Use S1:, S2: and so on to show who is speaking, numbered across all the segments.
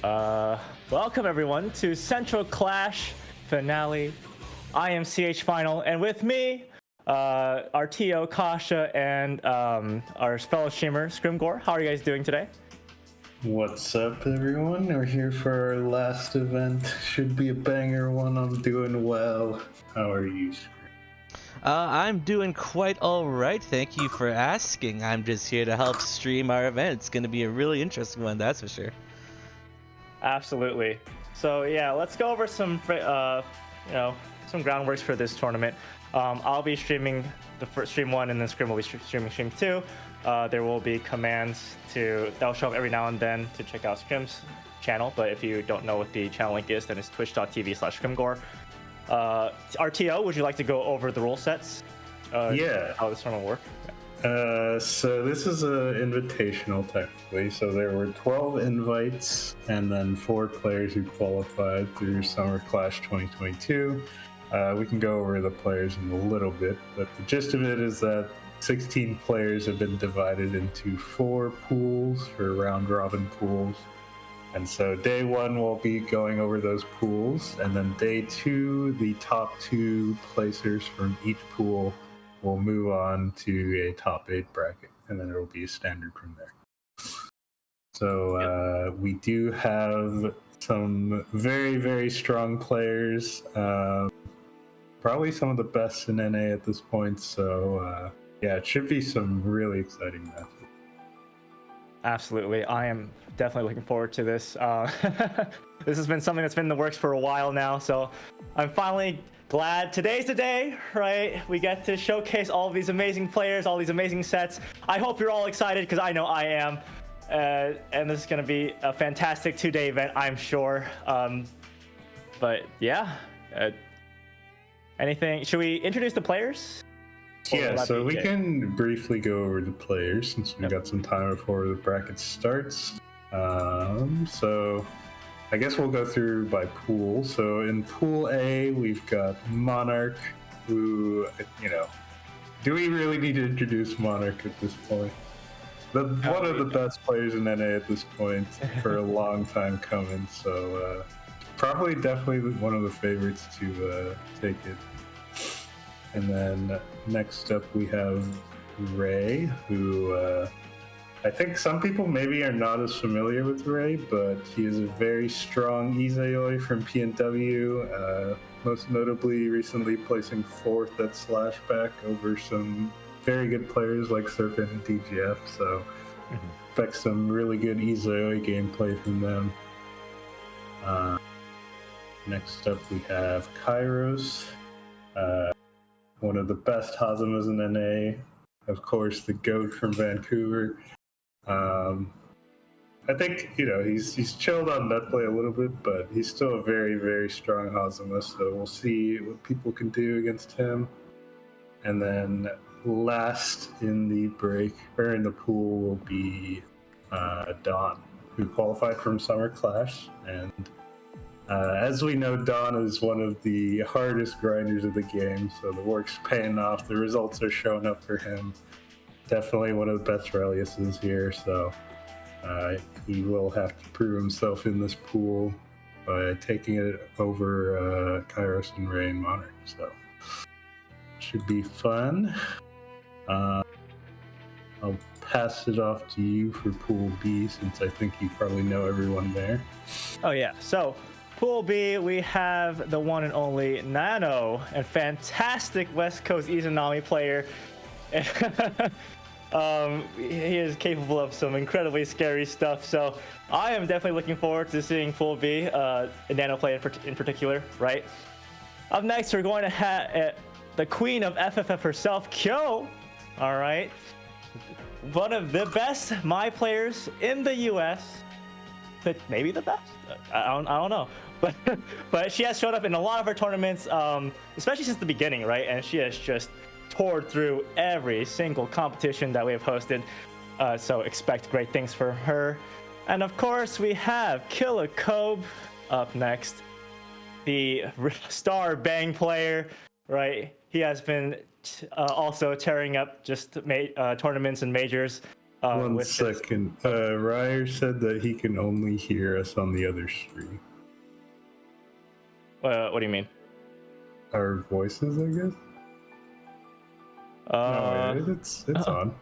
S1: Welcome everyone to Central Clash Finale. I am CH Final, and with me, our TO Kasha and our fellow streamer Scrimgore. How are you guys doing today?
S2: What's up, everyone? We're here for our last event. Should be a banger one. I'm doing well. How are you, Scrim?
S3: I'm doing quite alright, thank you for asking. I'm just here to help stream our event. It's going to be a really interesting one, that's for sure.
S1: Absolutely. So yeah, let's go over some some groundworks for this tournament. I'll be streaming the first stream 1, and then Scrim will be streaming stream 2. There will be commands that'll show up every now and then to check out Scrim's channel, but if you don't know what the channel link is, then it's twitch.tv/Scrimgore. RTO, would you like to go over the rule sets?
S2: Yeah.
S1: How this tournament will work?
S2: So this is an invitational, technically. So there were 12 invites, and then 4 players who qualified through Summer Clash 2022. We can go over the players in a little bit, but the gist of it is that 16 players have been divided into 4 pools for round-robin pools. And so day 1 we'll be going over those pools, and then day 2, the top 2 placers from each pool will move on to a top 8 bracket, and then it will be a standard from there. So we do have some very, very strong players, probably some of the best in NA at this point, so yeah, it should be some really exciting matches.
S1: Absolutely. I am definitely looking forward to this. This has been something that's been in the works for a while now, so I'm finally glad today's the day, right? We get to showcase all of these amazing players, all these amazing sets. I hope you're all excited, because I know I am. And this is going to be a fantastic 2-day event, I'm sure. But yeah, anything? Should we introduce the players?
S2: Yeah, so we can briefly go over the players since we've got some time before the bracket starts. So I guess we'll go through by pool. So in Pool A, we've got Monarch, who, do we really need to introduce Monarch at this point? One of the best players in NA at this point for a long time coming. So definitely one of the favorites to take it. And then next up we have Ray, who I think some people maybe are not as familiar with Ray, but he is a very strong Izayoi from PNW, most notably recently placing 4th at Slashback over some very good players like Serpent and DGF, so expect some really good Izayoi gameplay from them. Next up we have Kairos, one of the best Hazumas in NA, of course the GOAT from Vancouver. I think, he's chilled on net play a little bit, but he's still a very, very strong Hazuma, so we'll see what people can do against him. And then last in the pool will be Dawn, who qualified from Summer Clash, and as we know, Dawn is one of the hardest grinders of the game, so the work's paying off. The results are showing up for him. Definitely one of the best Reliuses here, so he will have to prove himself in this pool by taking it over Kairos and Ray and Monarch. So should be fun. I'll pass it off to you for Pool B, since I think you probably know everyone there.
S1: Oh yeah, so Pool B, we have the one and only Nano, a fantastic West Coast Izanami player. He is capable of some incredibly scary stuff, so I am definitely looking forward to seeing Pool B, Nano play in particular, right? Up next, we're going to have the queen of FFF herself, Kyo, all right? One of the best my players in the US, but maybe the best? I don't know. But she has showed up in a lot of our tournaments, especially since the beginning, right? And she has just toured through every single competition that we have hosted. So expect great things for her. And of course, we have Killer Kobe up next, the star Bang player, right? He has been also tearing up just tournaments and majors
S2: One
S1: with his-
S2: second. Ryer said that he can only hear us on the other stream.
S1: what do you mean?
S2: Our voices, I guess. No, it's on.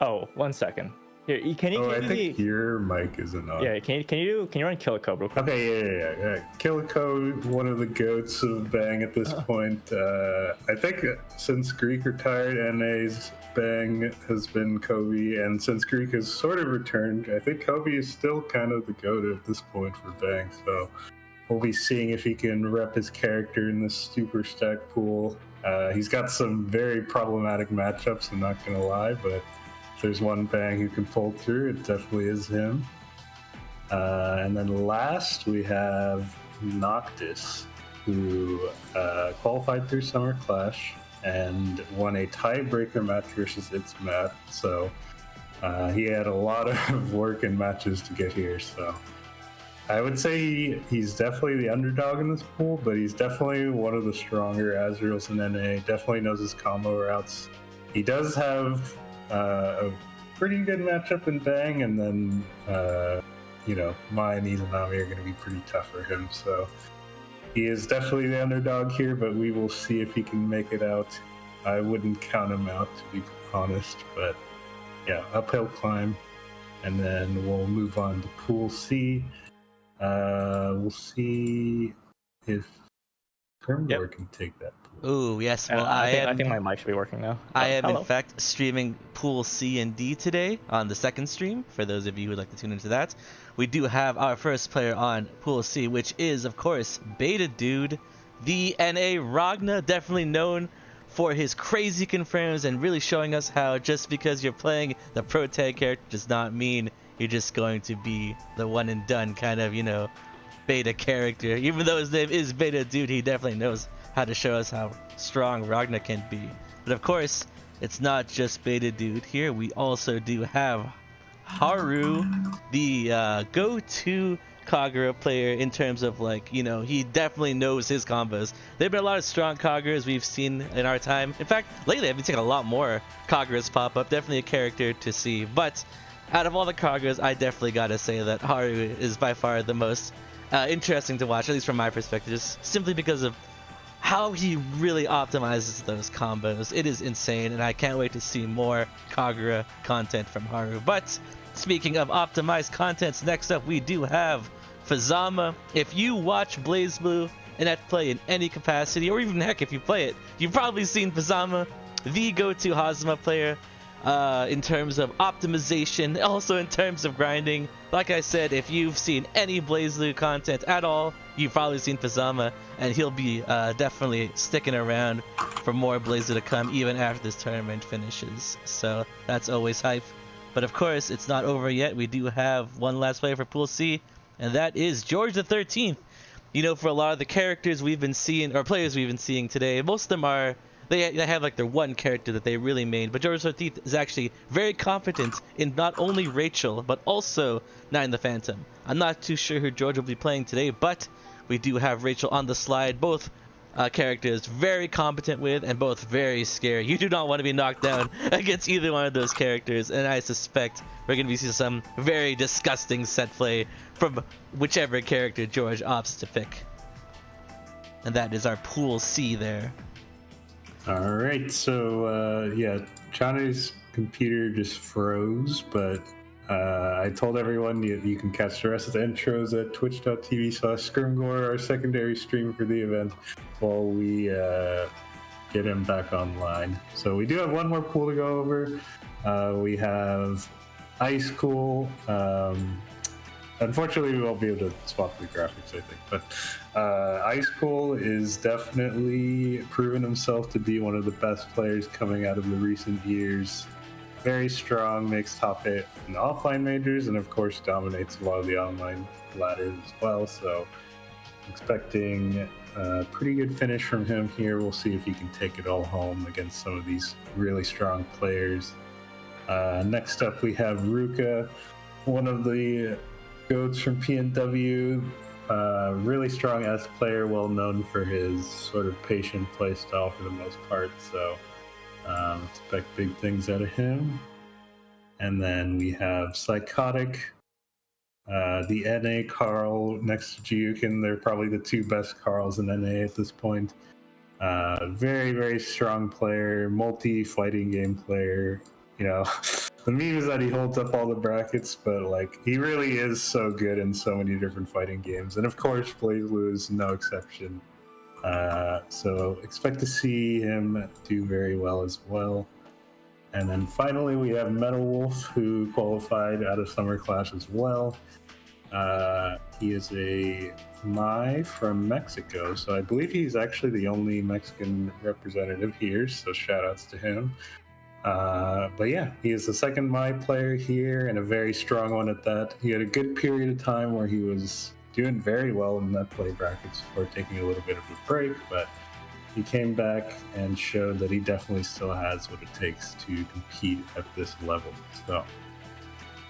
S1: Oh, 1 second. Here, can you?
S2: Oh, I
S1: give
S2: think
S1: me-
S2: your mic isn't on.
S1: Yeah, can you run Kill Code real quick?
S2: Okay, yeah. Killico, one of the goats of Bang at this point. I think since Greek retired, NA's Bang has been Kobe, and since Greek has sort of returned, I think Kobe is still kind of the goat at this point for Bang. So we'll be seeing if he can rep his character in this super stack pool. He's got some very problematic matchups, I'm not gonna lie, but if there's one Bang who can pull through, it definitely is him. And then last we have Noctis, who qualified through Summer Clash and won a tiebreaker match versus its Matt. So he had a lot of work and matches to get here. So I would say he's definitely the underdog in this pool, but he's definitely one of the stronger Azraels in NA. Definitely knows his combo routes. He does have a pretty good matchup in Bang, and then Mai and Izanami are going to be pretty tough for him. So he is definitely the underdog here, but we will see if he can make it out. I wouldn't count him out, to be honest, but yeah, uphill climb. And then we'll move on to Pool C. We'll see if Grimgor can take that pool.
S3: Ooh, yes. Well,
S1: I think my mic should be working now.
S3: I am
S1: hello.
S3: in fact streaming Pool C and D today on the second stream. For those of you who would like to tune into that, we do have our first player on Pool C, which is of course Beta Dude, the NA Ragna, definitely known for his crazy confirms and really showing us how just because you're playing the pro tag character does not mean you're just going to be the one and done kind of, beta character. Even though his name is Beta Dude, he definitely knows how to show us how strong Ragna can be. But of course, it's not just Beta Dude here. We also do have Haru, the go-to Kagura player in terms of he definitely knows his combos. There have been a lot of strong Kaguras we've seen in our time. In fact, lately I've been seeing a lot more Kaguras pop up. Definitely a character to see. But out of all the Kaguras, I definitely gotta say that Haru is by far the most interesting to watch, at least from my perspective, just simply because of how he really optimizes those combos. It is insane, and I can't wait to see more Kagura content from Haru. But speaking of optimized contents, next up we do have Fazama. If you watch BlazBlue and at play in any capacity, or even heck if you play it, you've probably seen Fazama, the go-to Hazama player in terms of optimization, also in terms of grinding. Like I said, if you've seen any BlazBlue content at all, you've probably seen Fazama, and he'll be definitely sticking around for more BlazBlue to come even after this tournament finishes. So that's always hype. But of course, it's not over yet. We do have one last player for Pool C, and that is George the 13th. For a lot of the characters we've been seeing, or players we've been seeing today, most of them are they have their one character that they really made, but George the 13th is actually very competent in not only Rachel but also Nine the Phantom. I'm not too sure who George will be playing today, but we do have Rachel on the slide. Both characters very competent with, and both very scary. You do not want to be knocked down against either one of those characters, and I suspect we're going to be seeing some very disgusting set play from whichever character George opts to pick. And that is our Pool C there.
S2: All right, so Johnny's computer just froze, but I told everyone you can catch the rest of the intros at twitch.tv/Scrimgor, our secondary stream for the event, while we get him back online. So we do have one more pool to go over. We have Ice Cool. Unfortunately, we won't be able to swap the graphics, I think. But Ice Cool is definitely proven himself to be one of the best players coming out of the recent years. Very strong, makes top 8 in offline majors, and of course dominates a lot of the online ladders as well. So expecting a pretty good finish from him here. We'll see if he can take it all home against some of these really strong players. Next up, we have Ruka, one of the goats from PNW. Really strong S player, well known for his sort of patient play style for the most part. So Expect big things out of him. And then we have Psychotic, the NA Carl next to Jiukin. They're probably the two best Carls in NA at this point. Very, very strong player, multi-fighting game player. You know, the meme is that he holds up all the brackets, but like he really is so good in so many different fighting games. And of course, BlazBlue is no exception. So expect to see him do very well as well. And then finally, we have Metal Wolf, who qualified out of Summer Clash as well. He is a Mai from Mexico, so I believe he's actually the only Mexican representative here, so shout outs to him. But yeah, he is the second Mai player here, and a very strong one at that. He had a good period of time where he was doing very well in net play brackets before taking a little bit of a break, but he came back and showed that he definitely still has what it takes to compete at this level. So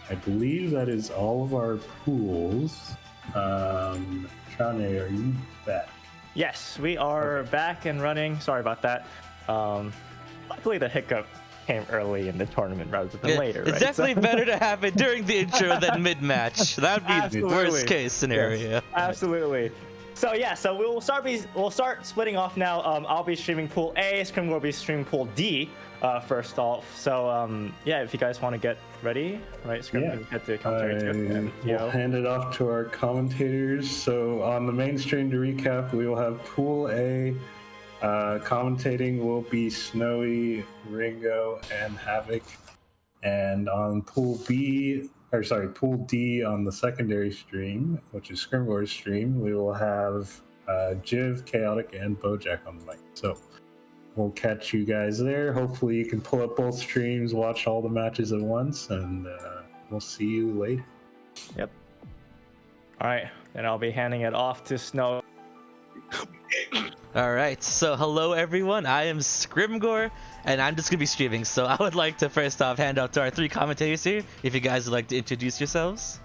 S2: I believe that is all of our pools. Chane, are you back?
S1: Yes, we are back and running. Sorry about that. Luckily, the hiccup came early in the tournament rather than later.
S3: It's
S1: right?
S3: definitely better to have it during the intro than mid-match. That would be the worst case scenario.
S1: Yes, absolutely. So yeah, so we'll start splitting off now. I'll be streaming Pool A. Scrim will be streaming Pool D first off. So yeah, if you guys want to get ready, right? Scrim, get the commentary.
S2: We'll hand it off to our commentators. So on the main stream, to recap, we will have Pool A. Commentating will be Snowy, Ringo, and Havoc. And on Pool D on the secondary stream, which is Scrimgore's stream, we will have Jiv, Chaotic, and Bojack on the mic. So we'll catch you guys there. Hopefully you can pull up both streams, watch all the matches at once, and we'll see you later.
S1: Yep. All right, then I'll be handing it off to Snow.
S3: Alright, so hello everyone, I am Scrimgore, and I'm just going to be streaming, so I would like to first off hand out to our three commentators here, if you guys would like to introduce yourselves.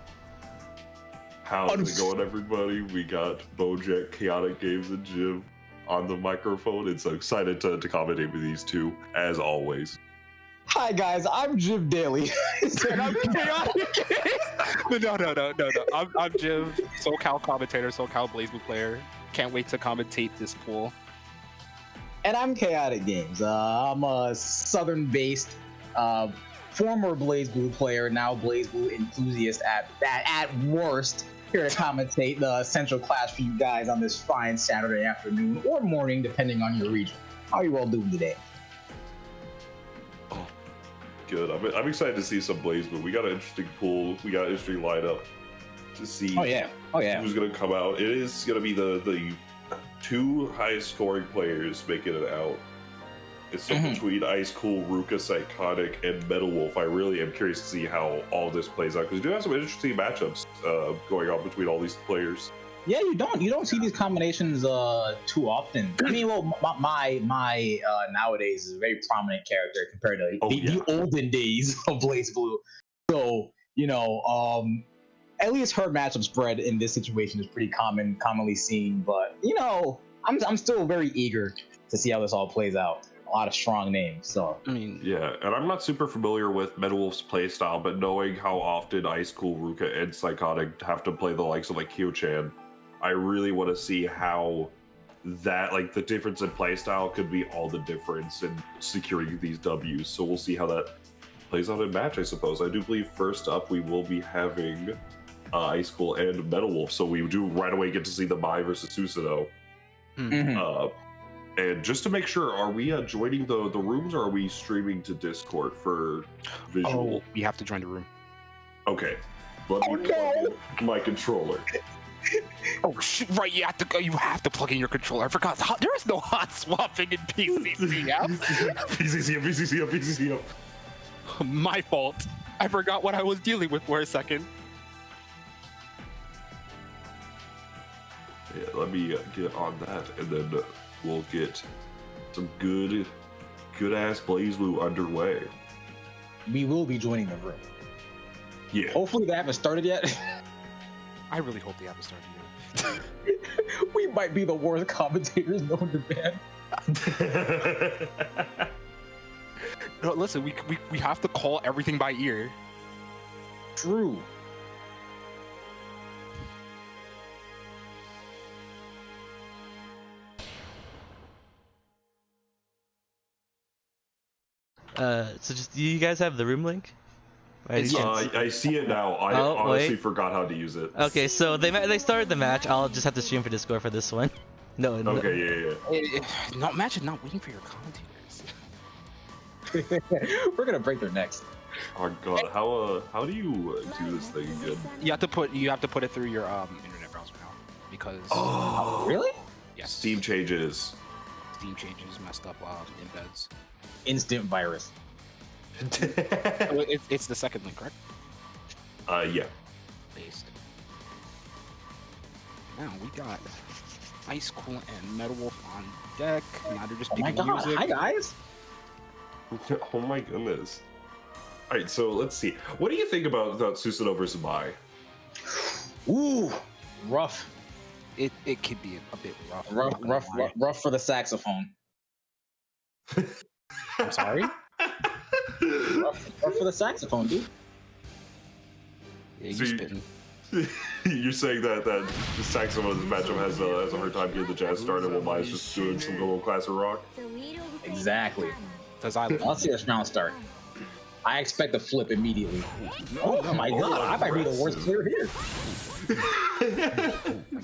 S4: How's it going, everybody? We got Bojack, Chaotic Games, and Jim on the microphone, and so excited to commentate with these two, as always.
S5: Hi guys, I'm Jim Daly.
S6: And I'm Chaotic. No. I'm Jim, SoCal commentator, SoCal BlazBlue player. Can't wait to commentate this pool.
S5: And I'm Chaotic Games. I'm a southern-based, former BlazBlue player, now BlazBlue enthusiast at worst. Here to commentate the Central Clash for you guys on this fine Saturday afternoon or morning, depending on your region. How are you all doing today?
S4: Oh, good. I'm excited to see some BlazBlue. We got an interesting pool. We got an interesting lineup to see.
S5: Oh yeah.
S4: Who's going to come out. It is going to be the two highest scoring players making it out. It's between Ice Cool, Ruka, Psychotic, and Metal Wolf. I really am curious to see how all this plays out, because you do have some interesting matchups going on between all these players.
S5: Yeah, you don't see these combinations too often. I mean, well, my nowadays is a very prominent character compared to the olden days of BlazBlue. So at least her matchup spread in this situation is pretty commonly seen. But I'm still very eager to see how this all plays out. A lot of strong names. So
S4: I mean, yeah, and I'm not super familiar with Metal Wolf's playstyle, but knowing how often Ice Cool, Ruka, and Psychotic have to play the likes of like Kyo-chan, I really want to see how that, like, the difference in playstyle could be all the difference in securing these W's. So we'll see how that plays out in match, I suppose. I do believe first up we will be having Ice Cool and Metal Wolf, so we do right away get to see the Mai versus Susanoo. And just to make sure, are we joining the rooms, or are we streaming to Discord for visual?
S6: Oh, we have to join the room.
S4: Okay. Let me plug in my controller.
S6: Oh shit! Right, you have to plug in your controller. I forgot. There is no hot swapping in PCCF.
S4: PCCF.
S6: My fault. I forgot what I was dealing with for a second.
S4: Yeah, let me get on that, and then we'll get some good ass BlazBlue underway.
S5: We will be joining the room.
S4: Yeah.
S5: Hopefully they haven't started yet.
S6: I really hope they haven't started yet.
S5: We might be the worst commentators known to man.
S6: No, listen, we have to call everything by ear.
S5: True.
S3: So just do you guys have the room link?
S4: I see it now. I
S3: Oh,
S4: honestly
S3: wait.
S4: forgot how to use it.
S3: Okay, so they started the match. I'll just have to stream for Discord for this one. No.
S4: Okay, yeah.
S6: Not imagine not waiting for your commentators.
S5: We're gonna break their necks.
S4: Oh god, how do you do this thing again?
S6: You have to put it through your internet browser now because
S4: Oh,
S5: Really?
S6: yes,
S4: Steam changes.
S6: Steam changes messed up embeds.
S5: Instant virus.
S6: It's the second link, correct?
S4: Yeah.
S6: Based. Now we got Ice Cool and Metal Wolf on deck. Now they're just
S5: Oh my
S6: making
S5: god!
S6: music.
S5: Hi guys.
S4: Oh my goodness. All right, so let's see. What do you think about Susanoo versus Mai?
S5: Ooh, rough,
S6: It could be a bit rough.
S5: rough for the saxophone.
S6: I'm sorry.
S5: Rough for the saxophone, dude.
S6: Yeah,
S4: So
S6: you
S4: you-
S6: spitting.
S4: You're saying that the saxophone in this matchup has a hard time getting the jazz started while Mai's just doing some little classic rock?
S5: Exactly.
S6: Does I?
S5: Let's see this round start. I expect a flip immediately. Oh my god! I might be the worst player here.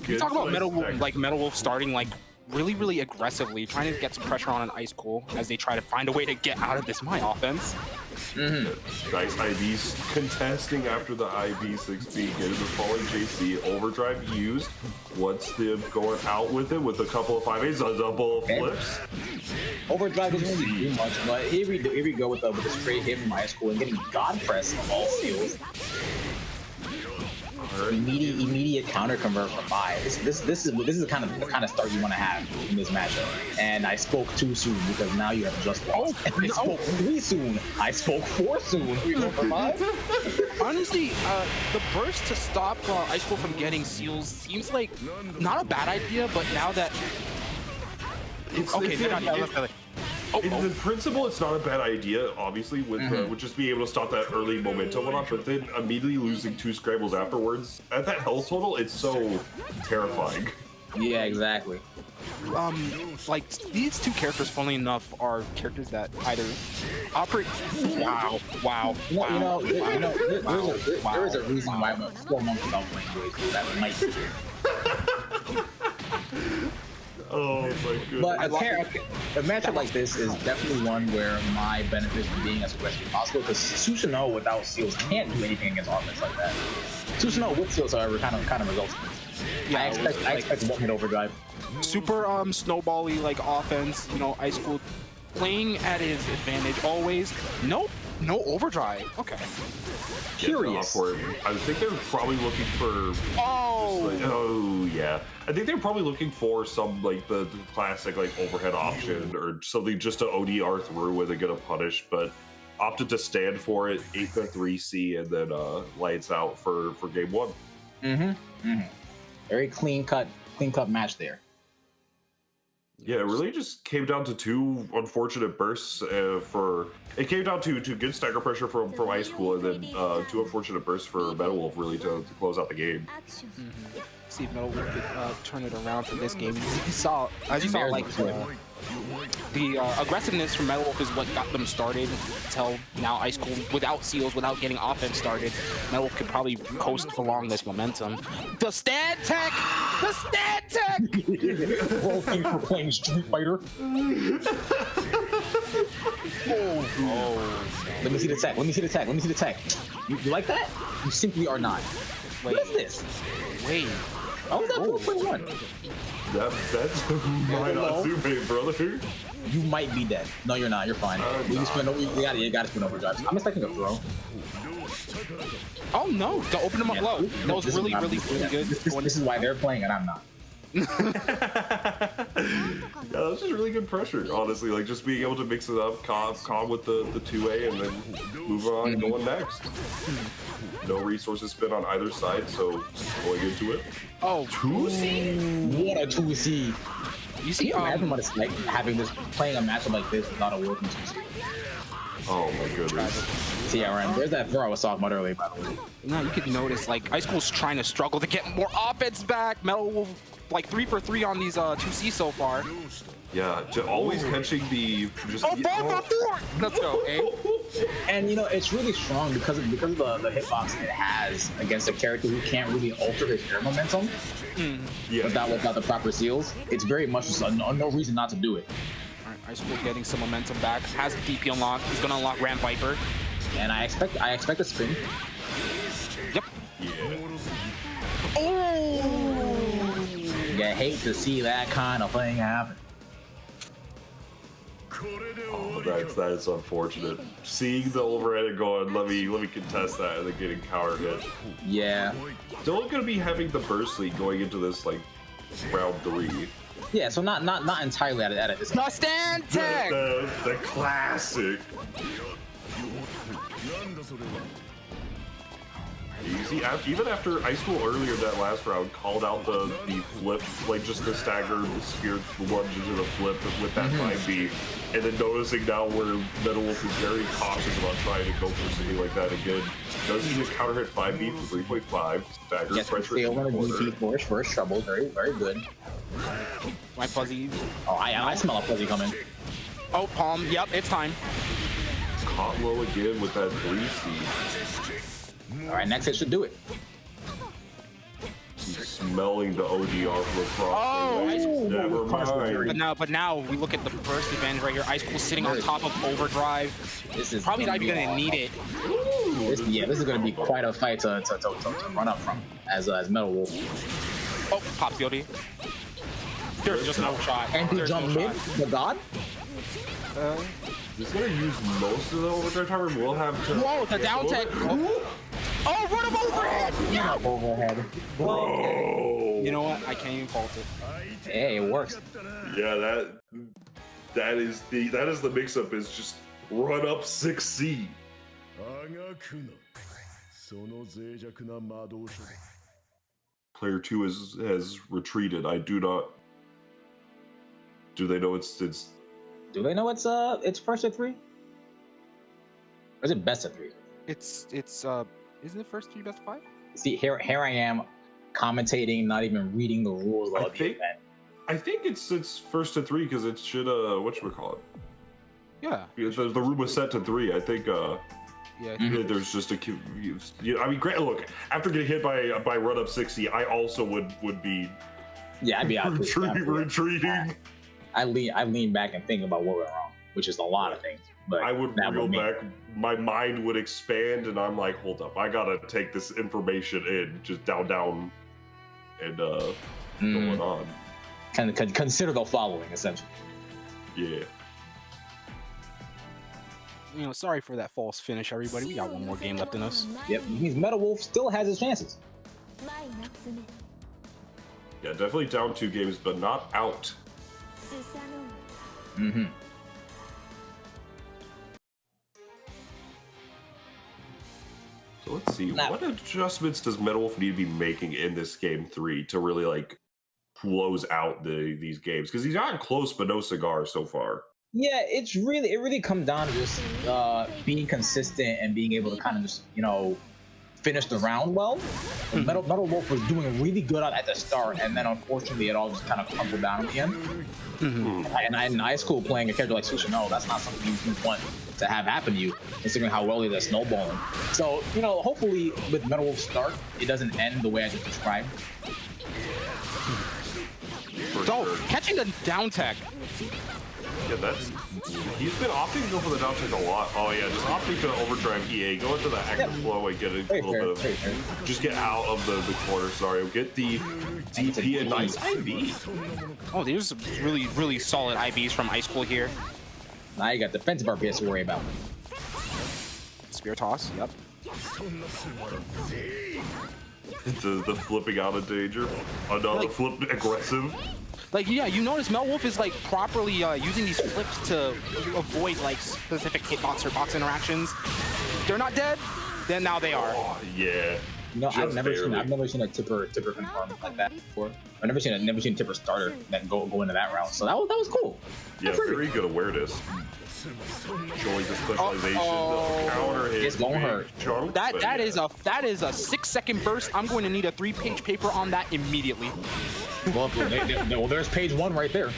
S6: You talk about Metal Wolf starting like really aggressively, trying to get some pressure on an Ice Cool as they try to find a way to get out of this Mai offense.
S4: Nice IBs contesting after the IB6B, getting the falling JC, overdrive used. What's the going out with it with a couple of 5-8s, a double flips.
S5: Overdrive doesn't really do much, but here we go with the straight hit from Ice Cool and getting God Press of all seals. Immediate counter convert from Mai. This is the kind of start you want to have in this matchup. And I spoke too soon because now you have just lost. And I spoke 3 soon. I spoke 4 soon. We go for Mai.
S6: Honestly, the burst to stop Ice Cool from getting seals seems like not a bad idea, but now that okay, they're not.
S4: In principle, it's not a bad idea, obviously, with just being able to stop that early momentum whatnot, but then immediately losing 2 scrambles afterwards, at that health total, it's so terrifying.
S5: Yeah, exactly.
S6: Like these 2 characters, funnily enough, are characters that either operate. Wow.
S5: There is a reason why I went 4 months without playing Waze. That might be.
S4: Oh my goodness.
S5: But a matchup like this is definitely one where my benefits from being as aggressive as possible because Susanoo without seals can't do anything against offense like that. Susanoo with seals, however, kind of results in this.
S6: Yeah,
S5: I expect 1-hit overdrive.
S6: Super snowbally like offense. Ice Cool playing at his advantage always. No overdrive. Okay.
S5: Curious.
S4: I think they're probably looking for. Yeah. I think they're probably looking for some like the classic like overhead option or something just to ODR through where they get a punish, but opted to stand for it, 8-3C, and then lights out for game 1.
S5: Very clean cut match there.
S4: Yeah, it really just came down to 2 unfortunate bursts. It came down to good stagger pressure from Ice Cool, and then 2 unfortunate bursts for Metal Wolf really to close out the game.
S6: See if Metal Wolf could turn it around for this game. You saw like the aggressiveness from Metal Wolf is what got them started. Until now, Ice Cool without seals, without getting offense started, Metal Wolf could probably coast along this momentum. The stand tech.
S5: Well, thank you for playing Street Fighter. Let me see the tech. You like that? You simply are not. What is this?
S6: Wait.
S5: How is that 4.1?
S4: That's my Natsume, brother.
S5: You might be dead. No, you're not. You're fine. You gotta spin overdrive. I'm expecting a throw.
S6: Oh no! To open him up low. That was really good.
S5: This is why they're playing and I'm not.
S4: Yeah, that's just really good pressure, honestly. Like just being able to mix it up, calm with the 2A, and then move on, going next. No resources spent on either side, so going into it.
S6: Oh,
S4: 2C?
S5: What a 2C!
S6: You see,
S5: imagine what it's like playing a matchup like this without a working 2C.
S4: Oh my goodness.
S5: See, Aaron, there's that throw I was talking about earlier, by the way.
S6: No, you could notice like Ice School's trying to struggle to get more offense back. Metal Wolf like 3 for 3 on these 2C so far.
S4: Yeah, always catching the just.
S6: Oh, 4 for 4! Let's go, eh?
S5: And you know, it's really strong because of the hitbox it has against a character who can't really alter his air momentum
S4: Yeah.
S5: without the proper seals. It's very much just no reason not to do it.
S6: Alright, Ice School getting some momentum back. Has the DP unlocked. He's gonna unlock Ram Viper.
S5: And I expect a spin.
S6: Yep.
S4: Yeah.
S6: Oh!
S5: You hate to see that kind of thing happen.
S4: Oh, that's unfortunate. Seeing the overhead and going, let me contest that, and then getting counter hit.
S5: Yeah.
S4: Still gonna be having the burst lead going into this like round 3.
S5: Yeah, so not entirely out of this.
S6: The stand tag!
S4: The classic. You see, even after Ice School earlier that last round called out the flip, like just the stagger, the spear lunge into the flip with that 5B, and then noticing now where Metal Wolf is very cautious about trying to go for something like that again. Does even counter hit 5B for 3.5, stagger
S5: Yes,
S4: pressure.
S5: they over the DP first trouble. Very, very good.
S6: My fuzzy.
S5: Oh, I smell a fuzzy coming.
S6: Oh, palm. Yep, it's time.
S4: Caught low again with that 3C.
S5: All right, next hit should do it.
S4: He's smelling the ODR from across.
S6: Oh,
S4: the way. Never mind.
S6: But now we look at the burst advantage right here. Ice School sitting on top of overdrive.
S5: This is
S6: Probably not even gonna need it.
S5: This is gonna be quite a fight to run up from as Metal Wolf.
S6: Oh, pop COD. There's just no shot.
S5: Anti
S6: There's
S5: jump
S6: no
S5: mid,
S6: shot.
S5: the god.
S4: He's gonna use most of the overdrive time. We'll have to.
S6: Whoa, the down tech. Oh, run him overhead! Yeah.
S5: Overhead.
S4: Bro.
S6: You know what? I can't even fault it.
S5: Hey, it works.
S4: Yeah, that is the mix-up. Is just run up 6C. Player 2 has retreated. I do not. Do they know it's?
S5: Do they know it's first at 3? Or is it best at 3?
S6: It's isn't it first 3 best of 5?
S5: See, here I am commentating, not even reading the rules of the event.
S4: I think it's first to 3 because it should whatchamacallit.
S6: Yeah.
S4: Because the room was set to 3. I think
S6: Yeah.
S4: there's just a I mean, great. Look, after getting hit by run up 60, I also would be
S5: I'd be out
S4: retreating.
S5: I lean back and think about what went wrong, which is a lot of things. But
S4: I would reel back. My mind would expand, and I'm like, hold up, I gotta take this information in, just down, and going on.
S5: Kind of consider the following, essentially.
S4: Yeah.
S6: You know, sorry for that false finish, everybody. We got one more game left in us.
S5: Yep, it means Metal Wolf still has his chances.
S4: Yeah, definitely down 2 games, but not out.
S5: Mm-hmm.
S4: So let's see,
S5: Now,
S4: what adjustments does Metal Wolf need to be making in this game 3 to really like close out these games? Because he's gotten close, but no cigar so far.
S5: Yeah, it really comes down to just being consistent and being able to kind of just finish the round well. Metal Wolf was doing really good at the start, and then unfortunately it all just kind of crumbled down at the end. And Ice School playing a character like Susanoo, that's not something you want to have happen to you, considering how well he's snowballing. So, hopefully with Metal Wolf's start, it doesn't end the way I just described.
S6: Dolph, catching the down tech.
S4: Yeah, he's been opting to go for the down tick a lot. Oh yeah, just opting to overdrive EA, go into the active flow and get a little bit of, just get out of the corner. Sorry, get the DP and nice IB.
S6: Oh, there's really, really solid IBs from Ice School here.
S5: Now you got defensive RPS to worry about.
S6: Spear toss, yep.
S4: The flipping out of danger. Another flip aggressive.
S6: Like, yeah, you notice Metal Wolf is like properly using these flips to avoid like specific hitbox or box interactions. They're not dead, then now they are.
S4: Oh, yeah.
S5: No,
S4: Just
S5: I've never
S4: barely.
S5: seen a tipper confirm like that before. I've never seen a tipper starter that go into that route. So that was cool.
S4: Yeah,
S5: That's pretty
S4: very good awareness. Showing the specialization, the counter hit.
S5: It's gonna hurt.
S4: Chunk,
S6: That
S4: but
S6: that
S4: yeah.
S6: is a 6-second burst. I'm going to need a 3-page paper on that immediately.
S5: Well, there's page 1 right there.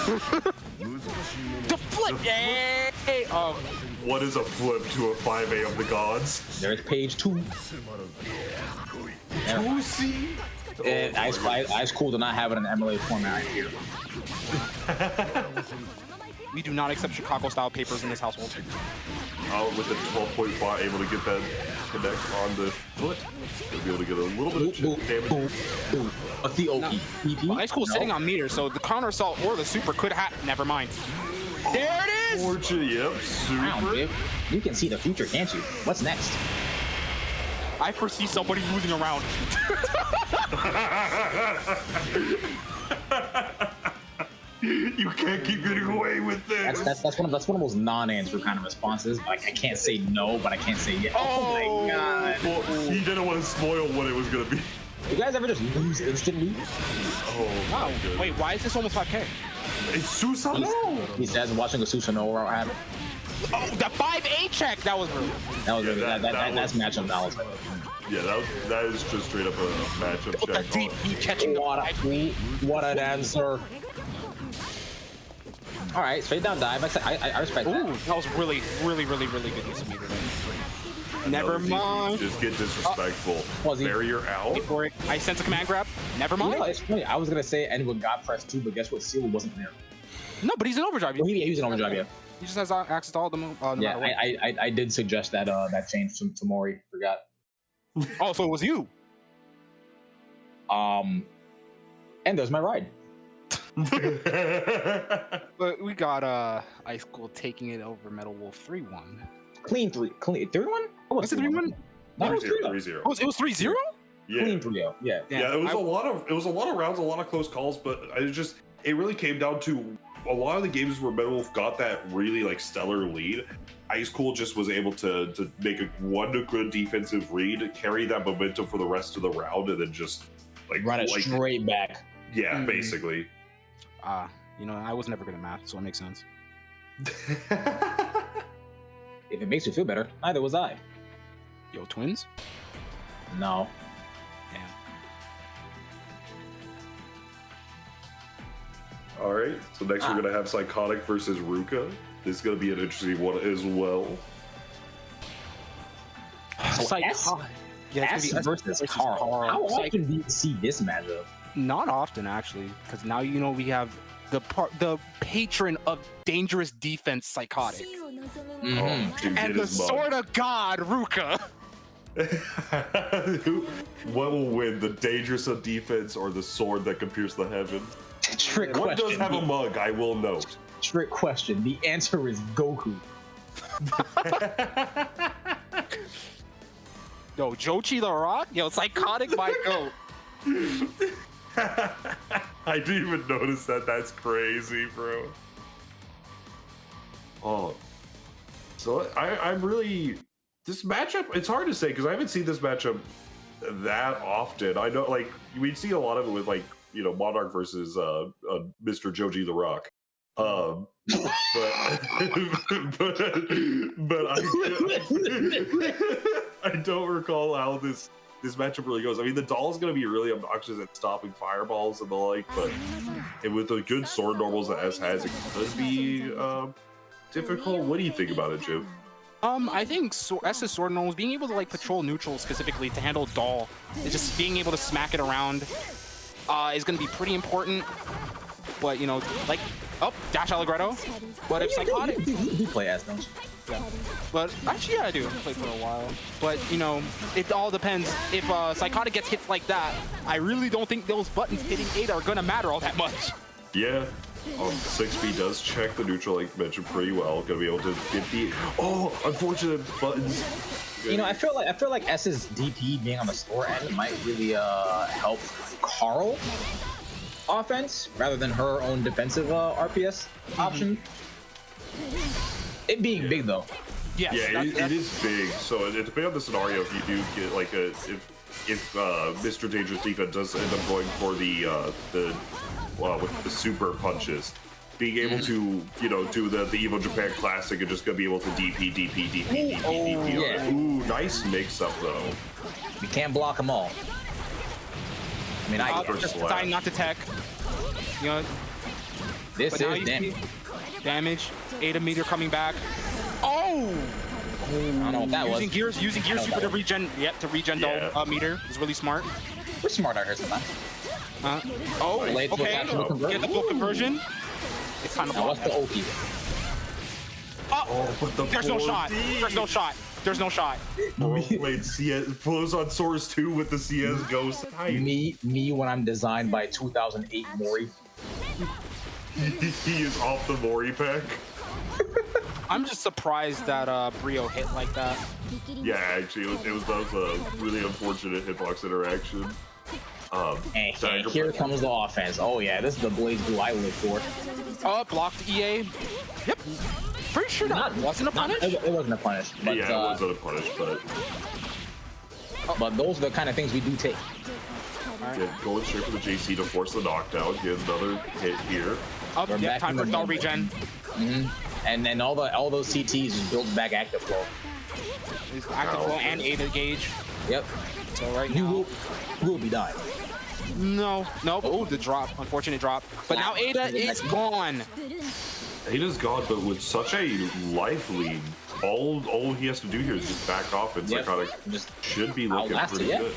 S6: The flip, yay!
S4: What is a flip to a 5A of the gods?
S5: There's page 2.
S4: 2C?
S5: And Ice Cool did not have it in the MLA format right here.
S6: We do not accept Chicago-style papers in this household.
S4: With the 12.5, able to get that connect on the foot. Gonna be able to get a little bit of chip damage.
S5: What's the OP? EP?
S6: Well, Ice Cool's sitting on meters, so the counter assault or the super could never mind. There it is!
S4: Fortune, yep,
S5: Wow,
S4: super.
S5: dude. You can see the future, can't you? What's next?
S6: I foresee somebody losing around.
S4: You can't keep getting away with this.
S5: That's one of those non-answer kind of responses. Like I can't say no, but I can't say yes. Oh my god!
S4: Well, he didn't want to spoil what it was gonna be.
S5: You guys ever just lose instantly?
S4: Oh,
S6: Wow.
S4: my goodness.
S6: Wait, why is this almost 5K?
S4: It's Susano.
S5: He says watching a Susano route happen.
S6: Oh, the 5A check! That was rude.
S5: That was
S4: Yeah,
S5: really,
S4: that
S5: that's
S4: was-
S5: matchup knowledge.
S4: Yeah, that is just straight up a matchup
S6: With the
S4: check.
S6: deep beat catching the
S5: What an answer! All right, straight down dive. I respect
S6: Ooh,
S5: that.
S6: that was really good use of meter. Never
S4: Another DP.
S6: mind.
S4: Just get disrespectful.
S5: Was he-
S4: Barrier out.
S6: Wait for it. I sense a command grab. Never
S5: You
S6: mind.
S5: know, it's funny. I was gonna say anyone got press 2, but guess what? Seal wasn't there.
S6: No, but he's in overdrive.
S5: Well, he was in overdrive, yeah.
S6: He just has access to all the moves. No
S5: Yeah,
S6: matter what.
S5: I did suggest that that change to Mori. Forgot.
S6: Oh, so it was you.
S5: And there's my ride.
S6: But we got Ice Cool taking it over Metal Wolf 3-1.
S5: Clean 3-1?
S6: Was it 3-1?
S5: No, it was 3-0.
S4: 3-0.
S6: Oh, it was 3-0?
S4: Yeah.
S5: Clean 3-0. Yeah.
S4: Yeah, it was a lot of rounds, a lot of close calls, but it really came down to a lot of the games where Metal Wolf got that really like stellar lead. Ice Cool just was able to make one good defensive read, carry that momentum for the rest of the round, and then just like
S5: Run it straight back.
S4: Yeah,
S6: Mhm.
S4: basically.
S6: I was never good at math, so it makes sense.
S5: If it makes you feel better, neither was I.
S6: Yo, twins?
S5: No.
S6: Damn.
S4: All right, so next we're gonna have Psychotic versus Ruka. This is gonna be an interesting one as well.
S5: So S
S6: Yeah, it's gonna be
S5: versus Carl. How
S6: Psych-
S5: often do you see this matchup?
S6: Not often, actually, because now we have the patron of dangerous defense, Psychotic,
S5: Mhm.
S4: Oh, dude,
S6: and
S4: it
S6: the
S4: is mud.
S6: sword of God, Ruka.
S4: What will win, the dangerous of defense or the sword that can pierce the heaven?
S5: Trick
S4: What
S5: question.
S4: does have a mug, I will note.
S5: Trick question. The answer is Goku.
S6: Yo, Jochi the Rock? Yo, Psychotic my goat.
S4: I didn't even notice that. That's crazy, bro. Oh. So I'm really... This matchup, it's hard to say because I haven't seen this matchup that often. I know, like, we'd see a lot of it with, like, you know, Monarch versus Mr. Joji the Rock. But I don't recall how this matchup really goes. I mean, the doll is going to be really obnoxious at stopping fireballs and the like, but with the good sword normals that S has, it could be difficult. What do you think about it, Jim?
S6: I think S's sword normals being able to like patrol neutral specifically to handle Doll, and just being able to smack it around, is going to be pretty important. But you know, like, dash Allegretto. But if Psychotic,
S5: You play as, don't you?
S6: yeah. But actually, yeah, I do. I played for a while. But you know, it all depends. If Psychotic gets hits like that, I really don't think those buttons hitting 8 are gonna matter all that much.
S4: Yeah. 6B does check the neutral, like mentioned, pretty well. Gonna be able to get the unfortunate buttons.
S5: You know, I feel like S's DP being on the store end might really help Carl offense rather than her own defensive RPS option. It being big though.
S6: Yes,
S4: Yeah, it is big. So it depends on the scenario. If you do get like if if Mr. Dangerous Defense does end up going for with the super punches, being able to, you know, do the Evo Japan Classic and just gonna be able to DP.
S5: Yeah.
S4: Ooh, nice mix up though.
S5: We can't block them all. I mean, I
S4: First
S6: Just
S4: slash.
S6: deciding not to tech. You know,
S5: this
S6: but now
S5: is
S6: you
S5: damn.
S6: see damage. Ada meter coming back. Oh!
S5: I don't know what that
S6: Using
S5: was.
S6: gears super to regen. Yep, to regen
S4: Yeah.
S6: the meter is really smart.
S5: We're smart out here sometimes.
S6: Oh,
S5: Delayed full
S6: okay.
S5: capture conversion.
S6: Get the full conversion. It's time to
S5: Now
S6: block.
S5: what's the Oki?
S6: Oh,
S4: But the
S6: there's no
S4: 4D.
S6: shot. There's no shot. There's no shot.
S4: Bro played CS, flows on Source 2 with the CS Ghost.
S5: Me when I'm designed by 2008 Mori.
S4: He is off the Mori pack.
S6: I'm just surprised that Brio hit like that.
S4: Yeah, actually, that was a really unfortunate hitbox interaction.
S5: And
S4: Tiger
S5: here
S4: Punch.
S5: comes the offense. Oh yeah, this is the Blaze Blue I live for.
S6: Oh, blocked EA. Yep. Pretty sure that wasn't a punish.
S5: It wasn't a punish, but
S4: Yeah, it wasn't a punish,
S5: but those are the kind of things we do take.
S4: yeah, going straight for the JC to force the knockdown, get another hit here.
S6: Up,
S5: We're
S6: yeah,
S5: back
S6: time
S5: in
S6: for
S5: the
S6: stall
S5: moment.
S6: regen.
S5: And then all those CTs just build back active flow.
S6: Is active flow and Ada gauge.
S5: Yep.
S6: So right
S5: You
S6: now,
S5: will be dying.
S6: no. Oh, the drop, unfortunate drop. But now Ada is gone.
S4: Ada's gone, but with such a life lead, all he has to do here is just back off, and
S5: Yep.
S4: Psychotic
S5: Just
S4: should be looking
S5: outlast it,
S4: pretty
S5: yeah.
S4: good.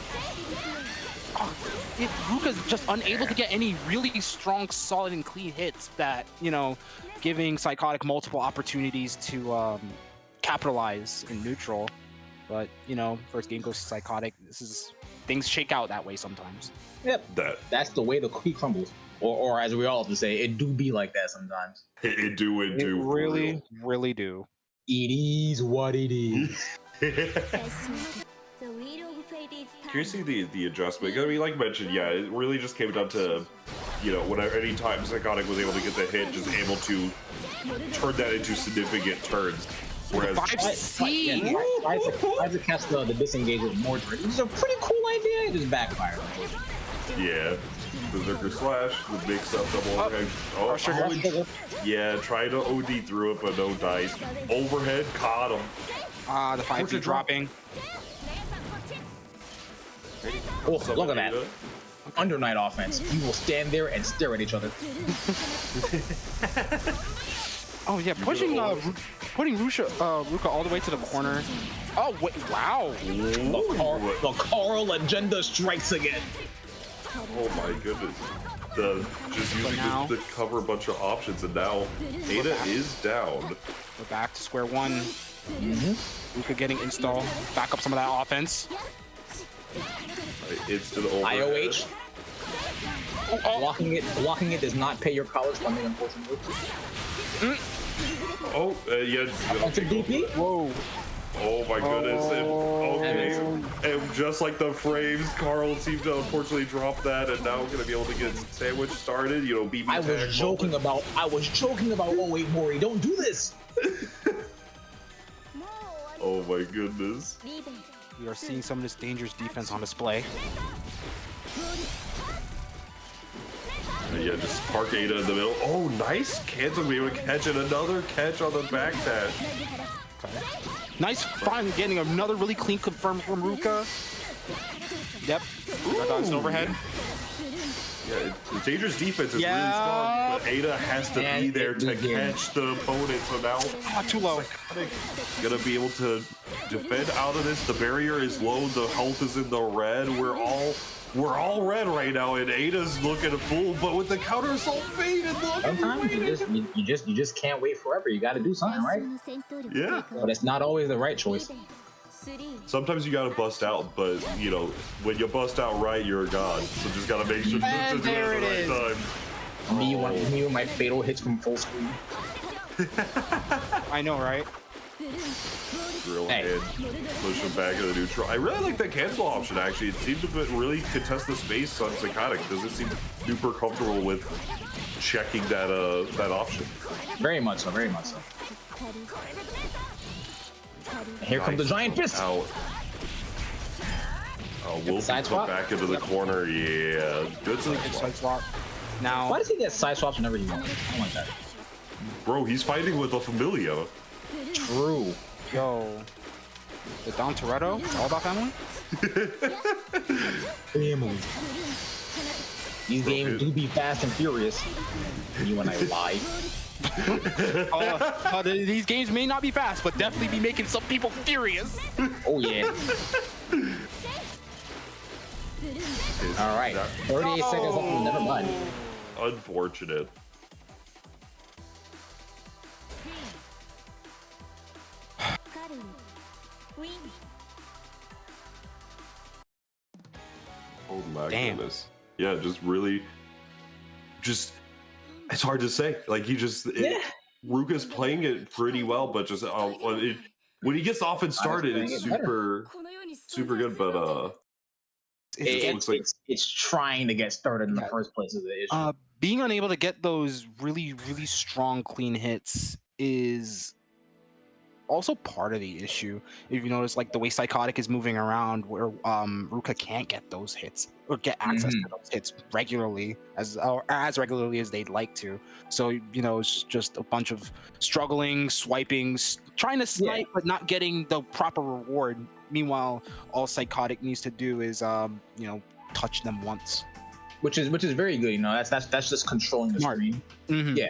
S6: Ruka's just unable to get any really strong, solid, and clean hits that, you know, giving Psychotic multiple opportunities to capitalize in neutral. But, you know, first game goes to Psychotic. Things shake out that way sometimes.
S5: yep.
S4: That
S5: That's the way the cookie crumbles. Or as we all have to say, it do be like that sometimes.
S4: it do.
S6: Really, really do.
S5: It is what it is.
S4: Curious to see the adjustment. I mean, like mentioned, yeah, it really just came down to, you know, whenever any time Psychotic was able to get the hit, just able to turn that into significant turns. Whereas,
S6: 5C!
S5: Tries to catch the disengage with Mordred. It's a pretty cool idea. It just backfired.
S4: yeah, Berserker Slash, the mix up double overhead. Oh,
S6: Sugar.
S4: yeah, trying to OD through it, but no dice. Overhead, caught him.
S6: Ah, the 5C dropping.
S5: Oh, look at that. Under Night offense. We will stand there and stare at each other.
S6: Oh yeah, putting Ruka all the way to the corner. Oh wait, wow.
S5: The Carl agenda strikes again.
S4: Oh my goodness. Just using
S6: now-
S4: the cover a bunch of options, and now Ada is down.
S6: We're back to square one. Ruka getting install, back up some of that offense.
S4: Instant overhead.
S5: IOH. Blocking it does not pay your college funding, unfortunately.
S4: Oh, yeah.
S5: That's a DP?
S6: Whoa.
S4: Oh my goodness. And just like the frames, Carl seemed to unfortunately drop that, and now gonna be able to get sandwich started. You know, BB
S5: I
S4: tag
S5: was joking about 08 Mori. Don't do this.
S4: Oh my goodness.
S6: We are seeing some of this dangerous defense on display.
S4: Yeah, just park Ada in the middle. Oh, nice catch. We'll be able to catch it. Another catch on the back dash.
S6: Nice find getting another really clean confirm from Ruka. Yep. Got dodged overhead.
S4: Yeah, the dangerous defense is
S6: Yeah.
S4: really strong, but Ada has to
S5: And
S4: be there
S5: it
S4: to
S5: begins.
S4: catch the opponent. So now
S6: Ah, too low.
S4: gonna be able to defend out of this. The barrier is low. The health is in the red. We're all red right now, and Ada's looking a fool. But with the counter assault faded, look.
S5: Sometimes you just can't wait forever. You got to do something, right?
S4: Yeah.
S5: But it's not always the right choice.
S4: Sometimes you gotta bust out, but you know when you bust out right, you're a god. So just gotta make sure to
S6: And
S4: do it
S6: there
S4: at the
S6: it
S4: right
S6: is.
S4: time.
S5: Me when my fatal hits from full screen.
S6: I know, right?
S4: Drill
S5: Hey.
S4: in, push him back into the neutral. I really like that cancel option actually. It seemed to really contest the space on Psychotic. Doesn't seem super comfortable with checking that option.
S5: Very much so. Very much so. And here comes the
S4: Nice.
S5: giant fist.
S4: Out. Wolf
S5: Side
S4: put
S5: swap?
S4: back into the corner. Yeah, good
S6: Good
S4: side
S6: side
S4: swap.
S6: swap. Now,
S5: Why does he get side swaps whenever he wants? I don't like that.
S4: Bro, he's fighting with a Familia.
S5: True.
S6: yo, the Don Toretto, all about family.
S5: Family. These games do be fast and furious. You and I lie.
S6: These games may not be fast, but definitely be making some people furious.
S5: Oh yeah. All right. 38 seconds left. Never mind.
S4: Unfortunate. Oh my
S6: Damn.
S4: goodness. Yeah, just it's hard to say. Like Ruka's playing it pretty well, but just when he gets the offense started, it's super good. But
S5: It's trying to get started in the first place is the issue.
S6: Being unable to get those really, really strong clean hits is also part of the issue. If you notice, like the way Psychotic is moving around, where Ruka can't get those hits or get access to those hits regularly as regularly as they'd like to. So it's just a bunch of struggling, swiping, trying to snipe, but not getting the proper reward. Meanwhile, all Psychotic needs to do is touch them once,
S5: which is very good. That's just controlling the screen.
S6: Mm-hmm.
S5: Yeah.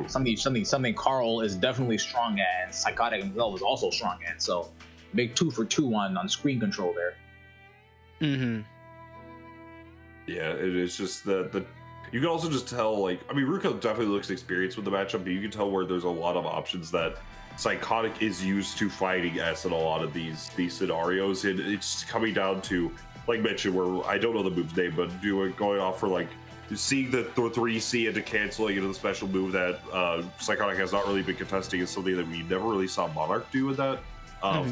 S5: Something Carl is definitely strong at, and Psychotic himself is also strong at. So, big 2 for 2 on screen control there.
S6: Mm-hmm.
S4: Yeah, it is just the you can also just tell, Ruka definitely looks experienced with the matchup, but you can tell where there's a lot of options that Psychotic is used to fighting S in a lot of these scenarios, and it's coming down to, like mentioned, where I don't know the move's name, but going off for seeing the 3C into canceling into the special move that Psychotic has not really been contesting is something that we never really saw Monarch do with that.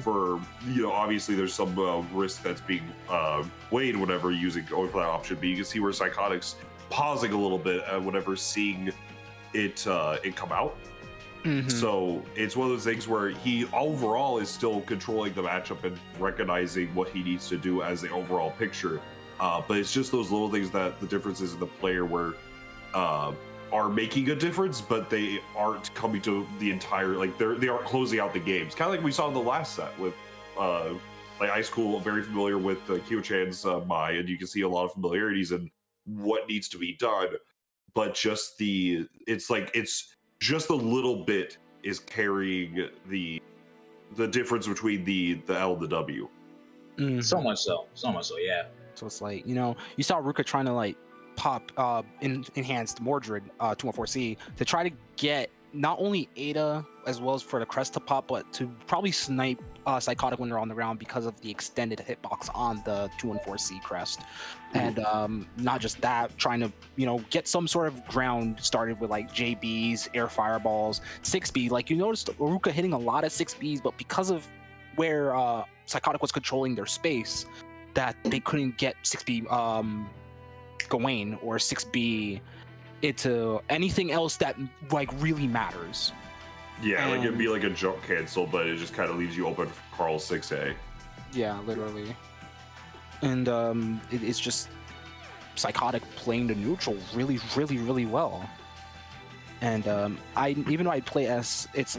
S4: For obviously there's some risk that's being weighed whenever going for that option, but you can see where Psychotic's pausing a little bit whenever seeing it come out. So it's one of those things where he overall is still controlling the matchup and recognizing what he needs to do as the overall picture. But it's just those little things that the differences in the player where are making a difference, but they aren't coming to the entire, they aren't closing out the games. Kind of like we saw in the last set with Ice Cool, very familiar with Kyo-chan's Mai, and you can see a lot of familiarities in what needs to be done. But just it's just a little bit is carrying the difference between the L and the W.
S5: So much so, yeah.
S6: So it's you saw Ruka trying to pop enhanced Mordred 214C to try to get not only Ada as well as for the crest to pop, but to probably snipe Psychotic when they're on the ground because of the extended hitbox on the 214C crest. And not just that, trying to get some sort of ground started with JBs, air fireballs, 6B. You noticed Ruka hitting a lot of 6Bs, but because of where Psychotic was controlling their space, that they couldn't get 6B Gawain or 6B into anything else that really matters.
S4: Yeah, it'd be like a jump cancel, but it just kind of leaves you open for Carl's 6A.
S6: Yeah, literally. And it's just Psychotic playing the neutral really, really, really well. And even though I play S, it's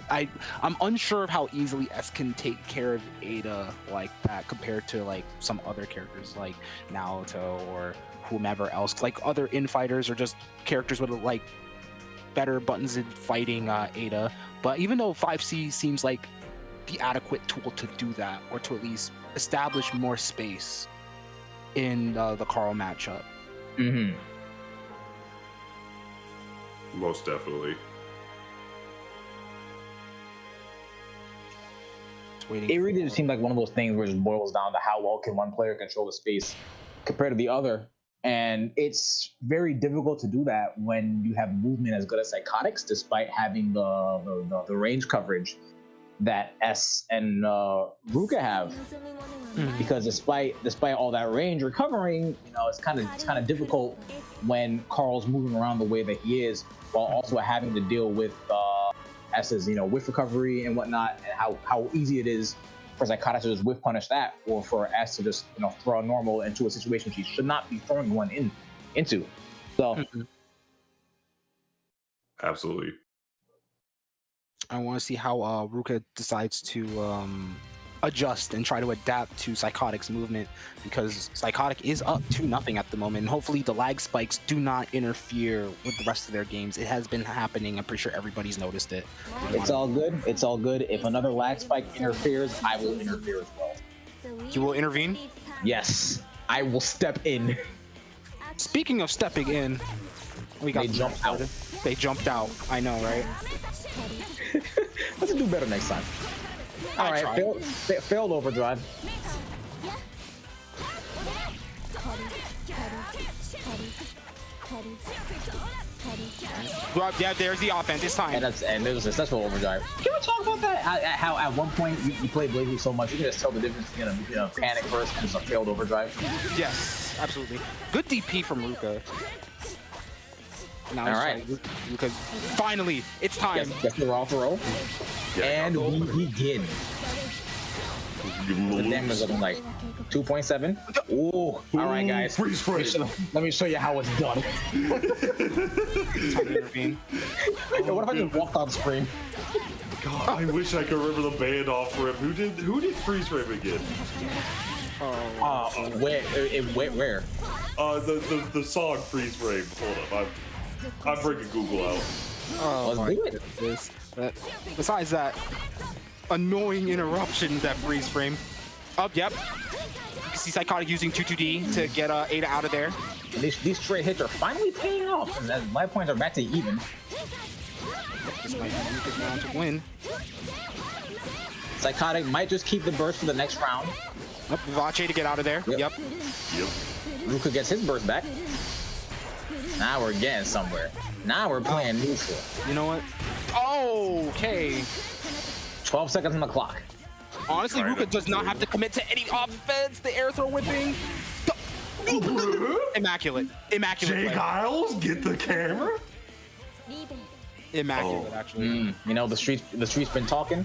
S6: I'm unsure of how easily S can take care of Ada like that compared to some other characters like Naoto or whomever else. Other infighters are just characters with better buttons in fighting Ada. But even though 5C seems like the adequate tool to do that, or to at least establish more space in the Carl matchup.
S4: Most definitely.
S5: It really just seemed like one of those things where it just boils down to how well can one player control the space compared to the other. And it's very difficult to do that when you have movement as good as Psychotics, despite having the range coverage that S and Ruka have. Because despite all that range recovering, it's kind of difficult when Carl's moving around the way that he is, while also having to deal with S's whiff recovery and whatnot, and how easy it is for Psychotic to just whiff punish that, or for S to just throw a normal into a situation she should not be throwing one into. So
S4: Absolutely.
S6: I want to see how Ruka decides to adjust and try to adapt to Psychotic's movement, because Psychotic is up 2-0 at the moment, and hopefully the lag spikes do not interfere with the rest of their games. It has been happening. I'm pretty sure everybody's noticed it.
S5: it's all good. It's all good. If another lag spike interferes, I will interfere as well.
S6: You will intervene?
S5: Yes, I will step in.
S6: Speaking of stepping in, we got
S5: They jumped out.
S6: They jumped out. I know, right?
S5: Let's do better next time. All right, failed overdrive.
S6: Well, yeah, there's the offense this time.
S5: And there's a successful overdrive. Can we talk about that? How at one point you play BlazBlue so much you can just tell the difference between a panic burst and just a failed overdrive.
S6: Yes, absolutely. Good DP from Ruka. Now
S5: all right,
S6: Ruka, finally, it's time.
S5: Guess the raw throw, and we begin. The damage is looking like 2.7. Ooh, all right, guys.
S4: Freeze frame.
S5: Let me show you how it's done.
S6: Time to intervene.
S5: What if I just walked on screen?
S4: God, I wish I could remember the band off rip. Who did freeze frame again?
S5: Where?
S4: The song freeze frame. Hold up, I'm bringing Google out.
S6: Oh,
S5: Let's do it.
S6: goodness. But besides that annoying interruption, that freeze frame. Oh, yep. You see Psychotic using 2-2D to get Ada out of there.
S5: And these straight hits are finally paying off, and then life points are back to even.
S6: This might be Ruka's round to win.
S5: Psychotic might just keep the burst for the next round.
S6: Yep, Vache to get out of there. Yep.
S5: Ruka gets his burst back. Now we're getting somewhere. Now we're playing neutral.
S6: You know what? Okay.
S5: 12 seconds on the clock.
S6: Honestly, Ruka does not have to commit to any offense. The air throw whipping. Immaculate. Immaculate.
S4: Jay
S6: play.
S4: Giles, get the camera.
S6: Immaculate, actually.
S5: The streets been talking.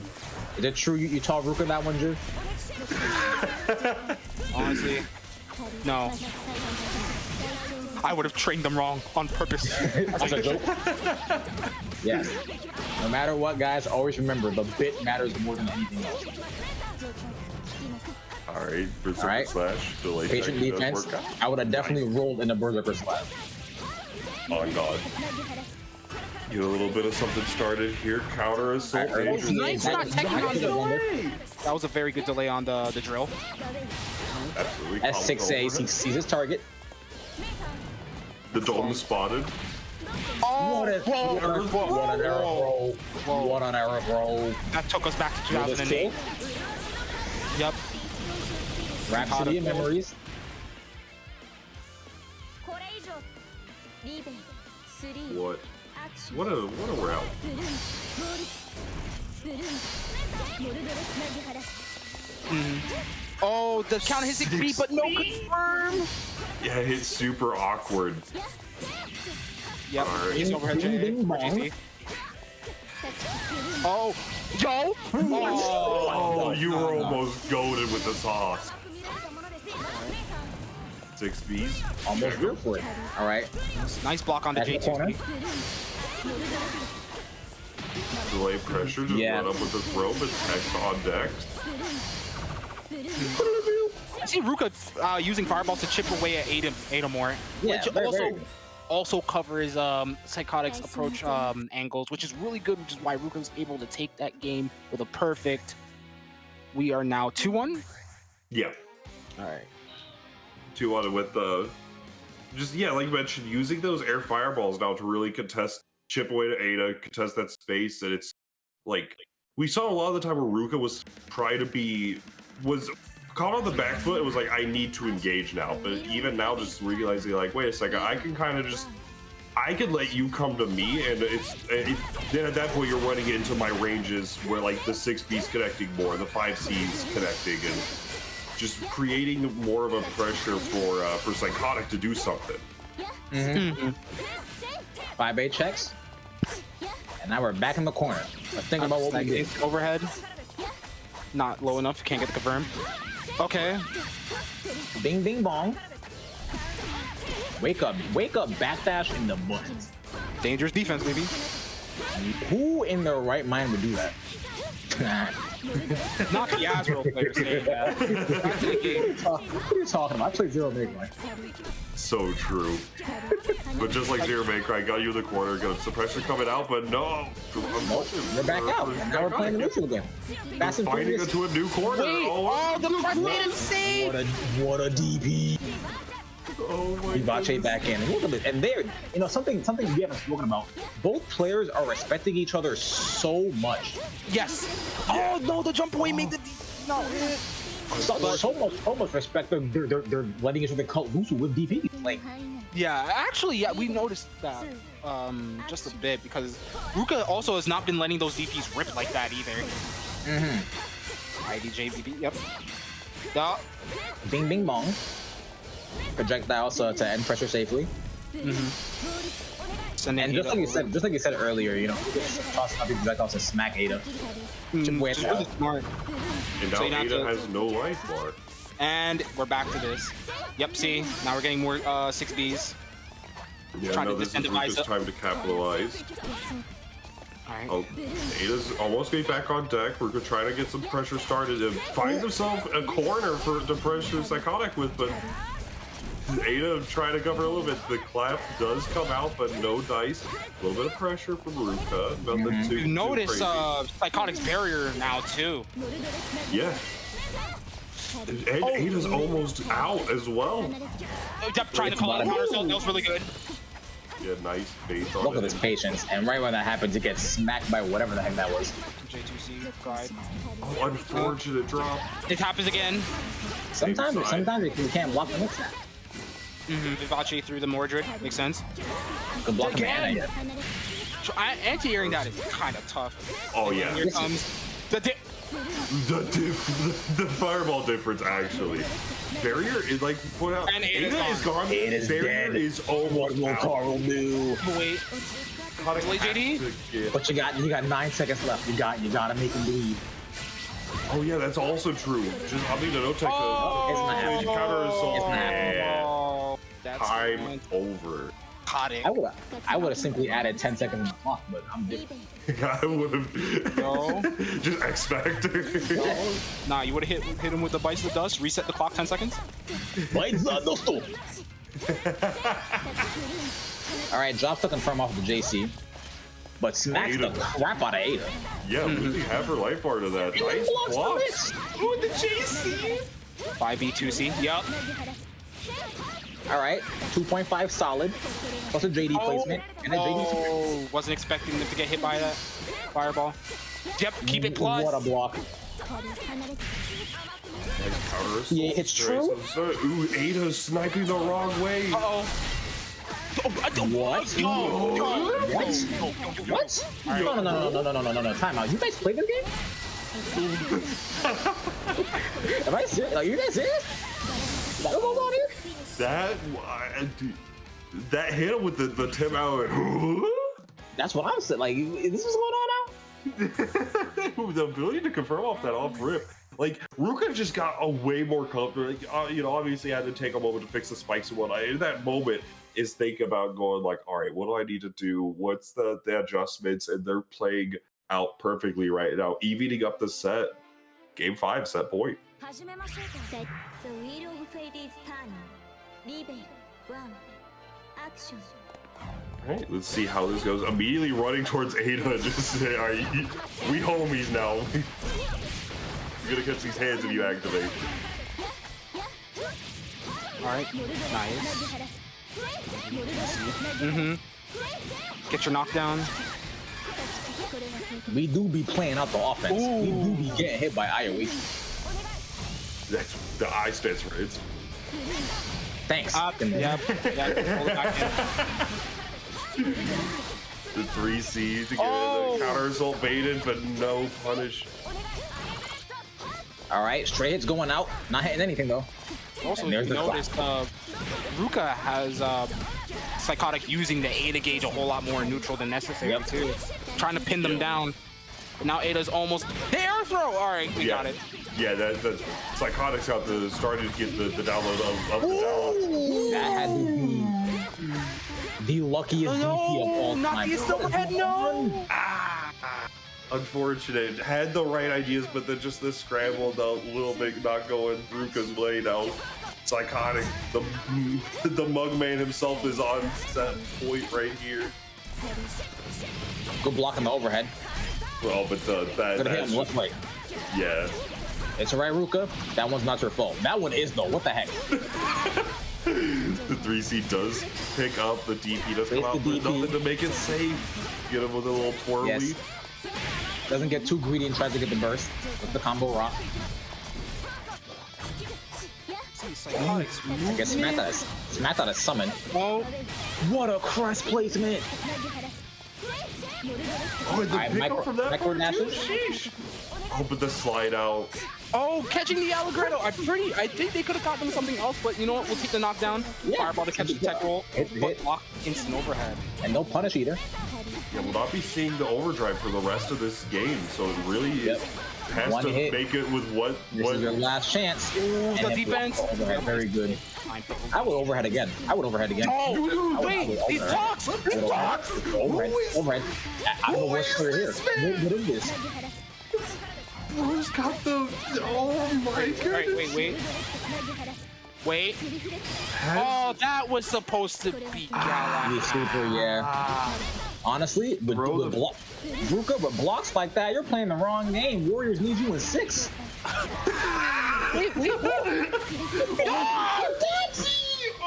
S5: Is it true you taught Ruka that one, Drew?
S6: Honestly, no. I would have trained them wrong on purpose.
S5: That's a joke. Yes. No matter what, guys, always remember the bit matters more than anything else.
S4: All right, Berserker
S5: All right.
S4: Slash. Delay
S5: Patient
S4: technique does
S5: defense.
S4: work out.
S5: I would have definitely rolled in a Berserker Slash.
S4: Oh God. Get a little bit of something started here. Counter assault.
S5: All right,
S6: Nice, not taking on
S5: exactly
S6: the
S5: what I wanted.
S6: delay. That was a very good delay on the drill.
S4: Absolutely.
S5: S6A sees his target.
S4: The dome is spotted.
S6: Oh,
S5: What an error throw. What an error throw.
S6: that took us back to
S5: Will this
S6: 2008.
S5: kill?
S6: Yep.
S5: Rhapsody of Memories.
S4: What? What a route.
S6: Oh, the counter hits it, but no confirm.
S4: Yeah, it's super awkward.
S6: Yep.
S4: Alright.
S6: He's overhead
S5: Ding, ding,
S6: for
S5: bong.
S6: GC. Oh, yo!
S4: Oh, you were almost goaded with the sauce. 6 Bs.
S5: Almost good for it. All right.
S6: Nice block on the
S5: Back in the corner.
S6: J2.
S4: Delay pressure, just
S5: Yeah.
S4: run up with the throw, but text on deck.
S6: I see Ruka using fireballs to chip away at Ada more,
S5: Yeah,
S6: which
S5: very good.
S6: also covers Psychotic's approach angles, which is really good, which is why Ruka was able to take that game with a perfect. We are now 2-1.
S4: Yeah.
S6: All right.
S4: 2-1 with just like you mentioned, using those air fireballs now to really contest, chip away to Ada, contest that space. And it's like we saw a lot of the time where Ruka was trying to was caught on the back foot. It was like, I need to engage now. But even now, just realizing like, wait a second, I can kind of I could let you come to me, and then at that point you're running into my ranges where like the 6B's connecting more, the 5C's connecting, and just creating more of a pressure for Psychotic to do something.
S5: 5-8 checks. And now we're back in the corner. Let's think about what we did.
S6: Overhead. Not low enough. Can't get the confirm. Okay.
S5: Bing, bing, bong. Wake up, backdash in the butt.
S6: Dangerous defense, baby.
S5: Who in their right mind would do that?
S6: Not the Azrael player saying that. Back to the game.
S5: What are you talking about? I played Zero May Cry.
S4: So true. But just like Zero May Cry, got you in the corner, got some pressure coming out, but no.
S5: Nope, we're back out. And now we're playing the neutral again. Fast and
S4: Finding
S5: Furious.
S4: into a new corner.
S6: Wait, oh, the press made him save.
S5: What a DP.
S4: Oh my
S5: Vivace back in. And look at it. And there, you know, something we haven't spoken about. Both players are respecting each other so much.
S6: Yes. Oh no, the jump away made the no.
S5: So much respect. They're letting each other cut loose with DP. Like,
S6: Yeah, actually, yeah, we noticed that just a bit because Ruka also has not been letting those DPs rip like that either. IDJVB, yep.
S5: bing, bing, bong. Projectiles to end pressure safely. And just like you said earlier, you know, tossing out these projectiles to smack Ada.
S6: Which is really smart.
S4: And now
S6: So you have
S4: Ada
S6: to-
S4: has no life bar.
S6: And we're back to this. Yep, see, now we're getting more 6Bs.
S4: Yeah,
S6: Trying
S4: no,
S6: to
S4: this is
S6: defend
S4: Ruka's
S6: device.
S4: time to capitalize.
S6: Alright.
S4: Oh, Ada's almost getting back on deck. Ruka trying to get some pressure started and finds himself a corner for the pressure Psychotic with, but Ada trying to cover a little bit. The clap does come out, but no dice. A little bit of pressure from Ruka. Nothing too
S6: You notice
S4: crazy.
S6: Psychotic's barrier now too.
S4: Yeah. And Ada's almost out as well.
S6: Yep, trying to call out counter, so that was really good.
S4: Yeah, nice bait on
S5: Look at
S4: it.
S5: his patience. And right when that happens, he gets smacked by whatever the heck that was.
S6: J2C, pride.
S4: Oh, unfortunate drop.
S6: It happens again.
S5: Sometimes
S4: side.
S5: you can't block the next snap.
S6: Vivace through the Mordred, makes sense.
S5: You can block him and yet.
S6: So, anti-airing that is kind of tough.
S4: Oh yeah.
S6: Here comes the dip.
S4: The fireball difference actually. Barrier is like put out.
S6: And
S4: Ada
S6: Ada's
S4: is gone.
S5: Ada's
S4: Barrier
S5: dead.
S4: is almost
S5: What will
S4: out.
S5: Carl do?
S6: Wait,
S4: Caught
S6: Play JD?
S4: to get-
S5: But you got 9 seconds left. You gotta make him bleed.
S4: Oh yeah, that's also true. Just I'll need to no take
S5: It's not
S4: the counter assault.
S5: It's not happening.
S4: Yeah.
S6: Oh, that's
S4: Time over.
S6: Psychotic.
S5: I would have simply added 10 seconds on the clock, but I'm different.
S4: I would have
S6: No.
S4: just X Factor.
S6: Nah, you would have hit him with the Bites of Dust, reset the clock 10 seconds.
S5: Bites the dust. Alright, drops to confirm off the JC. But smacks the
S4: Ada.
S5: crap out of Ada.
S4: Yeah, losing half her life bar to that. Nice blocks.
S6: With the JC. 5v2C. Yup.
S5: Alright, 2.5 solid. Plus a JD placement. And a JD secret.
S6: Oh, wasn't expecting them to get hit by that fireball. Yep, keep it plus.
S5: What a block.
S4: Nice counter assault.
S5: Yeah, it's true.
S4: Ooh, Ada's sniping the wrong way.
S6: Uh-oh.
S5: What? What? No. Time out. You guys play this game? Am I serious? Are you guys serious? Is that what goes on here?
S4: That hit him with the Tim Allen.
S5: That's what I'm saying. Like, is this what's going on now?
S4: The ability to confirm off that off rip. Like, Ruka just got a way more comfortable. Like, you know, obviously had to take a moment to fix the spikes and whatnot. In that moment, is think about going like, all right, what do I need to do? What's the adjustments? And they're playing out perfectly right now, evening up the set. Game 5, set point.
S7: The Wheel of Fate is turning. Rebel 1. Action.
S4: All right, let's see how this goes. Immediately running towards Ada, just say, all right, we homies now. You're gonna catch these hands if you activate.
S6: Alright, nice. Get your knockdown.
S5: We do be playing out the offense. We do be getting hit by IOE.
S4: That's the I stands for it.
S5: Thanks.
S6: Yep. Hold it back in.
S4: The 3C to get the counter assault baited, but no punish.
S5: Alright, straight hits going out. Not hitting anything though.
S6: Also,
S5: And
S6: you
S5: there's the
S6: notice Ruka has Psychotic using the Ada gauge a whole lot more neutral than necessary
S5: Yep.
S6: too. Trying to pin them down. Now Ada's almost the air throw. All right, we got it.
S4: Yeah, the Psychotic's got the started to get the download of the download.
S5: That had to be the luckiest DP of all
S6: not
S5: time.
S6: the silverhead. No.
S4: Unfortunate. Had the right ideas, but then just the scramble, the little bit not going Ruka's way now. Psychotic. The mug man himself is on set point right here.
S5: Good block on the overhead.
S4: Well, but
S5: Good hit
S4: that's
S5: him left leg.
S4: yeah.
S5: It's alright, Ruka. That one's not your fault. That one is though. What the heck?
S4: The 3C does pick up. The DP does come
S5: It's
S4: out
S5: the
S4: with
S5: DP.
S4: nothing to make it safe. Get him with a little twirly.
S5: Yes. Doesn't get too greedy and tries to get the burst with the combo rock. I guess smacked out a summon.
S6: Oh,
S5: What a cross placement!
S4: Oh, and the
S5: Alright,
S4: pickup from that
S5: micro
S4: part too?
S5: dashes.
S4: Sheesh. Oh, but the slide out.
S6: oh, catching the Allegretto. I think they could have gotten something else, but you know what? We'll take the knockdown.
S5: Yeah.
S6: Fireball to catch the tech roll.
S5: Hit.
S6: But block instant overhead.
S5: And no punish either.
S4: Yeah, we'll not be seeing the overdrive for the rest of this game, so it really
S5: Yep.
S4: has
S5: One
S4: to
S5: hit.
S4: make it with what
S5: This is your last chance.
S6: Ooh,
S5: And
S6: the
S5: then
S6: defense.
S5: block the overhead. Very good. I would overhead again.
S6: Oh,
S5: I would overhead.
S6: wait, these talks.
S5: Overhead. I'm the worst player here. What is this?
S4: Bro's got the. Oh my goodness.
S6: Wait. Oh, that was supposed to be Gala.
S5: You super, yeah. Honestly, with
S4: Bro,
S5: Ruka, with blocks like that, you're playing the wrong game. Warriors need you in 6.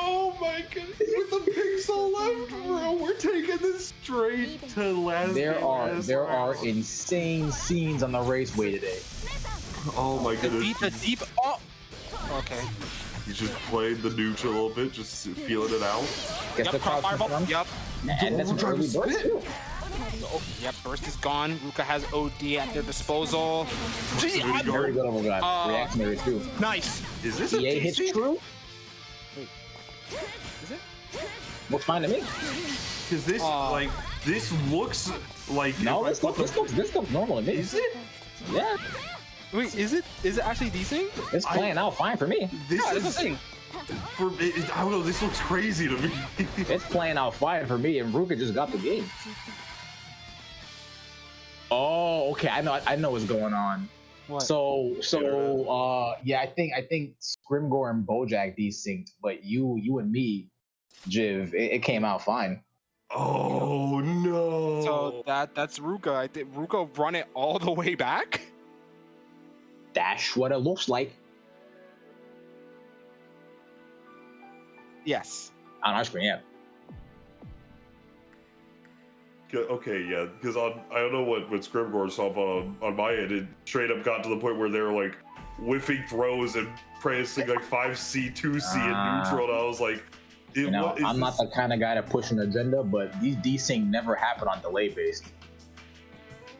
S4: Oh my goodness. With the pixel left, bro. We're taking this straight to last.
S5: There are insane scenes on the raceway today.
S4: Oh my goodness.
S6: The deep. Oh. Okay.
S4: He's just playing the neutral a little bit, just feeling it out.
S5: Gets the crowd
S6: Fireball.
S5: confirmed.
S6: Yep.
S5: And that's an early burst too.
S6: Oh, yep. Burst is gone. Ruka has OD at their disposal.
S5: Very good overdrive. Reactionary too.
S6: Nice.
S4: Is this a
S5: EA hits
S4: DC?
S5: true.
S6: Is it?
S5: Looks fine to me.
S4: Because this, this looks like.
S5: No,
S4: if I put
S5: this looks normal to me.
S4: Is it?
S5: Yeah,
S6: Wait, is it actually decent?
S5: it's playing out fine for me.
S4: This
S6: Yeah,
S4: is.
S6: that's the thing.
S4: I don't know. This looks crazy to me.
S5: It's playing out fine for me, and Ruka just got the game. Oh, okay. I know what's going on.
S6: What?
S5: So, yeah, I think Scrimgore and Bojack desynced, but you and me, Jiv, it came out fine.
S4: Oh no.
S6: So that's Ruka. I think Ruka run it all the way back.
S5: That's what it looks like
S6: Yes.
S5: on our screen. Yeah.
S4: Okay, yeah, because I don't know what Scrimgore saw, but on my end, it straight up got to the point where they were like whiffing throws and pressing like 5C, 2C, and neutral, and I was like,
S5: I'm not the kind of guy to push an agenda, but these desync never happen on delay based.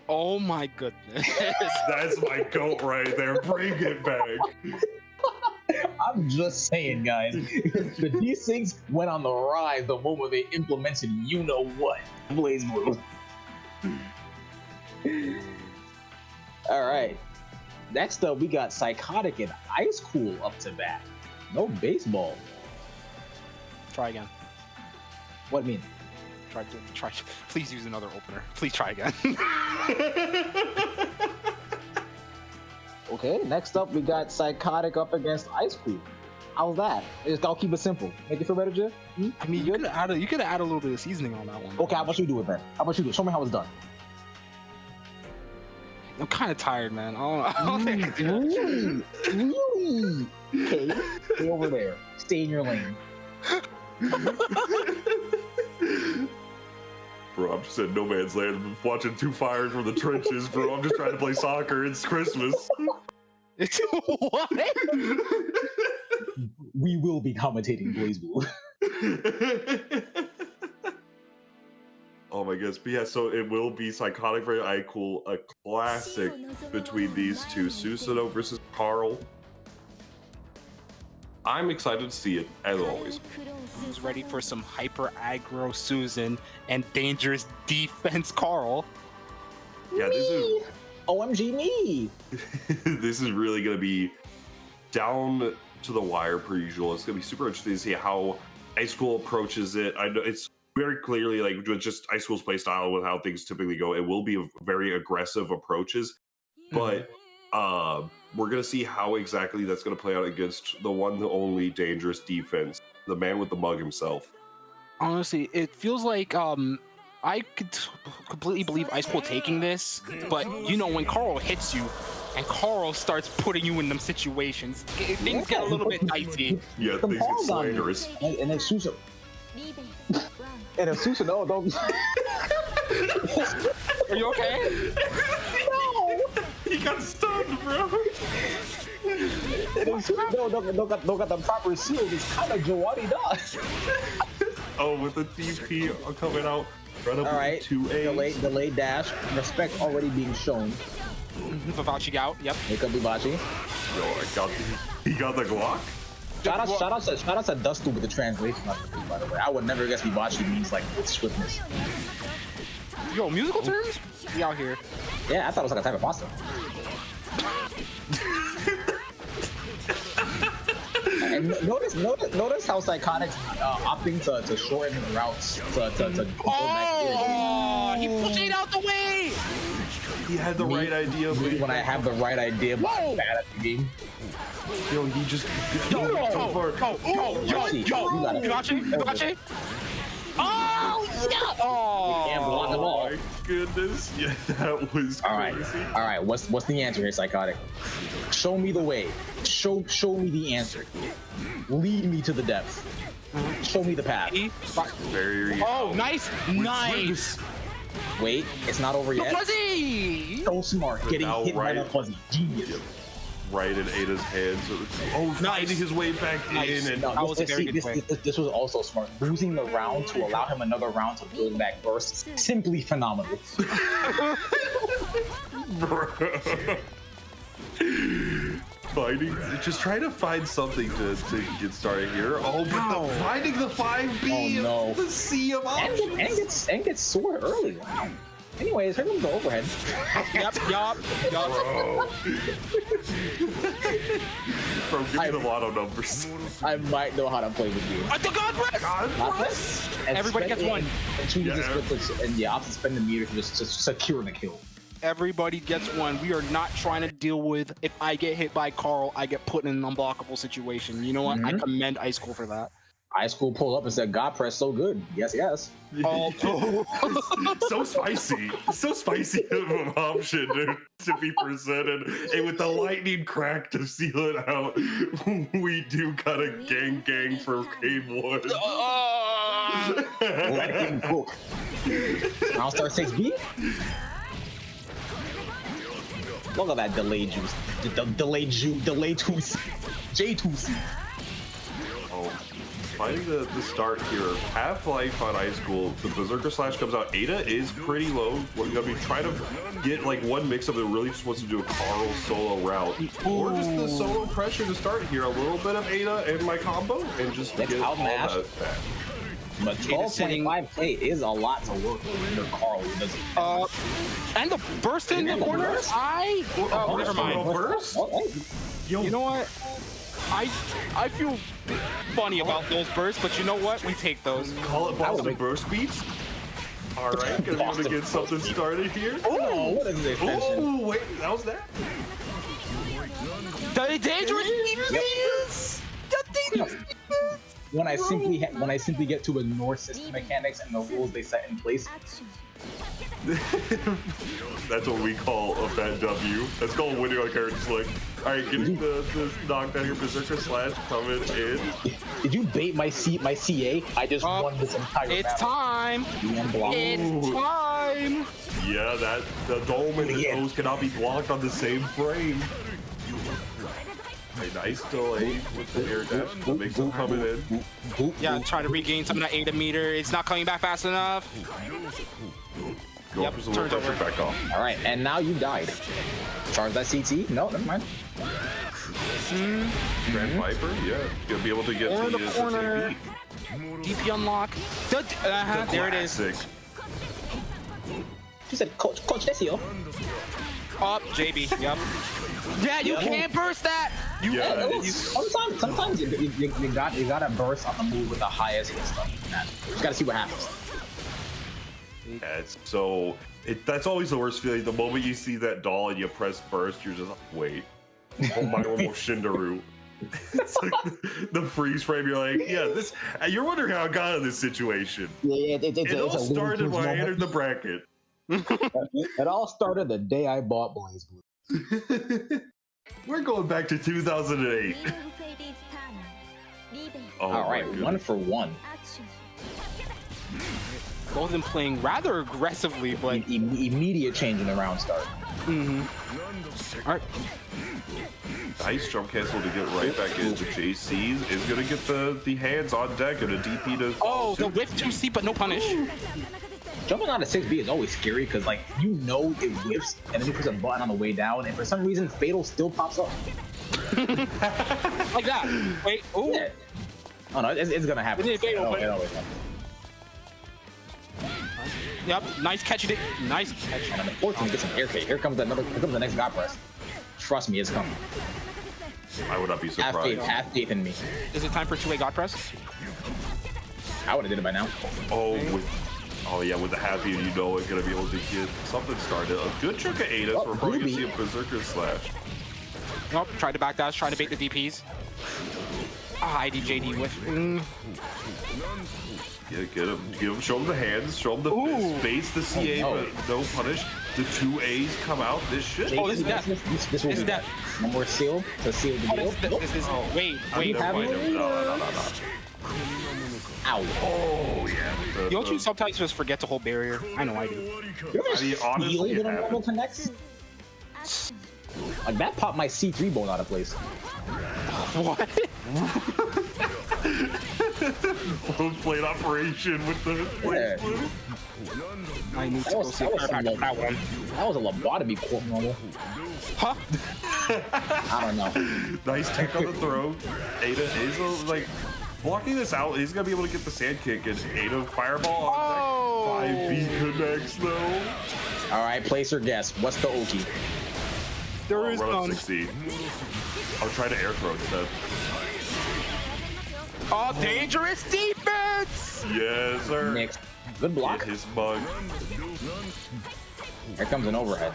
S6: Oh my goodness.
S4: That's my goat right there. Bring it back.
S5: I'm just saying, guys. The desyncs went on the rise the moment they implemented you know what Blaze Blue. All right. Next up, we got Psychotic and Ice Cool up to bat. No baseball.
S6: Try again.
S5: What mean?
S6: Try. Please use another opener. Please try again.
S5: Okay. Next up, we got Psychotic up against Ice Cool. How's that? I'll keep it simple. Make it feel better, Jeff?
S6: I mean, you could add a little bit of seasoning on that one.
S5: Okay, how about you do it then? How about you do it? Show me how it's done.
S6: I'm kind of tired, man. I don't think I can do that.
S5: Really? Okay, stay over there. Stay in your lane.
S4: Bro, I'm just in no man's land, watching Two Fires from the trenches, bro. I'm just trying to play soccer. It's Christmas.
S6: It's what?
S5: We will be commentating Blaze Blue.
S4: Oh my goodness. But yeah, so it will be Psychotic versus iCool, a classic between these two. Susanoo versus Carl. I'm excited to see it, as always.
S6: Who's ready for some hyper aggro Susan and dangerous defense Carl?
S4: Yeah, this is
S5: OMG me!
S4: This is really going to be down to the wire per usual. It's going to be super interesting to see how Ice School approaches it. I know it's very clearly like just Ice School's play style with how things typically go. It will be very aggressive approaches, but we're going to see how exactly that's going to play out against the one, the only dangerous defense, the man with the mug himself.
S6: Honestly, it feels like I could completely believe Ice School taking this, but you know when Carl hits you and Carl starts putting you in them situations, things get a little bit dicey.
S4: Yeah, things get slanderous.
S5: And then Susa.
S7: リベワン
S5: And if Susa, no, don't.
S6: Are you okay?
S4: He got stunned, bro.
S5: And if Susa, don't got the proper shield. It's kind of Giovanni does.
S4: Oh, with the TP coming out. Right up
S5: All right,
S4: 2A.
S5: delayed dash. Respect already being shown.
S6: Vivachi out. Yep.
S5: Wake up, Bibachi.
S4: Yo, he got the Glock?
S5: Shout out to Dustu with the translation of it, by the way. I would never guess Bibachi means like with swiftness.
S6: Yo, musical terms? We out here.
S5: Yeah, I thought it was like a type of pasta. And notice how Psychotic's opting to shorten the routes to go back
S6: Oh, he pushed it out the way.
S4: He had the right idea, but
S5: when I have the right idea, but I'm bad at the game.
S4: yo, he just
S6: Yo,
S5: Vibachi.
S6: Vivachi. Oh, yeah. Oh,
S5: Can't block them all.
S4: my goodness. Yeah, that was crazy.
S5: All right. What's the answer here, Psychotic? Show me the way. Show me the answer. Lead me to the depths. Show me the path.
S4: Very
S6: Oh, nice.
S5: Wait, it's not over
S6: The
S5: yet.
S6: fuzzy.
S5: So smart, getting
S4: Now
S5: hit by
S4: right-
S5: the fuzzy. Genius.
S4: right in Ada's hands. Oh, finding his way back
S6: Nice.
S4: in. And
S6: That was a very good play.
S5: This was also smart. Losing the round to allow him another round to build back burst. Simply phenomenal.
S4: Just try to find something to get started here. Oh, but finding the 5B,
S5: Oh, no.
S4: the sea of options.
S5: And gets sore early. Wow. Anyways, here comes the overhead.
S6: Yup.
S4: Bro. Bro, give me the lotto numbers.
S5: I might know how to play this game.
S6: The God press.
S4: God bless.
S5: And
S6: Everybody gets one.
S5: And two uses and the opposite spend the meter to just secure the kill.
S6: Everybody gets one. We are not trying to deal with if I get hit by Carl, I get put in an unblockable situation. You know what? I commend Ice School for that.
S5: Ice School pulled up and said, God press so good. Yes.
S6: Oh,
S4: So spicy. So spicy of an option to be presented. And with the lightning crack to seal it out, we do got a gang for Game 1.
S5: Let him cook. I'll start 6B. Look at that delayed juice. Delayed 2C. J2C.
S4: Oh, finding the start here. Half-Life on Ice School, the Berserker Slash comes out. Ada is pretty low. We're gonna be trying to get like one mix-up that really just wants to do a Carl solo route. Or just the solo pressure to start here. A little bit of Ada and my combo and just
S5: Let's
S4: get all
S5: outmatch.
S4: that back.
S5: But 12.5K is a lot to work with under Carl.
S6: and the burst in the corner.
S5: Burst?
S6: Oh, never mind.
S4: Burst?
S5: Oh, hey.
S6: You know what? I feel funny about those bursts, but you know what? We take those.
S4: Call it Boston Burst Beats. All right, gonna be able to get something started here.
S5: Oh, what is this?
S4: Oh, wait, that was that?
S6: The dangerous defense. The dangerous defense.
S5: When I simply get to ignore system mechanics and the rules they set in place.
S7: アクション
S4: That's what we call a fat W. That's called winning on character select. All right, getting the knockdown here. Berserker Slash coming in.
S5: Did you bait my CA? I just won this entire
S6: It's
S5: battle.
S6: time.
S5: You unblocked.
S6: It's time.
S4: Yeah, that the dome and the toes cannot be blocked on the same frame. A nice delay with the air dash. That makes him coming in.
S6: Yeah, try to regain some of that Ada meter. It's not coming back fast enough.
S4: Go for some more
S6: turns
S4: pressure
S6: over.
S4: back off.
S5: All right, and now you died. Charge that CT? No, never mind.
S4: Grand Viper, yeah. Gonna be able to get
S6: Or
S4: the
S6: the corner.
S4: TP.
S6: DP unlock. There it is.
S4: Classic.
S5: She said, Coach, that's you.
S6: Up, JB. Yep. Yeah, you can't burst that. You,
S4: Yeah,
S5: Sometimes you gotta burst on the move with the highest hit stuff. You just gotta see what happens.
S4: Yeah, that's always the worst feeling. The moment you see that doll and you press burst, you're just like, wait. Oh my almost Shindaru. It's like the freeze frame. You're like, yeah, this. You're wondering how I got in this situation.
S5: Yeah,
S4: It all started when I entered the bracket.
S5: It all started the day I bought BlazBlue.
S4: We're going back to 2008. Oh,
S5: All right,
S4: my
S5: 1
S4: goodness.
S5: for 1.
S6: both of them playing rather aggressively, but
S5: Immediate change in the round start.
S6: all right.
S4: Nice jump cancel to get right back into JC. Is gonna get the hands on deck and a DP to.
S6: Oh, the whiff 2C, but no punish.
S5: Jumping out of 6B is always scary because, like, you know it whiffs, and then you push a button on the way down, and for some reason, Fatal still pops up.
S6: Like that. Wait. Oh.
S5: Yeah. Oh no, it's gonna happen.
S6: It Fatal, but-
S5: It always happens.
S6: Yep. Nice catch. Nice catch.
S5: And unfortunately, get some air fake. Here comes the next God press. Trust me, it's coming.
S4: I would not be surprised.
S5: Have faith in me.
S6: Is it time for 2A God press?
S5: I would have did it by now.
S4: Oh, yeah, with the happy, you know it's gonna be able to get something started. A good chunk of Adas.
S5: Oh,
S4: We're probably gonna
S5: Ruby.
S4: see a Berserker slash.
S6: Nope. Tried to backdash. Trying to bait the DPs. Ah, IDJD whiff.
S4: Yeah, get him, show him the hands, show him the fist, base the CA,
S5: Oh, no.
S4: but no punish. The 2As come out. This shit.
S6: Oh, this is death.
S5: This will
S6: This
S5: be
S6: is death.
S5: One more seal to seal the deal.
S6: This is. Wait.
S5: you have
S4: Never mind.
S5: one?
S4: No.
S5: Ow.
S4: Oh, yeah.
S6: Don't you sometimes just forget to hold barrier? I know I do.
S5: You ever
S4: I mean, honestly,
S5: steal
S4: it
S5: when a normal
S4: happens.
S5: connects? Like, that popped my C3 bone out of place.
S6: What?
S4: Full plate operation with the
S5: Yeah.
S6: I need to
S5: That
S6: go
S5: was,
S6: see
S5: that,
S6: a
S5: was some,
S6: chiropractor for that one.
S5: that was a lobotomy court normal.
S6: Huh?
S5: I don't know.
S4: nice tech on the throw. Ada is like blocking this out. He's gonna be able to get the sand kick and Ada fireball on
S6: Oh.
S4: deck. 5B connects though.
S5: All right, place or guess. What's the Oki?
S6: There is
S4: Run up
S6: none.
S4: 60. I'll try to air throw instead.
S6: Oh, dangerous defense!
S4: Yes, sir.
S5: Next. Good block.
S4: Get his mug.
S5: Here comes an overhead.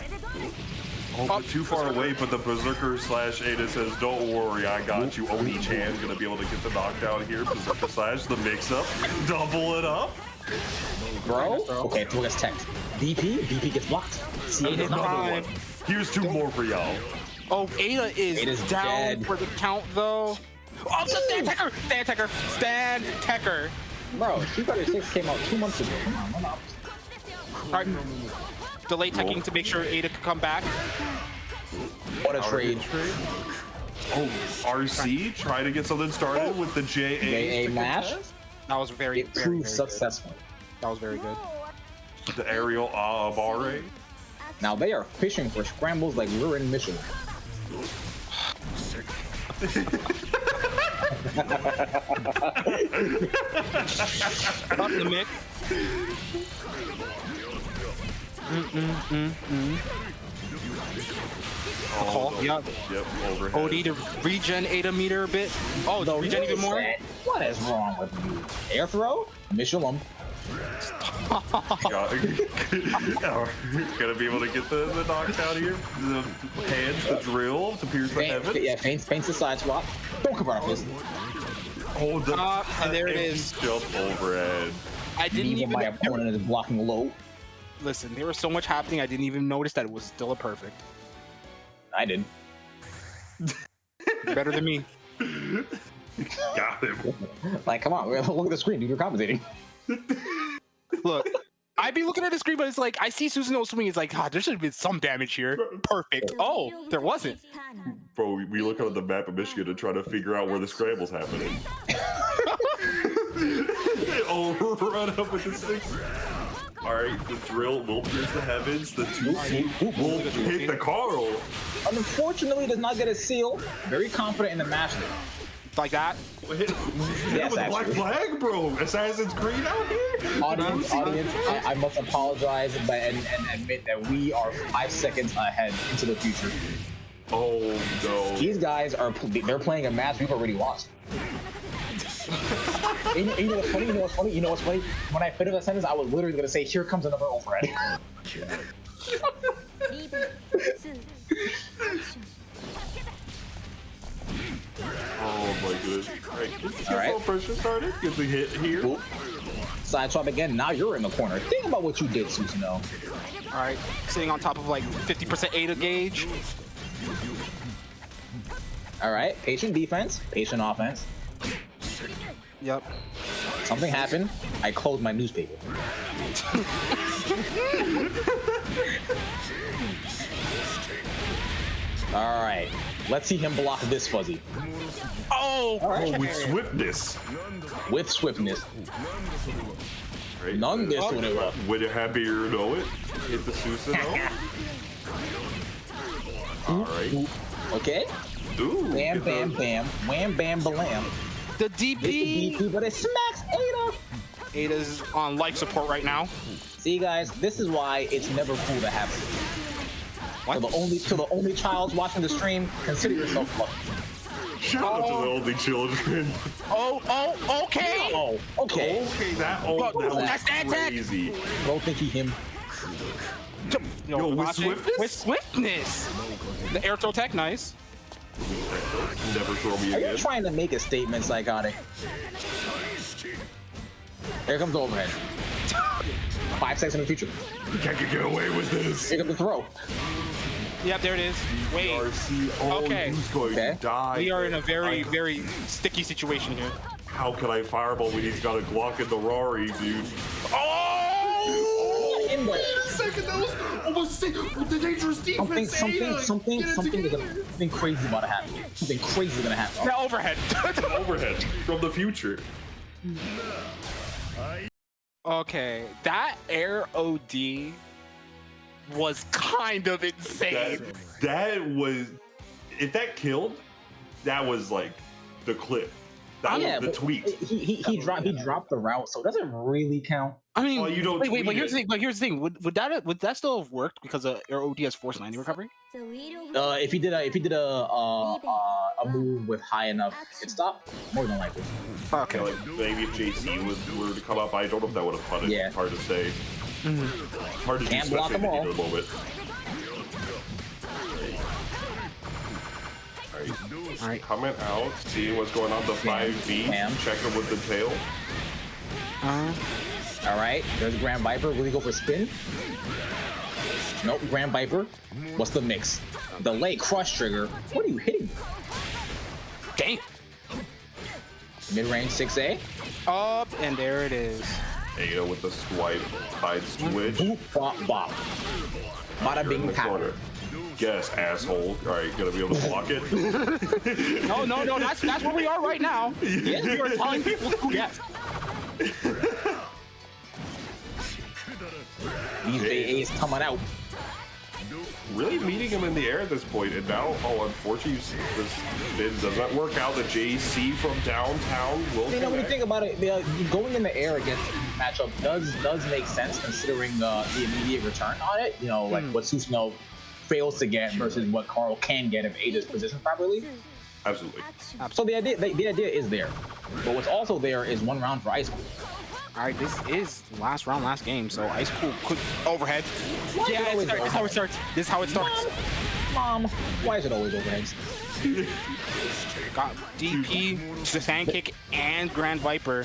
S4: Oh, too far away, but the Berserker slash Ada says, don't worry, I got you. Oni-chan gonna be able to get the knockdown here. Berserker slash, the mix-up. Double it up.
S5: Bro? Okay, so gets tech. DP gets blocked. See,
S4: And another one. Here's two more for y'all.
S6: Oh, Ada is
S5: Ada's
S6: down
S5: dead.
S6: for the count, though. Oh, the stand tecker! Stand tecker! Stand tecker!
S5: Bro, Street Fighter 6 came out 2 months ago. Come on, run up.
S6: All right. Delay teching to make sure Ada can come back.
S5: What a trade.
S4: Oh, RC trying to get something started with the JA.
S5: JA mash.
S6: That was very,
S5: It
S6: very,
S5: proved
S6: very
S5: successful.
S6: good. That was very good.
S4: The aerial Abare.
S5: Now they are fishing for scrambles like we're in Michelin.
S6: Up the mic. Call. Yep.
S4: Yep, overhead.
S6: OD to regen Ada meter a bit. Oh,
S5: The
S6: regen even more?
S5: reset? What is wrong with you? Air throw? Michelin.
S4: Gonna be able to get the knockdown here. The hands, the drill to pierce the heavens.
S5: Yeah, feints the side swap. Don't come off this.
S4: Oh, the
S6: and there it
S4: empty
S6: is.
S4: Jump overhead.
S6: I didn't
S5: Even
S6: even
S5: my opponent is blocking low.
S6: listen. There was so much happening. I didn't even notice that it was still a perfect.
S5: I did.
S6: Better than me.
S4: Got him.
S5: Like, come on, look at the screen, dude. You're compensating.
S6: Look, I'd be looking at the screen, but it's like I see Susanoo swing. It's like, God, there should have been some damage here. Perfect. Oh, there wasn't.
S4: Bro, we look on the map of Michigan and try to figure out where the scramble's happening. Oh, run up with the 6. Alright, the drill will pierce the heavens. The 2C will hit the Carl.
S5: Unfortunately, does not get a seal. Very confident in the master.
S6: like that.
S4: Hit hit
S5: Yes,
S4: with a black
S5: actually.
S4: flag, bro. Assassin's Creed out here.
S5: Audience, I must apologize and admit that we are 5 seconds ahead into the future.
S4: Oh no.
S5: These guys they're playing a match we've already watched. And you know what's funny? You know what's funny? When I finished that sentence, I was literally gonna say, "Here comes another overhead."
S7: リベ2アクション
S4: Oh my goodness. Alright, get
S5: All right.
S4: some pressure started. Get the hit here.
S5: Cool. Side swap again. Now you're in the corner. Think about what you did, Susanoo.
S6: All right, sitting on top of like 50% Ada gauge.
S5: All right. Patient defense. Patient offense.
S6: Yep.
S5: Something happened. I closed my newspaper. All right. Let's see him block this fuzzy.
S6: Oh,
S5: All right.
S4: Oh, with swiftness.
S5: With swiftness.
S4: Right.
S5: None this one.
S4: When you're happy you know it, hit the Susanoo. Alright.
S5: Okay.
S4: Ooh.
S5: Bam,
S4: get
S5: bam,
S4: the-
S5: bam. Wham, bam, balam.
S6: the
S5: Hit the
S6: DP.
S5: DP, but it smacks Ada.
S6: Ada's on life support right now.
S5: See, guys, this is why it's never cool to have.
S6: What?
S5: To the only child watching the stream, consider yourself lucky.
S4: Shout out to the only children.
S6: Oh, okay.
S5: Oh, okay.
S4: Okay, that
S6: Look,
S4: that
S6: that's that
S4: was
S6: attack.
S4: crazy.
S5: Don't think he him.
S4: Yo, with
S6: Watch it.
S4: swiftness?
S6: With swiftness. The air throw tech, nice.
S4: Never throw me
S5: Are you
S4: again.
S5: trying to make a statement, Psychotic? Here comes the overhead. 5 seconds in the future.
S4: You can't get away with this.
S5: Here comes the throw.
S6: Yep, there it is. Wait,
S4: RC, oh,
S6: Okay.
S4: he's going
S5: Okay.
S4: to die.
S6: we are in a very,
S4: I-
S6: very sticky situation here.
S4: How can I fireball when he's got a Glock in the Rari, dude?
S6: Oh!
S5: In there.
S4: Second, that was almost the dangerous defense.
S5: Something crazy about to happen. Something crazy is gonna happen.
S6: The overhead.
S4: Overhead from the future.
S6: Okay, that air OD was kind of insane.
S4: That was, if that killed, that was like the clip. That was the
S5: but
S4: tweet.
S5: He dropped the route, so it doesn't really count.
S6: I mean,
S4: Well, you don't
S6: wait, but
S4: tweet
S6: here's the
S4: it.
S6: thing. But here's the thing. Would that still have worked because air OD has force 90 recovery?
S7: ザ・ウィール・オブ・
S5: If he did a move with high enough hit stop, more than likely.
S6: Okay.
S4: Like maybe if JC were to come up, I don't know if that would have punished.
S5: Yeah.
S4: Hard to say. Hard to do,
S5: Can't block
S4: especially in the
S5: them all.
S4: heat of the moment. All right, coming out, seeing what's going on. The 5B,
S5: Bam.
S4: checking with the tail.
S5: All right, there's Grand Viper. Will he go for spin? Nope, Grand Viper. What's the mix? Delay crush trigger. What are you hitting?
S6: Dang.
S5: Mid-range 6A.
S6: Up, and there it is.
S4: Ada with the swipe, side switch.
S5: Boop, bop, bop. Bada
S4: You're in
S5: bing,
S4: the
S5: pow.
S4: corner. Guess, asshole. All right, gonna be able to block it.
S6: No, that's where we are right now.
S5: Yes,
S6: We are telling people to guess.
S5: These AAs coming out.
S4: Really meeting him in the air at this point, and now, oh, unfortunately, you see this spin does not work out. The JC from downtown will
S5: You know, when you
S4: connect.
S5: think about it, going in the air against this matchup does make sense considering the immediate return on it. You know, like what Susanoo fails to get versus what Carl can get if Ada's positioned properly.
S4: Absolutely.
S7: アクション
S5: So the idea is there, but what's also there is one round for Ice Cool.
S6: All right, this is last round, last game. So Ice Cool could overhead. Yeah,
S5: it always
S6: this is how it starts. This is how it starts.
S5: Mom, why is it always overheads?
S6: Got DP, the sand kick, and Grand Viper.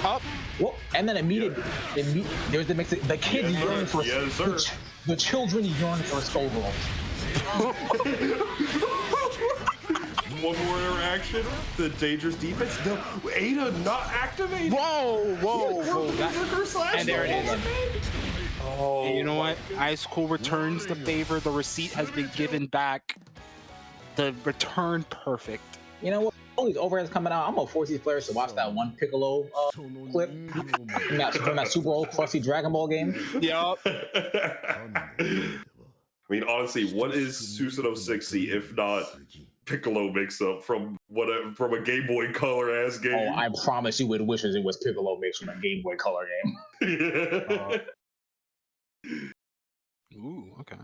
S6: Up.
S5: Well, and then there's the mix. The kids
S4: Yes, sir.
S5: yearn for
S4: Yes, sir.
S5: the children yearn for skull rolls.
S4: One more interaction. The dangerous defense. No, Ada not activated.
S6: Whoa. And there it is.
S4: Oh,
S6: And you know what? Ice Cool returns the favor. The receipt has been given back. The return perfect.
S5: You know what? All these overheads coming out. I'm gonna force these players to watch that one Piccolo clip from that super old crusty Dragon Ball game.
S6: Yup.
S4: I mean, honestly, what is Susanoo 60 if not Piccolo mix-up from a Game Boy Color ass game.
S5: Oh, I promise you would wish it was Piccolo mixed from a Game Boy Color game.
S6: Ooh, okay.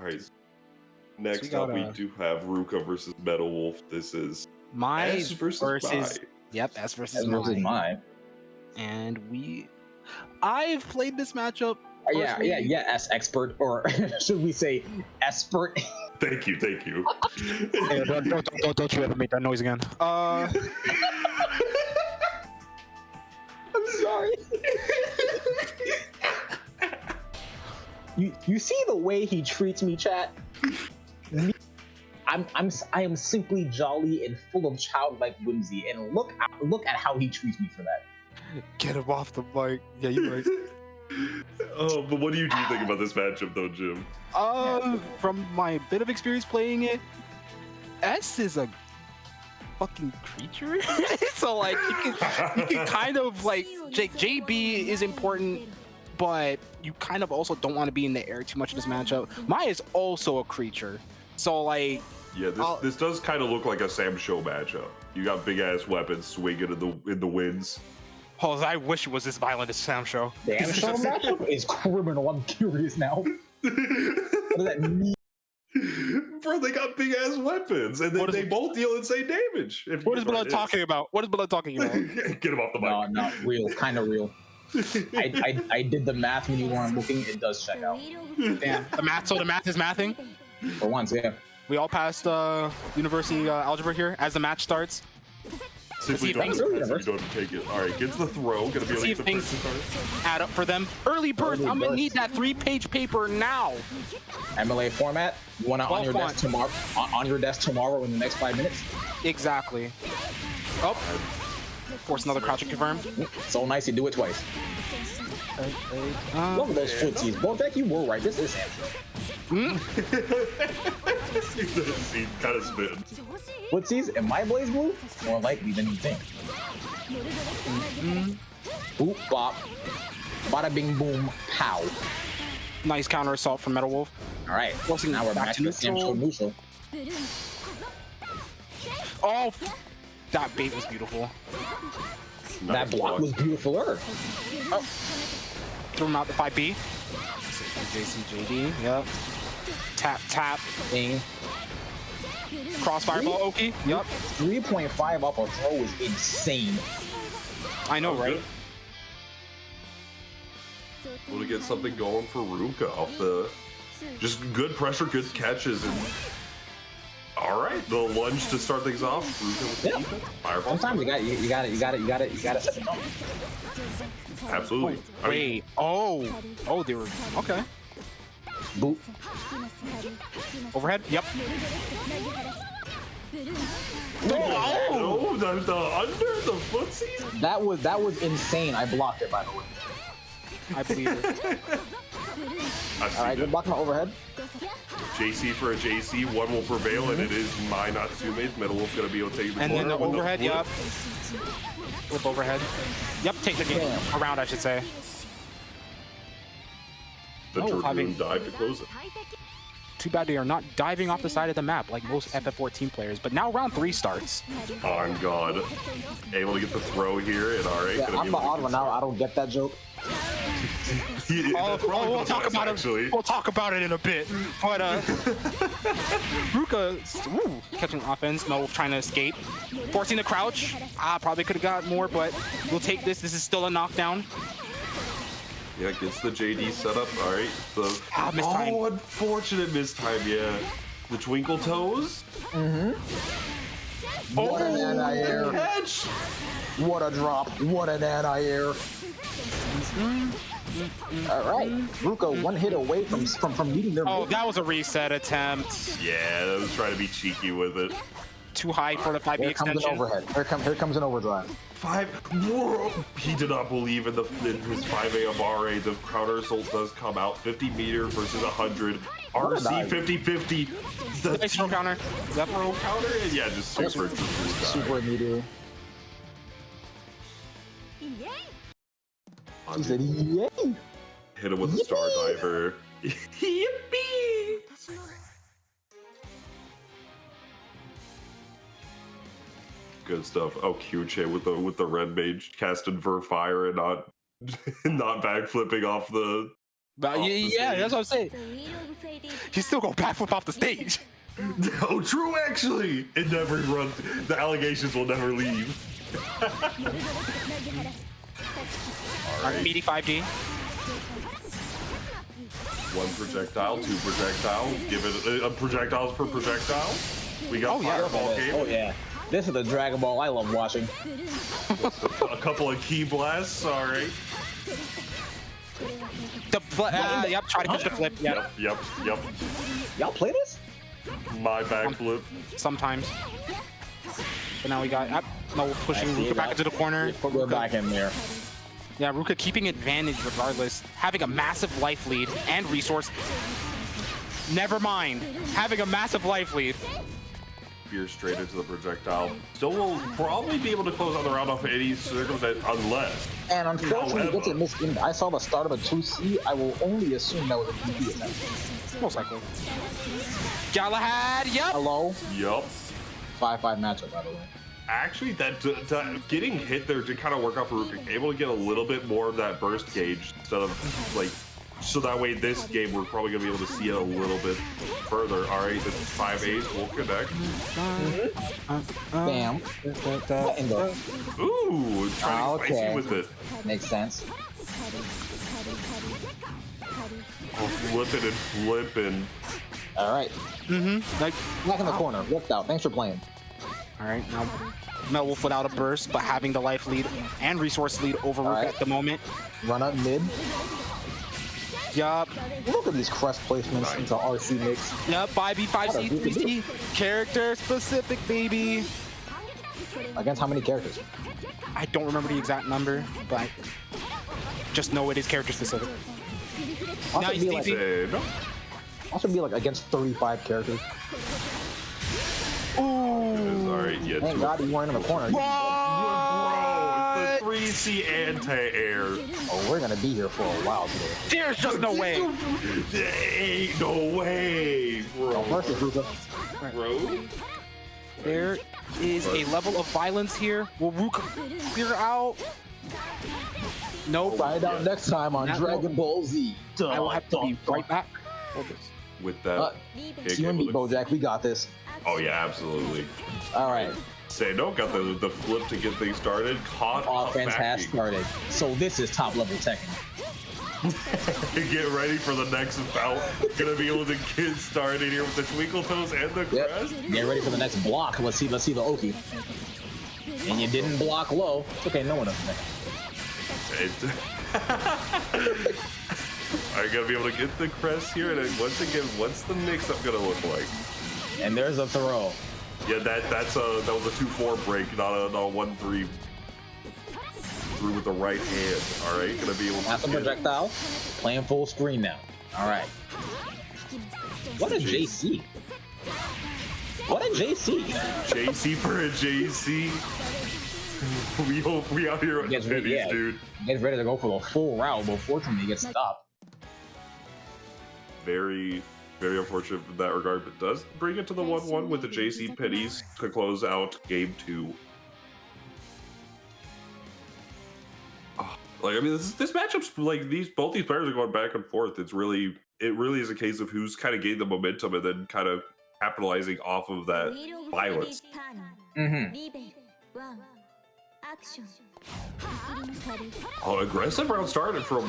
S4: All right. Next
S6: we got,
S4: up, we do have Ruka versus Metal Wolf. This is S versus Mai.
S6: Yep, S versus
S5: Versus
S6: Mai.
S5: mine.
S6: And I've played this matchup. personally.
S5: Yeah, S expert, or should we say expert?
S4: Thank you.
S6: Hey, don't you ever make that noise again.
S5: I'm sorry. You see the way he treats me, chat? I am simply jolly and full of childlike whimsy, and look at how he treats me for that.
S6: Get him off the mic. Yeah, you're right.
S4: Oh, but what do you think about this matchup, though, Jim?
S6: From my bit of experience playing it, S is a fucking creature. So like you can kind of like JB is important, but you kind of also don't want to be in the air too much in this matchup. Mai is also a creature, so like
S4: yeah, this does kind of look like a Sam Show matchup. You got big ass weapons swinging in the winds.
S6: Oh, I wish it was this violent as Sam Show.
S5: Damn, show matchup is criminal. I'm curious now. What does that mean?
S4: Bro, they got big ass weapons, and they both deal insane damage.
S6: What is Blood talking about? What is Blood talking about?
S4: Get him off the mic.
S5: No, real, kind of real. I did the math when you weren't looking. It does check out.
S6: Damn, the math is mathing.
S5: For once, yeah.
S6: We all passed university algebra here as the match starts.
S4: Simply don't take it. All right, gets the throw. Gonna be able
S6: See
S4: to
S6: if
S4: get the
S6: things
S4: person
S6: add up for them. Early burst. I'm gonna need that 3-page paper now.
S5: MLA format. You want it on your desk tomorrow? On your desk tomorrow in the next 5 minutes?
S6: Exactly. Oh, force another crouching confirm.
S5: So nice you do it twice. Love those footsies. Boltek, you were right. This is Sam.
S4: He kind of spin.
S5: Footsies in my Blaze Blue? More likely than you think. Boop, bop. Bada bing, boom, pow.
S6: Nice counter assault from Metal Wolf.
S5: Alright, now we're back to the Sam Show neutral.
S6: Oh, that bait was beautiful.
S5: That block was beautifuler.
S6: Oh. Threw him out the 5B. JCJD, yep. Tap.
S5: Ding.
S6: Crossfire ball, Oki. Yep.
S5: 3.5 off a throw is insane.
S6: I know, right?
S4: Want to get something going for Ruka off the... Just good pressure, good catches, and... Alright, the lunge to start things off. Ruka with the defense. Fireball.
S5: Sometimes you got to set the tone.
S4: Absolutely.
S6: Wait. Oh, they were... Okay.
S5: Boop.
S6: Overhead? Yep.
S4: Oh, the under the footsies?
S5: That was insane. I blocked it, by the way.
S6: I believe it.
S5: Alright, good block my overhead.
S4: JC for a JC, one will prevail, and it is Mai Natsume's. Metal Wolf gonna be able to take the
S6: And then the overhead,
S4: flip.
S6: yep. Flip overhead. Yep, take the game around, I should say.
S4: The Dragoon dive to close it.
S6: Too bad they are not diving off the side of the map like most FF14 players, but now round 3 starts.
S4: On God. Able to get the throw here, and alright.
S5: Yeah, I'm the odd one out. I don't get that joke.
S6: We'll talk about it. We'll talk about it in a bit. But Ruka, catching offense. Metal Wolf trying to escape, forcing the crouch. Probably could have got more, but we'll take this. This is still a knockdown.
S4: Yeah, gets the JD set up. All right.
S6: Mistime.
S4: Oh, unfortunate mistime. Yeah. The twinkle toes.
S5: What an anti-air.
S4: Catch.
S5: What a drop. What an anti-air. Alright. Ruka one hit away from meeting their
S6: Oh, that was a reset attempt.
S4: Yeah, that was trying to be cheeky with it.
S6: Too high for the 5B
S5: Here comes
S6: extension.
S5: an overhead. Here comes an overdrive.
S4: Whoa. He did not believe in his 5 AMRA. The counter assault does come out. 50 meters versus 100. RC 50-50.
S6: Nice throw counter. Yep.
S4: Throw counter? Yeah, just super.
S5: Super immediate. He said, yay!
S4: Hit him with the Star Diver. Yippee! Good stuff. Oh, Q-Chain with the red mage casting Ver Fire and not not backflipping off the.
S6: But
S4: Off the
S6: yeah,
S4: stage.
S6: that's what I'm saying.
S7: The wheel of fate is
S6: He's still going backflip off the stage.
S4: Oh, true. Actually, it never runs. The allegations will never leave.
S6: Alright, meaty 5D.
S4: One projectile, two projectile. Give it a projectiles per projectile. We got
S6: Oh, yeah.
S4: fireball game.
S5: Oh yeah, this is the Dragon Ball I love watching.
S4: A couple of key blasts. Sorry.
S6: The flip. Yep, try to catch the flip. Yep.
S4: Yep.
S5: Y'all play this?
S4: My backflip.
S6: Sometimes. But now we got no pushing
S5: I see
S6: Ruka back
S5: that.
S6: into the corner.
S5: We're back in there.
S6: Yeah, Ruka keeping advantage regardless, having a massive life lead and resource. Never mind, having a massive life lead.
S4: Veer straight into the projectile. Still will probably be able to close out the round off any circumstance unless.
S5: And unfortunately,
S4: However-
S5: it's a missed. I saw the start of a 2C. I will only assume that was a DP attempt.
S6: Most likely. Galahad, yep.
S5: Hello?
S4: Yup.
S5: 5-5 matchup, by the way.
S4: Actually, that getting hit there did kind of work out for Ruka. Able to get a little bit more of that burst gauge instead of like. So that way, this game we're probably gonna be able to see it a little bit further. All right, the 5-8 will connect.
S5: Bam. And go.
S4: Ooh, trying to be spicy
S5: Okay.
S4: with it.
S5: Makes sense.
S4: Oh, flipping and flipping.
S5: All right.
S6: Like,
S5: Back in the corner. Worked out. Thanks for playing.
S6: all right, now Mel Wolf without a burst, but having the life lead and resource lead over Ruka
S5: All right.
S6: at the moment.
S5: Run up mid.
S6: Yup,
S5: Look at these crest placements into RC mix.
S6: yup, 5B5C, 3C, character specific, baby.
S5: Against how many characters?
S6: I don't remember the exact number, but just know it is character specific.
S5: Also
S6: Nice,
S5: be like,
S6: DP.
S4: And
S5: also be like against 35 characters.
S4: all right, yeah.
S5: Thank
S4: Two.
S5: God you weren't in the corner.
S4: Bro, the 3C anti-air.
S5: Oh, we're gonna be here for a while today.
S6: There's just no way.
S4: There ain't no way, bro.
S5: First is Ruka.
S4: Bro.
S6: There is a level of violence here. Will Ruka clear out? Nope.
S5: Find out next time on
S6: That
S5: Dragon Ball Z.
S6: I will have to be right back. Hold this.
S4: With that,
S5: See you and me, Bojack. We got this.
S4: oh yeah, absolutely.
S5: All right.
S4: Say no, got the flip to get things started. Caught up
S5: Offense has
S4: backing.
S5: started. So this is top level Tekken.
S4: Get ready for the next bout. Gonna be able to get started here with the Twinkle Toes and the
S5: Yep.
S4: Crest.
S5: Get ready for the next block. Let's see the Oki. And you didn't block low. It's okay, no one does that.
S4: Are you gonna be able to get the Crest here? And then once again, what's the mix-up gonna look like?
S5: And there's a throw.
S4: Yeah, that was a 2-4 break, not a 1-3. Through with the right hand. All right, gonna be able to.
S5: That's a
S4: get-
S5: projectile. Playing full screen now. All right. What a JC. What a JC.
S4: JC for a JC. We hope we out here on
S5: Gets ready,
S4: pennies,
S5: yeah.
S4: dude.
S5: Gets ready to go for the full route, but fortunately he gets stopped.
S4: Very, very unfortunate in that regard, but does bring it to the 1-1 with the JC pennies to close out game 2. Like, I mean, this matchup's like both these players are going back and forth. It really is a case of who's kind of getting the momentum and then kind of capitalizing off of that violence.
S5: Mm-hmm.
S4: Oh, aggressive round started from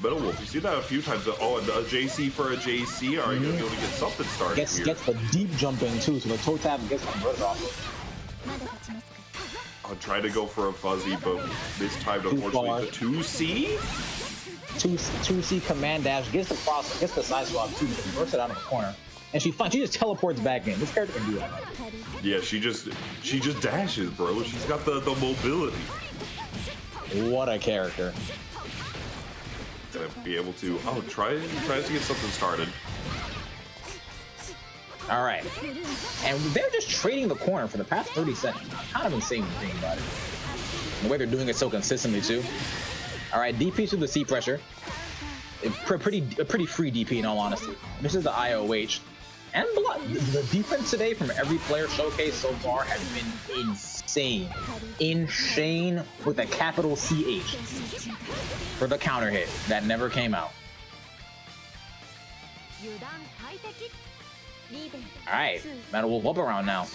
S4: Metal Wolf. You see that a few times. Oh, and a JC for a JC. Are you gonna be able to get something started
S5: Gets
S4: here?
S5: the deep jump in too, so the toe tap gets converted off.
S4: I'm trying to go for a fuzzy, but this time,
S5: Too
S4: unfortunately, the 2C.
S5: 2C command dash gets the cross, gets the side swap too, converts it out of the corner, and she just teleports back in. This character can do that.
S4: Yeah, she just dashes, bro. She's got the mobility.
S5: What a character!
S4: Gonna be able to tries to get something started.
S5: All right, and they're just trading the corner for the past 30 seconds. Kind of insane to think about it. The way they're doing it so consistently too. All right, DP to the C pressure. A pretty free DP in all honesty. This is the IOH, And the defense today from every player showcased so far has been insane. Insane with a capital CH for the counter hit that never came out. Alright, Metal Wolf up around now.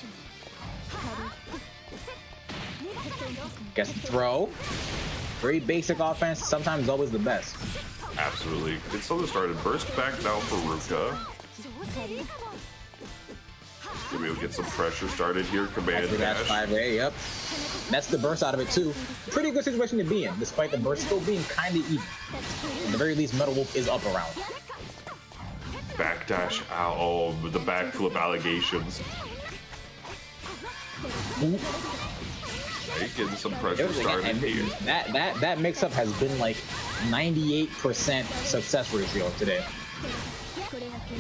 S5: Gets the throw. Very basic offense, sometimes always the best.
S4: Absolutely. It's something started. Burst back now for Ruka. Maybe we'll get some pressure started here. Command
S5: That's
S4: dash.
S5: 5A, yep. That's the burst out of it too. Pretty good situation to be in, despite the burst still being kind of even. At the very least, Metal Wolf is up around.
S4: Backdash out. Oh, the backflip allegations. Right, getting some pressure started
S5: And
S4: here.
S5: that mix-up has been like 98% success ratio today.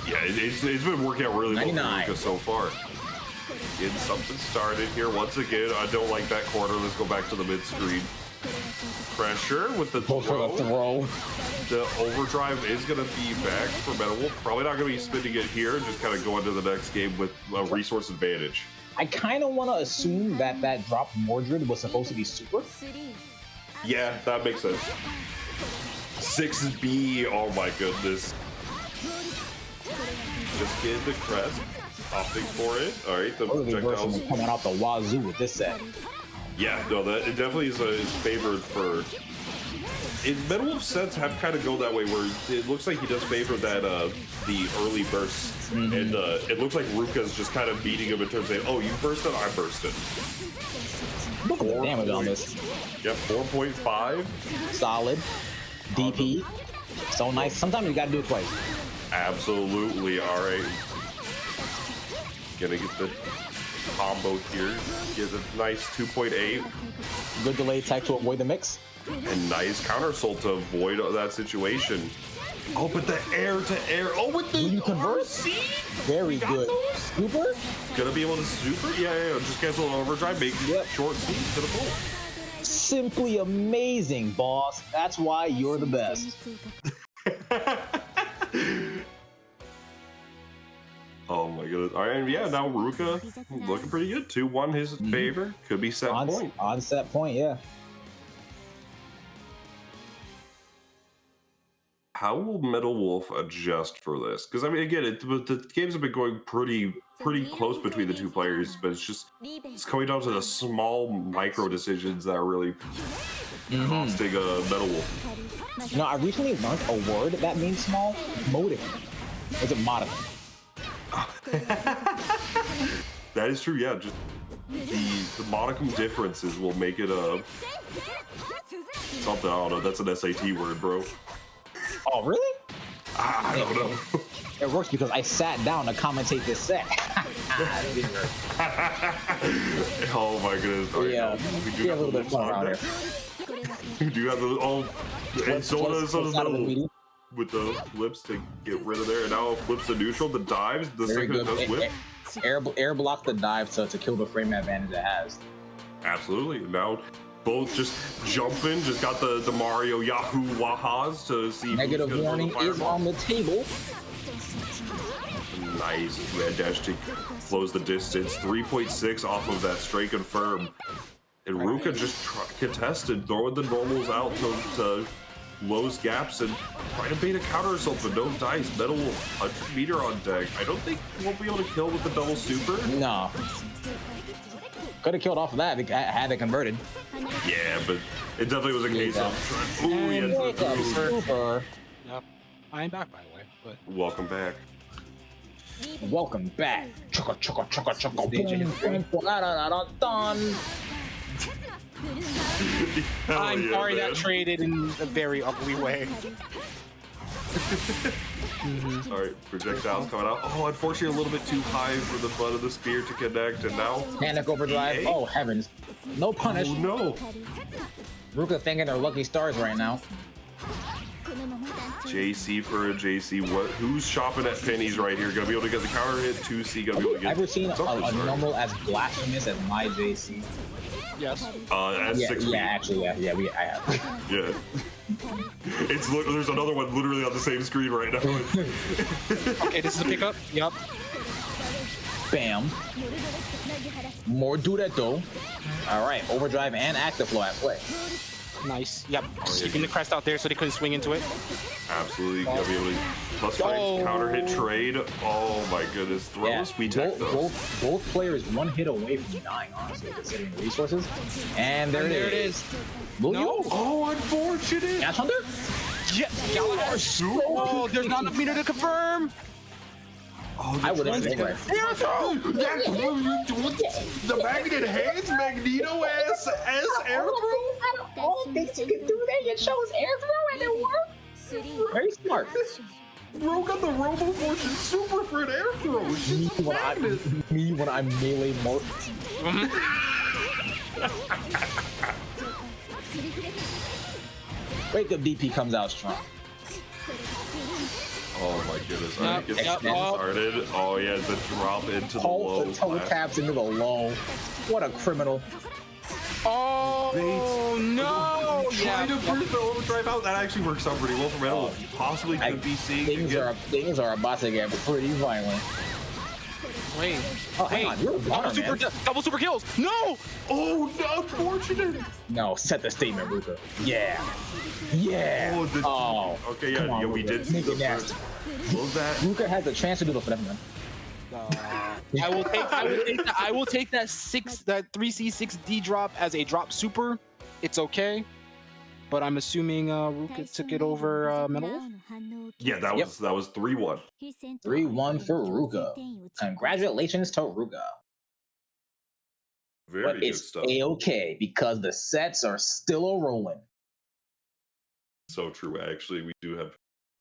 S4: Yeah, it's been working out really well
S5: 99.
S4: for Ruka so far. Getting something started here. Once again, I don't like that corner. Let's go back to the mid-screen. Pressure with the
S5: Go for the
S4: throw.
S5: throw.
S4: The overdrive is going to be back for Metal Wolf. Probably not going to be spinning it here. Just kind of go into the next game with a resource advantage.
S5: I kind of want to assume that that drop Mordred was supposed to be super.
S4: Yeah, that makes sense. 6B, oh my goodness. Just get the crest, opting for it. All right, the
S5: Early
S4: projectiles.
S5: version coming out the wazoo with this set.
S4: Yeah, no, that it definitely is favored for. Metal Wolf sets have kind of go that way where it looks like he does favor that the early bursts, and it looks like Ruka's just kind of beating him in terms of saying, "Oh, you bursted, I bursted."
S5: Look at the damage on this.
S4: Yep, 4.5.
S5: Solid. DP. So nice. Sometimes you gotta do it twice.
S4: Absolutely. All right. Gonna get the combo here. Get a nice 2.8.
S5: Good delay tech to avoid the mix.
S4: And nice counter assault to avoid that situation. Oh, but the air to air. Oh, with the
S5: Will you convert?
S4: RC?
S5: Very
S4: got
S5: good.
S4: those?
S5: Super?
S4: Gonna be able to super? Yeah. Just cancel an overdrive, make
S5: Yep.
S4: short C to the pull.
S5: Simply amazing, boss. That's why you're the best.
S4: Oh my goodness. All right, and yeah, now Ruka looking pretty good. 2-1 his favor. Could be set point.
S5: On set point, yeah.
S4: How will Metal Wolf adjust for this? Because I mean, again, the games have been going pretty close between the two players, but it's coming down to the small micro decisions that are really costing Metal Wolf.
S5: You know, I recently learned a word that means small. Modicum. Is it modicum?
S4: That is true. Yeah, just the modicum differences will make it something. I don't know. That's an SAT word, bro.
S5: Oh, really?
S4: I don't know.
S5: It works because I sat down to commentate this set.
S4: Oh my goodness. All right,
S5: Yeah,
S4: we do
S5: yeah, a
S4: have
S5: little
S4: the
S5: bit of fun around here.
S4: We do have the and so does
S5: Plus out of the
S4: Metal
S5: meeting.
S4: with the flips to get rid of there. And now flips to neutral, the dives, the
S5: Very
S4: second it
S5: good.
S4: does whip.
S5: Air block the dive to kill the frame advantage it has.
S4: Absolutely. Now both just jumping, just got the Mario Yahoo Wahas to see
S5: Negative
S4: who's gonna
S5: warning
S4: throw the
S5: is
S4: fireball.
S5: on the table.
S4: Nice red dash to close the distance. 3.6 off of that straight confirm. And Ruka just contested, throwing the normals out to close gaps and trying to bait a counter assault, but no dice. Metal Wolf 100 meter on deck. I don't think he won't be able to kill with the double super.
S5: No. Could have killed off of that had it converted.
S4: Yeah, but it definitely was a case of. Ooh, he
S5: And
S4: had
S5: wake up,
S4: the
S5: super.
S6: Yep. I am back, by the way. But
S4: Welcome back.
S5: Welcome back. Chugga chugga chugga chugga. Boom, boom, da, da, da, da, done.
S4: Hell
S6: I'm
S4: yeah,
S6: sorry
S4: man.
S6: that traded in a very ugly way.
S4: All right, projectiles coming out. Oh, unfortunately, a little bit too high for the butt of the spear to connect, and now.
S5: Panic overdrive.
S4: EA?
S5: Oh heavens. No punish.
S4: Oh no!
S5: Ruka thinking they're lucky stars right now.
S4: JC for a JC. Who's shopping at pennies right here? Gonna be able to get the counter hit. 2C gonna be able to get.
S5: Ever seen a
S4: something started.
S5: normal as blasphemous as my JC?
S6: Yes.
S4: At
S5: Yeah,
S4: 6
S5: yeah, actually, yeah, I have.
S4: Yeah. There's another one literally on the same screen right now.
S6: Okay, this is a pickup. Yep.
S5: Bam. More Duretto. All right, overdrive and active flow at play.
S6: Nice. Yep. Keeping the crest out there so they couldn't swing into it.
S4: Absolutely. Gotta be able to plus frames, counter hit trade. Oh my goodness. Throws, we take those.
S5: Both players one hit away from dying, honestly, considering the resources. And there it is.
S6: No.
S4: Oh, unfortunate.
S5: Dash Hunter?
S6: Yeah. Galahad. Oh, there's not enough meter to confirm.
S4: Oh,
S5: I would have been
S4: air throw. The magnet hands Magneto as air throw.
S5: All things you can do there, it shows air throw and it worked. Very smart.
S4: Bro got the Robo Fortune super for an air throw.
S5: Me when I'm melee mode. Wake up DP comes out strong.
S4: Oh my goodness, I think it's started. Oh yeah, the drop into the low.
S5: The toe taps into the low. What a criminal.
S6: Oh no!
S4: Trying to burst the overdrive out. That actually works out pretty well for Metal. Possibly could be seeing
S5: things are about to get pretty violent.
S6: Wait.
S5: Oh, hang on. You're
S6: double super kills. No!
S4: Oh, unfortunate.
S5: No, set the statement, Ruka. Yeah. Yeah.
S4: Oh, okay, yeah,
S5: on,
S4: we did see the first. What was that?
S5: Ruka has a chance to do it for them, man.
S6: I will take that 3C 6D drop as a drop super. It's okay. But I'm assuming Ruka took it over Metal Wolf?
S4: Yeah, that was 3-1.
S5: 3-1 for Ruka. Congratulations to Ruka.
S4: Very
S5: but
S4: good
S5: it's
S4: stuff.
S5: A-okay because the sets are still a-rolling.
S4: So true, actually. We do have...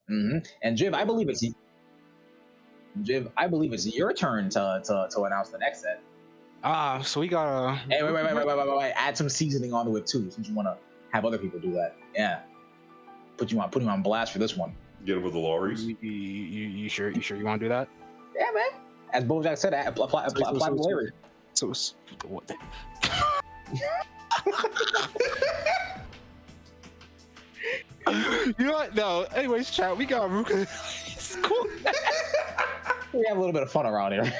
S5: And Jiv, I believe it's your turn to announce the next set.
S6: So we gotta...
S5: Hey, wait. Add some seasoning onto it too, since you want to have other people do that. Yeah. Put you on blast for this one.
S4: Get it with the lorries.
S6: You sure you want to do that?
S5: Yeah, man. As Bojack said, apply the Larry.
S6: So what? You know what? No. Anyways, chat. We got Ruka. It's cool.
S5: We have a little bit of fun around here.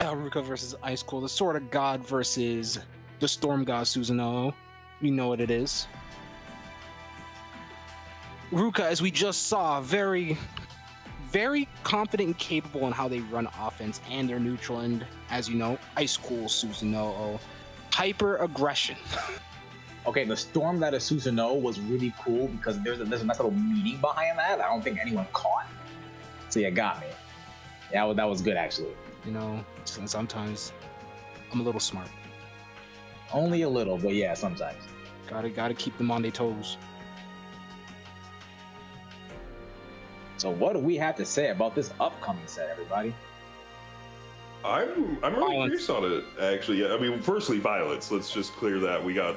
S6: Ruka versus Ice Cool, the Sword of God versus the Storm God Susanoo. We know what it is. Ruka, as we just saw, very, very confident and capable in how they run offense and their neutral end. As you know, Ice Cool Susanoo, hyper aggression.
S5: Okay, the Storm that is Susanoo was really cool because there's a nice little meaning behind that. I don't think anyone caught. So yeah, got me. Yeah, that was good actually.
S6: You know, sometimes I'm a little smart.
S5: Only a little, but yeah, sometimes.
S6: Gotta keep them on their toes.
S5: So what do we have to say about this upcoming set, everybody?
S4: I'm really curious on it, actually. Yeah, I mean, firstly, violence. Let's just clear that. We got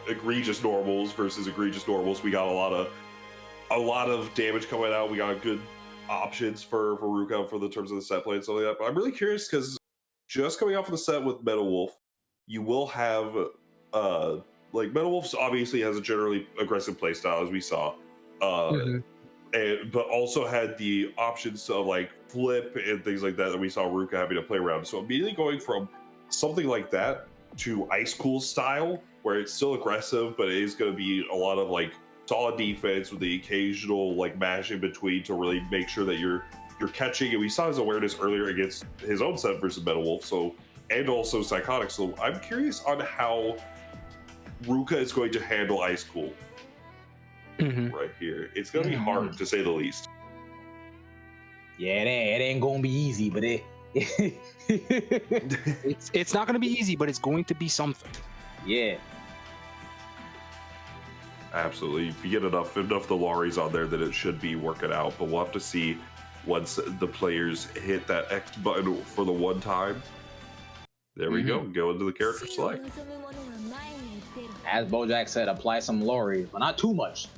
S4: egregious normals versus egregious normals. We got a lot of damage coming out. We got good options for Ruka for the terms of the set play and stuff like that. But I'm really curious because just coming off of the set with Metal Wolf, you will have like Metal Wolf obviously has a generally aggressive playstyle, as we saw. But also had the options of like flip and things like that we saw Ruka having to play around. So immediately going from something like that to Ice Cool style, where it's still aggressive, but it is going to be a lot of like solid defense with the occasional like mash in between to really make sure that you're catching. And we saw his awareness earlier against his own set versus Metal Wolf, so and also Psychotic. So I'm curious on how Ruka is going to handle Ice Cool. Right here, it's gonna be hard to say the least.
S5: Yeah, it ain't gonna be easy, but
S6: it's not gonna be easy, but it's going to be something.
S5: Yeah,
S4: absolutely. If you get enough of the lorries on there, then it should be working out. But we'll have to see once the players hit that X button for the one time. There we go into the character select.
S5: As Bojack said, apply some lorries, but not too much.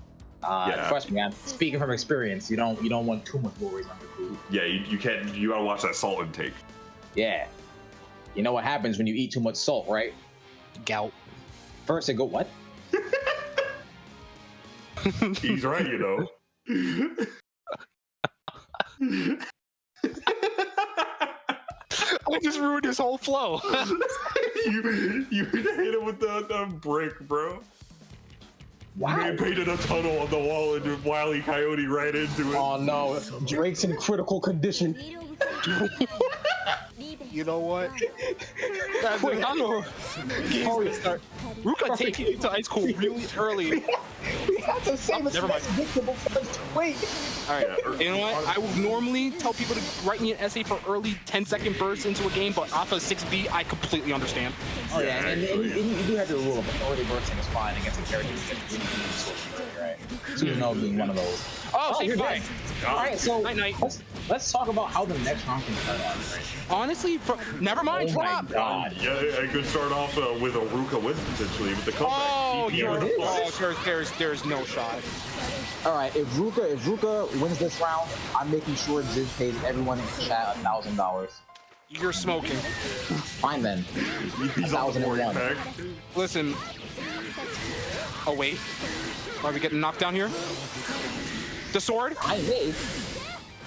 S5: Trust me, I'm speaking from experience. You don't want too much lorries on your food.
S4: Yeah, you can't. You gotta watch that salt intake.
S5: Yeah, you know what happens when you eat too much salt, right?
S6: Gout.
S5: First, it go what?
S4: He's right, you know.
S6: I just ruined his whole flow.
S4: you hit him with the brick, bro.
S5: Wow.
S4: He painted a tunnel on the wall and Wile E. Coyote ran into it.
S5: Oh no, Drake's in critical condition.
S6: You know what? I don't know. Ruka taking it to high school really early.
S5: We have to save his
S6: Never mind.
S5: next victim first. Wait.
S6: All right, you know what? I would normally tell people to write me an essay for early 10-second bursts into a game, but off of 6B, I completely understand.
S5: Oh yeah, and you do have to rule of early bursting is fine against a character who can right? So you know being one of those.
S6: Oh,
S5: you're
S6: bye.
S5: dead. All right, so
S6: Night.
S5: let's talk about how the next round can start off. Right?
S6: Honestly, never mind.
S5: Oh my
S6: Drop.
S5: god.
S4: Yeah, I could start off with a Ruka win potentially with the comeback.
S6: Oh,
S4: DP
S6: you're
S4: with the
S6: there's no shot.
S5: All right, if Ruka wins this round, I'm making sure Ziz pays everyone in the chat $1,000.
S6: You're smoking.
S5: Fine then.
S4: He's on the 40
S5: 1,001.
S4: pack.
S6: Listen. Oh wait. Are we getting knocked down here? The sword?
S5: I may.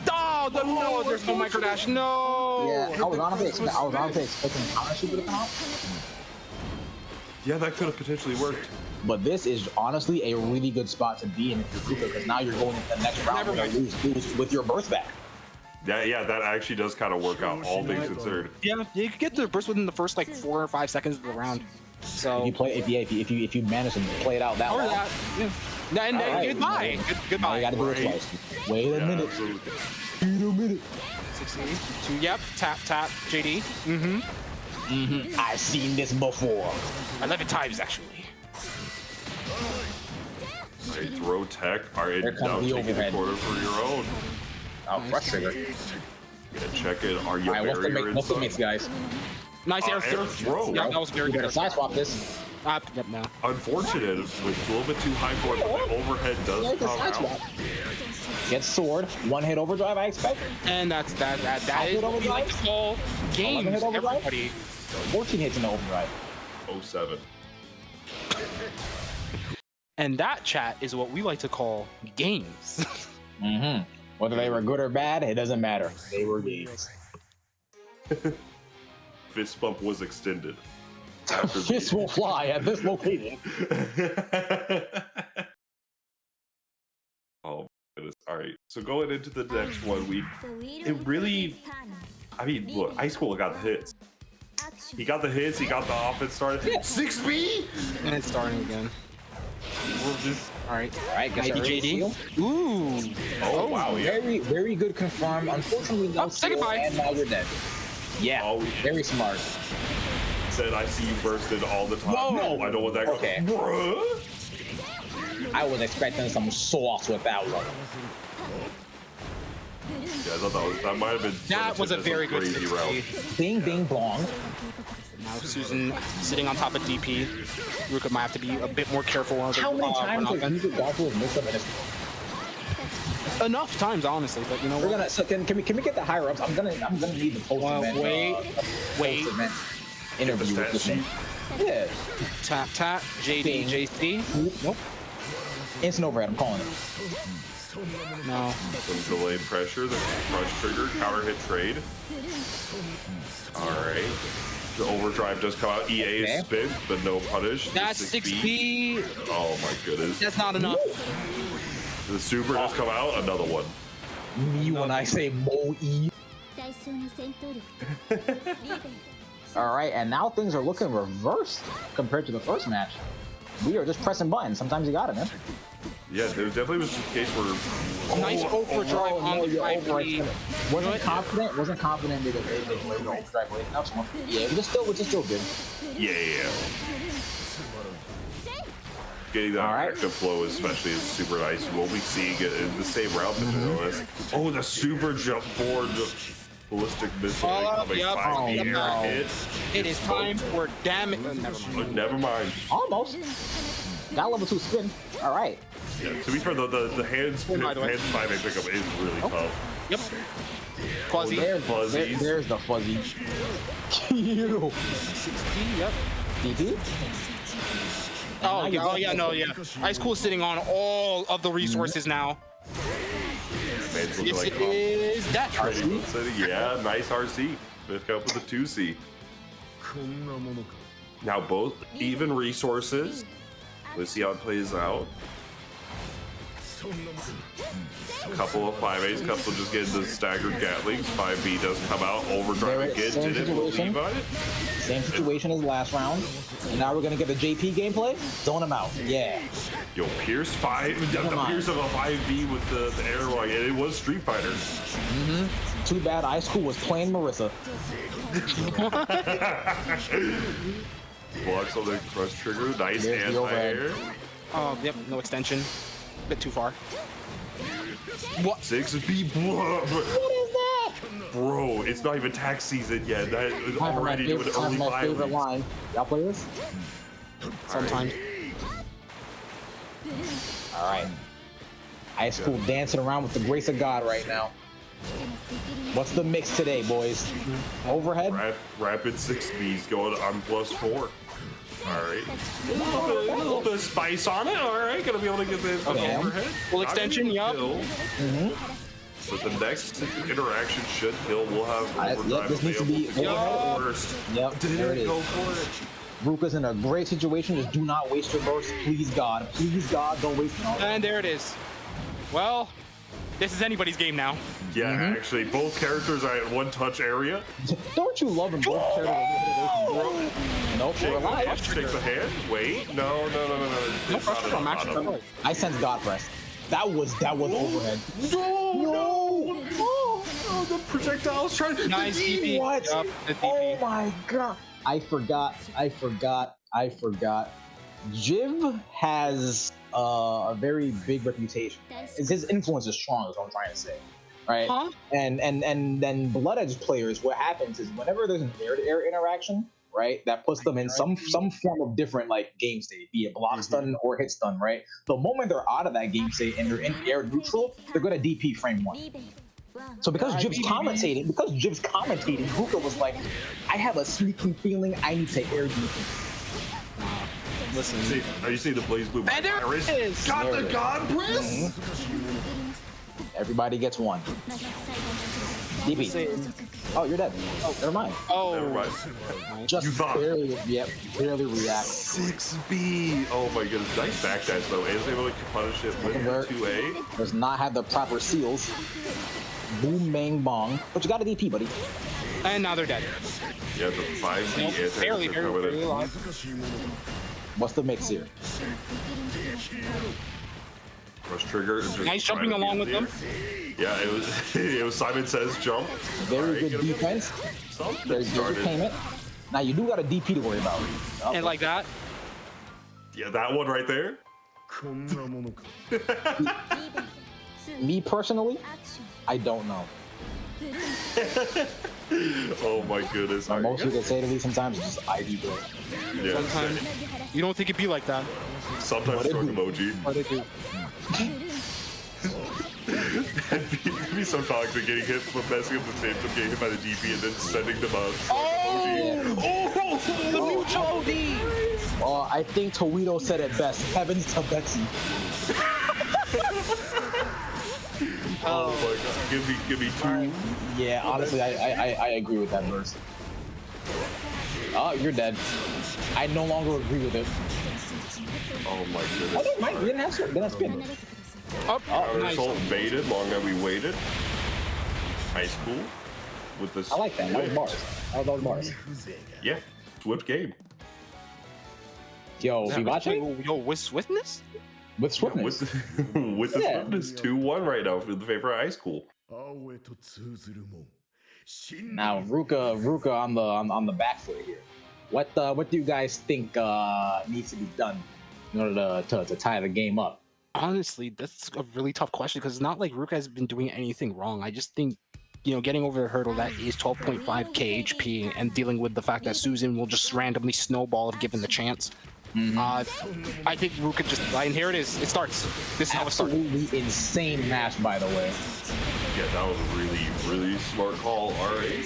S6: Oh, no, there's no micro dash. No.
S5: Yeah, I was honestly expecting a counter super to come out.
S4: Yeah, that could have potentially worked.
S5: But this is honestly a really good spot to be in if you're Ruka, because now you're going into the next round
S6: Never
S5: with a lose with your birth back.
S4: Yeah, that actually does kind of work out, all things considered.
S6: Yeah, you could get the burst within the first like 4 or 5 seconds of the round. So
S5: If you manage to play it out that
S6: or
S5: long,
S6: that. Yeah. And
S5: All right,
S6: goodbye.
S5: all
S6: Goodbye.
S5: you gotta do it twice. Wait a minute.
S4: Absolutely.
S5: Wait a minute.
S6: 60. Yep. Tap. JD.
S5: I've seen this before.
S6: 11 times actually.
S4: Alright, throw tech. Alright,
S5: Here comes
S4: now
S5: the
S4: taking the
S5: overhead.
S4: quarter for your own.
S5: Oh, crush trigger.
S4: Gonna check it. Are you
S5: All right, what's the mix, guys?
S6: Nice air
S4: throw.
S6: Yeah, that was very
S5: We
S6: good.
S5: gotta side swap this.
S6: Yep, no.
S4: Unfortunate, with a little bit too high for it, but the overhead
S5: Yeah,
S4: does
S5: it's a
S4: come
S5: side
S4: out.
S5: swap. Get sword. One hit overdrive, I expect.
S6: And that
S5: I'll
S6: is
S5: do it
S6: what we like to
S5: overdrive.
S6: call games.
S5: 11 hit overdrive?
S6: Everybody.
S5: 14 hits in the overdrive.
S4: 07.
S6: And that chat is what we like to call games.
S5: Whether they were good or bad, it doesn't matter. They were games.
S4: Fist bump was extended.
S5: Fists will fly at this location.
S4: Oh, goodness. All right. So going into the next one, I mean, look, Ice Cool got the hits. He got the hits. He got the offense started. 6B.
S6: And it's starting again.
S4: We'll just.
S6: All right.
S5: Guess
S6: Maybe
S5: early
S6: JD.
S5: steal.
S6: Ooh.
S4: Oh wow, yeah.
S5: Very, very good confirm. Unfortunately, no
S6: Say
S5: steal,
S6: goodbye.
S5: and now you're dead. Yeah,
S4: Oh,
S5: very smart.
S4: Said I see you bursted all the time.
S5: Whoa.
S4: I know what that.
S5: Okay.
S4: Bruh.
S5: I was expecting some sauce with that one.
S4: Yeah, I thought that might have been.
S6: That was a
S4: some
S6: very good
S4: crazy
S6: 60.
S4: route.
S5: Ding, ding, blong.
S6: Now Susan sitting on top of DP. Ruka might have to be a bit more careful.
S5: How many times
S6: on
S5: have you gone through mix up in this?
S6: enough times, honestly. But you know
S5: We're
S6: what?
S5: gonna. So can we get the higher ups? I'm gonna need the post event.
S6: Wait.
S5: Post-event interview
S4: stat
S5: with this
S4: sheet.
S5: one. Yeah.
S6: Tap. JD.
S5: Ding.
S6: JC.
S5: Nope. Instant overhead. I'm calling it.
S6: No.
S4: Some delayed pressure, the crush trigger, counter hit trade. Alright. The overdrive does come out. EA
S5: Okay.
S4: is spin, but no punish.
S6: That's 6B.
S4: Oh my goodness.
S6: That's not enough.
S4: The super does come out, another one.
S5: Me when I say Mo-E. All right, and now things are looking reversed compared to the first match. We are just pressing buttons. Sometimes you got it, man.
S4: Yeah, there definitely was a case where.
S6: Nice overdrive on the
S5: your
S6: right
S5: overdrive.
S6: knee.
S5: Wasn't confident that they played the overdrive late enough. So yeah, but it's still good.
S4: Yeah. Getting that
S5: Alright.
S4: active flow, especially, is super nice. We'll be seeing it in the same route. Oh, the super jump forward ballistic missile incoming
S6: yep.
S4: 5
S5: Oh,
S4: air
S5: no.
S4: hit.
S6: It is time for damage.
S4: Never mind.
S5: Almost. Got level 2 spin. All right.
S4: Yeah, to be fair, the hands
S6: by the way.
S4: 5A pickup is really tough.
S6: Yep. Fuzzy.
S5: There's the fuzzy. You.
S6: 60. Yep.
S5: DP.
S6: Oh yeah. Ice Cool is sitting on all of the resources now.
S4: Man's looking
S6: Yes,
S4: like
S6: it is that
S4: City. Yeah, nice RC. Pick up with a 2C. Now both even resources. Let's see how it plays out. Couple of 5As, couple just getting the staggered Gatlings. 5B does come out, overdrive
S5: There
S4: again.
S5: is- same
S4: Did it believe
S5: situation.
S4: on it?
S5: Same situation as last round. And now we're gonna get the JP gameplay. Zone him out. Yeah.
S4: Yo, Pierce 5, the
S5: Come on.
S4: Pierce of a 5B with the airlock, and it was Street Fighter.
S5: Too bad iSchool was playing Marissa.
S4: Blocks on the crush trigger, nice
S5: There's the
S4: anti-air.
S6: Oh, yep, no extension. Bit too far. What?
S4: 6B, bro.
S5: What is that?
S4: Bro, it's not even tax season yet. That is
S5: Time for my
S4: already doing
S5: favorite,
S4: early
S5: my favorite
S4: filings.
S5: line. Y'all play this?
S6: Sometimes.
S5: All right. iSchool dancing around with the grace of God right now. What's the mix today, boys? Overhead?
S4: Rapid 6Bs going on +4. Alright. A little bit of spice on it. Alright, gonna be able to get this
S5: Okay.
S4: overhead.
S6: Full extension,
S4: Not
S6: yup.
S4: gonna kill, But the next interaction should kill. We'll have
S5: Yep,
S4: overdrive
S5: this needs to be
S4: available
S5: overhead.
S4: first.
S5: Yep, there it
S4: Didn't
S5: is.
S4: go for it.
S5: Ruka's in a great situation. Just do not waste your burst. Please, God. Please, God, don't waste it.
S6: And there it is. Well, this is anybody's game now.
S4: Yeah, actually, both characters are at one touch area.
S5: Don't you love him both? Nope,
S4: Shake
S5: we're
S4: the
S5: alive.
S4: hand. Shake the hand. Wait, no.
S6: No pressure on Max.
S5: I sense God press. That was overhead.
S4: No! Oh, the projectile's trying to.
S6: Nice DP.
S5: What?
S6: Yup, the DP.
S5: Oh my God. I forgot. Jiv has a very big reputation. His influence is strong, is what I'm trying to say. Right?
S6: Huh?
S5: And then Blood Edge players, what happens is whenever there's an air-to-air interaction, right, that puts them in some form of different like game state, be it block stun or hit stun, right? The moment they're out of that game state and they're in air neutral, they're gonna DP frame one. So because Jib's commentating, Ruka was like, I have a sneaking feeling I need to air DP.
S6: Listen.
S4: See, are you seeing the Blaze Blue
S6: And there
S4: Iris?
S6: it is.
S4: Got
S5: There
S4: the
S5: it is.
S4: God Press!
S5: Everybody gets one. DP. Oh, you're dead. Oh, never mind.
S4: Never
S6: Oh.
S4: mind.
S5: Just
S4: You thought.
S5: barely react.
S4: 6B. Oh my goodness. Nice backdash though. And is able to punish it with
S5: Convert.
S4: 2A.
S5: Does not have the proper seals. Boom, bang, bong. But you got a DP, buddy.
S6: And now they're dead.
S4: Yeah, the 5B
S6: Nope,
S4: anti-air
S6: barely,
S4: coming
S6: barely
S4: in.
S6: alive.
S5: What's the mix here?
S4: Crush trigger. Just
S6: Nice
S4: trying
S6: jumping
S4: to
S6: along
S4: be
S6: with
S4: in
S6: them.
S4: the air. Yeah, it was. It was Simon Says jump.
S5: Very
S4: Alright,
S5: good
S4: gonna be-
S5: defense.
S4: Something
S5: There's your
S4: started.
S5: payment. Now you do got a DP to worry about.
S6: And like that.
S4: Yeah, that one right there.
S5: Me personally, I don't know.
S4: Oh my goodness.
S5: The most you can say to me sometimes is just ID bro.
S4: Yeah,
S6: Sometimes you don't think it'd be like that,
S4: sometimes
S5: What
S4: stroke
S5: it do?
S4: emoji.
S6: but it do.
S4: That'd be so toxic getting hit for messing up the same time, getting hit by the DP and then sending them a emoji. Oh!
S6: The mutual OD.
S5: I think Toledo said it best. Heavens to Betsy.
S4: Oh my god. Give me two.
S5: Yeah, honestly, I agree with that verse. Oh, you're dead. I no longer agree with it.
S4: Oh my
S5: Oh,
S4: goodness.
S5: no, Mike, you didn't have spin.
S6: Oh,
S4: Our
S6: nice.
S4: result baited long that we waited. High school with this.
S5: I like that. That was bars. That was bars.
S4: Yeah, swift game.
S5: Yo, be watching
S6: Yo, with swiftness?
S5: with swiftness.
S4: With the
S5: Yeah.
S4: swiftness 2-1 right now for the favorite high school.
S5: Now Ruka on the back foot here. What do you guys think needs to be done in order to tie the game up?
S6: Honestly, that's a really tough question because it's not like Ruka has been doing anything wrong. I just think, getting over the hurdle that is 12.5 KHP and dealing with the fact that Susan will just randomly snowball if given the chance. I think Ruka and here it is. It starts. This is how it starts.
S5: Absolutely insane match, by the way.
S4: Yeah, that was a really, really smart call. All right.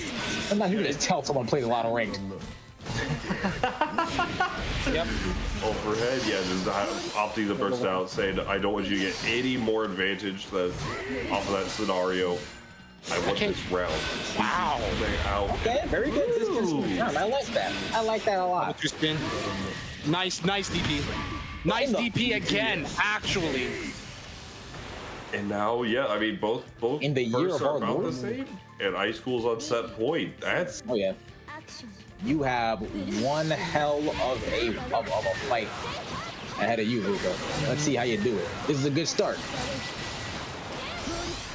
S5: Sometimes you can just tell someone plays a lot of ranked.
S6: Yep.
S4: Overhead, yeah, just opting to burst out, saying, I don't want you to get any more advantage off of that scenario. I want this round.
S6: Wow.
S4: Out.
S5: Okay, very good distance return. I like that. I like that a lot.
S6: Interesting. Nice DP. Nice DP again, actually.
S4: And now, yeah, I mean, both
S5: In the year
S4: bursts
S5: of
S4: are
S5: our
S4: about the
S5: Lord.
S4: same, and Ice School's on set point. That's
S5: Oh yeah. You have one hell of a fight ahead of you, Ruka. Let's see how you do it. This is a good start.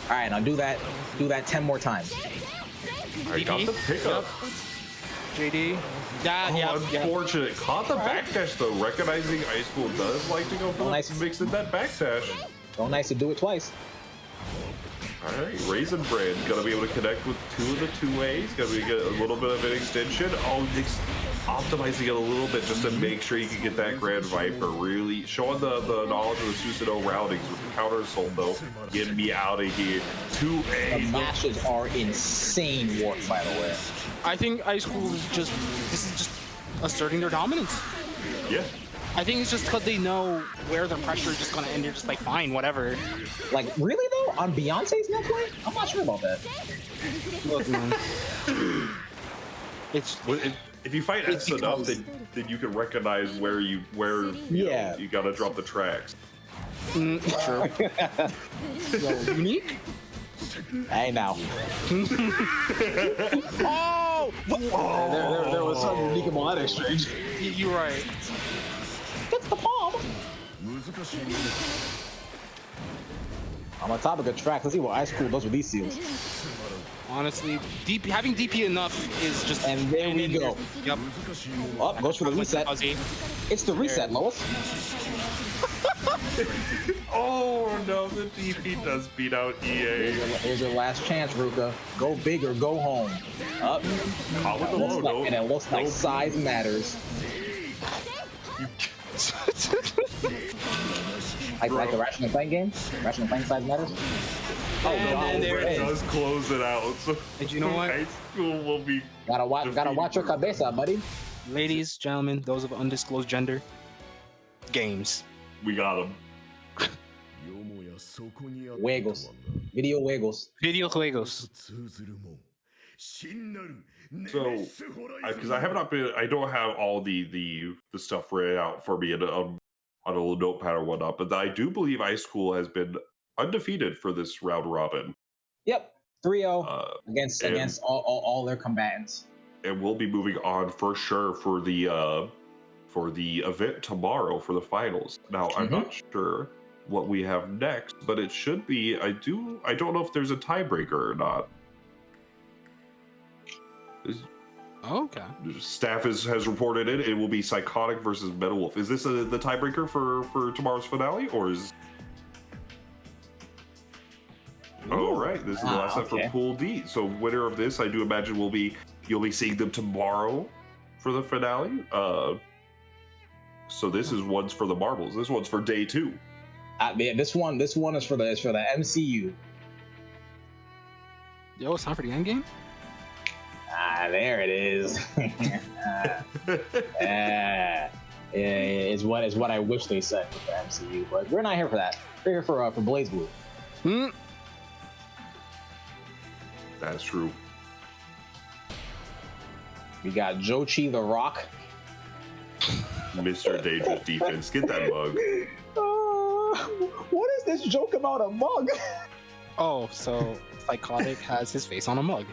S5: All right, now do that 10 more times.
S4: I got the pickup.
S6: JD.
S4: Unfortunate. Caught the backdash though, recognizing Ice School does like to go for
S5: Nice.
S4: mixing that backdash.
S5: So nice to do it twice.
S4: Alright, Raisin Brand gonna be able to connect with two of the 2As, gonna be get a little bit of an extension. Oh, optimizing it a little bit just to make sure you can get that Grand Viper. Really showing the knowledge of the Susanoo routings with the counter assault though. Get me out of here. 2A.
S5: The mashes are insane work, by the way.
S6: I think Ice School is just asserting their dominance.
S4: Yeah.
S6: I think it's just because they know where the pressure is just gonna end. They're just like, fine, whatever.
S5: Like, really though? On Beyonce's next play? I'm not sure about that.
S6: Look, man. It's
S4: If you fight
S6: It's
S4: S enough,
S6: because-
S4: then you can recognize where you
S5: Yeah.
S4: know, you gotta drop the tracks.
S6: true. Yo, unique.
S5: Hey now.
S6: Oh,
S5: There was some unique about that exchange.
S6: you're right.
S5: Gets the palm. I'm on top of the track. Let's see what Ice School does with these seals.
S6: Honestly, having DP enough is just.
S5: And there we go.
S6: Yep.
S5: Up goes for the reset.
S6: Fuzzy.
S5: It's the reset, Lois.
S4: Oh no, the DP does beat out EA.
S5: Here's your last chance, Ruka. Go big or go home. Up.
S4: Caught with the low, no.
S5: And it looks like size matters. Like the rational playing game? Rational playing size matters?
S6: And there it
S4: It
S6: is.
S4: does close it out. So
S6: And you know what?
S4: High School will be.
S5: Gotta watch your cabeza, buddy.
S6: Ladies, gentlemen, those of undisclosed gender, games.
S4: We got him.
S5: Juegos. Video juegos.
S6: Video juegos.
S4: So, because I have not been, I don't have all the stuff written out for me on a little notepad or whatnot, but I do believe Ice School has been undefeated for this round robin.
S5: Yep. 3-0
S4: And-
S5: against all their combatants.
S4: And we'll be moving on for sure for the event tomorrow for the finals. Now, I'm not sure what we have next, but it should be. I don't know if there's a tiebreaker or not.
S6: Okay.
S4: Staff has reported it. It will be Psychotic versus Metal Wolf. Is this the tiebreaker for tomorrow's finale, or is? All right, this is the last set for Pool D. So winner of this, I do imagine you'll be seeing them tomorrow for the finale. So this is one's for the marbles. This one's for day 2.
S5: Yeah, this one is for the MCU.
S6: Yo, it's time for the end game.
S5: There it is. Is what I wish they said with the MCU, but we're not here for that. We're here for Blaze Blue.
S4: That's true.
S5: We got Jochi the Rock.
S4: Mr. Dangerous Defense. Get that mug.
S5: What is this joke about a mug?
S6: Oh, so Psychotic has his face on a mug,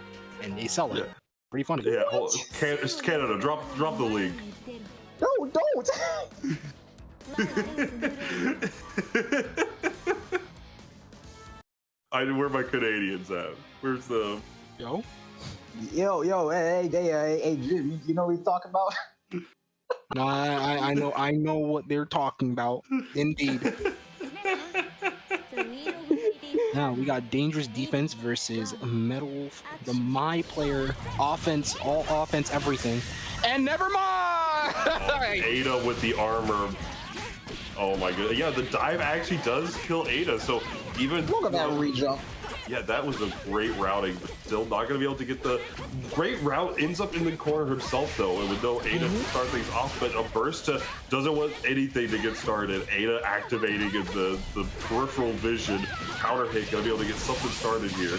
S6: and they sell it.
S4: Yeah.
S6: Pretty funny.
S4: Yeah, it's Canada. Drop the link.
S5: No, don't.
S4: Where my Canadians at? Where's the?
S6: Yo.
S5: Yo, hey, Jim, you know what he's talking about?
S6: No, I know what they're talking about. Indeed. Now we got Dangerous Defense versus Metal Wolf, the My Player offense, all offense, everything. And never mind!
S4: Ada with the armor. Oh my god. Yeah, the dive actually does kill Ada. So even
S5: Look at that re-jump.
S4: Yeah, that was a great routing, but still not going to be able to get the great route. Ends up in the corner himself, though, and with no Ada to start things off, but a burst doesn't want anything to get started. Ada activating in the peripheral vision. Counter hit, going to be able to get something started here.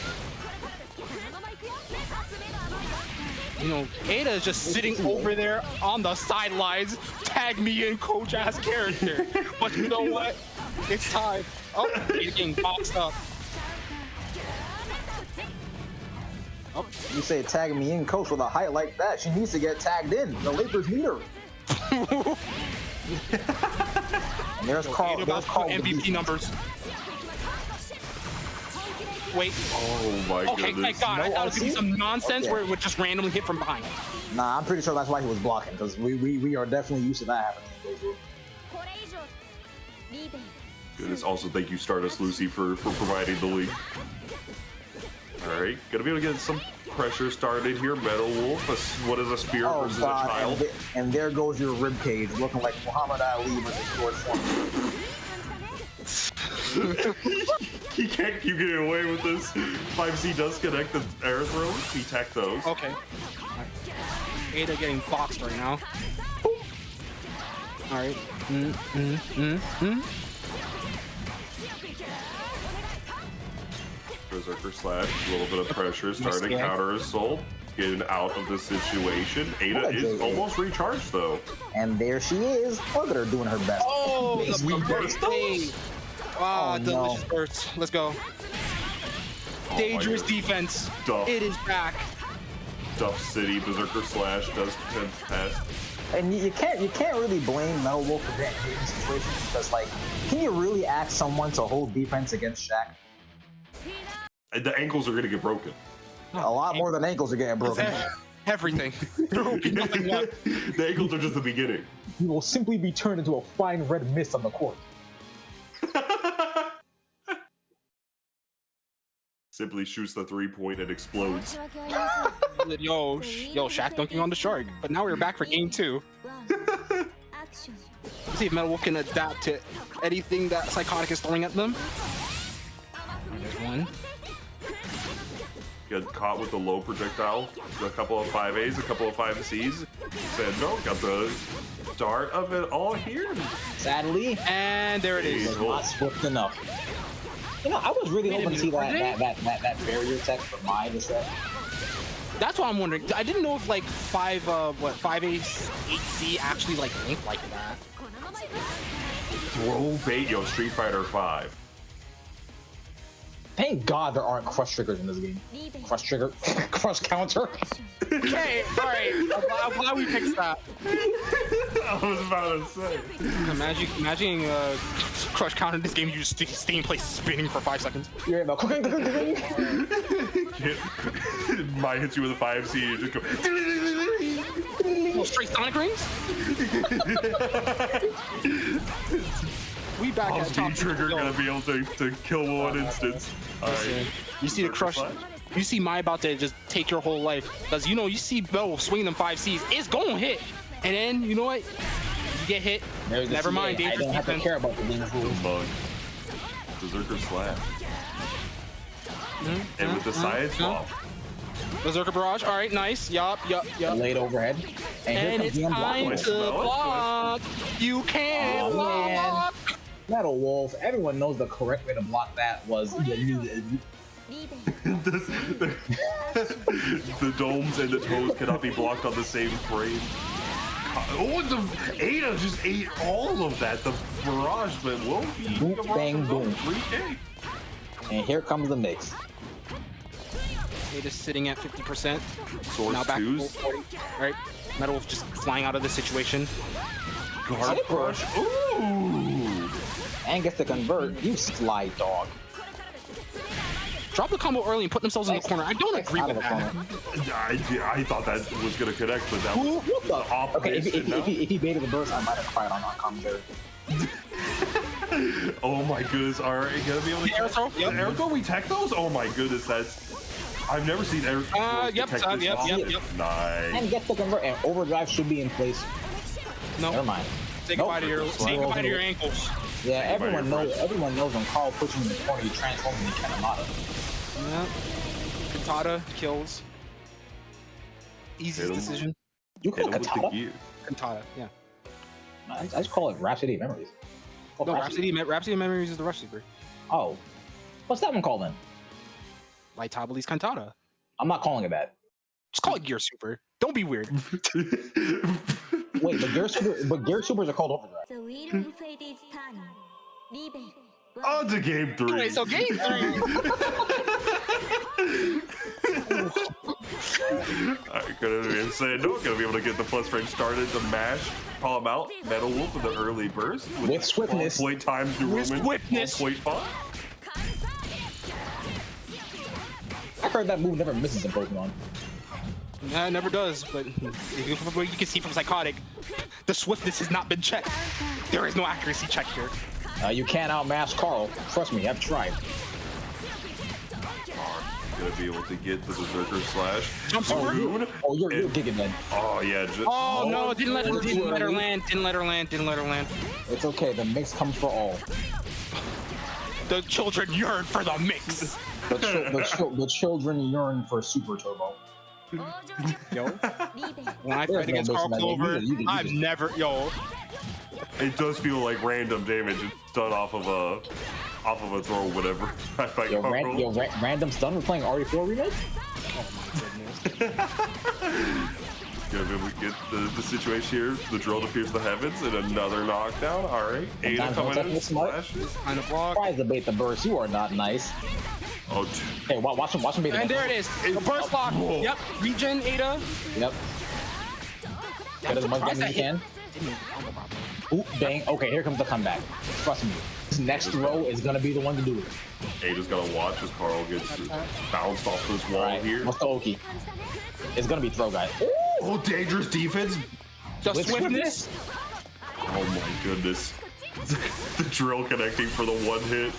S6: You know, Ada is just sitting over there on the sidelines. Tag me in, coach ass character. But you know what? It's time. Oh, he's getting boxed up.
S5: Oh, you say tag me in, coach, with a height like that. She needs to get tagged in. The Lakers need her. And there's Carl.
S6: Ada
S5: There's
S6: about
S5: Carl.
S6: MVP numbers. Wait.
S4: Oh my
S6: Okay,
S4: goodness.
S6: thank God. I thought it was gonna be some nonsense
S5: Okay.
S6: where it would just randomly hit from behind.
S5: Nah, I'm pretty sure that's why he was blocking, because we are definitely used to that happening.
S4: Goodness, also thank you Stardust Lucy for providing the lead. Alright, gonna be able to get some pressure started here. Metal Wolf, what is a spear
S5: Oh
S4: versus
S5: God!
S4: a child?
S5: And there goes your rib cage, looking like Muhammad Ali versus George Foreman.
S4: He can't keep getting away with this. 5C does connect the air throws. He tech those.
S6: Okay. Alright. Ada getting boxed right now. Alright.
S4: Berserker slash, a little bit of pressure, starting
S6: Yeah.
S4: counter assault, getting out of the situation. Ada
S5: What a
S4: is
S5: JJ.
S4: almost recharged though.
S5: And there she is. Look at her doing her best.
S6: Oh, the
S4: burst
S6: birthday. Ah,
S5: Oh, no.
S6: delicious burst. Let's go.
S4: Oh
S6: Dangerous
S4: my
S6: defense.
S4: Duff.
S6: It is back.
S4: Duff City, Berserker slash does pass.
S5: And you can't really blame Metal Wolf for that in this situation, because like, can you really ask someone to hold defense against Shaq?
S4: And the ankles are gonna get broken.
S5: A lot more than ankles are getting broken.
S6: Everything. There will be nothing left.
S4: The ankles are just the beginning.
S5: He will simply be turned into a fine red mist on the court.
S4: Simply shoots the 3-point and explodes.
S6: Yo, Shaq dunking on the shark. But now we're back for game 2. Let's see if Metal Wolf can adapt to anything that Psychotic is throwing at them. There's one.
S4: Got caught with the low projectile. A couple of 5As, a couple of 5Cs. Said no, got the start of it all here.
S5: Sadly,
S6: And there it is.
S5: was not swift enough. You know, I was really
S6: Wait a
S5: hoping to see
S6: minute,
S5: that barrier tech for Mai to set.
S6: That's what I'm wondering. I didn't know if like 5A, 8C actually like linked like that.
S4: Throw bait, yo, Street Fighter 5.
S5: Thank God there aren't crush triggers in this game. Crush trigger, crush counter.
S6: Okay, alright. I'm glad we fixed that.
S4: I was about to say.
S6: Imagine crush counter in this game, you just stay in place spinning for 5 seconds.
S5: You're in the
S4: Mine hits you with a 5C, you just go.
S6: Oh, straight Sonic rings? We back at top.
S4: Trigger gonna be able to kill one instance. Alright.
S6: You see the crush. You see Mai about to just take your whole life. Because you know, you see Bell swing them 5Cs. It's gonna hit. And then, you know what? You get hit. Never mind,
S5: I
S6: dangerous
S5: don't have to
S6: defense.
S5: care about the game's rules.
S4: Bug. Berserker slap. And with the side swap.
S6: Berserker Barrage. Alright, nice. Yup.
S5: Laid overhead. And here
S6: And
S5: comes
S6: it's
S5: the
S6: time
S5: unblockable.
S6: to block. You can't
S5: Oh, man.
S6: block.
S5: Metal Wolf. Everyone knows the correct way to block that was
S4: The domes and the toes cannot be blocked on the same frame. Oh, the Ada just ate all of that. The barrage, but won't be.
S5: Boom, bang, boom.
S4: 3K.
S5: And here comes the mix.
S6: It is sitting at 50%.
S4: Source
S6: Now back to
S4: twos.
S6: 40. Alright. Metal Wolf just flying out of the situation.
S4: Guard crush. Ooh.
S5: And gets to convert. You slide dog.
S6: Drop the combo early and put themselves in the corner. I don't agree
S5: Out
S6: with
S5: of the
S6: that.
S5: corner.
S4: I thought that was gonna connect, but that was
S5: What the?
S4: opposite.
S5: Okay, if he baited the burst, I might have cried on commentary.
S4: Oh my goodness, are you gonna be able to
S6: The air throw? Yep.
S4: The air throw, we tech those? Oh my goodness, that's I've never seen air throws
S6: Yep,
S4: detect this
S6: yep.
S4: Nice.
S5: And gets to convert. And overdrive should be in place. Never
S6: No.
S5: mind.
S6: Say
S5: Nope.
S6: goodbye to your ankles.
S5: Yeah,
S4: Everybody
S5: everyone knows when Carl puts him in the corner, he transforms into Kanemata.
S6: Yeah. Cantata kills. Easiest
S4: Hit him.
S6: decision.
S5: You
S4: Hit
S5: call
S4: him with the
S5: Katana?
S4: gear.
S6: Cantata, yeah.
S5: I just call it Rhapsody of Memories. Oh,
S6: No, Rhapsody of Memories is the Rush Super.
S5: Oh, what's that one called then?
S6: Light Tabali's Cantata.
S5: I'm not calling it that.
S6: Just call it Gear Super. Don't be weird.
S5: Wait, but Gear Supers are called Overdrive.
S7: The wheel of fate is turning. Rebel.
S4: On to game 3.
S6: Wait, so game 3.
S4: I couldn't even say no. Gonna be able to get the plus range started to mash, call him out. Metal Wolf with the early burst
S5: With swiftness.
S4: Point times New
S6: With
S4: Roman.
S6: swiftness.
S4: 1.5.
S5: I heard that move never misses in Pokemon.
S6: Nah, it never does, but you can see from Psychotic, the swiftness has not been checked. There is no accuracy check here.
S5: You can't outmatch Carl. Trust me, I've tried.
S4: Gonna be able to get the Berserker Slash.
S6: Jump super.
S4: Rune.
S5: Oh, you're
S4: And-
S5: Giga then.
S4: Oh yeah.
S6: Oh no, didn't let her land. Didn't let her land.
S5: It's okay. The mix comes for all.
S6: The children yearn for the mix.
S5: The children yearn for Super Turbo.
S6: Yo, when I
S5: There's
S6: fight against
S5: no
S6: Carl
S5: mix in that game.
S6: Clover,
S5: You
S6: I've
S5: just-
S6: never,
S4: It does feel like random damage. It's done off of a throw, or whatever. I fight Carl.
S5: Random stun. We're playing RE4 remake.
S4: Gonna be able to get the situation here. The drill to pierce the heavens and another knockdown. All right, Ada
S5: Sometimes
S4: coming
S5: don't
S4: in.
S5: touch the smart.
S4: Slashes.
S6: on the block.
S5: Tries to bait the burst. You are not nice.
S4: Oh,
S5: Hey, watch him bait the
S6: And there it is. The burst block.
S4: Whoa.
S6: Yep. Regen Ada.
S5: Yep. Get as much damage as you can. Ooh, dang. Okay, here comes the comeback. Trust me. This next throw is gonna be the one to do it.
S4: Ada's gotta watch as Carl gets bounced off this wall
S5: Alright,
S4: here.
S5: what's the Oki? It's gonna be throw, guys.
S4: Oh, dangerous defense.
S6: The
S5: With
S6: swiftness.
S4: Oh my goodness. The drill connecting for the one hit.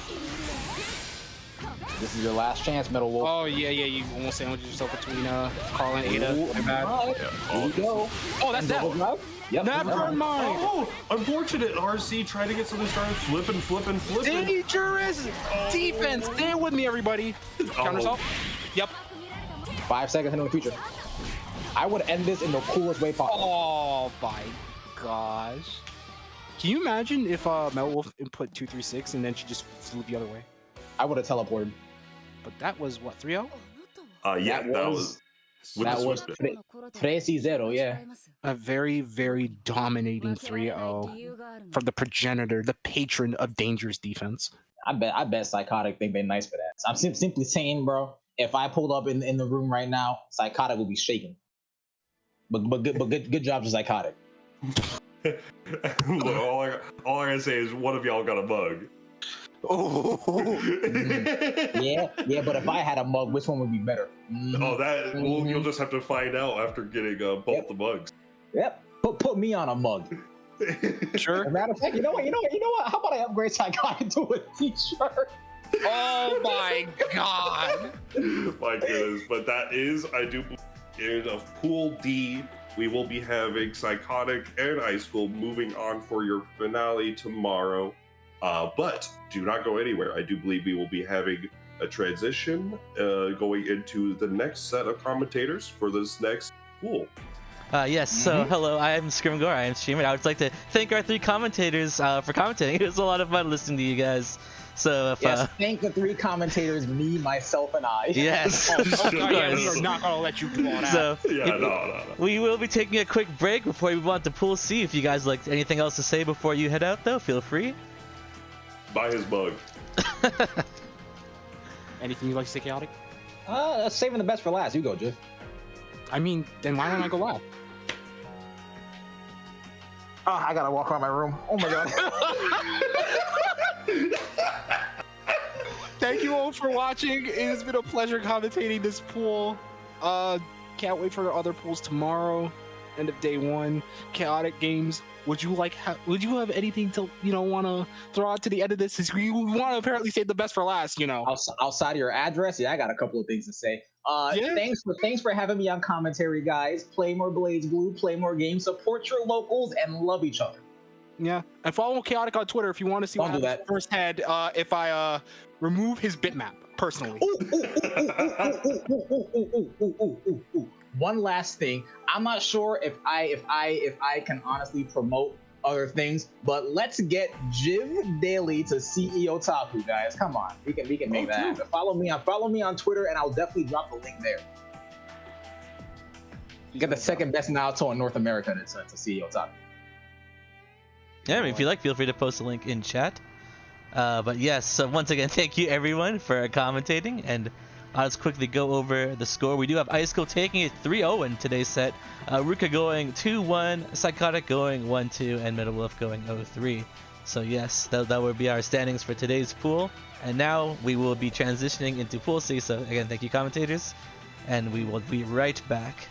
S5: This is your last chance, Metal Wolf.
S6: Oh yeah. You almost sandwiched yourself between Carl and Ada.
S5: Ooh,
S6: My bad.
S5: alright.
S4: Yeah.
S5: Here we go.
S6: Oh, that's that.
S5: Overdrive? Yep.
S6: Never mind.
S4: Oh, unfortunate. RC trying to get something started. Flipping.
S6: Dangerous defense. Stay with me, everybody. Counter assault. Yep.
S5: 5 seconds into the future. I would end this in the coolest way possible.
S6: Oh my gosh. Can you imagine if Metal Wolf input 236 and then she just flew the other way?
S5: I would have teleported.
S6: But that was what, 3-0?
S4: Yeah, that was with
S5: that
S4: the
S5: was
S4: swiftness.
S5: 3-0, yeah.
S6: A very, very dominating 3-0 from the progenitor, the patron of dangerous defense.
S5: I bet Psychotic think they're nice for that. So I'm simply saying, bro, if I pulled up in the room right now, Psychotic will be shaking. But good job to Psychotic.
S4: Look, all I gotta say is one of y'all got a mug.
S6: Oh,
S5: Yeah, but if I had a mug, which one would be better? Mhm.
S4: Oh, that well, you'll just have to find out after getting both
S5: Yep.
S4: the mugs.
S5: Yep. Put me on a mug.
S6: sure.
S5: As a matter of fact, you know what? How about I upgrade Psychotic to a t-shirt?
S6: Oh my god.
S4: My goodness, but that is, I do believe, in of Pool D, we will be having Psychotic and Ice School moving on for your finale tomorrow. But do not go anywhere. I do believe we will be having a transition going into the next set of commentators for this next pool.
S3: Yes, so hello, I am Scrimgore, I am streamer. I would like to thank our 3 commentators for commentating. It was a lot of fun listening to you guys. So if
S5: Yes, thank the 3 commentators, me, myself, and I.
S3: yes,
S6: Oh,
S3: of
S6: yeah, we
S3: course.
S6: are not gonna let you do all that.
S3: So
S4: Yeah,
S3: if-
S4: no.
S3: we will be taking a quick break before we move on to Pool C. If you guys like anything else to say before you head out, though, feel free.
S4: Buy his mug.
S6: Anything you'd like to say, Chaotic?
S5: Saving the best for last. You go, Jeff.
S6: I mean, then why don't I go last?
S5: Oh, I gotta walk around my room. Oh my god.
S6: Thank you all for watching. It has been a pleasure commentating this pool. Can't wait for the other pools tomorrow. End of day 1. Chaotic Games. Would you have anything to want to throw out to the end of this? Since we want to apparently save the best for last,
S5: Outside of your address, yeah, I got a couple of things to say.
S6: Yeah.
S5: Thanks for having me on commentary, guys. Play more Blades Blue, play more games, support your locals, and love each other.
S6: Yeah, and follow Chaotic on Twitter if you want to see
S5: Don't
S6: what
S5: do
S6: happens
S5: that.
S6: firsthand. If I remove his bitmap. personally.
S5: One last thing. I'm not sure if I can honestly promote other things, but let's get Jiv Daily to CEO Taku, guys. Come on, we can make that happen. Follow me on Twitter, and I'll definitely drop the link there. Get the second best Naruto in North America to CEO Taku.
S3: Yeah, I mean, if you like, feel free to post a link in chat. But yes, so once again, thank you everyone for commentating, and I'll just quickly go over the score. We do have Ice School taking it 3-0 in today's set. Ruka going 2-1, Psychotic going 1-2, and Metal Wolf going 0-3. So yes, that would be our standings for today's pool. And now we will be transitioning into Pool C. So again, thank you commentators, and we will be right back.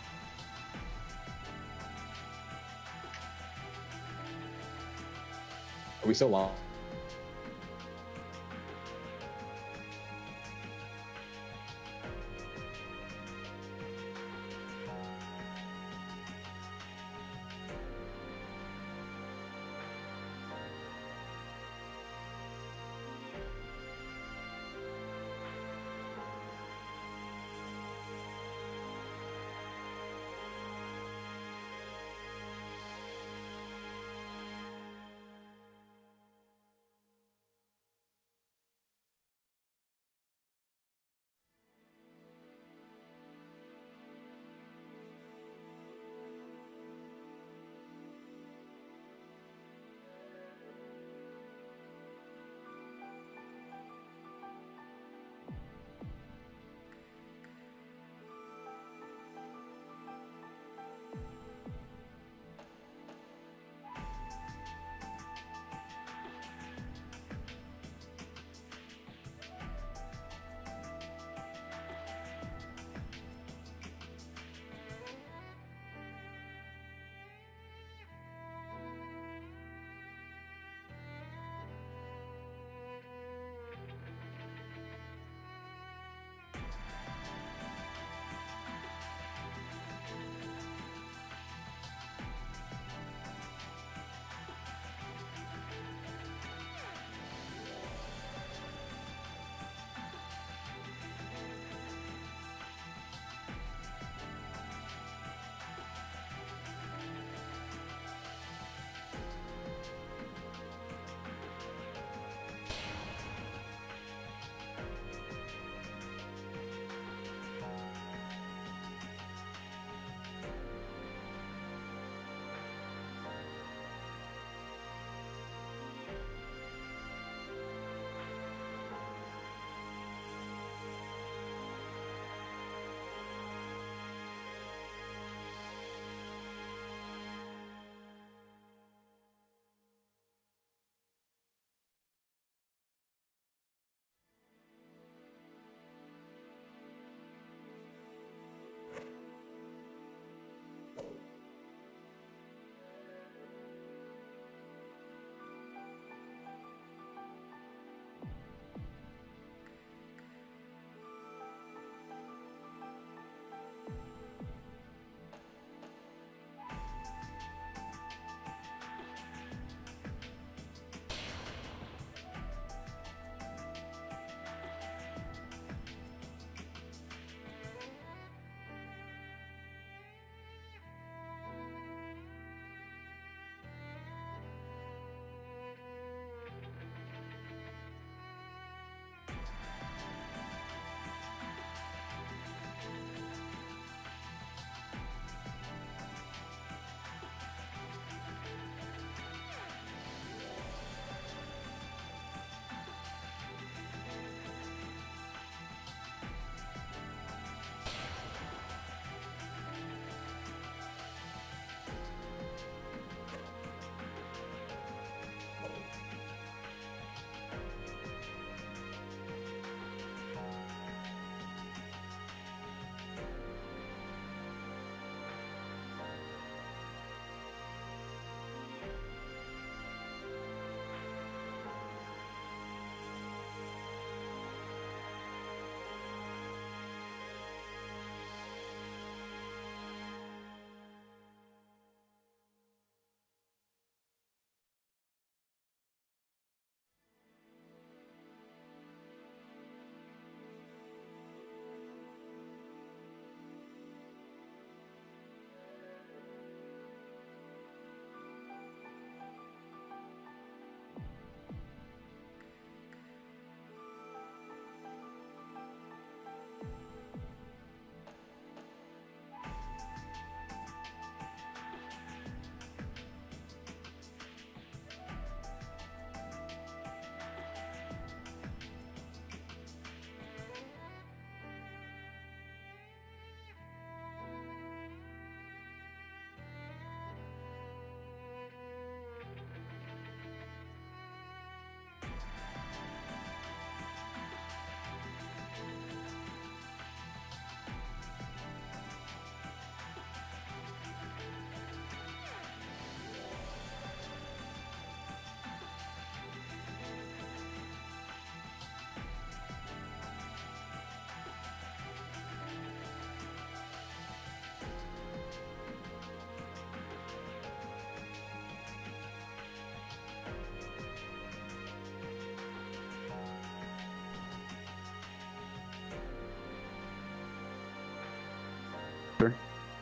S5: Are we so long?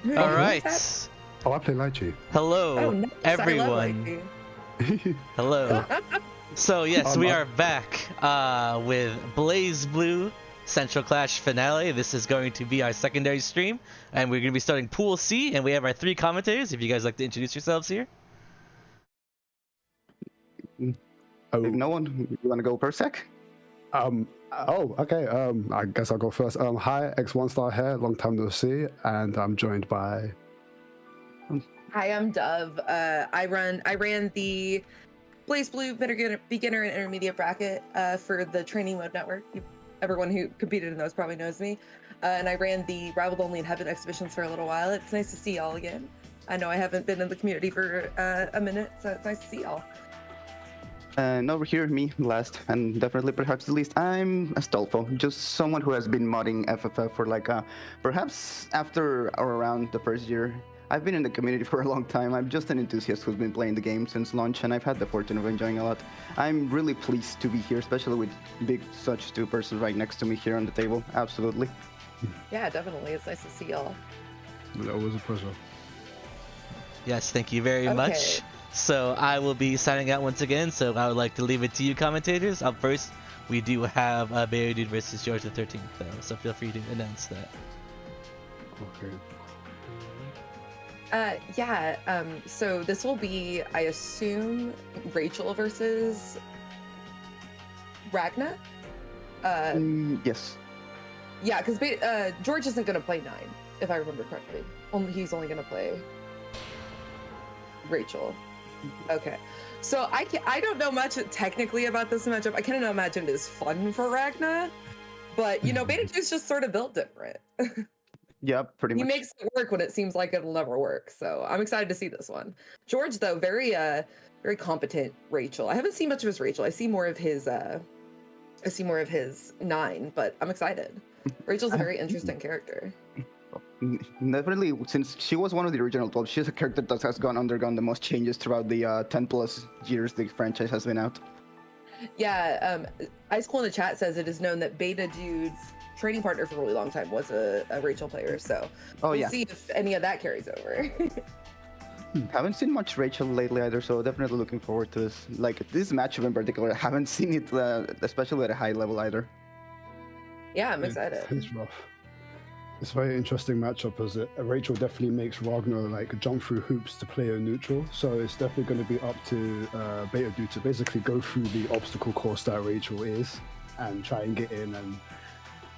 S3: All right.
S8: Oh, I play Lychee.
S3: Hello,
S9: Oh, nice.
S3: everyone.
S9: I love Lychee.
S3: Hello. So yes, we are back with Blaze Blue Central Clash Finale. This is going to be our secondary stream, and we're going to be starting Pool C, and we have our 3 commentators. If you guys like to introduce yourselves here.
S8: Oh,
S10: No one, you want to go per sec?
S8: okay. I guess I'll go first. Hi, X1 Star here, long time no see, and I'm joined by.
S9: Hi, I'm Dove. I ran the Blaze Blue beginner and intermediate bracket for the Training Mode Network. Everyone who competed in those probably knows me. And I ran the Rivaled Only in Heaven exhibitions for a little while. It's nice to see y'all again. I know I haven't been in the community for a minute, so it's nice to see y'all.
S10: And over here, me, last, and definitely perhaps the least, I'm Astolfo, just someone who has been modding FFF for like, perhaps after or around the first year. I've been in the community for a long time. I'm just an enthusiast who's been playing the game since launch, and I've had the fortune of enjoying a lot. I'm really pleased to be here, especially with big such 2 persons right next to me here on the table. Absolutely.
S9: Yeah, definitely. It's nice to see y'all.
S8: Always a pleasure.
S3: Yes, thank you very much. So I will be signing out once again, so I would like to leave it to you commentators. Up first, we do have Barry Dude versus George the 13th, though, so feel free to announce that.
S8: Okay.
S9: So this will be, I assume, Rachel versus Ragna?
S10: Yes.
S9: Yeah, because George isn't going to play 9, if I remember correctly. He's only going to play Rachel. Okay. So I don't know much technically about this matchup. I kind of imagine it is fun for Ragna, but, you know, Beta 2's just sort of built different.
S10: Yeah, pretty much.
S9: He makes it work when it seems like it'll never work. So I'm excited to see this one. George, though, very competent Rachel. I haven't seen much of his Rachel. I see more of his 9, but I'm excited. Rachel's a very interesting character.
S10: Definitely, since she was one of the original 12, she's a character that has undergone the most changes throughout the 10 plus years the franchise has been out.
S9: Yeah, Ice Cool in the chat says it is known that Beta Dude's training partner for a really long time was a Rachel player, so we'll see if any of that carries over.
S10: Haven't seen much Rachel lately either, so definitely looking forward to this. Like, this matchup in particular, I haven't seen it, especially at a high level either.
S9: Yeah, I'm excited.
S8: It's rough. It's a very interesting matchup as Rachel definitely makes Ragnar like jump through hoops to play a neutral, so it's definitely going to be up to Beta Dude to basically go through the obstacle course that Rachel is and try and get in and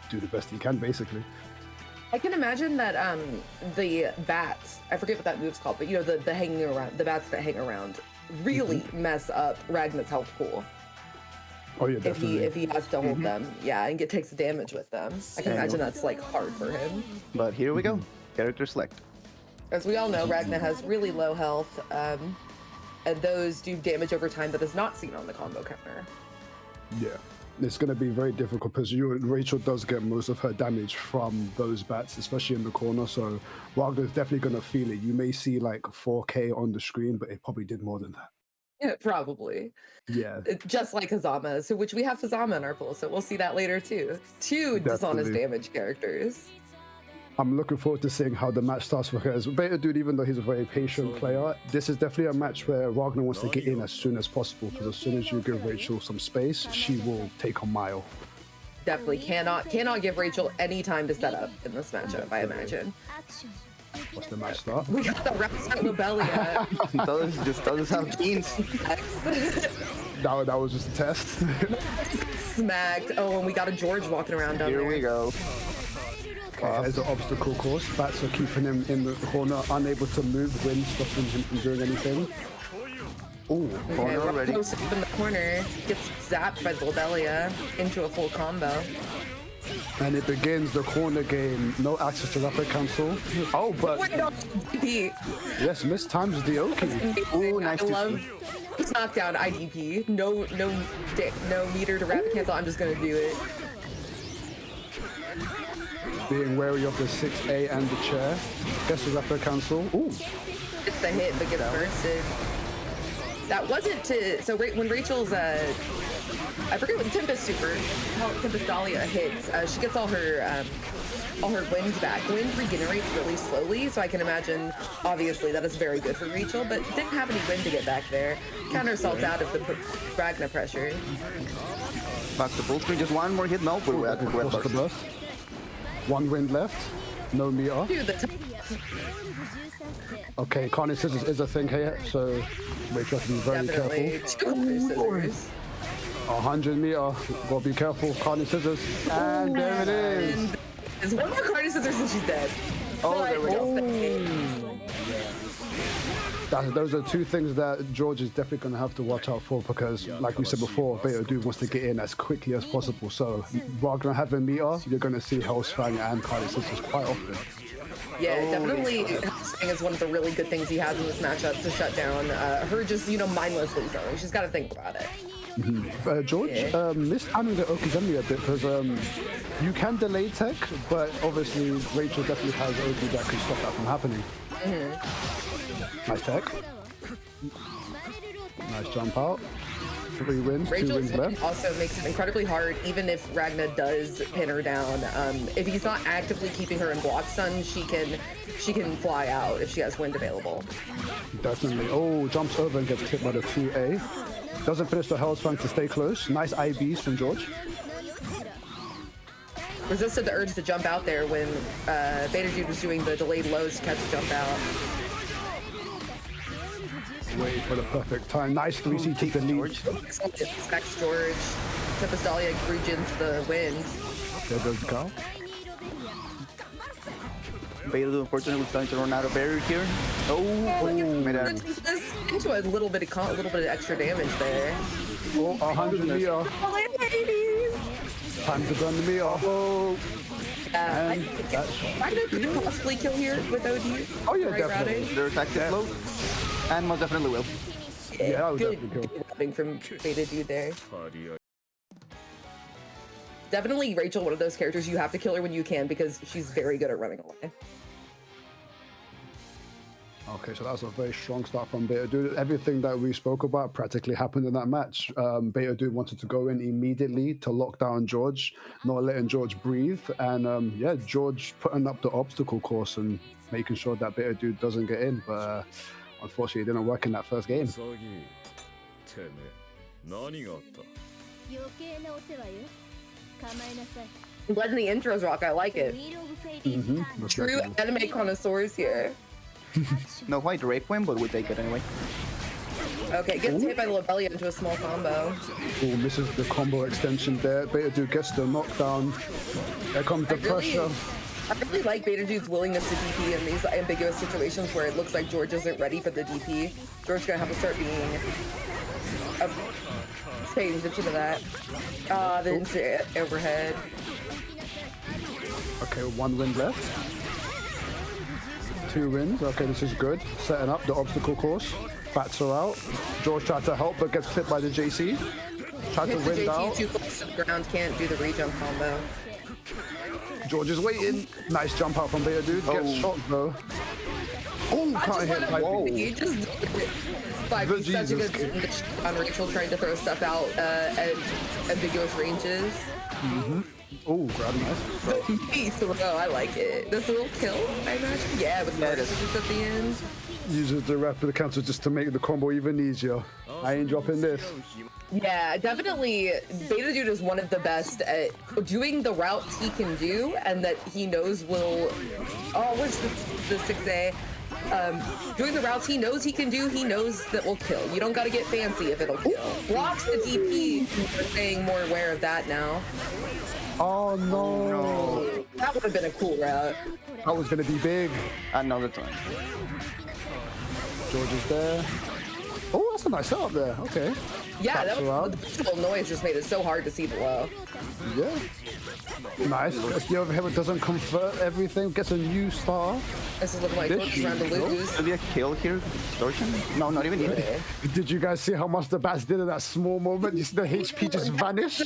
S8: do the best he can, basically.
S9: I can imagine that the bats, I forget what that move's called, but you know, the hanging around, the bats that hang around really mess up Ragnar's health pool.
S8: Oh yeah, definitely.
S9: If he has to hold them, yeah, and takes damage with them. I can imagine that's like hard for him.
S10: But here we go, character select.
S9: As we all know, Ragnar has really low health, and those do damage over time that is not seen on the combo counter.
S8: Yeah, it's going to be very difficult because Rachel does get most of her damage from those bats, especially in the corner. So Ragnar's definitely going to feel it. You may see like 4K on the screen, but it probably did more than that.
S9: Yeah, probably.
S8: Yeah.
S9: Just like Hazama, so which we have Hazama in our pool, so we'll see that later too. 2 dishonest damage characters.
S8: I'm looking forward to seeing how the match starts because Beta Dude, even though he's a very patient player, this is definitely a match where Ragnar wants to get in as soon as possible because as soon as you give Rachel some space, she will take a mile.
S9: Definitely cannot give Rachel any time to set up in this matchup, I imagine.
S8: What's the match start?
S9: We got the Rapsat Lobelia.
S10: Those have beans.
S8: That was just a test.
S9: Smacked. Oh, and we got a George walking around down there.
S10: Here we go.
S8: Okay, there's an obstacle course. Bats are keeping him in the corner, unable to move, wind stopping him from doing anything.
S10: Ooh, corner already.
S9: Posted up in the corner, gets zapped by the Lobelia into a full combo.
S8: And it begins the corner game. No access to rapid cancel. Oh, but yes, mistimes the Oki.
S10: Ooh, nice.
S9: I love this knockdown IDP. No meter to rapid cancel. I'm just gonna do it.
S8: Being wary of the 6A and the chair. Guess the rapid cancel. Ooh.
S9: It's the hit that gets bursted. That wasn't to. So when Rachel's I forget what Tempest Super, how Tempest Dahlia hits. She gets all her wind back. Wind regenerates really slowly, so I can imagine, obviously, that is very good for Rachel, but didn't have any wind to get back there. Counter assault out of the Ragna pressure.
S10: Back to full screen, just one more hit. No, we're at
S8: the burst. One wind left. No meter.
S9: Dude,
S8: okay, Carnage Scissors is a thing here, so Rachel has to be very careful. 100 meter, gotta be careful. Carnage Scissors, and there it is.
S9: There's one more Carnage Scissors and she's dead.
S10: Oh, there we go.
S8: Those are two things that George is definitely going to have to watch out for because, like we said before, Beta Dude wants to get in as quickly as possible. So, Wagner having meter, you're going to see Hellsfang and Carnage Scissors quite often.
S9: Yeah, definitely. Hellsfang is one of the really good things he has in this matchup to shut down her just, mindlessly throwing. She's got to think about it.
S8: George, mistiming the Okizemi a bit because you can delay tech, but obviously Rachel definitely has Oki that can stop that from happening. Nice tech. Nice jump out. 3 wins,
S9: Rachel's
S8: 2 wins left.
S9: Also makes it incredibly hard, even if Ragna does pin her down. If he's not actively keeping her in block stun, she can fly out if she has wind available.
S8: Definitely. Oh, jumps over and gets hit by the 2A. Doesn't finish the Hellsfang to stay close. Nice IBs from George.
S9: Resisted the urge to jump out there when Beta Dude was doing the delayed lows to catch the jump out.
S8: Wait for the perfect time. Nice 3C take the lead.
S9: Expects George. Tempest Dahlia regens the wind.
S8: There goes the cow.
S10: Beta, unfortunately, we're starting to run out of barrier here.
S9: Into a little bit of extra damage there.
S8: Oh, 100 meter. Time to burn the meter. Oh.
S9: I could possibly kill here with OD.
S10: Oh yeah, definitely. Their attack is low, and most definitely will.
S8: Yeah, I would
S9: good
S8: definitely kill.
S9: routing from Beta Dude there. Definitely Rachel, one of those characters you have to kill her when you can because she's very good at running away.
S8: Okay, so that was a very strong start from Beta Dude. Everything that we spoke about practically happened in that match. Beta Dude wanted to go in immediately to lock down George, not letting George breathe. And yeah, George putting up the obstacle course and making sure that Beta Dude doesn't get in. But unfortunately, it didn't work in that first game.
S9: I'm letting the intros rock, I like it. True anime connoisseurs here.
S10: No white rape win, but we take it anyway.
S9: Okay, gets hit by the Lobelia into a small combo.
S8: Oh, misses the combo extension there. Beta Dude gets the knockdown. There comes the pressure.
S9: I really like Beta Dude's willingness to DP in these ambiguous situations where it looks like George isn't ready for the DP. George's gonna have to start being paying attention to that. The instant overhead.
S8: Okay, 1 win left. 2 wins. Okay, this is good. Setting up the obstacle course. Bats her out. George tried to help, but gets clipped by the JC. Tried to win out.
S9: Too close to the ground, can't do the rejump combo.
S8: George is waiting. Nice jump out from Beta Dude. Gets shot though. Oh, can't hit.
S9: He just 5 such a good on Rachel trying to throw stuff out at ambiguous ranges.
S8: Oh, grab nice.
S9: Oh, I like it. This little kill, I imagine. Yeah, with the just at the end.
S8: Uses the rapid counter just to make the combo even easier. I ain't dropping this.
S9: Yeah, definitely. Beta Dude is one of the best at doing the routes he can do, and that he knows will. Oh, what's the 6A? Doing the routes he knows he can do, he knows that will kill. You don't gotta get fancy if it'll kill. Blocks the DP. We're staying more aware of that now.
S8: Oh no.
S9: That would have been a cool route.
S8: That was gonna be big.
S10: Another time.
S8: George is there. Oh, that's a nice setup there. Okay.
S9: Yeah, that was, the visual noise just made it so hard to see below.
S8: Yeah. Nice. Gets the overhead, but doesn't convert everything. Gets a new star.
S9: This is looking like George is trying to lose.
S10: Maybe a kill here? Distortion? No, not even needed.
S8: Did you guys see how much the bats did in that small moment? You see the HP just vanish?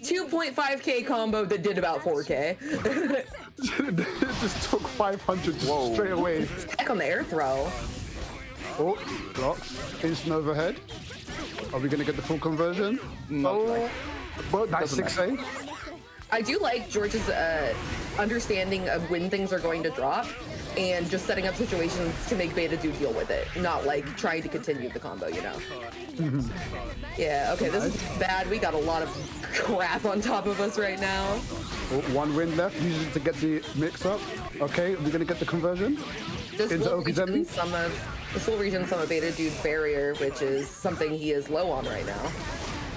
S9: 2.5k combo that did about 4k.
S8: It just took 500 straight away.
S9: Heck on the air throw.
S8: Oh, blocks. Instant overhead. Are we gonna get the full conversion? No. Well, nice 6A.
S9: I do like George's understanding of when things are going to drop and just setting up situations to make Beta Dude deal with it, not like trying to continue the combo, you know? Yeah, okay, this is bad. We got a lot of crap on top of us right now.
S8: One win left, use it to get the mix up. Okay, we're gonna get the conversion.
S9: This will regen some of Beta Dude's barrier, which is something he is low on right now.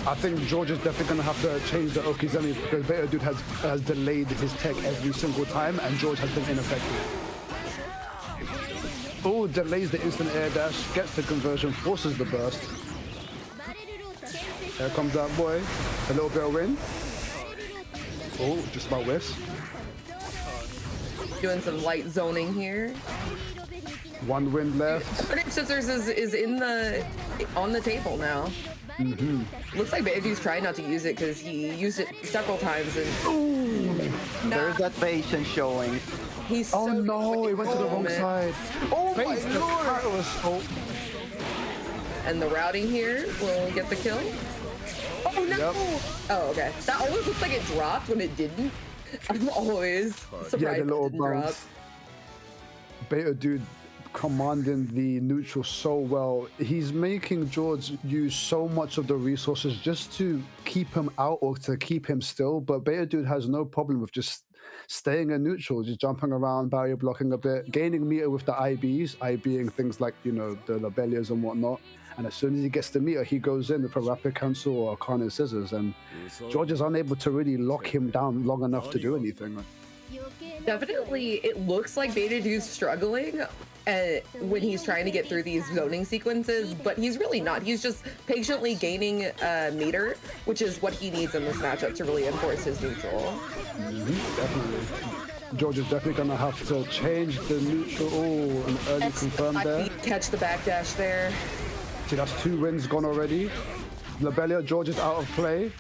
S8: I think George is definitely going to have to change the Okizeme because Beta Dude has delayed his tech every single time and George has been ineffective. Oh, delays the instant air dash, gets the conversion, forces the burst. Here comes that boy. A little bit of win. Oh, just about whiffs.
S9: Doing some light zoning here.
S8: One win left.
S9: Verdict Scissors is on the table now. Looks like Baby's trying not to use it because he used it several times and
S10: There's that patience showing.
S9: He's
S8: oh no, he went to the wrong side.
S10: Oh my lord!
S9: And the routing here will get the kill. Oh no!
S8: Yep.
S9: Oh okay. That always looks like it dropped when it didn't. I'm always surprised
S8: Yeah, the little
S9: it didn't drop.
S8: bounce. Beta Dude commanding the neutral so well. He's making George use so much of the resources just to keep him out or to keep him still, but Beta Dude has no problem with just staying in neutral, just jumping around, barrier blocking a bit, gaining meter with the IBs, IBing things like, you know, the Lobelias and whatnot. And as soon as he gets the meter, he goes in with a rapid cancel or a Carnage Scissors, and George is unable to really lock him down long enough to do anything.
S9: Definitely, it looks like Beta Dude's struggling when he's trying to get through these zoning sequences, but he's really not. He's just patiently gaining meter, which is what he needs in this matchup to really enforce his neutral.
S8: Definitely. George is definitely going to have to change the neutral. Oh, an early confirm there.
S9: Catch the backdash there.
S8: See, that's 2 wins gone already. Lobelia, George is out of play.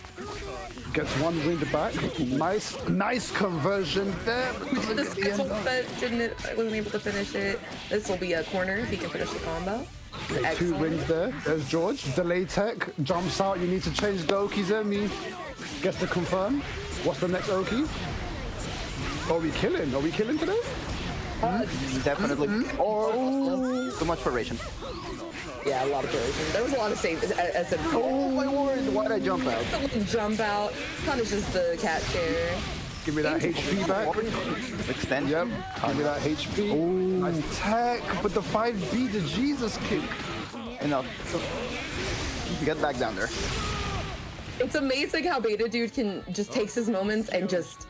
S8: Gets 1 win back. Nice conversion there.
S9: Wasn't able to finish it. This will be a corner if he can finish the combo.
S8: Okay, 2 wins there. There's George. Delay tech. Jumps out. You need to change the Okizeme. Gets the confirm. What's the next Oki? Are we killing? Are we killing today?
S10: Definitely. Oh, too much duration.
S9: Yeah, a lot of duration. There was a lot of saves.
S10: Oh my word! Why did I jump out?
S9: Jump out. Punishes the cat chair.
S8: Give me that HP back.
S10: Extend.
S8: Yep. Give me that HP. Oh, nice tech. But the 5B, the Jesus kick.
S10: Enough. Get back down there.
S9: It's amazing how Beta Dude can just takes his moments and just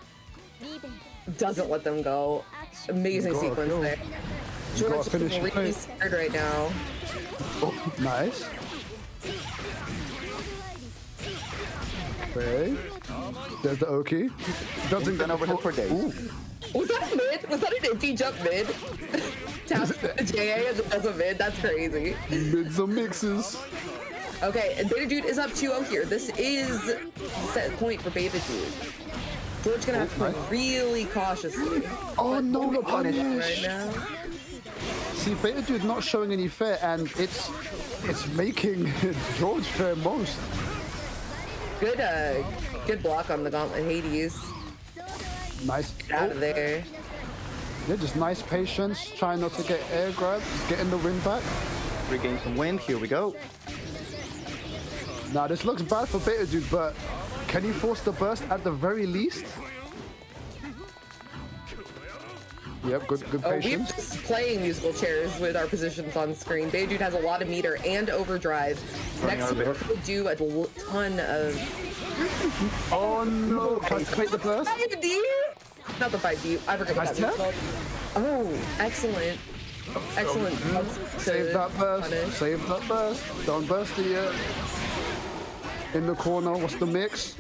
S9: doesn't let them go. Amazing sequence there. George is really scared right now.
S8: Oh, nice. Okay. There's the Oki. Doesn't get
S10: over him for days.
S9: Ooh. Was that a mid? Was that an empty jump mid? Taps the JA as a mid? That's crazy.
S8: Mids and mixes.
S9: Okay, and Beta Dude is up 2-0 here. This is the set point for Beta Dude. George gonna have to play really cautiously.
S8: Oh no, the punish
S9: right now.
S8: See, Beta Dude not showing any fear, and it's making George fear most.
S9: Good block on the Gauntlet Hades.
S8: Nice.
S9: Get out of there.
S8: Yeah, just nice patience, trying not to get air grabs, getting the win back.
S10: Regain some wind. Here we go.
S8: Now this looks bad for Beta Dude, but can he force the burst at the very least? Yep, good patience.
S9: We're just playing musical chairs with our positions on screen. Beta Dude has a lot of meter and overdrive. Next week we'll do a ton of...
S8: Oh no! Can I take the burst?
S9: 5D? Not the 5D. I forgot what that was. Oh, excellent. Excellent.
S8: Save that burst. Save that burst. Don't burst it yet. In the corner, what's the mix?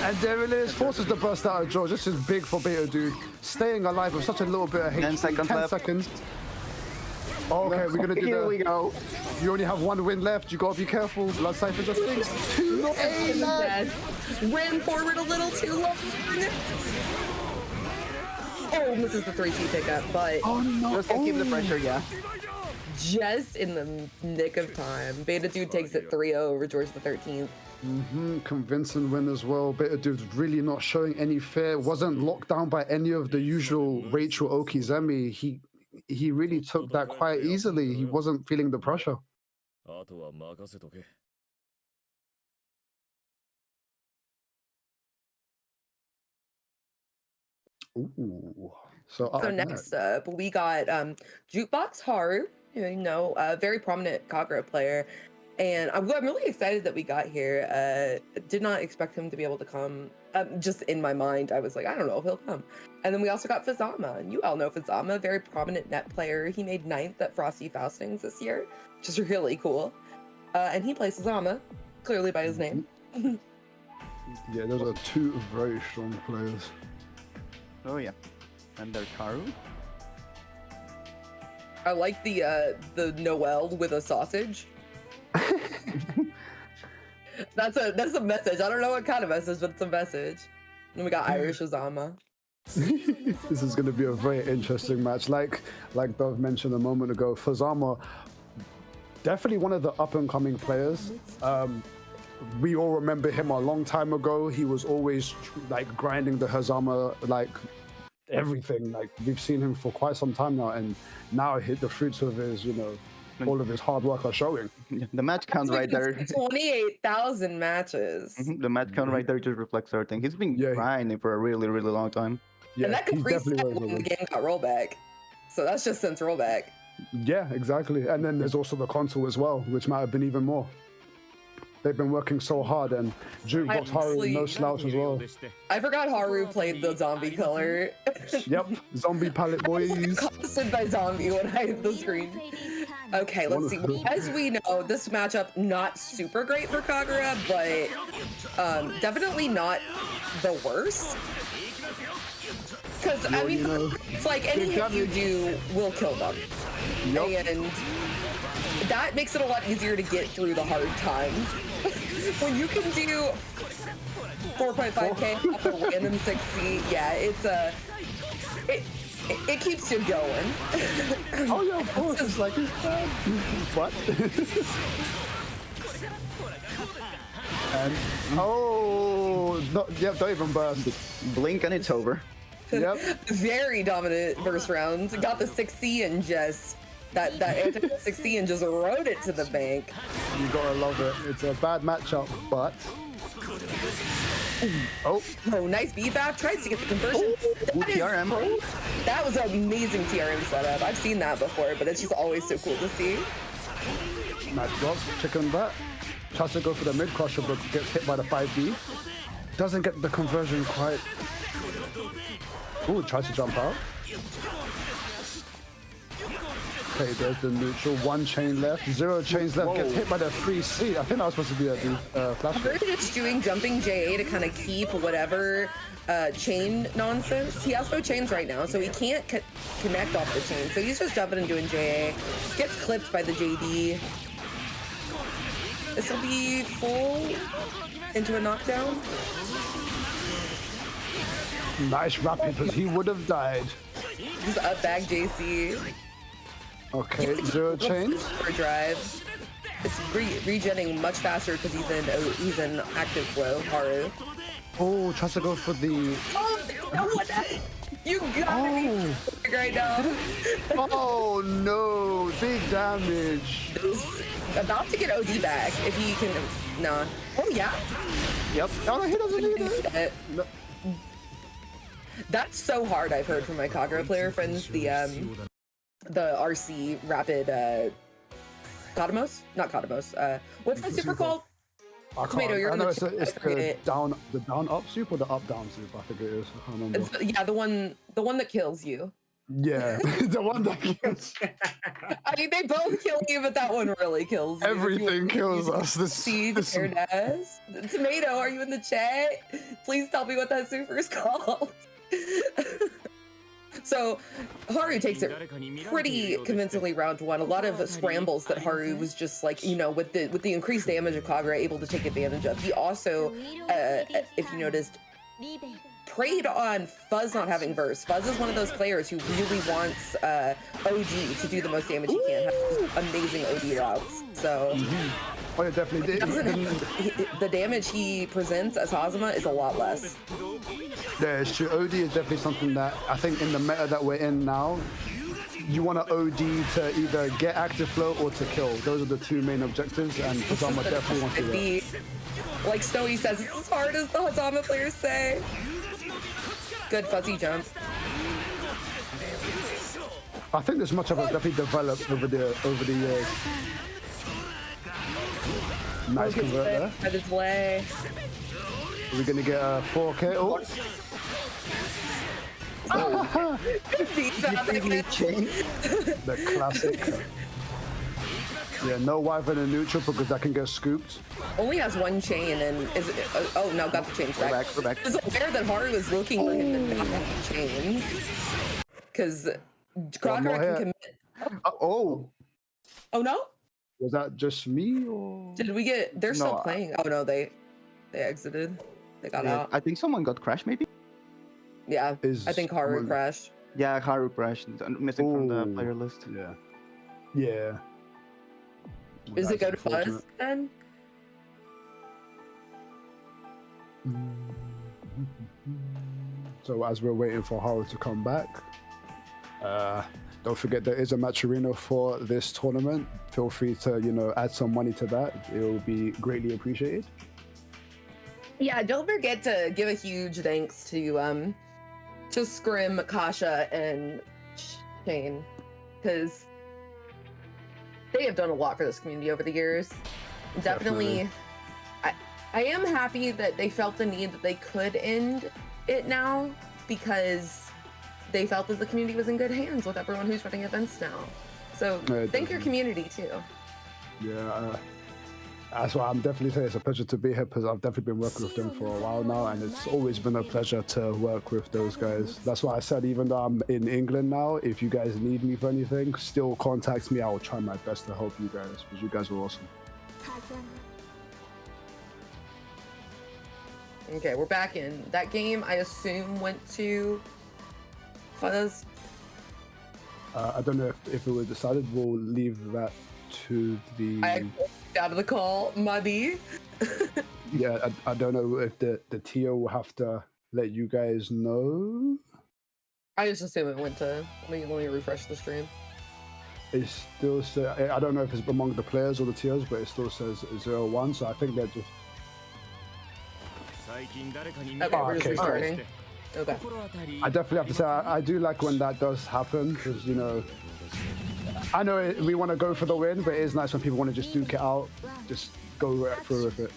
S8: And there it is, forces the burst out of George. This is big for Beta Dude. Staying alive with such a little bit of HP.
S10: 10 seconds left.
S8: Seconds. Okay, we're gonna do
S10: Here we go.
S8: You only have 1 win left. You gotta be careful. Blood Cypher just thinks. 2-8.
S9: Ran forward a little too long. Oh, this is the 3C pickup, but...
S8: Oh no.
S10: Just gonna keep the pressure, yeah.
S9: just in the nick of time. Beta Dude takes it 3-0 over George the 13th.
S8: Convincing win as well. Beta Dude really not showing any fear. Wasn't locked down by any of the usual Rachel Okizemi. He really took that quite easily. He wasn't feeling the pressure. Ooh. So
S9: next up, we got Jukebox Haru, you know, a very prominent Kagura player. And I'm really excited that we got here. Did not expect him to be able to come. Just in my mind, I was like, I don't know if he'll come. And then we also got Fazama. And you all know Fazama, very prominent net player. He made 9th at Frosty Faustings this year, which is really cool. And he plays Fazama, clearly by his name.
S8: Yeah, those are two very strong players.
S10: Oh yeah, and there's Haru.
S9: I like the Noel with a sausage. That's a message. I don't know what kind of message, but it's a message. And we got Irish Azama.
S8: This is going to be a very interesting match. Like Dove mentioned a moment ago, Fazama, definitely one of the up-and-coming players. We all remember him a long time ago. He was always like grinding the Hazama, like everything. Like we've seen him for quite some time now, and now the fruits of his, you know, all of his hard work are showing.
S10: The match count right there.
S9: 28,000 matches.
S10: The match count right there just reflects everything. He's been grinding for a really, really long time.
S8: Yeah,
S9: and that could reset when the game got rollback. So that's just since rollback.
S8: Yeah, exactly. And then there's also the console as well, which might have been even more. They've been working so hard, and Jukebox Haru, no slouch as well.
S9: I forgot Haru played the zombie color.
S8: Yep, zombie palette boys.
S9: Accosted by zombie when I hit the screen. Okay, let's see. As we know, this matchup not super great for Kagura, but definitely not the worst. Because I mean, it's like any hit you do will kill them, and that makes it a lot easier to get through the hard times. When you can do 4.5k off a random 6C, yeah, it keeps you going.
S8: Oh yeah, of course. It's like what? And don't even burst.
S10: Blink and it's over.
S8: Yep.
S9: Very dominant first round. Got the 6C and just that anti 6C and just rode it to the bank.
S8: You gotta love it. It's a bad matchup, but oh,
S9: nice BFAF. Tries to get the conversion.
S10: TRM.
S9: That was an amazing TRM setup. I've seen that before, but it's just always so cool to see.
S8: Nice block, chicken that. Tries to go for the mid crusher, but gets hit by the 5D. Doesn't get the conversion quite. Ooh, tries to jump out. Okay, there's the neutral. 1 chain left, 0 chains left. Gets hit by the 3C. I think that was supposed to be a flash.
S9: We're just doing jumping JA to kind of keep whatever chain nonsense. He has no chains right now, so he can't connect off the chain. So he's just jumping and doing JA. Gets clipped by the JD. This will be full into a knockdown.
S8: Nice rapid, because he would have died.
S9: Just up back JC.
S8: Okay, 0 chains.
S9: For drive. It's regenning much faster because he's in active flow. Haru.
S8: Oh, tries to go for the.
S9: Oh, you got me right now.
S8: Oh no, big damage.
S9: About to get OD back if he can. Nah. Oh yeah.
S8: Yep. Oh, he doesn't need it. No.
S9: That's so hard. I've heard from my Kagura player friends. The RC rapid Katamos? Not Katamos. What's that super called? Tomato, you're in
S8: it's the down up soup or the up down soup, I think it is. I can't remember.
S9: Yeah, the one that kills you.
S8: Yeah, the one that kills.
S9: I mean, they both kill you, but that one really kills you.
S8: Everything kills us.
S9: Tomato, are you in the chat? Please tell me what that super is called. So Haru takes it pretty convincingly round 1. A lot of scrambles that Haru was just like, you know, with the increased damage of Kagura able to take advantage of. He also, if you noticed, preyed on Fuzz not having verse. Fuzz is one of those players who really wants OD to do the most damage he can. Has amazing OD routes. So
S8: Oh, yeah, definitely.
S9: the damage he presents as Hazama is a lot less.
S8: Yeah, it's true. OD is definitely something that I think in the meta that we're in now, you want to OD to either get active flow or to kill. Those are the two main objectives, and Hazama definitely wants to do that.
S9: Like Snowy says, it's as hard as the Hazama players say. Good fuzzy jump.
S8: I think this matchup has definitely developed over the years. Nice convert there.
S9: By the delay.
S8: We're gonna get a 4K. Oh. The classic. Yeah, no Wyvern and neutral because that can get scooped.
S9: Only has one chain and is it, oh no, got the chains back.
S10: We're back.
S9: I was aware that Haru was looking for him to not have chains. Because Crocodile can commit.
S8: Oh
S9: no?
S8: Was that just me or?
S9: Did we get? They're still playing. Oh no, they exited. They got out.
S10: I think someone got crashed, maybe.
S9: Yeah, I think Haru crashed.
S10: Yeah, Haru crashed, missing from the player list.
S8: Yeah. Yeah.
S9: Is it go to Fuzz then?
S8: So as we're waiting for Haru to come back, don't forget there is a match arena for this tournament. Feel free to add some money to that. It will be greatly appreciated.
S9: Yeah, don't forget to give a huge thanks to Scrim, Kasha, and Shane, because they have done a lot for this community over the years. Definitely. I am happy that they felt the need that they could end it now, because they felt that the community was in good hands with everyone who's running events now. So thank your community too.
S8: Yeah, that's why I'm definitely saying it's a pleasure to be here, because I've definitely been working with them for a while now, and it's always been a pleasure to work with those guys. That's why I said, even though I'm in England now, if you guys need me for anything, still contact me. I will try my best to help you guys, because you guys are awesome.
S9: Okay, we're back in. That game, I assume, went to Fuzz.
S8: I don't know if it was decided. We'll leave that to the...
S9: I out of the call, Muddy.
S8: Yeah, I don't know if the TO will have to let you guys know.
S9: I just assume it went to... Let me refresh the stream.
S8: It still says... I don't know if it's among the players or the TOs, but it still says 0-1, so I think they're just...
S9: Okay, we're just restarting. Okay.
S8: I definitely have to say, I do like when that does happen, because, I know we want to go for the win, but it is nice when people want to just duke it out, just go right through with it.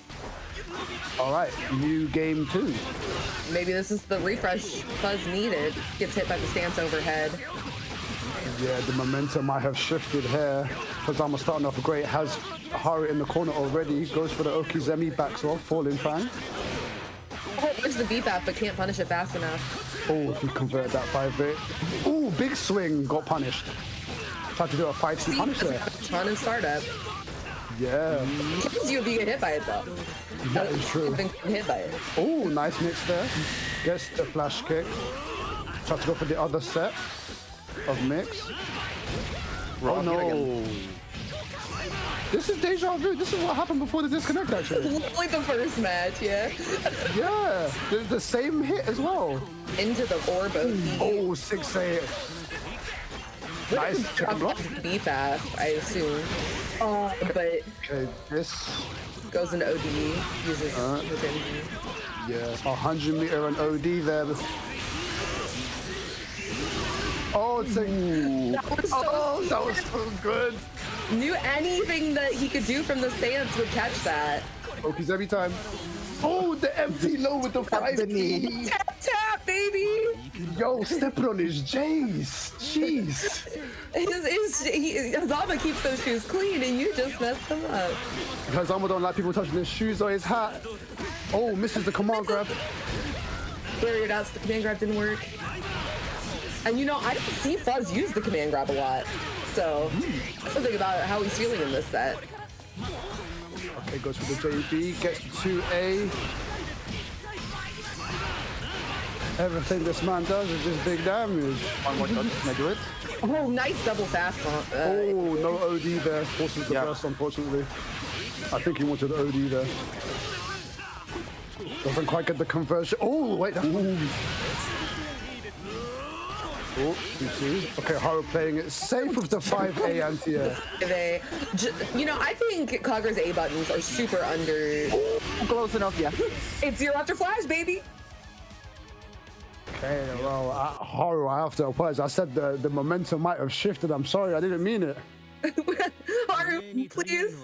S8: All right, new game 2.
S9: Maybe this is the refresh Fuzz needed. Gets hit by the stance overhead.
S8: Yeah, the momentum might have shifted here. Hazama starting off great, has Haru in the corner already, goes for the Okizeme, backs off, falling fine.
S9: There's the BFAF, but can't punish it fast enough.
S8: Oh, if he converted that 5-bit. Oh, big swing, got punished. Tried to do a 5C punish there.
S9: Ton in startup.
S8: Yeah.
S9: Kills you if you get hit by it, though.
S8: That is true.
S9: Been hit by it.
S8: Oh, nice mix there. Gets the flash kick. Try to go for the other set of mix. Oh no. This is deja vu. This is what happened before the disconnect, actually.
S9: This is literally the first match, yeah.
S8: Yeah, the same hit as well.
S9: Into the orb of
S8: Oh, 6-8. Nice chicken block.
S9: BFAF, I assume. But
S8: okay, this
S9: goes into OD, uses
S8: yeah, 100 meter and OD there. Oh, it's that was so good.
S9: Knew anything that he could do from the stance would catch that.
S8: Okies every time. Oh, the empty low with the 5-knee.
S9: Tap, baby.
S8: Yo, stepping on his J's. Jeez.
S9: Hazama keeps those shoes clean and you just messed them up.
S8: Hazama don't like people touching his shoes or his hat. Oh, misses the command grab.
S9: Barrier outs, the command grab didn't work. And I don't see Fuzz use the command grab a lot. So, something about how he's feeling in this set.
S8: Okay, goes for the JB, gets the 2A. Everything this man does is just big damage.
S10: One more touch. Can I do it?
S9: Oh, nice double fast bump.
S8: Oh, no OD there. Forces the burst, unfortunately. I think he wanted OD there. Doesn't quite get the conversion. Oh, wait. That's... Oh, 2C. Okay, Haru playing it safe with the 5A anti-air.
S9: You know, I think Kagura's A buttons are super under.
S10: Close enough, yeah.
S9: It's zero after flash, baby.
S8: Okay, well, Haru, I have to apologize. I said the momentum might have shifted. I'm sorry, I didn't mean it.
S9: Haru, please.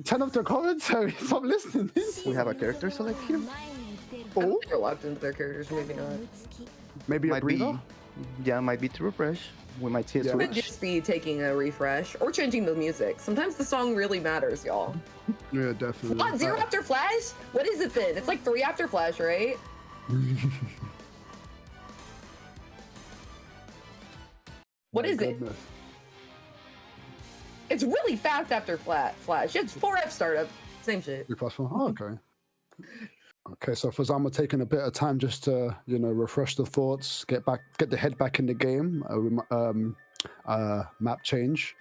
S8: Turn off the commentary. Stop listening.
S10: We have a character select here.
S9: Oh, they're locked into their characters. Maybe not.
S8: Maybe a breather?
S10: Yeah, might be to refresh. We might see a
S9: Could
S10: switch.
S9: just be taking a refresh or changing the music. Sometimes the song really matters, y'all.
S8: Yeah, definitely.
S9: What, zero after flash? What is it then? It's like 3 after flash, right? What is it? It's really fast after flash. It's 4F startup. Same shit.
S8: 3+4. Oh, okay. Okay, so Fazama taking a bit of time just to, you know, refresh the thoughts, get the head back in the game. Map change.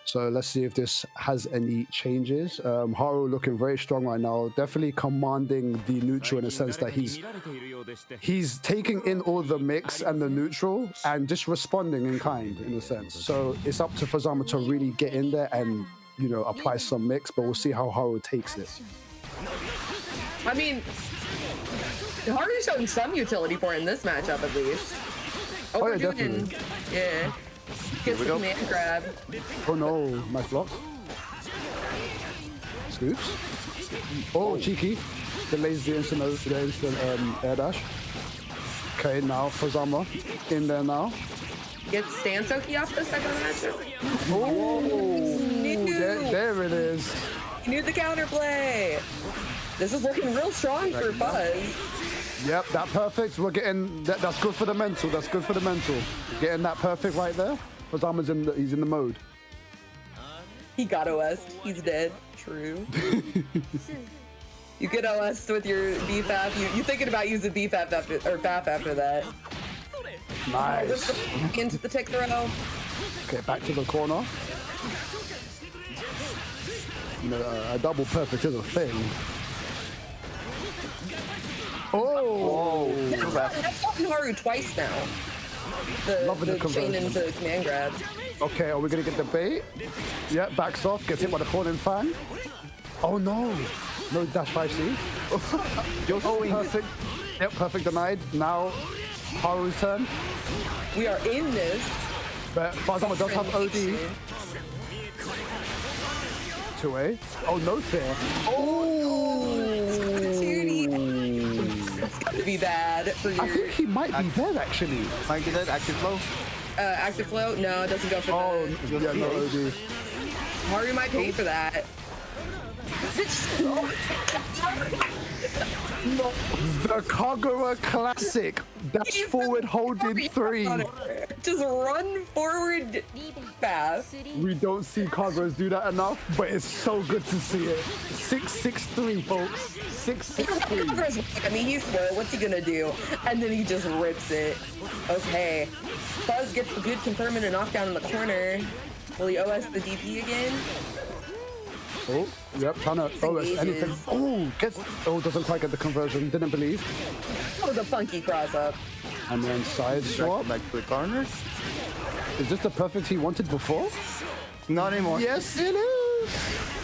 S8: So let's see if this has any changes. Haru looking very strong right now, definitely commanding the neutral in a sense that he's taking in all the mix and the neutral and just responding in kind, in a sense. So it's up to Fazama to really get in there and, you know, apply some mix, but we'll see how Haru takes it.
S9: I mean, Haru's showing some utility for it in this matchup at least.
S8: Oh yeah, definitely.
S9: Yeah. Gets the command grab.
S8: Oh no, nice block. Scoops. Oh, cheeky. Delays the instant air dash. Okay, now Fazama in there now.
S9: Gets Stansoki off the second matchup.
S8: Oh, there it is.
S9: He knew the counterplay. This is looking real strong for Fuzz.
S8: Yep, that perfect. We're getting that's good for the mental. That's good for the mental. Getting that perfect right there. Fazama's he's in the mode.
S9: He got OS'd. He's dead. True. You get OS'd with your BFAF. You thinking about using BFAF FAF after that.
S8: Nice.
S9: Into the tick throw.
S8: Okay, back to the corner. You know, a double perfect is a thing. Oh!
S9: That's gotten Haru twice now. The chain into command grab.
S8: Okay, are we gonna get the bait? Yeah, backs off, gets hit by the falling fan. Oh no! No dash 5C. Perfect. Yep, perfect denied. Now, Haru's turn.
S9: We are in this.
S8: But Fazama does have OD. 2A. Oh, no fear.
S9: Oh! It's gonna be bad for your...
S8: I think he might be dead, actually.
S10: Might be dead. Active flow.
S9: Active flow? No, it doesn't go for
S8: yeah, no OD.
S9: Haru might pay for that.
S8: The Kagura Classic. Dash forward, holding 3.
S9: Just run forward fast.
S8: We don't see Kaguras do that enough, but it's so good to see it. 663, folks. 663.
S9: I mean, he's slow. What's he gonna do? And then he just rips it. Okay. Fuzz gets the good confirm and a knockdown in the corner. Will he OS the DP again?
S8: Oh, yep, trying to OS anything. Oh, doesn't quite get the conversion. Didn't believe.
S9: Oh, the funky cross up.
S8: And then side swap.
S10: Back to the corner.
S8: Is this the perfect he wanted before?
S10: Not anymore.
S8: Yes, it is.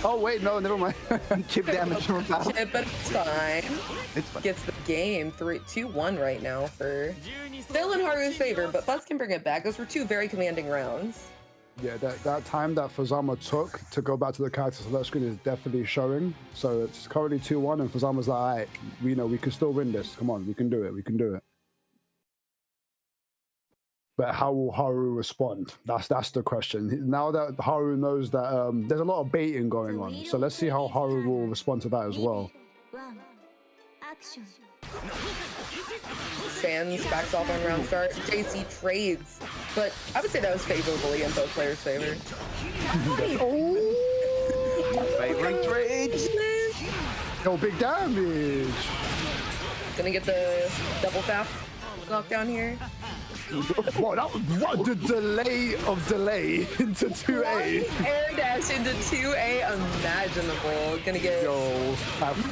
S8: Oh, wait, no, never mind.
S10: Chip damage from Pal.
S9: Chip, but it's fine.
S10: It's fine.
S9: Gets the game 2-1 right now for still in Haru's favor, but Fuzz can bring it back. Those were 2 very commanding rounds.
S8: Yeah, that time that Fazama took to go back to the character select screen is definitely showing. So it's currently 2-1, and Fazama's like, all right, we know we can still win this. Come on, we can do it. We can do it. But how will Haru respond? That's the question. Now that Haru knows that there's a lot of baiting going on, so let's see how Haru will respond to that as well.
S9: Sans backs off on round start. JC trades, but I would say that was favorably in both players' favor.
S10: Favorite trades.
S8: No big damage.
S9: Gonna get the double fast knockdown here.
S8: What the delay of delay into 2A?
S9: Air dash into 2A imaginable. Gonna get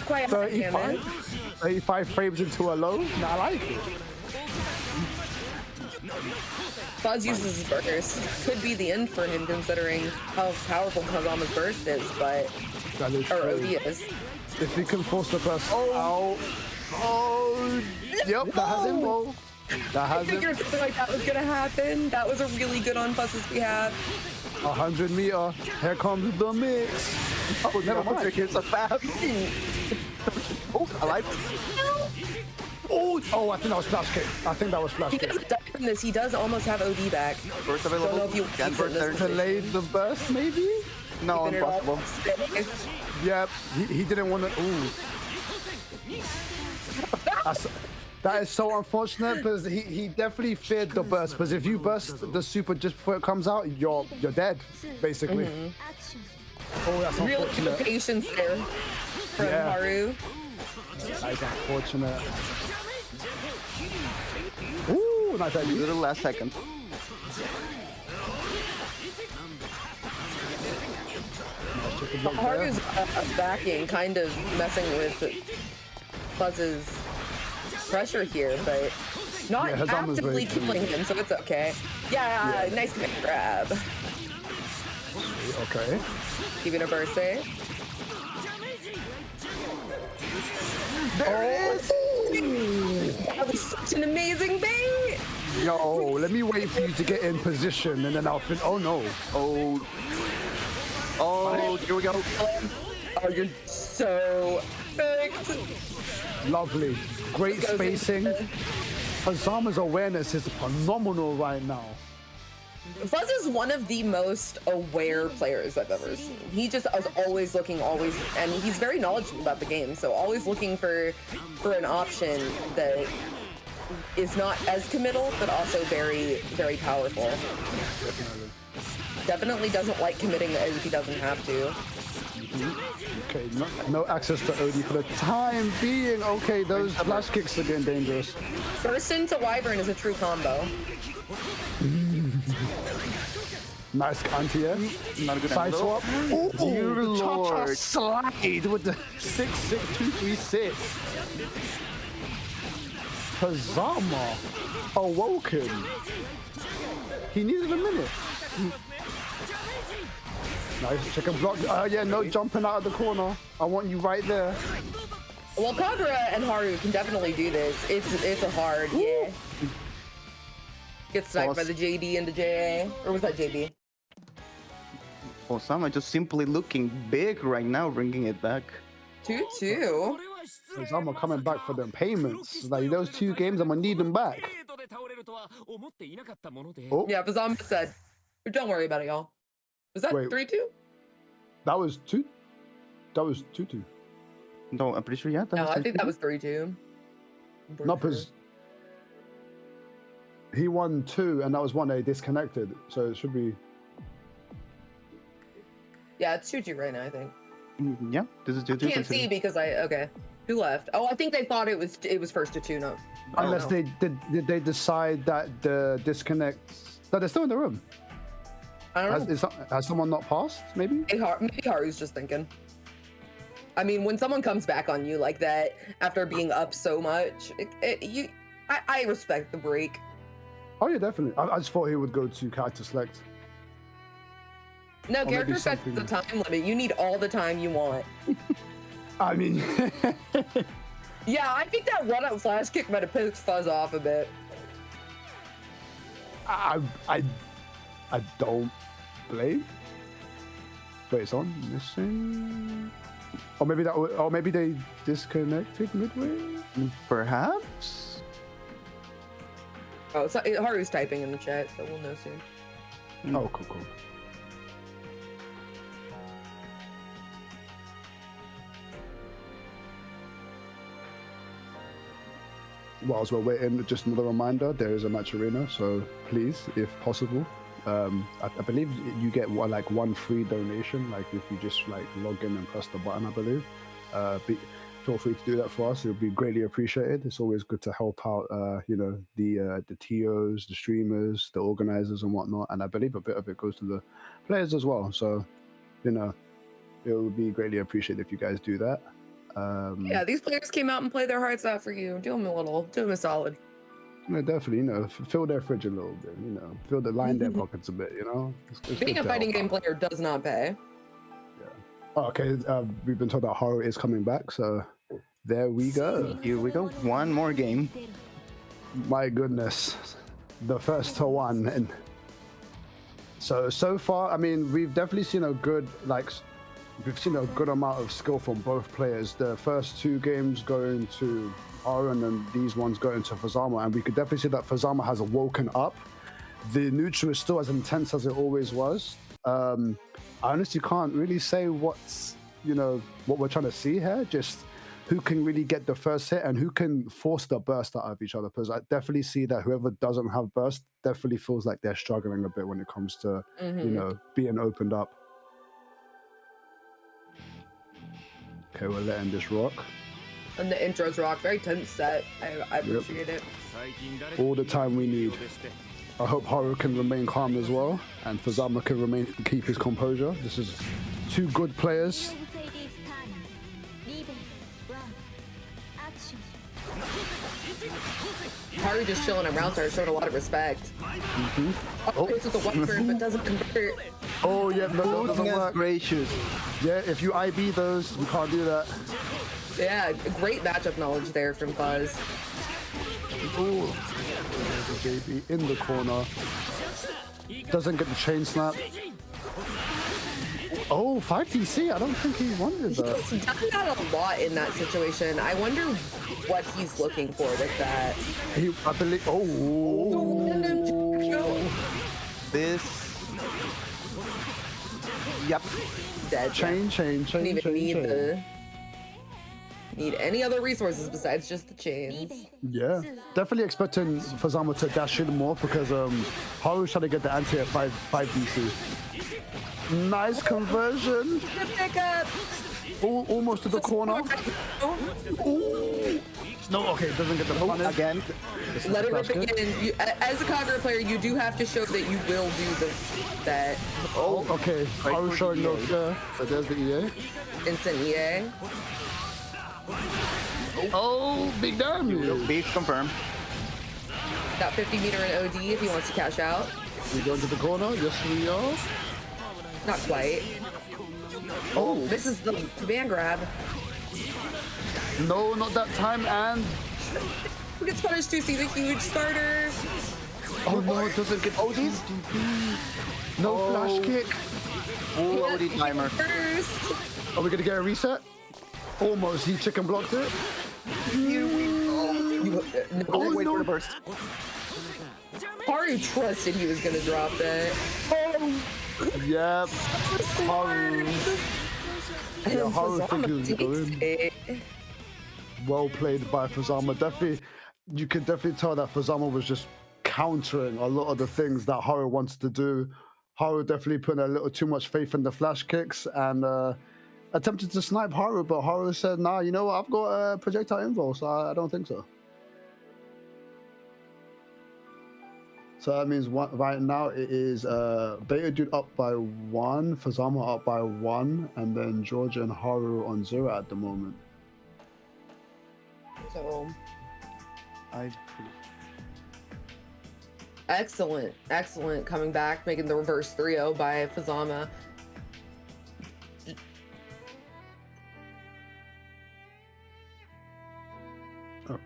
S9: quite
S8: 35 frames into a low? Nah, I like it.
S9: Fuzz uses his burst. Could be the end for him considering how powerful Kazama's burst is, but
S8: That is
S9: or
S8: true.
S9: OD is.
S8: If he can force the burst out. Oh, yep, that has him, bro. That
S9: I
S8: has him.
S9: figured something like that was gonna happen. That was a really good on Fuzz's behalf.
S8: 100 meter. Here comes the mix. Oh, never mind.
S10: It's a fab. Oh, I like it.
S8: Oh, I think that was flash kick. I think that was flash
S9: He
S8: kick.
S9: doesn't die from this. He does almost have OD back.
S10: Burst
S9: Don't know
S10: available.
S9: if you
S10: Can burst there.
S8: Delayed the burst, maybe?
S10: No,
S9: keeping it all
S10: impossible.
S9: steady.
S8: Yep. He didn't want to. Ooh. That is so unfortunate because he definitely feared the burst. Because if you burst the super just before it comes out, you're dead, basically. Oh, that's
S9: Real
S8: unfortunate.
S9: patience there from
S8: Yeah.
S9: Haru.
S8: That is unfortunate. Ooh, nice idea.
S10: Little last second.
S9: Haru's backing, kind of messing with Fuzz's pressure here, but not
S8: Yeah, Hazama's
S9: actively
S8: very-
S9: killing him, so it's okay. Yeah, nice command grab.
S8: Okay.
S9: Keeping a burst there. That was such an amazing bait!
S8: Yo, let me wait for you to get in position and then I'll fin. Oh no.
S10: Oh, here we go.
S9: Oh, you're so perfect.
S8: Lovely. Great
S9: Goes in.
S8: spacing. Hazama's awareness is phenomenal right now.
S9: Fuzz is one of the most aware players I've ever seen. He just is always looking, and he's very knowledgeable about the game, so always looking for an option that is not as committal, but also very, very powerful. Definitely doesn't like committing if he doesn't have to.
S8: Okay, no access to OD for the time being. Okay, those flash kicks are getting dangerous.
S9: Burst into Wyvern is a true combo.
S8: Nice anti-air.
S10: Not a good
S8: Side
S10: angle.
S8: swap. Ooh,
S10: Dear
S8: the cha-cha
S10: Lord.
S8: slide with the 6-6-2-3-6. Hazama awoken. He needed a minute. Nice chicken block. Yeah, no jumping out of the corner. I want you right there.
S9: Well, Kagura and Haru can definitely do this. It's a hard, yeah. Gets sniped by the JD and the JA. Or was that JB?
S10: Osama just simply looking big right now, bringing it back.
S9: 2-2.
S8: Hazama coming back for them payments. Like those 2 games, I'm gonna need them back. Oh,
S9: Yeah, Bazama said, don't worry about it, y'all. Was that
S8: Wait.
S9: 3-2?
S8: that was 2. That was 2-2.
S10: No, I'm pretty sure, yeah.
S9: No, I think that was 3-2.
S8: No, because he won 2, and that was 1 they disconnected. So it should be.
S9: Yeah, it's 2-2 right now, I think.
S10: Yeah, this is 2-2.
S9: Can't see because okay. Who left? Oh, I think they thought it was first to 2. No.
S8: Unless
S9: no.
S8: they did they decide that the disconnect. No, they're still in the room.
S9: I don't know.
S8: Has someone not passed? Maybe.
S9: Maybe Haru's just thinking. I mean, when someone comes back on you like that after being up so much, I respect the break.
S8: Oh yeah, definitely. I just thought he would go to character select.
S9: No,
S8: Or maybe
S9: character select is the time limit. You need all the time you want.
S8: I mean,
S9: Yeah, I think that run-up flash kick might have pissed Fuzz off a bit.
S8: I don't blame. Wait, it's on missing. Or maybe they disconnected midway.
S10: Perhaps?
S9: Oh, so Haru's typing in the chat, so we'll know soon.
S8: Oh, cool. Whilst we're waiting, just another reminder, there is a match arena, so please, if possible, I believe you get one free donation, like if you just log in and press the button, I believe. For feel free to do that for us. It would be greatly appreciated. It's always good to help out, the TOs, the streamers, the organizers, and whatnot. And I believe a bit of it goes to the players as well. So, it would be greatly appreciated if you guys do that.
S9: Yeah, these players came out and played their hearts out for you. Do them a solid.
S8: Yeah, definitely. Fill their fridge a little bit. Fill line their pockets a bit. It's
S9: Being a fighting game player does not pay.
S8: Oh, okay, we've been told that Haru is coming back, so there we go.
S10: Here we go. One more game.
S8: My goodness, the first to one. And so far, I mean, we've definitely seen a good amount of skill from both players. The first two games going to Haru, and then these ones going to Fazama, and we could definitely see that Fazama has woken up. The neutral is still as intense as it always was. I honestly can't really say what we're trying to see here. Just who can really get the first hit and who can force the burst out of each other. Because I definitely see that whoever doesn't have burst definitely feels like they're struggling a bit when it comes to being opened up. Okay, we're letting this rock.
S9: And the intros rock, very tense set. I appreciate it.
S8: All the time we need. I hope Haru can remain calm as well, and Fazama can keep his composure. This is two good players.
S9: Haru just chilling around her, showing a lot of respect. Goes with the one turn, but doesn't convert.
S8: Oh yeah, no, that doesn't work.
S10: Gracious.
S8: Yeah, if you IB those, you can't do that.
S9: Yeah, great matchup knowledge there from Fuzz.
S8: Ooh. There's a JB in the corner. Doesn't get the chain snap. Oh, 5DC. I don't think he wanted that.
S9: He's done that a lot in that situation. I wonder what he's looking for with that.
S8: I believe. Oh.
S10: This. Yep.
S9: Dead.
S8: Chain.
S9: Don't even need any other resources besides just the chains.
S8: Yeah, definitely expecting Fazama to dash in more because Haru's trying to get the anti at 5 DC. Nice conversion. Almost to the corner. Ooh. No, okay, doesn't get the punish.
S10: Again.
S9: Let it rip again. As a Kagura player, you do have to show that you will do that.
S8: Oh, okay. Haru showing no fear. So there's the EA.
S9: Instant EA.
S8: Oh, big damage.
S10: Big confirm.
S9: Got 50 meter in OD if he wants to cash out.
S8: We go into the corner. Yes, we are.
S9: Not quite. Oh, this is the command grab.
S8: No, not that time. And
S9: who gets punished too? Sees a huge starter.
S8: Oh no, it doesn't get ODs. No flash kick.
S10: Full OD timer.
S9: First.
S8: Are we gonna get a reset? Almost. He chicken blocked it.
S10: Here we go.
S8: Oh,
S10: wait
S8: no.
S10: for the burst.
S9: Haru trusted he was gonna drop that.
S8: Oh. Yep. Haru. Yeah, Haru think he was going in. Well played by Fazama. Definitely, you could definitely tell that Fazama was just countering a lot of the things that Haru wanted to do. Haru definitely put a little too much faith in the flash kicks and attempted to snipe Haru, but Haru said, nah, you know what, I've got a projectile invo, so I don't think so. So that means right now it is Beta Dude up by 1, Fazama up by 1, and then Georgia and Haru on 0 at the moment.
S9: So, excellent coming back, making the reverse 3-0 by Fazama.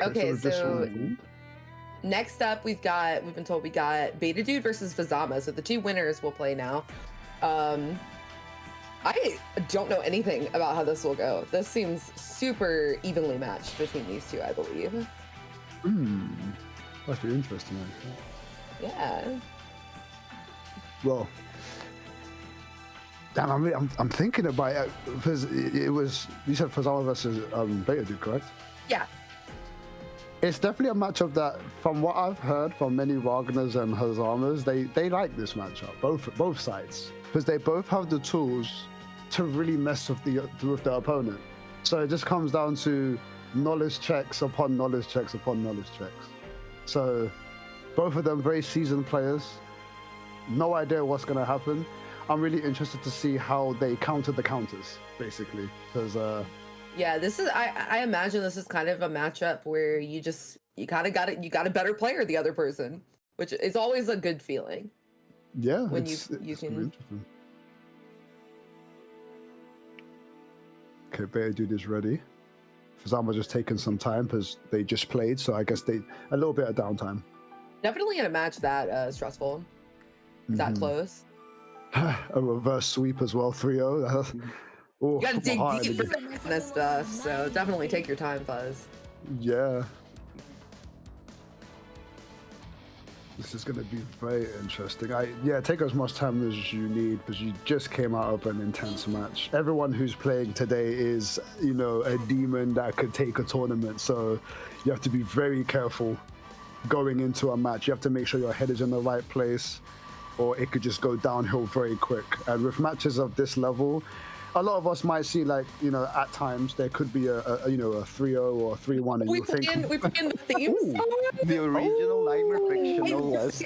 S9: Okay, so next up we've been told we got Beta Dude versus Fazama, so the two winners will play now. I don't know anything about how this will go. This seems super evenly matched between these two, I believe.
S8: That's really interesting, actually.
S9: Yeah.
S8: Well, damn, I'm thinking about it because it was, you said Fazama versus Beta Dude, correct?
S9: Yeah.
S8: It's definitely a matchup that, from what I've heard from many Wagners and Hazamas, they like this matchup, both sides, because they both have the tools to really mess with the opponent. So it just comes down to knowledge checks upon knowledge checks upon knowledge checks. So both of them very seasoned players. No idea what's going to happen. I'm really interested to see how they counter the counters, basically, because
S9: yeah, this is I imagine this is kind of a matchup where you got a better player the other person, which is always a good feeling.
S8: Yeah,
S9: when
S8: it's
S9: you
S8: really
S9: can.
S8: interesting. Okay, Beta Dude is ready. Fazama just taking some time because they just played, so I guess a little bit of downtime.
S9: Definitely in a match that stressful. That close.
S8: A reverse sweep as well, 3-0.
S9: You gotta dig deep for this stuff, so definitely take your time, Fuzz.
S8: Yeah. This is going to be very interesting. Take as much time as you need because you just came out of an intense match. Everyone who's playing today is, a demon that could take a tournament. So you have to be very careful going into a match. You have to make sure your head is in the right place, or it could just go downhill very quick. And with matches of this level, a lot of us might see at times there could be a 3-0 or 3-1, and
S9: we
S8: you think
S9: we put in the theme song.
S10: The original Nightmare Fiction, no less.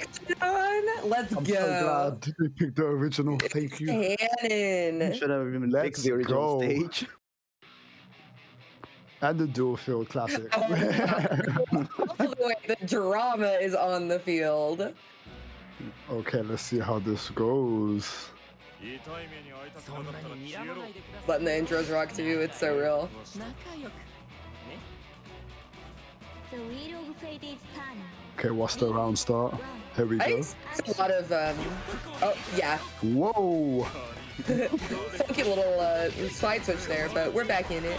S9: Let's
S8: I'm
S9: go.
S8: so glad we picked the original. Thank you.
S9: Canon.
S10: Should have even picked
S8: Let's
S10: the original
S8: go.
S10: stage.
S8: And the dual field classic.
S9: All the way, the drama is on the field.
S8: Okay, let's see how this goes.
S9: Letting the intros rock too, it's so real.
S7: The wheel of fate is turning.
S8: Okay, what's the round start? Here we
S9: I
S8: go.
S9: expect a lot of oh yeah,
S8: Whoa!
S9: funky little side switch there, but we're back in it.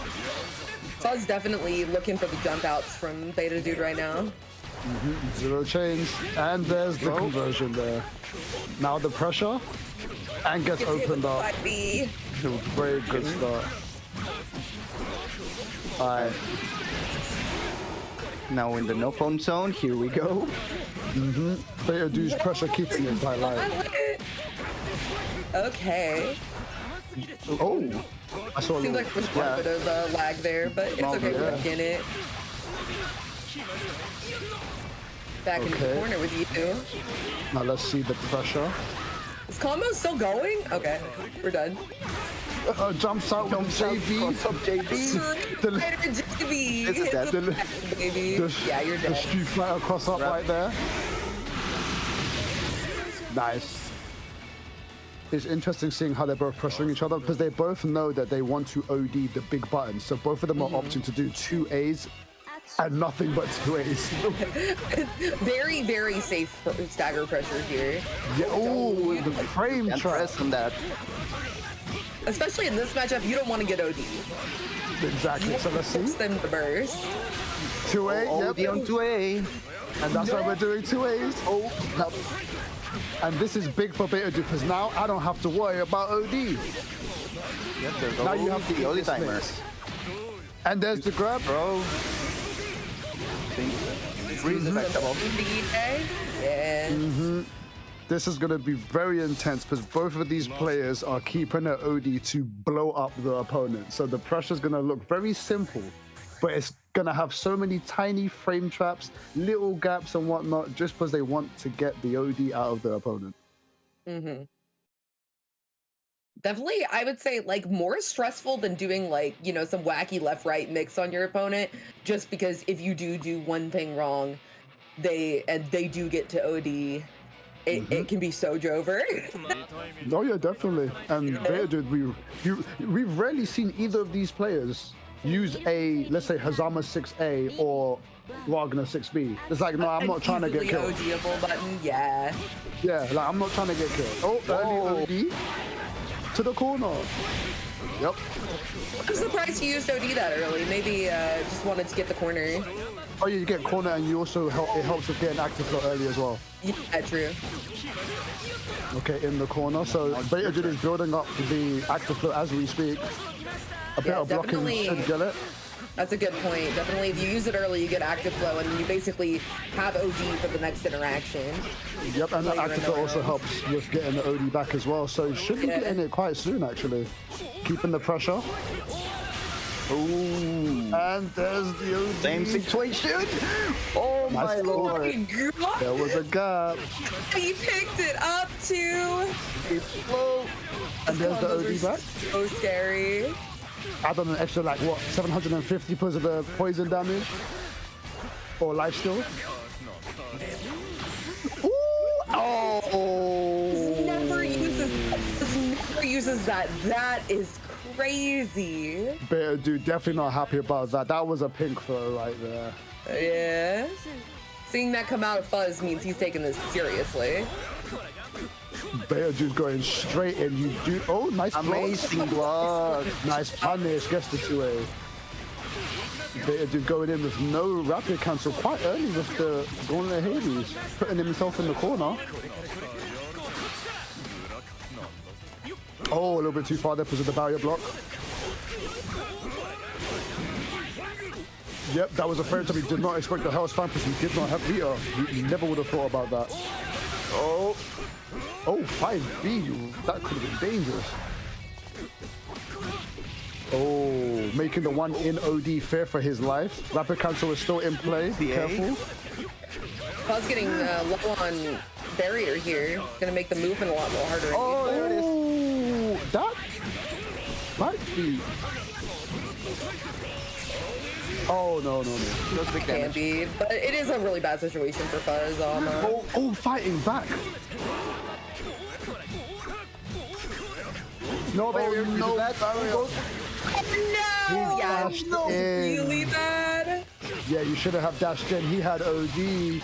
S9: Fuzz definitely looking for the jump outs from Beta Dude right now.
S8: Zero chains, and there's the conversion there. Now the pressure, and gets opened up.
S9: 5B.
S8: Very good start. Alright.
S10: Now in the no phone zone, here we go.
S8: Beta Dude's pressure keeping it quite light.
S9: Okay.
S8: Oh! I saw a
S9: Seems
S8: little,
S9: like there's quite a bit of lag there, but it's okay, we're back in it. Back in the corner with you.
S8: Now let's see the pressure.
S9: Is combo still going? Okay, we're done.
S8: Jumps out with JB.
S10: What's up, JB?
S8: The,
S9: JB.
S10: This is that.
S9: Baby. Yeah, you're
S8: the
S9: dead.
S8: Street Fighter cross up right there. Nice. It's interesting seeing how they're both pressuring each other because they both know that they want to OD the big button. So both of them are opting to do 2 A's and nothing but 2 A's.
S9: Very, very safe stagger pressure here.
S8: Yeah, oh, the frame trap.
S10: On that.
S9: Especially in this matchup, you don't want to get OD.
S8: Exactly. So let's see.
S9: Force them to burst.
S8: 2A.
S10: OD on 2A.
S8: And that's why we're doing 2 A's. Oh, no. And this is big for Beta Dude because now I don't have to worry about OD.
S10: Yep,
S8: Now you have
S10: the only timer.
S8: And there's the grab.
S10: Bro. Respectable.
S9: Yeah.
S8: This is going to be very intense because both of these players are keeping their OD to blow up the opponent. So the pressure is going to look very simple, but it's going to have so many tiny frame traps, little gaps and whatnot, just because they want to get the OD out of the opponent.
S9: Definitely, I would say more stressful than doing some wacky left-right mix on your opponent, just because if you do one thing wrong, they do get to OD. It can be so Jover.
S8: Oh yeah, definitely. And Beta Dude, we've rarely seen either of these players use a, let's say, Hazama 6A or Wagner 6B. It's like, no, I'm not trying to get killed.
S9: OD-able button, yeah.
S8: Yeah, like I'm not trying to get killed. Oh, early OD to the corner. Yep.
S9: I'm surprised you used OD that early. Maybe just wanted to get the corner.
S8: Oh yeah, you get corner and you also it helps with getting active flow early as well.
S9: Yeah, true.
S8: Okay, in the corner. So Beta Dude is building up the active flow as we speak. A bit of blocking should get it.
S9: That's a good point. Definitely, if you use it early, you get active flow, and you basically have OD for the next interaction.
S8: Yep, and the active flow also helps with getting the OD back as well. So you should be getting it quite soon, actually. Keeping the pressure.
S10: Ooh.
S8: And there's the OD.
S10: Same situation. Oh my
S8: Nice
S10: lord.
S8: There was a gap.
S9: He picked it up too.
S8: And there's the OD back.
S9: So scary.
S8: Add on an extra, like, what, 750 because of the poison damage? Or life steal? Ooh! Oh!
S9: Never uses that. That is crazy.
S8: Beta Dude, definitely not happy about that. That was a pink throw right there.
S9: Yeah. Seeing that come out of Fuzz means he's taking this seriously.
S8: Beta Dude going straight in. You do. Oh, nice
S10: Amazing block.
S8: Nice punish. Gets the 2A. Beta Dude going in with no rapid cancel quite early with the Gauntlet Hades, putting himself in the corner. Oh, a little bit too far there because of the barrier block. Yep, that was a fair time. He did not expect the Hell's Fan because he did not have meter. He never would have thought about that. Oh, 5B. That could have been dangerous. Oh, making the one in OD fair for his life. Rapid cancel is still in play. Be careful.
S9: Fuzz getting low on barrier here. Gonna make the movement a lot more harder.
S10: Oh, there it is.
S8: That might be. Oh, no.
S10: Just big
S9: Can
S10: damage.
S9: be, but it is a really bad situation for Fuzz.
S8: Fighting back.
S10: No barrier.
S8: no barrier.
S9: No! Yeah,
S8: dashed
S9: no,
S8: in.
S9: really bad.
S8: Yeah, you should have dashed in. He had OD.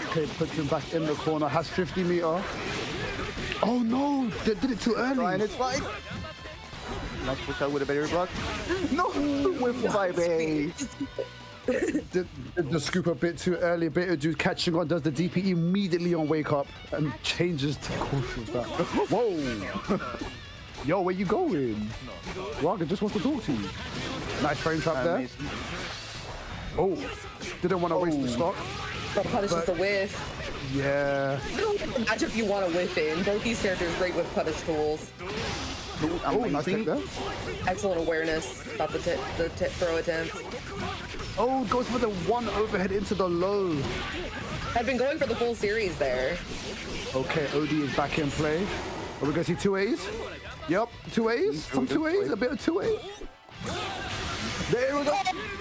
S8: Okay, puts him back in the corner. Has 50 meter. Oh no! They did it too early.
S10: Fine, it's fine. Nice push out with a barrier block. No! With 5A.
S8: Did the scoop a bit too early. Beta Dude catching on, does the DP immediately on wake up and changes to cautious back. Whoa! Yo, where you going? Raga just wants to talk to you. Nice frame trap there.
S10: Amazing.
S8: Oh, didn't want to waste the stock.
S9: But punishes the whiff.
S8: Yeah.
S9: I don't like the matchup you want to whiff in. Both these characters great with punish tools.
S8: Oh, nice take there.
S9: Excellent awareness about the throw attempt.
S8: Oh, goes for the one overhead into the low.
S9: I've been going for the full series there.
S8: Okay, OD is back in play. Are we going to see 2As? Yep, 2As. Some 2As, a bit of 2A. There we go.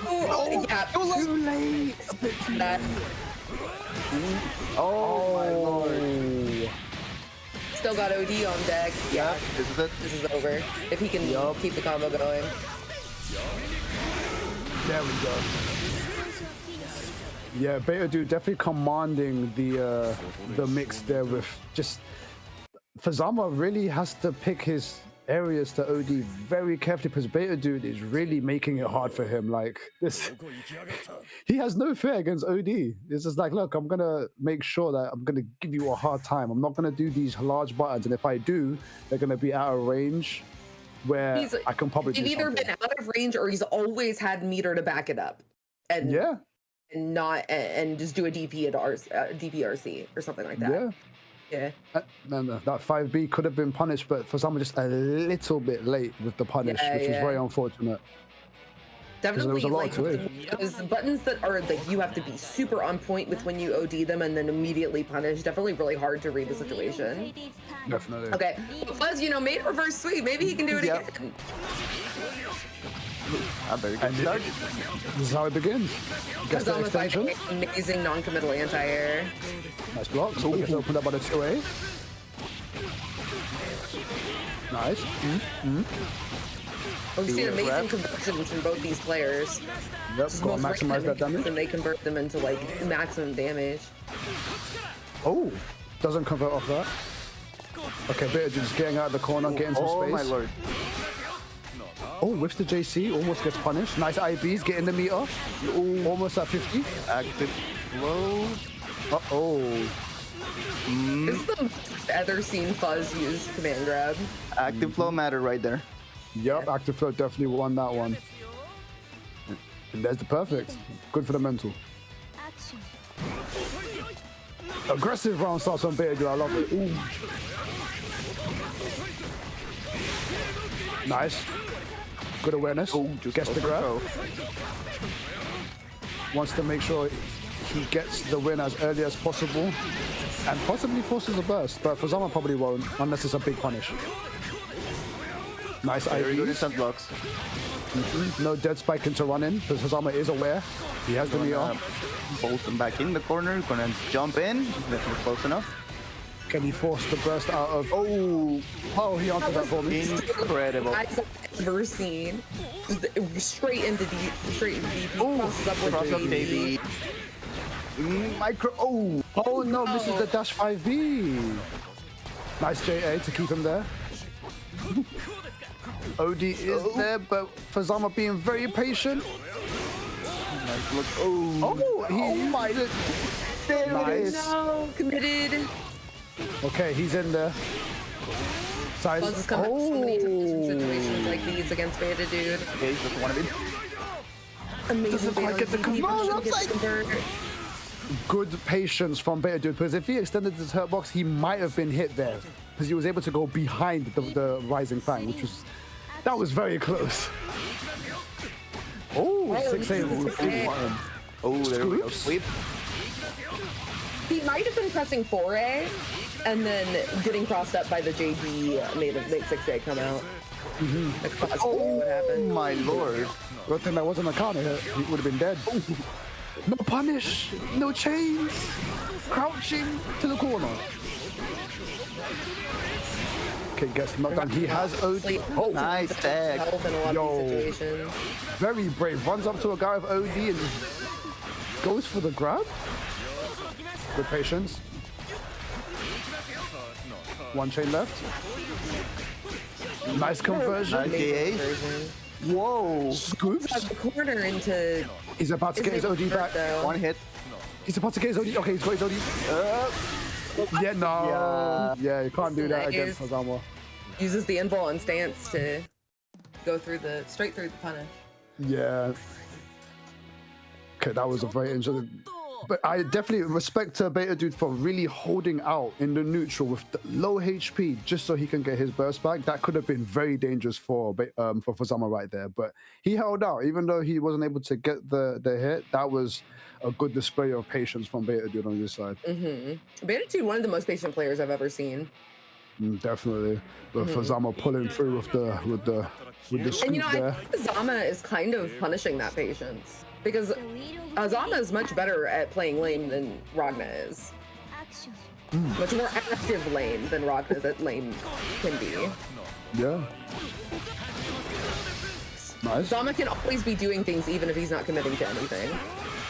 S9: Oh, yeah.
S8: Too late.
S9: A bit too bad.
S10: Oh my lord.
S9: Still got OD on deck. Yeah,
S10: This is it.
S9: this is over. If he can keep the combo going.
S8: There we go. Yeah, Beta Dude definitely commanding the mix there with just Fazama really has to pick his areas to OD very carefully because Beta Dude is really making it hard for him. Like this, he has no fear against OD. It's just like, look, I'm gonna make sure that I'm gonna give you a hard time. I'm not gonna do these large buttons, and if I do, they're gonna be out of range where I can probably do
S9: He's either
S8: something.
S9: been out of range or he's always had meter to back it up, and
S8: Yeah,
S9: and not and just do a DP at DPRC or something like that.
S8: yeah.
S9: Yeah.
S8: No, that 5B could have been punished, but for someone just a little bit late with the punish, which was very unfortunate.
S9: Definitely,
S8: was a lot
S9: like
S8: to it.
S9: those buttons that are like you have to be super on point with when you OD them and then immediately punish. Definitely really hard to read the situation.
S8: Definitely.
S9: Okay, Fuzz, made reverse sweep. Maybe he can do it again.
S10: A very good start.
S8: This is how it begins. Gets the
S9: Fuzz on the
S8: extension.
S9: amazing non-committal anti-air.
S8: Nice block. So gets opened up by the 2A. Nice.
S9: Oh, we see an amazing conversion from both these players.
S8: Yep,
S9: Just
S8: gotta
S9: most
S8: maximize that
S9: random,
S8: damage.
S9: and they convert them into like maximum damage.
S8: Oh, doesn't convert off that. Okay, Beta just getting out of the corner, getting some
S10: Oh
S8: space.
S10: my lord.
S8: Oh, whiffs the JC, almost gets punished. Nice IBs, getting the meter. Ooh, almost at 50.
S10: Active low.
S8: Uh-oh.
S9: This is the most I've ever seen Fuzz use command grab.
S10: Active flow matter right there.
S8: Yep, Active Flow definitely won that one. And there's the perfect. Good for the mental. Aggressive round starts on Beta Dude, I love it. Ooh. Nice. Good awareness. Gets the grab. Wants to make sure he gets the win as early as possible. And possibly forces a burst. But Fazama probably won't, unless it's a big punish. Nice
S10: Very good
S8: IV.
S10: instant blocks.
S8: No dead spike into run in, because Hazama is aware. He has the knee off.
S10: Bolt him back in the corner. Gonna jump in. Definitely close enough.
S8: Can he force the burst out of... Oh, he answered that for me.
S10: Incredible.
S9: I've ever seen. Straight into deep. Crosses up with
S10: Cross up,
S9: JD.
S10: baby.
S8: Micro... Oh no, misses the dash 5B. Nice JA to keep him there. OD is there, but Fazama being very patient.
S10: Nice look.
S8: He used it. There it is.
S9: No, committed.
S8: Okay, he's in there. Size.
S9: Buzz has come up so many times in situations like these against Beta Dude.
S10: Okay, just one of it.
S9: Amazing.
S8: Doesn't quite get the convert. Good patience from Beta Dude, because if he extended his hurt box, he might have been hit there, because he was able to go behind the Rising Fang, which was... That was very close. Oh, 6-8.
S10: Oh, there we go.
S8: Scoops.
S10: Sweep.
S9: He might have been pressing 4A and then getting crossed up by the JD made 6A come out. That's possibly what happened.
S10: My lord.
S8: Good thing that wasn't a counter hit. He would have been dead. No punish, no chains, crouching to the corner. Okay, gets knocked down. He has OD.
S10: Oh, nice tag.
S9: Health in a lot
S8: Yo.
S9: of these situations.
S8: Very brave. Runs up to a guy with OD and goes for the grab. Good patience. One chain left. Nice conversion.
S10: Nice
S9: Amazing
S10: DA.
S9: conversion.
S8: Whoa. Scoops.
S9: Out the corner into.
S8: He's about to get his OD back.
S9: Though.
S10: One hit.
S8: He's about to get his OD. Okay, he's got his OD. Yeah, no. Yeah, you can't do that against Hazama.
S9: Uses the invul on stance to go through straight through the punish.
S8: Yeah. Okay, that was a very interesting. But I definitely respect to Beta Dude for really holding out in the neutral with the low HP just so he can get his burst back. That could have been very dangerous for Fazama right there. But he held out, even though he wasn't able to get the hit. That was a good display of patience from Beta Dude on this side.
S9: Beta Dude, one of the most patient players I've ever seen.
S8: Definitely. But Fazama pulling through with the scoop
S9: And you know,
S8: there.
S9: I think Azama is kind of punishing that patience. Because Azama is much better at playing lane than Ragna is. Much more active lane than Ragna's at lane can be.
S8: Yeah. Nice.
S9: Azama can always be doing things even if he's not committing to anything.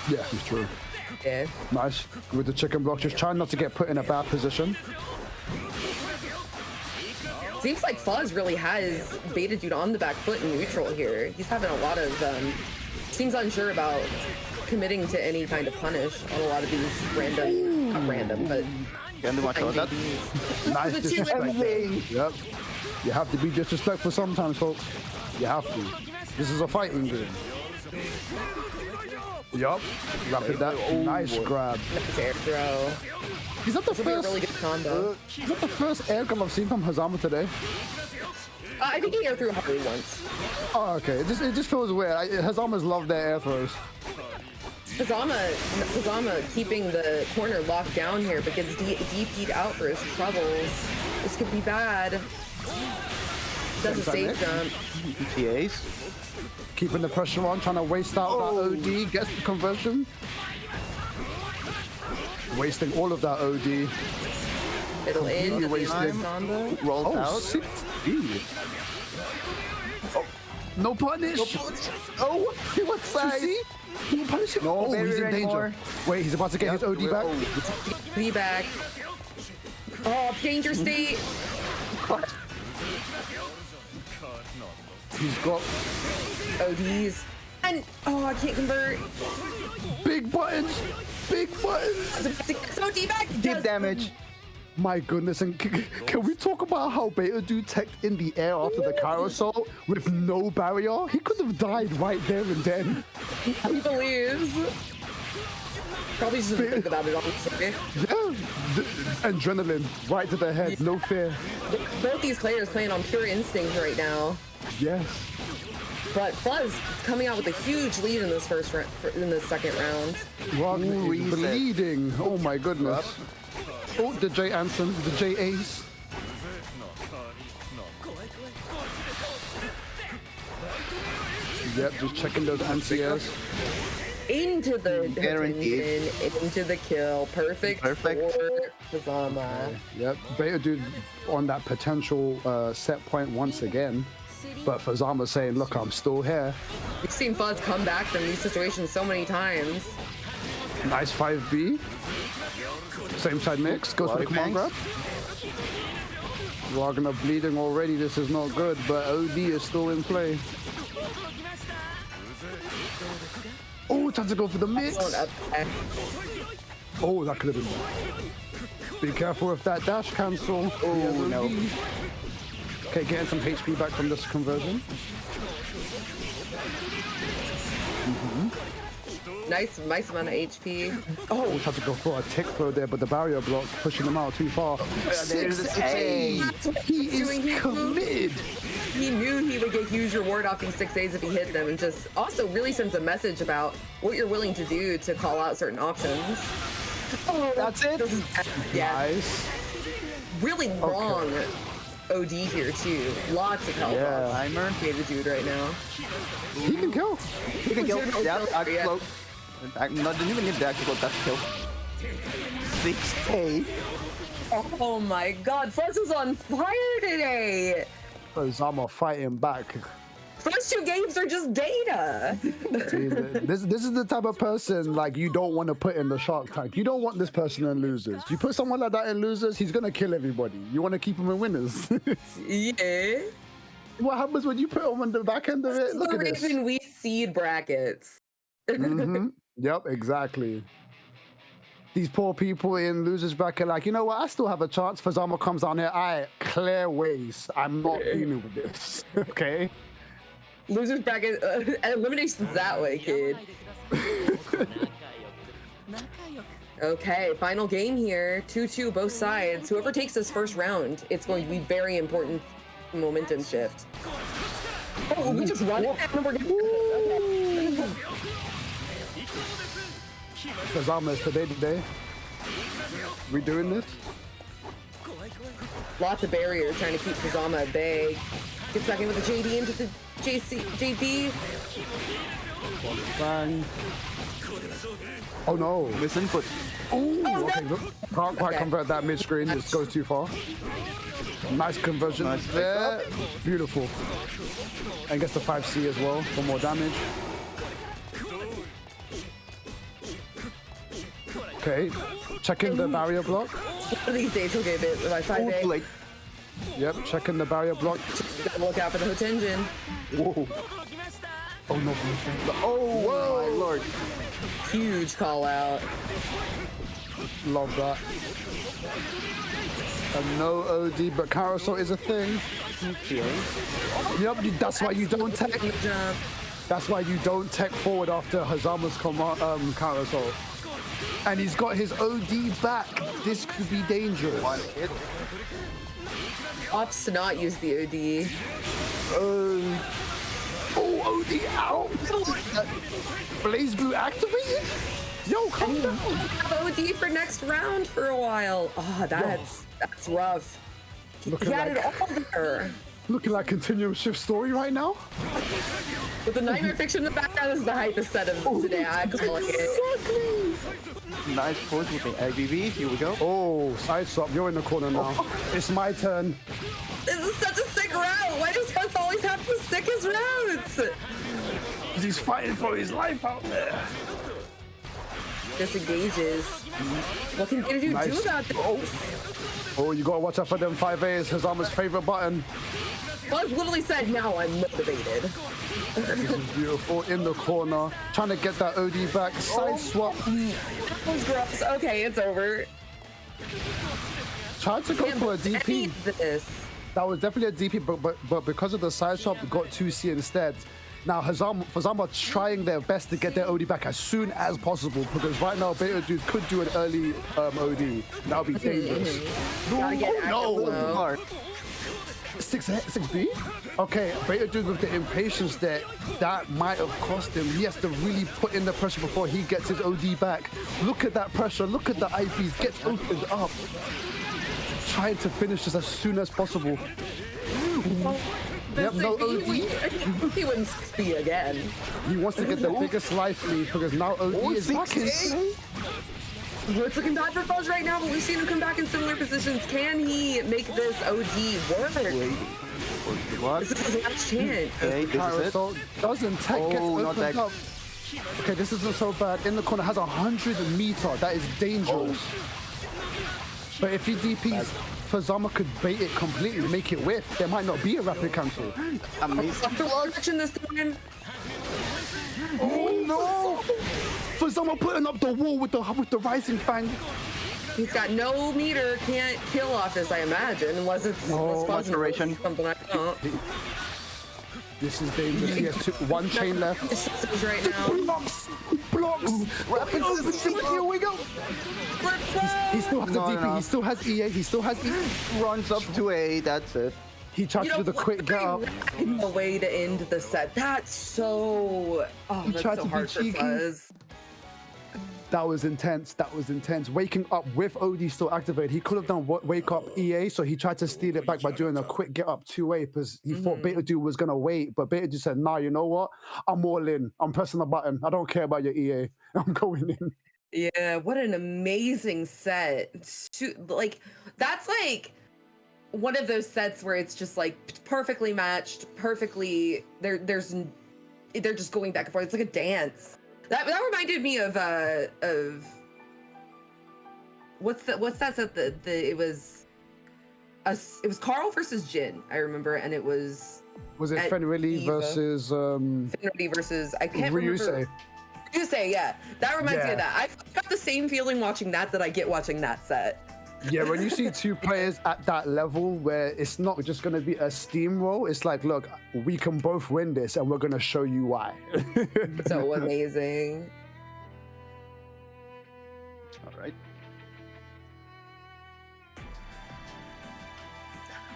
S8: Yeah, it's true.
S9: Yeah.
S8: Nice. With the chicken block, just trying not to get put in a bad position.
S9: Seems like Fuzz really has Beta Dude on the back foot in neutral here. He's having a lot of, seems unsure about committing to any kind of punish on a lot of these random, not random, but
S10: Can't do much about that.
S8: Nice
S9: The two
S8: disrespect. there.
S9: everything.
S8: Yep. You have to be disrespectful sometimes, folks. You have to. This is a fighting game. Yup. Rapid that. Nice grab.
S9: nice air throw.
S8: Is that the
S9: This will be a
S8: first?
S9: really good combo.
S8: Is that the first air gun I've seen from Hazama today?
S9: I think he air threw Harry once.
S8: Oh, okay. It just feels weird. Hazama's love their air throws.
S9: Hazama keeping the corner locked down here, but gets DP'd out for his troubles. This could be bad. Does a safe jump.
S10: TAs.
S8: Keeping the pressure on, trying to waste out that OD, gets the conversion. Wasting all of that OD.
S9: It'll end at the
S8: wasted.
S9: last combo.
S10: Rolled out.
S8: 60. Oh, no punish.
S10: Oh, he was side.
S8: See? No punish him.
S10: No
S8: Oh, he's
S10: barrier
S8: in danger.
S10: anymore.
S8: Wait, he's about to get his OD back.
S9: Be back. Oh, danger state.
S8: He's got
S9: ODs. And I can't convert.
S8: big buttons. Big buttons.
S9: It's OD back.
S10: Deep damage.
S8: My goodness, and can we talk about how Beta Dude teched in the air after the Cairo assault with no barrier? He could have died right there and then.
S9: He believes. Probably just didn't think about it, honestly.
S8: Yeah, Adrenaline right to the head, no fear.
S9: Both these players playing on pure instinct right now.
S8: Yes.
S9: But Fuzz coming out with a huge lead in this in the second round.
S8: Wagner is bleeding. Oh my goodness. Oh, the J Anson, the J Ace. Yep, just checking those anti-airs.
S9: Into the
S10: Guaranteed.
S9: into the kill. Perfect. For Fazama.
S8: Yep, Beta Dude on that potential set point once again. But Fazama saying, look, I'm still here.
S9: We've seen Fuzz come back from these situations so many times.
S8: Nice 5B. Same side mix. Goes for the command grab. Wagner bleeding already. This is not good, but OD is still in play. Oh, time to go for the mix. Oh, that could have been. Be careful with that dash cancel.
S10: Oh, no.
S8: Okay, getting some HP back from this conversion.
S9: Nice amount of HP.
S8: Oh, had to go for a tick throw there, but the barrier block pushing him out too far. 6A! He is committed!
S9: He knew he would get huge reward off these 6As if he hit them, and just also really sends a message about what you're willing to do to call out certain options.
S10: Oh, that's it?
S9: Yeah.
S8: Nice.
S9: Really wrong OD here too. Lots of help.
S10: Yeah, Heimer.
S9: The dude right now.
S8: He can kill.
S10: He can kill. Yep, Axel. Not didn't even need the Axel, that's kill. 6K.
S9: Oh my god, Fuzz is on fire today!
S8: Fazama fighting back.
S9: First two games are just data!
S8: This is the type of person like you don't want to put in the Shark Tank. You don't want this person in losers. You put someone like that in losers, he's gonna kill everybody. You want to keep him in winners.
S9: Yeah.
S8: What happens when you put him on the back end of it? Look at
S9: the
S8: this.
S9: reason we seed brackets.
S8: Yep, exactly. These poor people in losers bracket, like, you know what? I still have a chance. Fazama comes down here. I clear ways. I'm not dealing with this. Okay.
S9: Losers bracket eliminations that way, kid. Okay, final game here. 2-2 both sides. Whoever takes this first round, it's going to be very important momentum shift. Oh, we just run it and we're gonna...
S8: Fazama is today. We doing this?
S9: Lots of barriers trying to keep Fazama at bay. Gets back in with the JD into the JB.
S8: Bang. Oh no.
S10: Misinput.
S8: Oh, okay, look. Can't quite convert that mid-screen, just goes too far. Nice conversion there. Beautiful. And gets the 5C as well for more damage. Okay, checking the barrier block.
S9: One of these days he'll get bit by 5A.
S8: Yep, checking the barrier block.
S9: Gotta look out for the Hotenjin.
S8: Whoa. Oh no.
S10: Oh, whoa. My lord.
S9: Huge call out.
S8: Love that. And no OD, but carousel is a thing. Yep, that's why you don't tech. That's why you don't tech forward after Hazama's carousel. And he's got his OD back. This could be dangerous.
S9: Opts to not use the OD.
S8: Oh, OD out. Blaze Blue activated? Yo, come down.
S9: OD for next round for a while. Oh, that's rough. He had it all there.
S8: Looking like continuum shift story right now.
S9: With the Nightmare Fiction in the background, is the hypest set of today. I call it.
S10: Nice push with the ABB. Here we go.
S8: Oh, side swap. You're in the corner now. It's my turn.
S9: This is such a sick route. Why does Fuzz always have the sickest routes?
S8: He's fighting for his life out there.
S9: Disengages. What can you do about this?
S8: Oh, you gotta watch out for them 5As. Hazama's favorite button.
S9: Fuzz literally said, now I'm motivated.
S8: This is beautiful. In the corner. Trying to get that OD back. Side swap.
S9: That was gross. Okay, it's over.
S8: Tried to go for a DP.
S9: This.
S8: That was definitely a DP, but because of the side swap, got 2C instead. Now, Hazama trying their best to get their OD back as soon as possible because right now Beta Dude could do an early OD. That would be dangerous.
S9: No.
S8: 6B? Okay, Beta Dude with the impatience that might have cost him. He has to really put in the pressure before he gets his OD back. Look at that pressure. Look at the IPs. Gets opened up. Trying to finish this as soon as possible. Yep, no OD.
S9: He wouldn't 6B again.
S8: He wants to get the biggest life lead because now OD is back in play.
S9: It's looking bad for Fuzz right now, but we've seen him come back in similar positions. Can he make this OD work?
S10: What?
S9: This is his last chance.
S10: Okay, this is it.
S8: Doesn't tech gets opened up. Okay, this isn't so bad. In the corner has 100 meter. That is dangerous. But if he DPs, Fazama could bait it completely, make it whiff. There might not be a rapid cancel.
S10: Amazing.
S9: This time.
S8: Oh no! Fazama putting up the wall with the rising fang.
S9: He's got no meter, can't kill off this, I imagine, unless it's
S10: maturation.
S9: Something I don't.
S8: This is dangerous. He has one chain left.
S9: Right now.
S8: Blocks. Rapid here we go. He still has the DP. He still has EA. He still has EA.
S10: Runs up to A. That's it.
S8: He tried to do the quick get up.
S9: A way to end the set. That's so. Oh,
S8: He
S9: that's
S8: tried
S9: so
S8: to be
S9: hard for
S8: cheeky.
S9: Fuzz.
S8: That was intense. That was intense. Waking up with OD still activated. He could have done wake up EA, so he tried to steal it back by doing a quick get up 2-way because he thought Beta Dude was gonna wait, but Beta Dude said, "Nah, you know what? I'm all in. I'm pressing the button. I don't care about your EA. I'm going in."
S9: Yeah, what an amazing set. That's like one of those sets where it's just like perfectly matched, perfectly. They're just going back and forth. It's like a dance. That reminded me of what's that set that it was Carl versus Jin, I remember, and it was
S8: it Fenrili versus
S9: Fenrili versus I can't remember. Ryusei, yeah. That reminds me of that. I got the same feeling watching that I get watching that set.
S8: Yeah, when you see two players at that level where it's not just going to be a steamroll, it's like, look, we can both win this and we're going to show you why.
S9: So amazing.
S10: All right.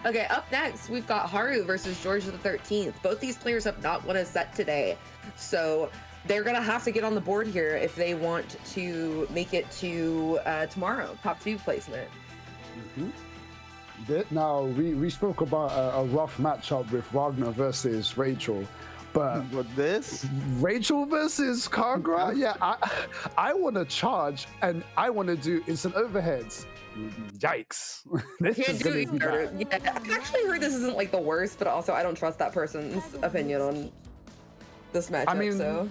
S9: Okay, up next, we've got Haru versus George the 13th. Both these players have not won a set today. So they're going to have to get on the board here if they want to make it to tomorrow, top 2 placement.
S8: Now, we spoke about a rough matchup with Wagner versus Rachel, but
S10: this?
S8: Rachel versus Kagra? Yeah, I want to charge and I want to do instant overheads. Yikes. This is gonna be bad.
S9: Yeah, I've actually heard this isn't like the worst, but also I don't trust that person's opinion on this matchup.
S8: I mean,
S9: so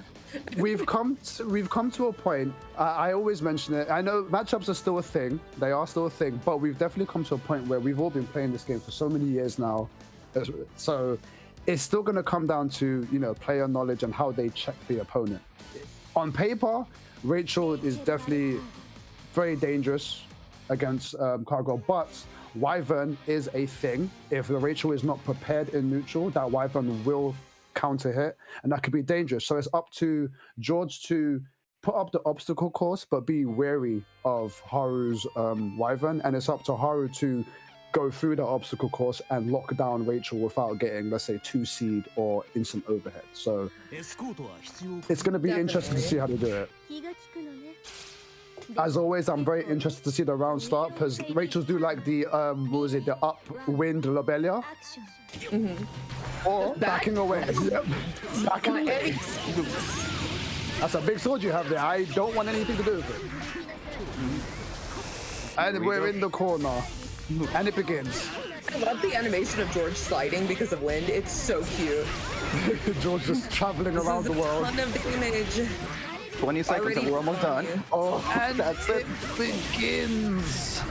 S8: we've come to a point. I always mention it. I know matchups are still a thing. They are still a thing, but we've definitely come to a point where we've all been playing this game for so many years now. So it's still going to come down to, player knowledge and how they check the opponent. On paper, Rachel is definitely very dangerous against Cargo, but Wyvern is a thing. If the Rachel is not prepared in neutral, that Wyvern will counter hit, and that could be dangerous. So it's up to George to put up the obstacle course, but be wary of Haru's Wyvern, and it's up to Haru to go through the obstacle course and lock down Rachel without getting, let's say, 2 seed or instant overhead. So it's going to be interesting to see how they do it. As always, I'm very interested to see the round start because Rachel's do like the the upwind Lobelia. Or backing away. Yep. Backing away. That's a big sword you have there. I don't want anything to do with it. And we're in the corner. And it begins.
S9: I love the animation of George sliding because of wind. It's so cute.
S8: George just traveling around the world.
S9: Fun of the image.
S10: 20 seconds and we're almost done.
S8: Oh, and that's it. Begins.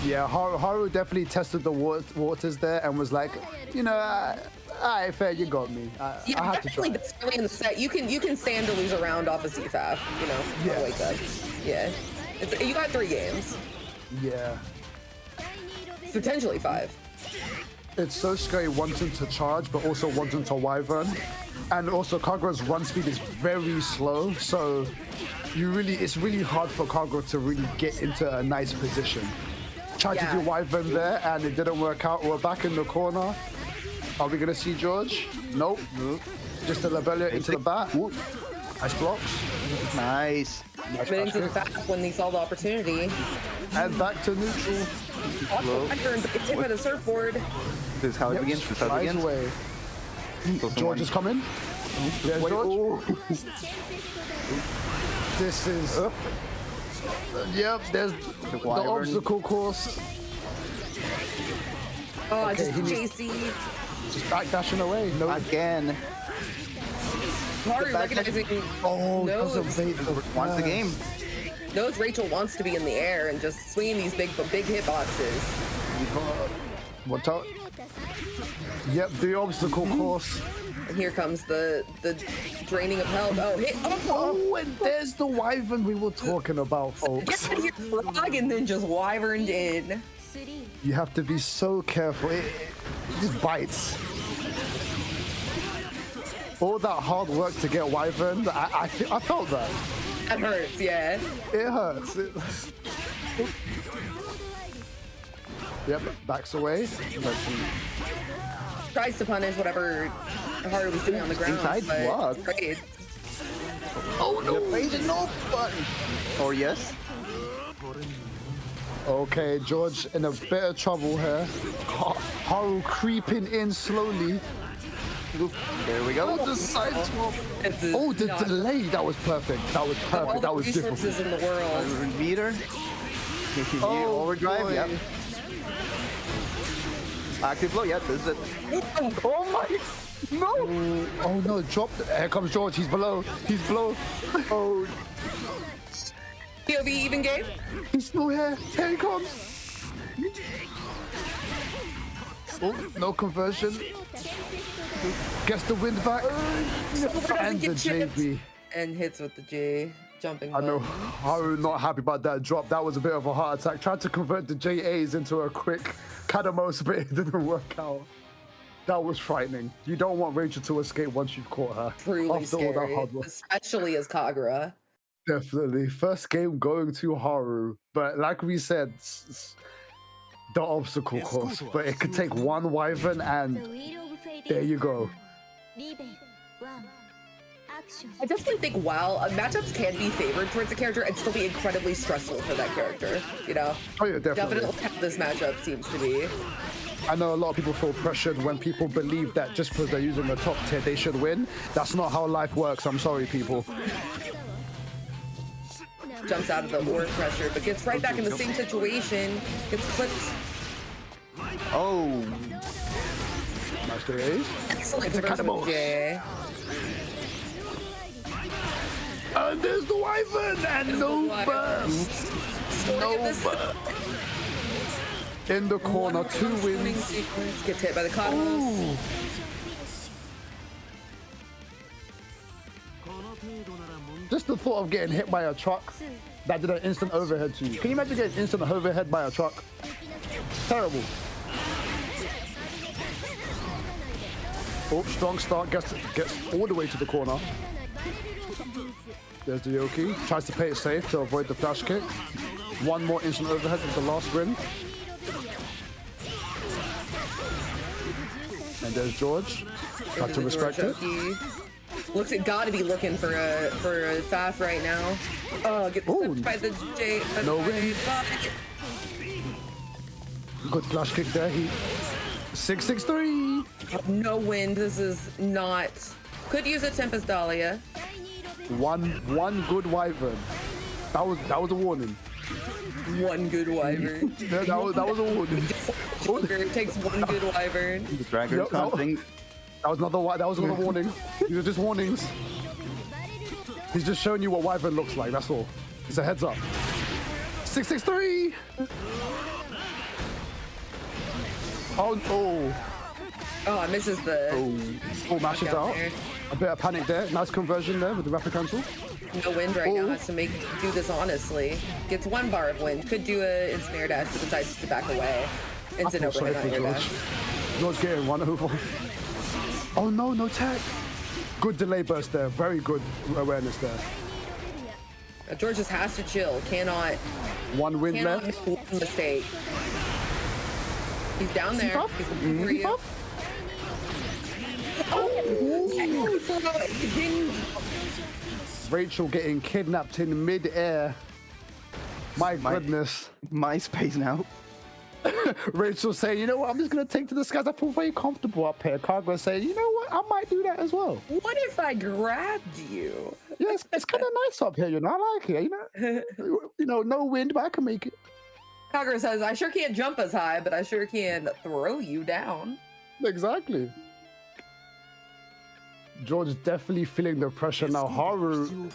S8: Yeah, Haru definitely tested the waters there and was like, alright, fair, you got me. I had to try.
S9: This early in the set, you can stand to lose a round off a CFAF,
S8: Yeah.
S9: Like that. Yeah. You got 3 games.
S8: Yeah.
S9: Potentially 5.
S8: it's so scary wanting to charge, but also wanting to wyvern. And also Kagura's run speed is very slow, so it's really hard for Kagura to really get into a nice position. Tried to do wyvern there, and it didn't work out. We're back in the corner. Are we gonna see George? Nope. Just a Lobelia into the bat. Whoop. Nice blocks.
S10: Nice.
S9: But into the back when he saw the opportunity.
S8: And back to neutral.
S9: Wyvern, but gets hit by the surfboard.
S10: This is how it begins. This is how it
S8: Flies
S10: begins.
S8: away. George is coming. There's George. This is. Yep, there's the obstacle course.
S9: Oh,
S8: Okay,
S9: just
S8: he needs-
S9: JC.
S8: Just backdashing away. No.
S10: Again.
S9: Haru recognizing.
S8: Oh,
S9: knows,
S8: doesn't bait the
S10: Wants the game.
S9: knows Rachel wants to be in the air and just swinging these big hitboxes.
S8: What up? Yep, the obstacle course.
S9: And here comes the draining of health. Oh, hit!
S8: Oh, and there's the wyvern we were talking about, folks.
S9: Get here, frog, and then just wyverned in.
S8: You have to be so careful. It just bites. All that hard work to get wyvern, I felt that.
S9: That hurts, yeah.
S8: It hurts. Yep, backs away.
S9: Tries to punish whatever Haru was doing on the ground.
S10: Inside
S9: but
S10: block.
S9: afraid.
S10: Oh no! No button. Or yes?
S8: Okay, George in a bit of trouble here. Haru creeping in slowly.
S10: There we go.
S8: Oh, the side swap.
S9: It's
S8: Oh, the
S9: not
S8: delay. That was perfect. That was
S9: all
S8: perfect.
S9: the
S8: That was difficult.
S9: resources in the world.
S10: Meter.
S8: Oh,
S10: Overdrive.
S8: boy.
S10: Yep. Active blow. Yep. This is it.
S8: Oh my! No! Oh no! Drop! Here comes George. He's below. He's below. Oh,
S9: POV even game?
S8: he's still here. Here he comes. Oh, no conversion. Gets the wind back. And the JB.
S9: And hits with the J. Jumping.
S8: I know.
S9: button.
S8: Haru not happy about that drop. That was a bit of a heart attack. Tried to convert the JAs into a quick Kadamos, but it didn't work out. That was frightening. You don't want Rachel to escape once you've caught her.
S9: Truly
S8: After all that
S9: scary.
S8: hard work.
S9: Especially as Kagura.
S8: Definitely. First game going to Haru. But like we said, the obstacle course. But it could take one wyvern and there you go.
S9: I definitely think while matchups can be favored towards a character and still be incredibly stressful for that character, you know?
S8: Oh yeah, definitely.
S9: Definitely how this matchup seems to be.
S8: I know a lot of people feel pressured when people believe that just because they're using the top tier, they should win. That's not how life works. I'm sorry, people.
S9: Jumps out of the war pressure, but gets right back in the same situation. Gets clipped.
S10: Oh.
S8: Nice days.
S9: Excellent
S8: It's a
S9: conversion
S8: cannibal.
S9: of J.
S8: And there's the wyvern and no burst.
S9: No
S8: burst. In the corner, two wins.
S9: Sequence gets hit by the Cosmos.
S8: Ooh. Just the thought of getting hit by a truck that did an instant overhead to you. Can you imagine getting instant overhead by a truck? Terrible. Oh, strong start, gets all the way to the corner. There's the Yoki. Tries to play it safe to avoid the flash kick. One more instant overhead with the last win. And there's George. Got to respect it.
S9: Looks it gotta be looking for a Faf right now. Oh, get clipped by the J.
S8: No win. Good flash kick there. He 663.
S9: No wind. This is not. Could use a Tempest Dahlia.
S8: One good wyvern. That was a warning.
S9: One good wyvern.
S8: Yeah, that was a warning.
S9: It takes one good wyvern.
S10: The dragon something.
S8: That was another warning. These are just warnings. He's just showing you what wyvern looks like. That's all. It's a heads up. 663. Oh.
S9: Oh, misses the.
S8: Oh, mashes out.
S9: there.
S8: A bit of panic there. Nice conversion there with the rapid cancel.
S9: No wind right now. Has to do this honestly. Gets one bar of wind. Could do a ensnare dash, but decides to back away. Instant
S8: I feel sorry
S9: overhead
S8: for
S9: on your
S8: George.
S9: dash.
S8: George getting one over. Oh no, no tech. Good delay burst there. Very good awareness there.
S9: George just has to chill. Cannot.
S8: One win
S9: Cannot
S8: left.
S9: make one mistake. He's down there.
S8: Buff?
S9: He's looking for you.
S8: Buff? Rachel getting kidnapped in mid-air. My goodness.
S10: My space now.
S8: Rachel saying, you know what, I'm just going to take to the skies. I feel very comfortable up here. Cargo saying, you know what, I might do that as well.
S9: What if I grabbed you?
S8: Yeah, it's kind of nice up here, you know. I like it, you know. No wind, but I can make it.
S9: Kagura says, I sure can't jump as high, but I sure can throw you down.
S8: Exactly. George is definitely feeling the pressure now. Haru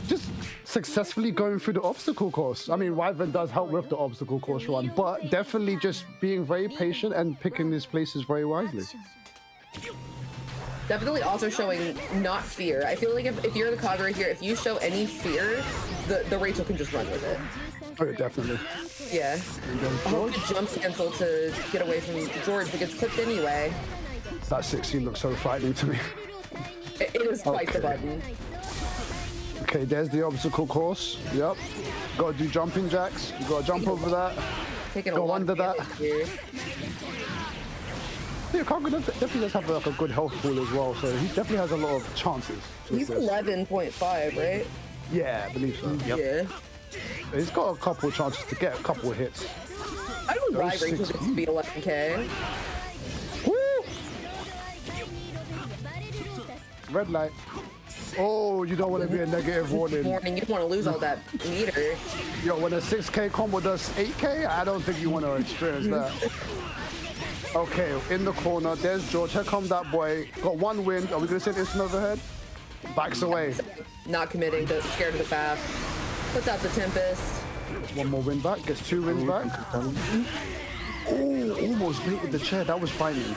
S8: just successfully going through the obstacle course. I mean, Wyvern does help with the obstacle course run, but definitely just being very patient and picking his places very wisely.
S9: Definitely also showing not fear. I feel like if you're the Kagura here, if you show any fear, the Rachel can just run with it.
S8: Oh, definitely.
S9: Yeah. George jump cancel to get away from George, but gets clipped anyway.
S8: That 16 looks so frightening to me.
S9: It is quite the button.
S8: Okay, there's the obstacle course. Yep. Gotta do jumping jacks. You gotta jump over that.
S9: Taking
S8: Go under that.
S9: Here.
S8: Yeah, Kagura definitely does have like a good health pool as well, so he definitely has a lot of chances.
S9: He's 11.5, right?
S8: Yeah, I believe so.
S10: Yep.
S9: Yeah.
S8: He's got a couple of chances to get a couple of hits.
S9: I don't know why
S8: Those
S9: Rachel
S8: 6
S9: gets to be 11k.
S8: Woo! Red light. Oh, you don't want to be a negative warning.
S9: Warning, you don't want to lose all that meter.
S8: Yo, when a 6k combo does 8k, I don't think you want to experience that. Okay, in the corner, there's George. Here comes that boy. Got one wind. Are we going to say instant overhead? Backs away.
S9: Not committing, scared of the fast. Puts out the Tempest.
S8: One more wind back. Gets 2 wins back. Oh, almost baited the chair. That was frightening.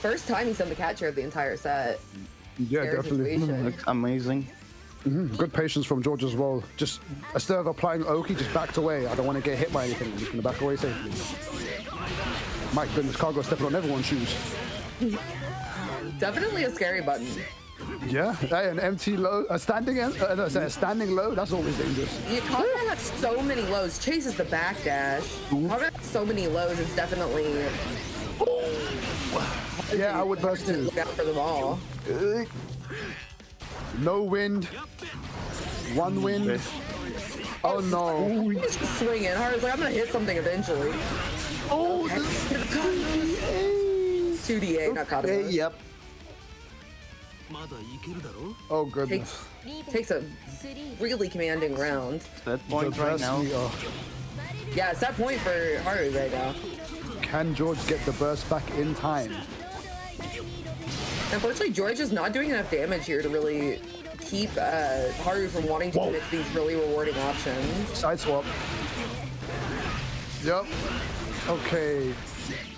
S9: First time he's done the cat chair the entire set.
S8: Yeah,
S9: Scary
S8: definitely.
S9: situation.
S10: Looks amazing.
S8: Good patience from George as well. Just instead of applying Oki, just backed away. I don't want to get hit by anything. I'm just going to back away safely. My goodness, Cargo stepping on everyone's shoes.
S9: Definitely a scary button.
S8: Yeah, an empty low, a standing low. That's always dangerous.
S9: Yeah, Kagura has so many lows. Chases the backdash. Kagura has so many lows. It's definitely.
S8: Yeah, I would burst too.
S9: Look out for them all.
S8: No wind. One wind. Oh no.
S9: He's just swinging. Haru's like, I'm gonna hit something eventually.
S8: Oh,
S9: 2d8, not Katama.
S10: Yep.
S8: Oh goodness.
S9: Takes a really commanding round.
S10: That point right now.
S9: Yeah, it's that point for Haru right now.
S8: Can George get the burst back in time?
S9: Unfortunately, George is not doing enough damage here to really keep Haru from wanting to commit to these really rewarding options.
S8: Side swap. Yep. Okay.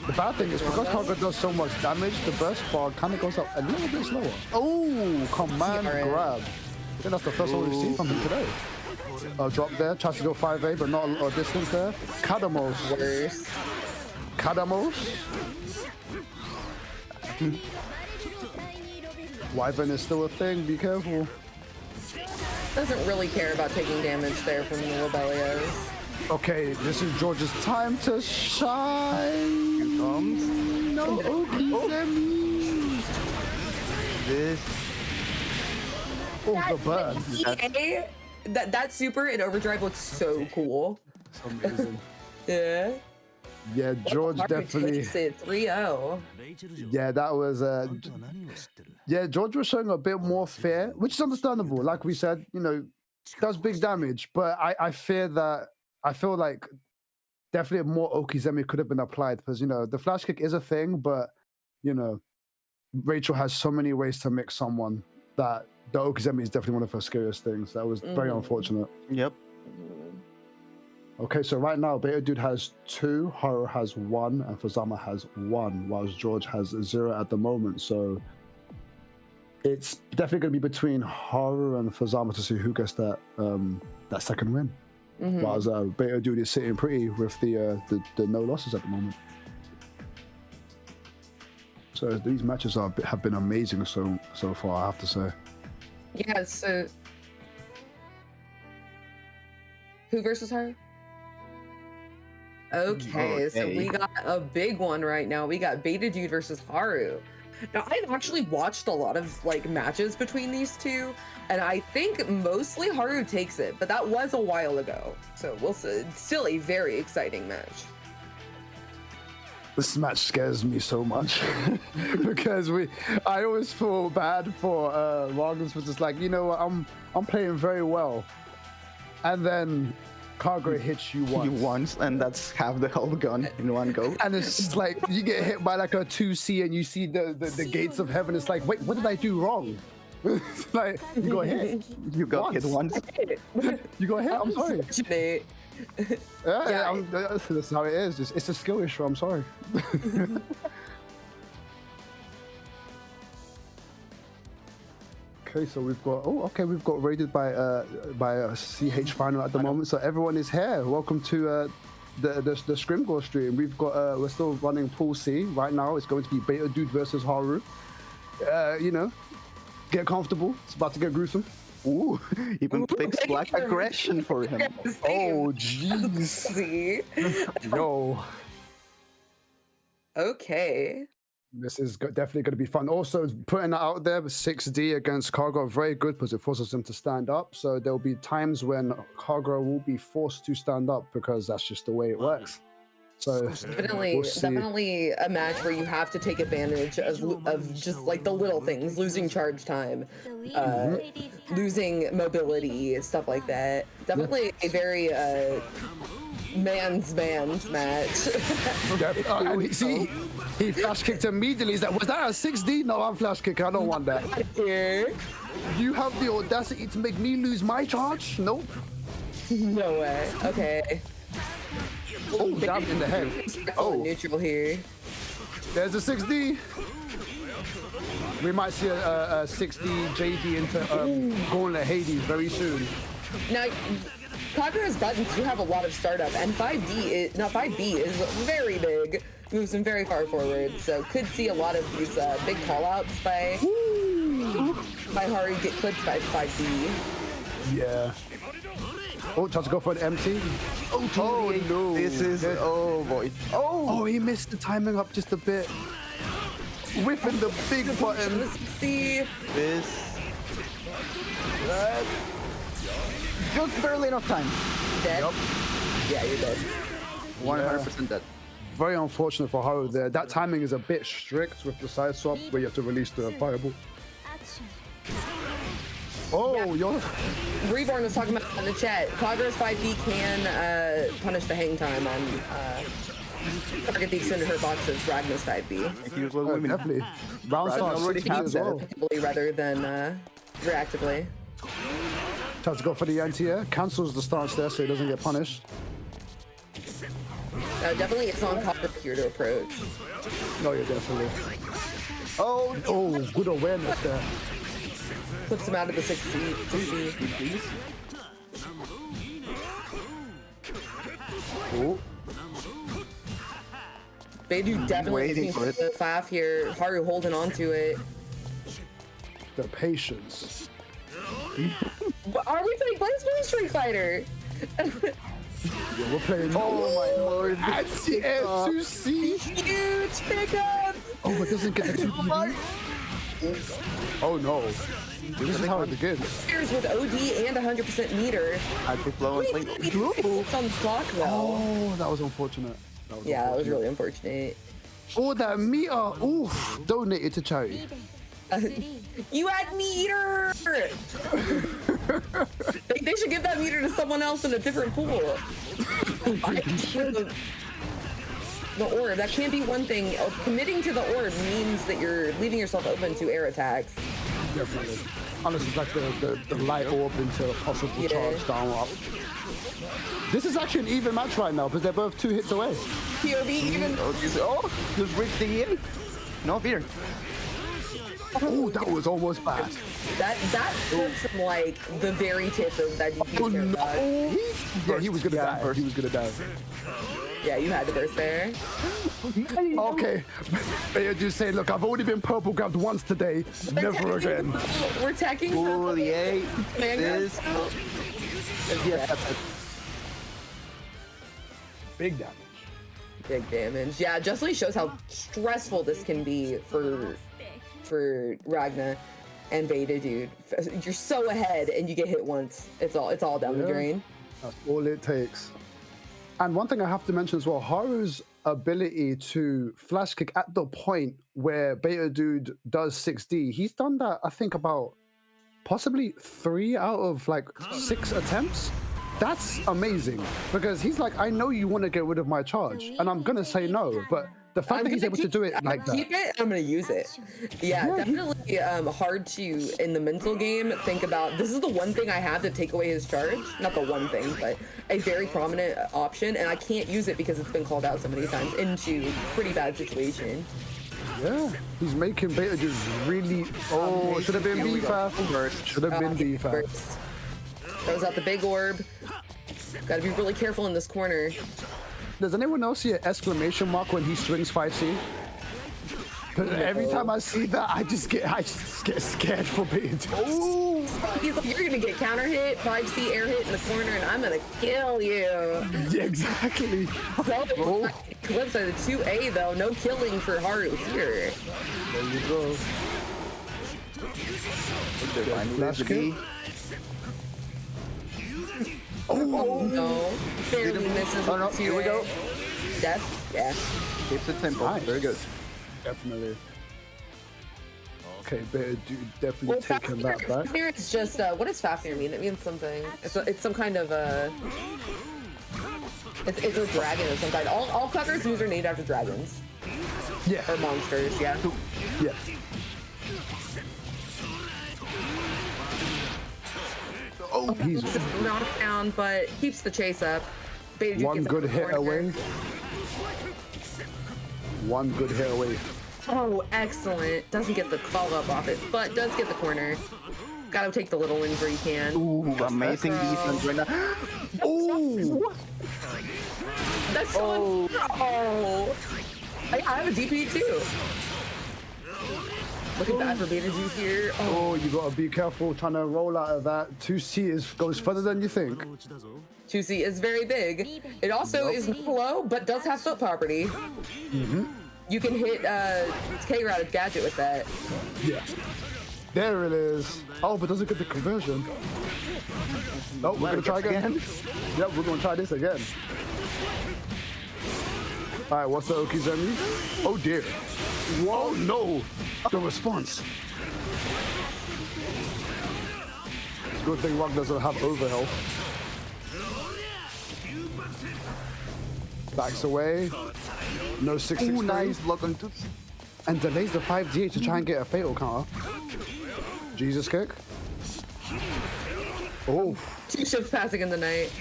S8: The bad thing is because Kagura does so much damage, the burst bar kind of goes up a little bit slower. Oh, command grab. I think that's the first one we've seen from him today. Drop there, tries to go 5A, but not a lot of distance there. Kadamos.
S9: Worse.
S8: Kadamos. Wyvern is still a thing, be careful.
S9: Doesn't really care about taking damage there from the Lobelios.
S8: Okay, this is George's time to shine.
S10: Here comes.
S8: No, Okizemi.
S10: This.
S8: Oh, the burn.
S9: That super in overdrive looks so cool.
S8: It's amazing.
S9: Yeah.
S8: Yeah, George definitely.
S9: 3-0.
S8: Yeah, that was. Yeah, George was showing a bit more fear, which is understandable. Like we said, you know, does big damage, but I fear that. I feel like definitely more Okizemi could have been applied because, you know, the flash kick is a thing, but, you know, Rachel has so many ways to mix someone that the Okizemi is definitely one of her scariest things. That was very unfortunate.
S10: Yep.
S8: Okay, so right now, Beta Dude has 2, Haru has 1, and Fazama has 1, whilst George has 0 at the moment. So it's definitely going to be between Haru and Fazama to see who gets that that second win. Whilst Beta Dude is sitting pretty with the no losses at the moment. So these matches have been amazing so far, I have to say.
S9: Yeah, so who versus Haru? Okay, so we got a big one right now. We got Beta Dude versus Haru. Now, I've actually watched a lot of like matches between these two, and I think mostly Haru takes it, but that was a while ago. So we'll see. It's still a very exciting match.
S8: This match scares me so much because I always feel bad for Magnus, was just like, you know what, I'm playing very well, and then Kagura hits you once.
S10: And that's half the health gone in one go.
S8: And it's just like you get hit by like a 2C and you see the gates of heaven. It's like, wait, what did I do wrong? It's like, you got hit.
S10: You got hit once.
S8: You got hit. I'm sorry.
S9: Yeah,
S8: That's how it is. It's a skill issue. I'm sorry. Okay, so we've got raided by a CH final at the moment. So everyone is here. Welcome to the Scrimgore stream. We've got we're still running Pool C right now. It's going to be Beta Dude versus Haru. You know, get comfortable. It's about to get gruesome.
S10: Ooh, even fixed black aggression for him.
S8: Oh jeez. Yo.
S9: Okay.
S8: This is definitely going to be fun. Also, putting that out there, 6D against Kagura, very good because it forces him to stand up. So there'll be times when Kagura will be forced to stand up because that's just the way it works. So
S9: definitely a match where you have to take advantage of just like the little things, losing charge time, losing mobility, stuff like that. Definitely a very man's match.
S8: And see, he flash kicked immediately. He's like, was that a 6D? No, I'm flash kicking. I don't want that. You have the audacity to make me lose my charge? Nope.
S9: No way. Okay.
S8: Oh, jab in the head.
S9: Oh, neutral here.
S8: There's a 6D. We might see a 6D JD into going to Hades very soon.
S9: Now, Kagura's buttons do have a lot of startup, and 5B is very big, moves him very far forward, so could see a lot of these big callouts by Haru get clipped by 5B.
S8: Yeah. Oh, tries to go for an MT.
S10: Oh no. This is, oh boy.
S8: Oh, he missed the timing up just a bit. Whiffing the big button.
S9: Let's see.
S10: This. Just barely enough time.
S9: Dead?
S8: Yep.
S9: Yeah, you're dead.
S10: 100% dead.
S8: Very unfortunate for Haru there. That timing is a bit strict with the side swap where you have to release the fireball. Oh, yo.
S9: Reborn was talking about in the chat. Kagura's 5B can punish the hang time on target the extended hurt box of Ragna's 5B.
S8: Definitely. Round start already as well.
S9: Rather than reactively.
S8: Tries to go for the anti-air. Cancels the stance there so he doesn't get punished.
S9: Definitely it's on Kagura here to approach.
S8: No, yeah, definitely. Oh, good awareness there.
S9: Flips him out of the 6C.
S8: Oh.
S9: Beidou definitely waiting for the FAF here. Haru holding on to it.
S8: The patience.
S9: Are we playing BlazBlue Street Fighter?
S8: Yeah, we're playing.
S10: Oh my lord.
S8: Anti-air 2C.
S9: Huge pickup.
S8: Oh, it doesn't get the 2 Oh no. This is how it begins.
S9: Here's with OD and 100% meter.
S10: Anti-flow and link.
S9: It's on the clock though.
S8: Oh, that was unfortunate.
S9: That was really unfortunate.
S8: Oh, that meter. Oof. Donated to charity.
S9: You had meter! They should give that meter to someone else in a different pool. The orb, that can't be one thing. Committing to the orb means that you're leaving yourself open to air attacks.
S8: Definitely. Unless it's like the light orb into a possible charge down up. This is actually an even match right now because they're both 2 hits away.
S9: POV even.
S10: Oh, just drifting in. No fear.
S8: Oh, that was almost bad.
S9: That puts him like the very tip of that DP.
S8: Oh no! Yeah, he was gonna die. He was gonna die.
S9: Yeah, you had to burst there.
S8: Okay. Beta Dude saying, look, I've already been purple grabbed once today. Never again.
S9: We're attacking.
S10: Oh, yeah. This. Yeah.
S8: Big damage.
S9: Big damage. Yeah, justly shows how stressful this can be for Ragna and Beta Dude. You're so ahead and you get hit once. It's all down the drain.
S8: That's all it takes. And one thing I have to mention as well, Haru's ability to flash kick at the point where Beta Dude does 6D, he's done that, I think, about possibly 3 out of like 6 attempts. That's amazing, because he's like, I know you want to get rid of my charge, and I'm gonna say no, but the fact that he's able to do it like that.
S9: Keep it, I'm gonna use it. Yeah, definitely hard to, in the mental game, think about, this is the one thing I have to take away his charge. Not the one thing, but a very prominent option, and I can't use it because it's been called out so many times into pretty bad situation.
S8: Yeah, he's making Beta Dude really, should have been B-Fast. Should have been B-Fast.
S9: Throws out the big orb. Gotta be really careful in this corner.
S8: Does anyone else see an exclamation mark when he swings 5C? Every time I see that, I just get scared for Beta Dude.
S9: Oh, he's like, you're gonna get counter hit, 5C air hit in the corner, and I'm gonna kill you.
S8: Yeah, exactly.
S9: So, Eclipse are the 2A though, no killing for Haru here.
S8: There you go.
S10: Flash kick.
S9: Oh no, barely misses.
S10: Oh no, here we go.
S9: Death, yeah.
S10: Keeps it simple.
S8: Nice.
S10: Very good.
S8: Definitely. Okay, Beta Dude definitely taking that back.
S9: Fafnir is just, what does Fafnir mean? It means something. It's some kind of, it's a dragon of some kind. All Cuckers moves are named after dragons.
S8: Yeah.
S9: Or monsters, yeah.
S8: Yeah. Oh, he's
S9: knocked down, but keeps the chase up. Beta Dude
S8: one good hit away. One good hit away.
S9: Oh, excellent. Doesn't get the follow up off it, but does get the corner. Gotta take the little wins where you can.
S10: Ooh, amazing defense right now.
S8: Oh!
S9: That's so oh. I have a DP too. Looking bad for Beta Dude here.
S8: Oh, you gotta be careful trying to roll out of that. 2C goes further than you think.
S9: 2C is very big. It also is low, but does have foot property.
S8: Mm-hmm.
S9: You can hit K-Rod gadget with that.
S8: Yeah. There it is. Oh, but doesn't get the conversion. No, we're gonna try again. Yep, we're gonna try this again. Alright, what's the Okizemi? Oh dear. Whoa, no! The response. It's a good thing Rock doesn't have overhealth. Backs away. No 6-6.
S10: Ooh, nice block on Toots.
S8: And delays the 5D to try and get a fatal counter. Jesus kick. Oh.
S9: 2 ships passing in the night.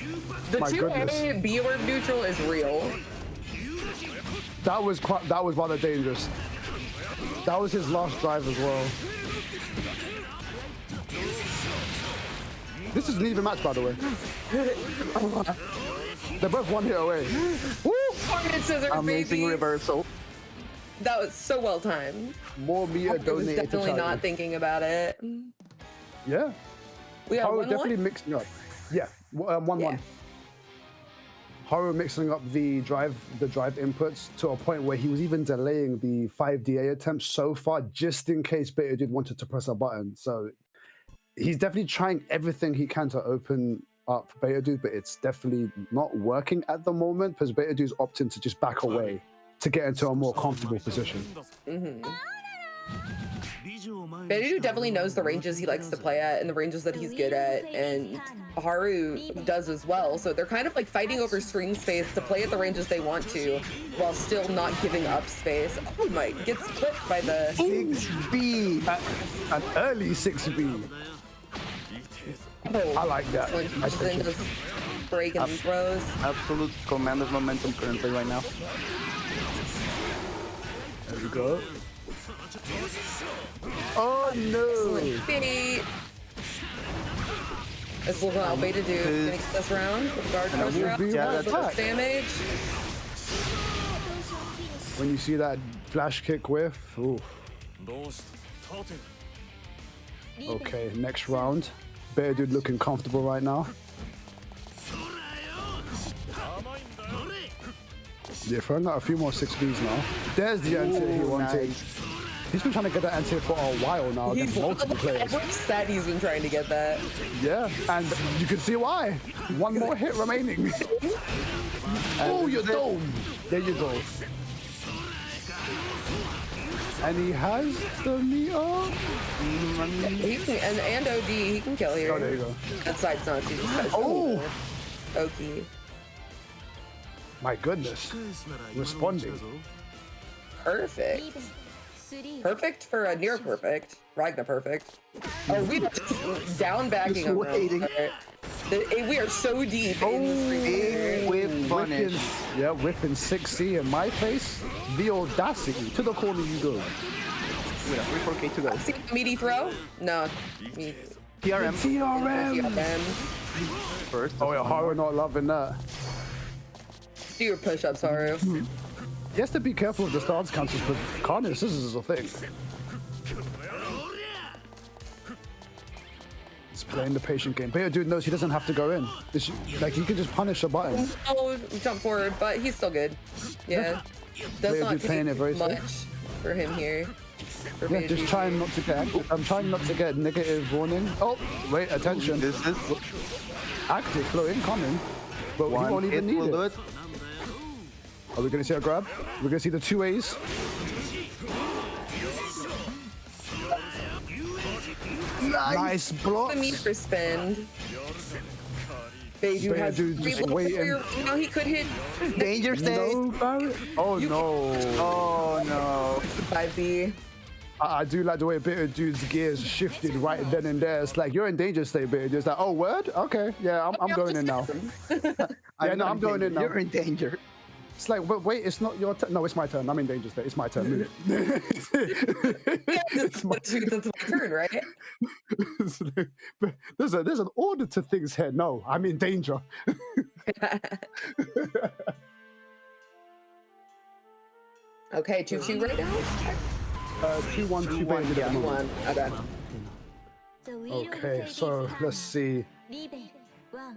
S9: The
S8: My
S9: 2A B-Orb neutral is real.
S8: That was rather dangerous. That was his last drive as well. This is an even match, by the way. They're both one hit away.
S9: Woo! Targeted scissors,
S10: amazing
S9: baby.
S10: reversal.
S9: That was so well timed.
S8: More meter
S9: I was
S8: donated to
S9: definitely
S8: charity.
S9: not thinking about it.
S8: Yeah.
S9: We have
S8: Haru
S9: 1-1?
S8: definitely mixing up. Yeah, 1-1.
S9: Yeah.
S8: Haru mixing up the drive inputs to a point where he was even delaying the 5DA attempt so far just in case Beta Dude wanted to press a button. So he's definitely trying everything he can to open up Beta Dude, but it's definitely not working at the moment because Beta Dude's opting to just back away to get into a more comfortable position.
S9: Mm-hmm. Beta Dude definitely knows the ranges he likes to play at and the ranges that he's good at, and Haru does as well. So they're kind of like fighting over screen space to play at the ranges they want to, while still not giving up space. Oh my, gets clipped by the
S8: 6B, an early 6B.
S9: Oh,
S8: I like that.
S9: Then just breaking throws.
S10: Absolute commander's momentum currently right now.
S8: There we go. Oh no!
S9: Let's look at Beta Dude. Gonna get this round with guard crush round.
S10: Yeah, that's
S9: damage.
S8: When you see that flash kick whiff, ooh. Okay, next round. Bear Dude looking comfortable right now. Yeah, throwing out a few more 6Bs now. There's the anti he wanted.
S10: Nice.
S8: He's been trying to get that anti for a while now against multiple players.
S9: Everyone said he's been trying to get that.
S8: Yeah, and you can see why. One more hit remaining. Oh, you're dome. There you go. And he has the meter.
S9: He can, and OD, he can kill here.
S8: Oh, there you go.
S9: That side's not too.
S8: Oh!
S9: Okay.
S8: My goodness. Responding.
S9: Perfect. Perfect for a near perfect. Ragnar perfect. Oh, we are just down backing him. We are so deep in the
S10: With punish.
S8: Yeah, whipping 6C in my face. The audacity. To the corner you go.
S10: With a 3-4K to go.
S9: See meaty throw? No.
S10: TRM.
S9: TRM.
S10: First.
S8: Oh yeah, Haru not loving that.
S9: Do your push-ups, Haru.
S8: He has to be careful of the stance counters, but Carnage Scissors is a thing. He's playing the patient game. But dude knows he doesn't have to go in. Like, he can just punish a button.
S9: Oh, jump forward, but he's still good. Yeah. Does not
S8: playing it very
S9: much for him here.
S8: Yeah, just trying not to get. I'm trying not to get negative warning. Oh, wait, attention.
S10: This is
S8: Active flow incoming. But he won't even need it. Are we gonna see a grab? We're gonna see the 2As. Nice block.
S9: The meat for spin. Beidou has
S8: just waiting.
S9: You know, he could hit
S10: danger state.
S8: No, Barrett. Oh no.
S10: Oh no.
S9: 5B.
S8: I do like the way Bitter Dude's gears shifted right then and there. It's like, you're in danger state, Bitter Dude's like, oh, word? Okay, yeah, I'm going in now. Yeah, no, I'm going in now.
S10: You're in danger.
S8: It's like, wait, it's not your turn. No, it's my turn. I'm in danger state. It's my turn. Move.
S9: That's my turn, right?
S8: There's an order to things here. No, I'm in danger.
S9: Okay, 2-2 right now?
S8: 2-1, 2-1.
S9: Yeah, 1. Okay.
S8: Okay, so let's see.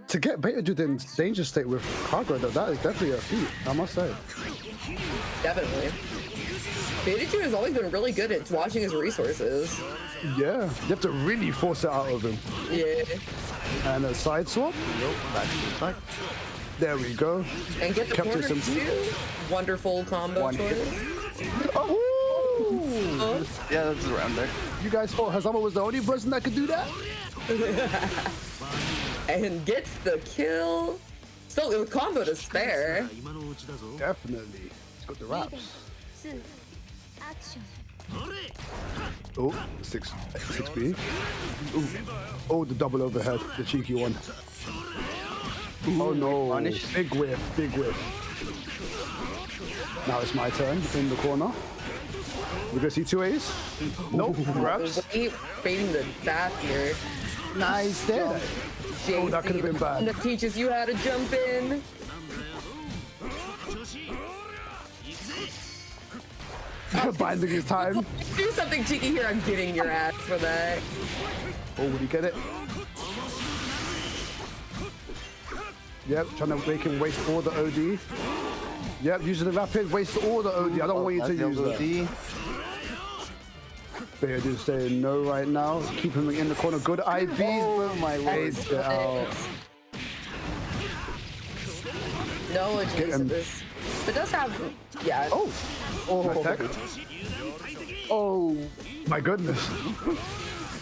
S8: To get Beta Dude in danger state with Kagura, though, that is definitely a feat, I must say.
S9: Definitely. Beta Dude has always been really good at watching his resources.
S8: Yeah, you have to really force it out of him.
S9: Yeah.
S8: And a side swap.
S10: Nope, back to the side.
S8: There we go.
S9: And get the corner too. Wonderful combo choice.
S8: Oh!
S10: Yeah, that's around there.
S8: You guys thought Hazama was the only person that could do that?
S9: And gets the kill. Still with combo to spare.
S8: Definitely. He's got the wraps. Oh, 6B. Ooh. Oh, the double overhead, the cheeky one. Oh no,
S10: Punish.
S8: Big whiff, big whiff. Now it's my turn in the corner. We're gonna see 2As. Nope, grabs.
S9: Baiting the back here.
S8: Nice there. Oh, that could have been bad.
S9: That teaches you how to jump in.
S8: Binding his time.
S9: Do something cheeky here. I'm giving your ass for that.
S8: Oh, would he get it? Yep, trying to make him waste all the OD. Yep, using the rapid, waste all the OD. I don't want you to use that. Beta Dude saying no right now. Keep him in the corner. Good IBs.
S10: Oh my lord.
S9: No adjacent to this. It does have, yeah.
S8: Oh. Oh my goodness.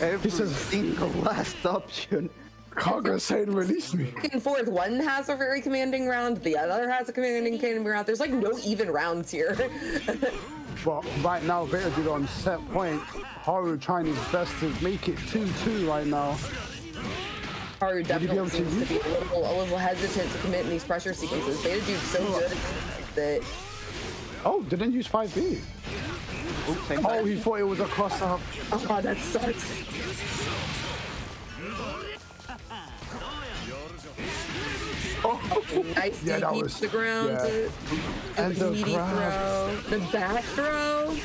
S10: Every single last option.
S8: Kagura saying release me.
S9: Back and forth. One has a very commanding round. The other has a commanding round. There's like no even rounds here.
S8: But right now, Beta Dude on set point. Haru trying his best to make it 2-2 right now.
S9: Haru definitely seems to be a little hesitant to commit in these pressure sequences. Beta Dude's so good that.
S8: Oh, didn't use 5B. Oh, he thought it was a cross up.
S9: Oh, that sucks.
S8: Oh,
S9: Nice
S8: Yeah, that
S9: DP
S8: was-
S9: to the ground.
S8: yeah. And the
S9: meaty
S8: grab.
S9: throw. The back throw.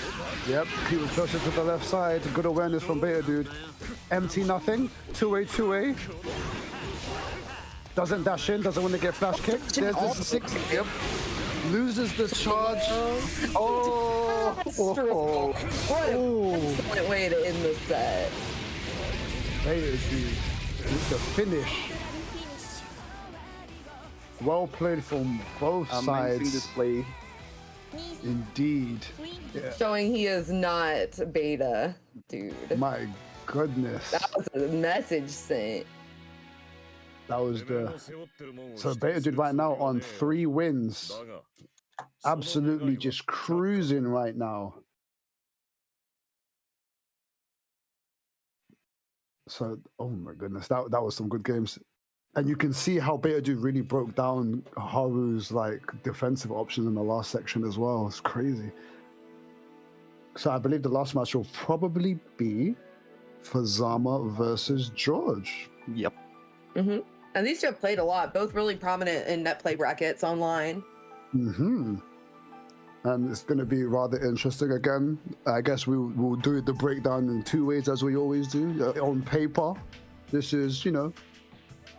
S8: Yep, he was closer to the left side. Good awareness from Beta Dude. Empty nothing. 2A, 2A. Doesn't dash in, doesn't want to get flash kicked. There's the 6. Yep. Loses the charge. Oh.
S9: What an excellent way to end the set.
S8: Beta Dude with the finish. Well played from both
S10: Amazing
S8: sides.
S10: display.
S8: Indeed. Yeah.
S9: Showing he is not beta, dude.
S8: My goodness.
S9: That was a message sent.
S8: That was the. So Beta Dude right now on 3 wins. Absolutely just cruising right now. So, oh my goodness, that was some good games. And you can see how Beta Dude really broke down Haru's like defensive options in the last section as well. It's crazy. So I believe the last match will probably be Fazama versus George.
S10: Yep.
S9: Mm-hmm. And these two have played a lot, both really prominent in net play brackets online.
S8: Mm-hmm. And it's going to be rather interesting again. I guess we'll do the breakdown in 2 ways as we always do. On paper, this is, you know,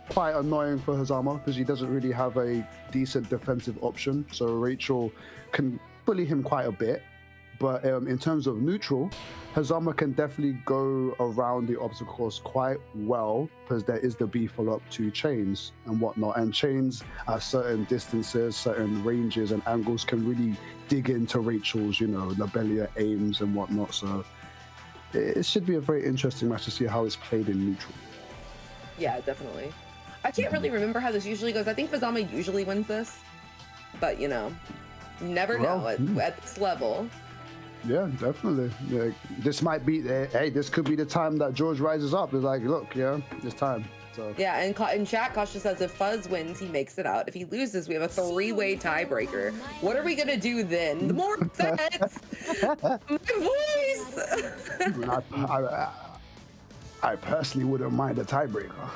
S8: quite annoying for Hazama because he doesn't really have a decent defensive option. So Rachel can bully him quite a bit. But in terms of neutral, Hazama can definitely go around the obstacle course quite well because there is the B follow-up to chains and whatnot. And chains at certain distances, certain ranges and angles can really dig into Rachel's, you know, Lobelia aims and whatnot. So it should be a very interesting match to see how it's played in neutral.
S9: Yeah, definitely. I can't really remember how this usually goes. I think Fazama usually wins this. But, you know, you never know at this level.
S8: Yeah, definitely. Yeah, this might be, hey, this could be the time that George rises up. It's like, look, yeah, it's time. So
S9: Yeah, and in chat, Kasha says if Fuzz wins, he makes it out. If he loses, we have a 3-way tiebreaker. What are we going to do then? More sets! My voice!
S8: I personally wouldn't mind a tiebreaker.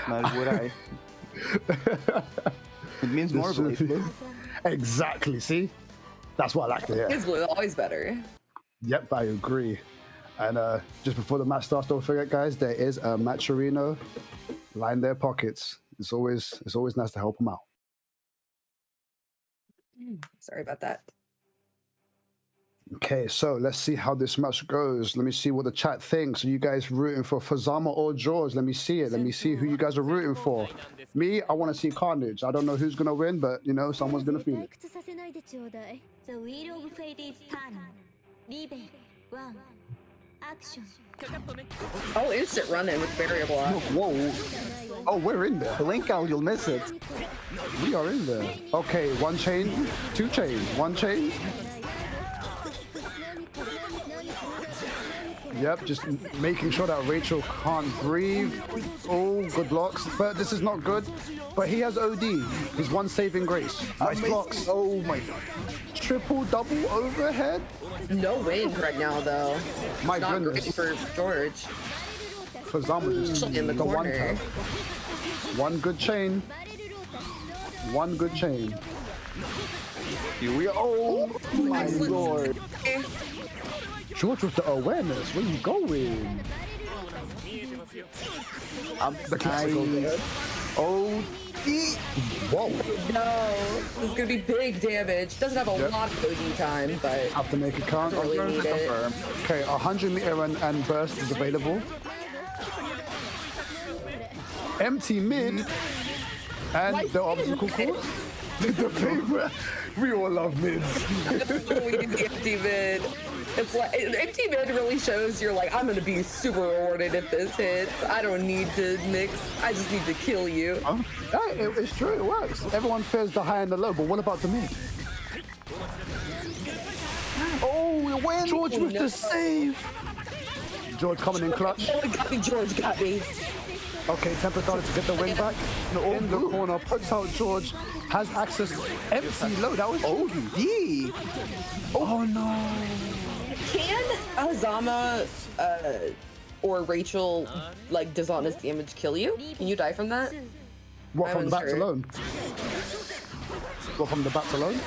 S10: Not would I. It means more Blaze Blue.
S8: Exactly, see? That's what I like to hear.
S9: His blue always better.
S8: Yep, I agree. And just before the match starts, don't forget, guys, there is a Matcherino. Line their pockets. It's always nice to help them out.
S9: Sorry about that.
S8: Okay, so let's see how this match goes. Let me see what the chat thinks. Are you guys rooting for Fazama or George? Let me see it. Let me see who you guys are rooting for. Me, I want to see Carnage. I don't know who's going to win, but, you know, someone's going to feel it.
S7: The wheel of fate is turn. Libe 1. Action.
S9: Oh, instant run-in with barrier block.
S8: Whoa. Oh, we're in there.
S10: Blink out, you'll miss it.
S8: We are in there. Okay, 1 chain, 2 chain, 1 chain. Yep, just making sure that Rachel can't breathe. Oh, good blocks. But this is not good. But he has OD. He's 1 saving grace. Nice blocks. Oh my God. Triple, double overhead.
S9: No wind right now, though.
S8: My
S9: Not
S8: goodness.
S9: great for George.
S8: Fazama just
S9: In the
S8: one
S9: corner.
S8: tap. 1 good chain. 1 good chain.
S10: Here we are. Oh my
S9: Excellent.
S10: lord.
S8: George with the awareness. Where you going? The classical.
S10: Oh,
S8: whoa.
S9: No, this is gonna be big damage. Doesn't have a
S8: Yep.
S9: lot of OD time, but
S8: Have to make a count.
S9: really need it.
S8: Okay, 100 meter and burst is available. Empty mid and the obstacle course. The favorite. We all love mids.
S9: we need the empty mid. It's like empty mid really shows you're like, I'm gonna be super rewarded if this hits. I don't need to mix. I just need to kill you.
S8: It's true. It works. Everyone fears the high and the low, but what about the mid?
S10: oh, we win.
S8: George with
S9: no.
S8: the save. George coming in clutch.
S9: Oh, got me, George got me.
S8: Okay, Tempest started to get the wing back. In the corner, puts out George. Has access. Empty low. That was
S10: OD.
S8: Oh no.
S9: Can Azama or Rachel like dishonest damage kill you? Can you die from that?
S8: What,
S9: I'm
S8: from the bats
S9: unsure.
S8: alone? What, from the bats alone?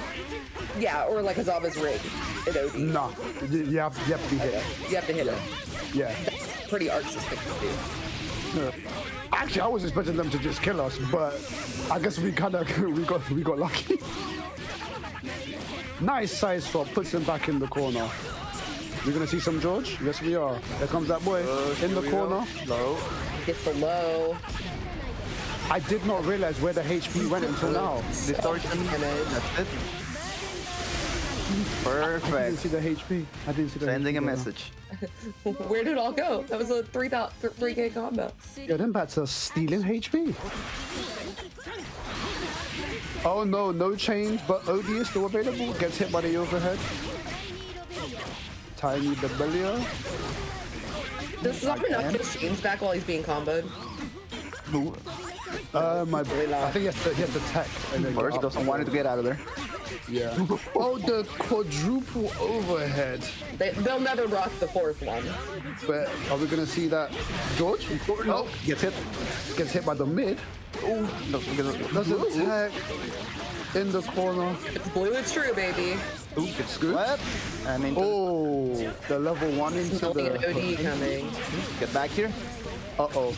S9: Yeah, or like a Zava's rig in OD.
S8: Nah, you have to be hit.
S9: You have to hit him.
S8: Yeah.
S9: That's pretty arc system to do.
S8: Yeah. Actually, I was expecting them to just kill us, but I guess we kind of we got lucky. Nice side swap, puts him back in the corner. We're gonna see some George. Yes, we are. There comes that boy in the corner.
S10: Low.
S9: Gets the low.
S8: I did not realize where the HP went until now.
S10: Distortion. That's it.
S8: I didn't
S10: Perfect.
S8: see the HP. I didn't see the
S10: Sending
S8: HP
S10: a
S8: go now.
S10: message.
S9: Where did it all go? That was a 3K combo.
S8: Yeah, them bats are stealing HP. Oh no, no change, but OD is still available. Gets hit by the overhead. Tiny the Belia.
S9: Does Zava not get his chains back while he's being comboed?
S8: I think he has to tech. And then
S10: First,
S8: get up.
S10: doesn't want it to get out of there.
S8: Yeah. Oh, the quadruple overhead.
S9: They'll never rock the fourth one.
S8: But are we gonna see that George? No, gets hit. Gets hit by the mid.
S10: Oh, no,
S8: Doesn't tech in the corner.
S9: It's blue, it's true, baby.
S8: Ooh, gets good.
S10: what? I mean,
S8: Oh, the level 1 into
S9: Smelling an
S8: the.
S9: OD coming.
S10: get back here.
S8: Uh-oh.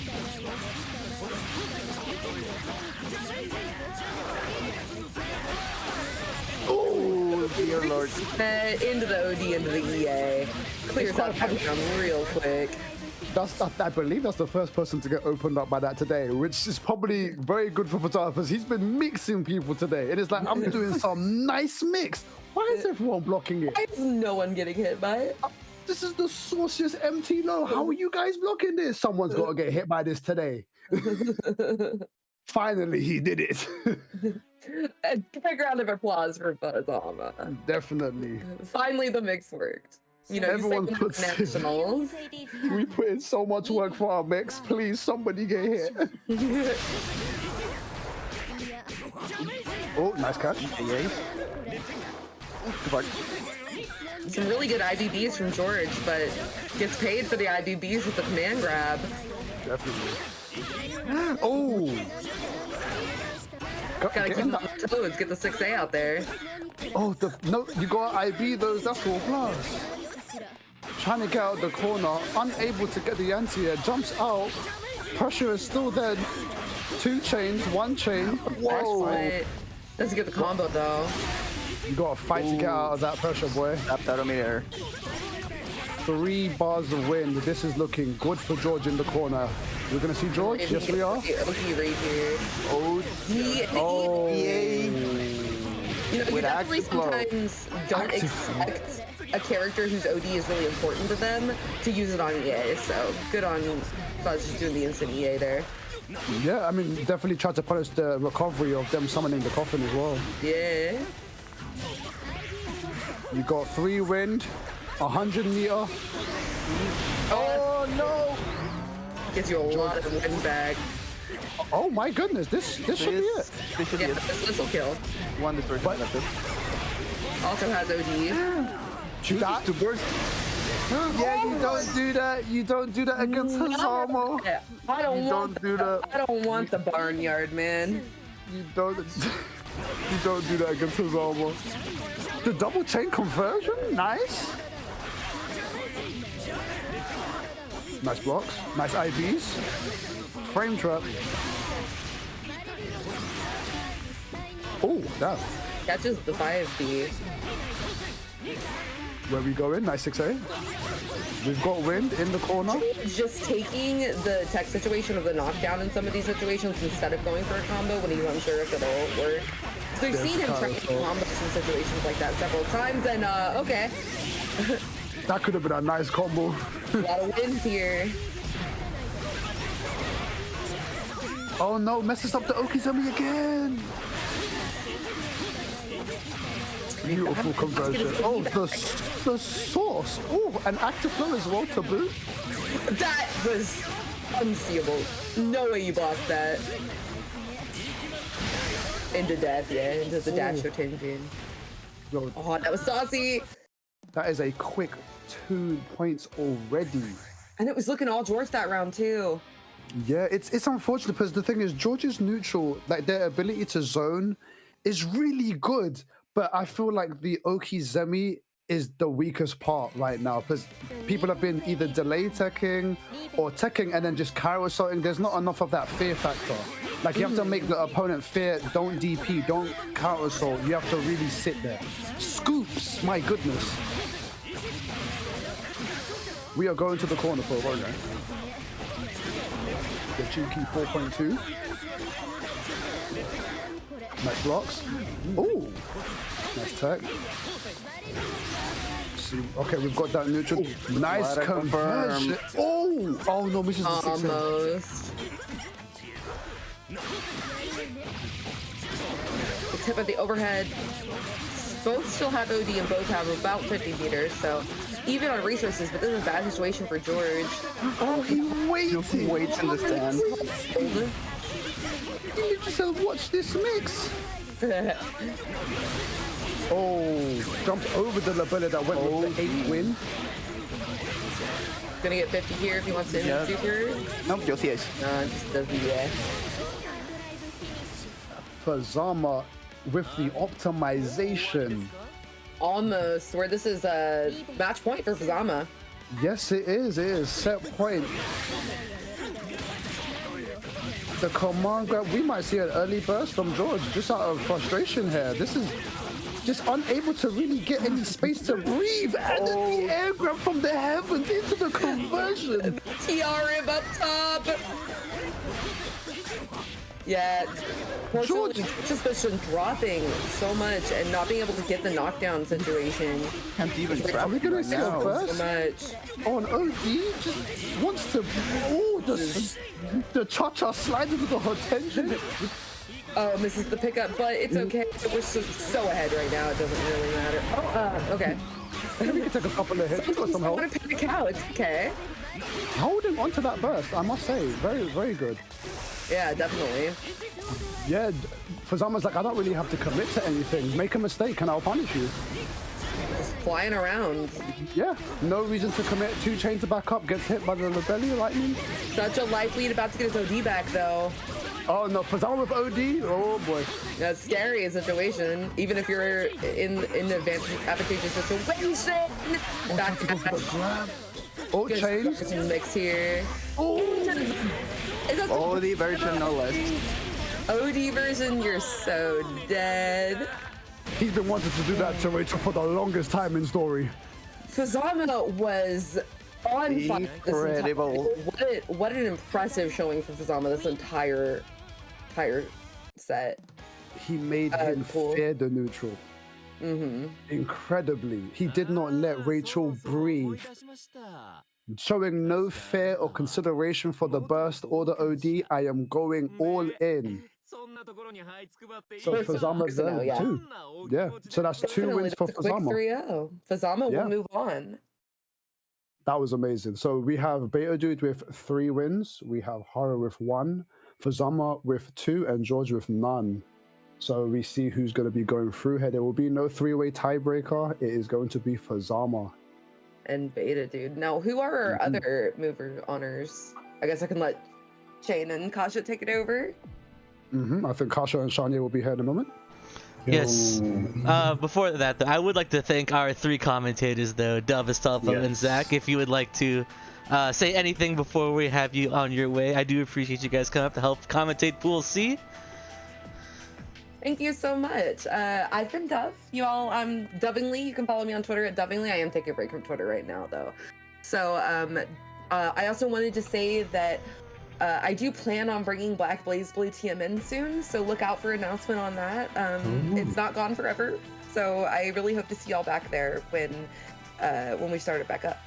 S8: Oh, dear lord.
S9: Into the OD, into the EA. Clears
S8: quite
S9: that background real quick.
S8: I believe that's the first person to get opened up by that today, which is probably very good for photographers. He's been mixing people today. And it's like, I'm doing some nice mix. Why is everyone blocking it?
S9: Why is no one getting hit by it?
S8: This is the sauciest MT low. How are you guys blocking this? Someone's got to get hit by this today. Finally, he did it.
S9: A big round of applause for Buzzama.
S8: Definitely.
S9: Finally, the mix worked. You know,
S8: Everyone
S9: you
S8: puts
S9: say nationals.
S8: We put in so much work for our mix. Please, somebody get hit. Oh, nice catch.
S10: Yay.
S9: Some really good IBBs from George, but gets paid for the IBBs with the command grab.
S8: Definitely. Oh.
S9: Gotta keep them on their toes, get the 6A out there.
S8: Oh, no, you got IB those. That's all plus. Trying to get out the corner, unable to get the anti-air, jumps out. Pressure is still there. 2 chains, 1 chain. Whoa.
S9: Let's get the combo though.
S8: You gotta fight to get out of that pressure, boy.
S10: Tap that on me there.
S8: 3 bars of wind. This is looking good for George in the corner. We're gonna see George. Yes, we are.
S9: Okay, right here.
S10: Oh,
S8: Oh.
S10: yay.
S9: You know, you
S10: With
S9: definitely
S10: active flow.
S9: sometimes don't expect a character whose OD is really important to them to use it on EA. So good on Fuzz just doing the instant EA there.
S8: Yeah, I mean, definitely tried to punish the recovery of them summoning the coffin as well.
S9: Yeah.
S8: You got 3 wind, 100 meter. Oh no!
S9: Gives you a lot of wind back.
S8: Oh my goodness, this should be it.
S10: This should be
S9: Yeah,
S10: it.
S9: this will kill.
S10: One distortion. That's it.
S9: Also has OD.
S8: That
S10: To burst.
S8: Yeah, you don't do that. You don't do that against Hazamo.
S9: Yeah, I don't
S8: You
S9: want
S8: don't do that.
S9: I don't want the barnyard, man.
S8: You don't. You don't do that against Hazamo. The double chain conversion, nice. Nice blocks, nice IVs. Frame trap. Oh, damn.
S9: Catches the 5B.
S8: Where we go in, nice 6A. We've got wind in the corner.
S9: Just taking the tech situation of the knockdown in some of these situations instead of going for a combo when he's unsure if it'll work. So we've seen him try to combos in situations like that several times, and okay.
S8: That could have been a nice combo.
S9: A lot of wind here.
S8: Oh no, messes up the Okizumi again. Beautiful conversion. Oh, the sauce. Oh, an active flow as well to boot.
S9: That was unseeable. No way you blocked that. Into death, yeah, into the dash Tenjin.
S8: Yo,
S9: Oh, that was saucy.
S8: that is a quick 2 points already.
S9: And it was looking all George that round too.
S8: Yeah, it's unfortunate because the thing is, George's neutral, like their ability to zone, is really good. But I feel like the Oki Zemi is the weakest part right now because people have been either delay teching or teching and then just Cairo assaulting. There's not enough of that fear factor. Like you have to make the opponent fear. Don't DP. Don't counter assault. You have to really sit there. Scoops. My goodness. We are going to the corner for a while. The cheeky 4.2. Nice blocks. Ooh. Nice tech. See, okay, we've got that neutral. Nice conversion. Oh! Oh no, misses the 6
S9: Almost. The tip of the overhead. Both still have OD and both have about 50 meters, so even on resources, but this is a bad situation for George.
S8: Oh, he waits.
S10: Just waits in the stand.
S8: You just said, watch this mix. Oh, jumped over the labella that went with the 8 win.
S9: Gonna get 50 here if he wants to end super.
S10: Nope, just yes.
S9: No, just does the
S8: Fazama with the optimization.
S9: Almost, where this is a match point for Fazama.
S8: Yes, it is. It is set point. The command grab. We might see an early burst from George just out of frustration here. This is just unable to really get any space to breathe. And then the air grab from the heavens into the conversion.
S9: TRM up top. Yeah, George just been dropping so much and not being able to get the knockdown situation.
S10: Can't even grab
S8: Are we gonna see a burst?
S9: So much.
S8: On OD just wants to. Oh, the cha-cha slides into the attention.
S9: Oh, misses the pickup, but it's okay. We're so ahead right now. It doesn't really matter. Oh, okay.
S8: We can take a couple of hits. We've got some help.
S9: I want to pick a cow. It's okay.
S8: Holding onto that burst, I must say, very, very good.
S9: Yeah, definitely.
S8: Yeah, Fazama's like, I don't really have to commit to anything. Make a mistake and I'll punish you.
S9: Just flying around.
S8: Yeah, no reason to commit. 2 chain to back up, gets hit by the Labelli Lightning.
S9: Such a life lead, about to get his OD back though.
S8: Oh no, Fazama with OD? Oh boy.
S9: That's scary situation, even if you're in the advantageous situation. Back to
S8: grab. Oh, chains.
S9: Mix here.
S10: Oh, OD version, no less.
S9: OD version, you're so dead.
S8: He's been wanting to do that to Rachel for the longest time in story.
S9: Fazama was on fire.
S10: Incredible.
S9: What an impressive showing for Fazama this entire set.
S8: He made him fear the neutral. Incredibly, he did not let Rachel breathe. Showing no fear or consideration for the burst or the OD, I am going all in. So Fazama's there too. Yeah, so that's 2 wins for Fazama.
S9: 3-0. Fazama will move on.
S8: That was amazing. So we have Beta Dude with 3 wins. We have Horror with 1, Fazama with 2, and George with none. So we see who's going to be going through here. There will be no 3-way tiebreaker. It is going to be Fazama.
S9: And Beta Dude. Now, who are our other mover honors? I guess I can let Shane and Kasha take it over.
S8: I think Kasha and Shania will be here in a moment.
S3: Yes. Before that, though, I would like to thank our 3 commentators, though, Dove, Astolfo, and Zach. If you would like to say anything before we have you on your way, I do appreciate you guys coming up to help commentate Pool C.
S9: Thank you so much. I've been Dove. You all, I'm Dovingly. You can follow me on Twitter at Dovingly. I am taking a break from Twitter right now, though. So I also wanted to say that I do plan on bringing Black BlazBlue TMN soon, so look out for an announcement on that. It's not gone forever, so I really hope to see y'all back there when we start it back up.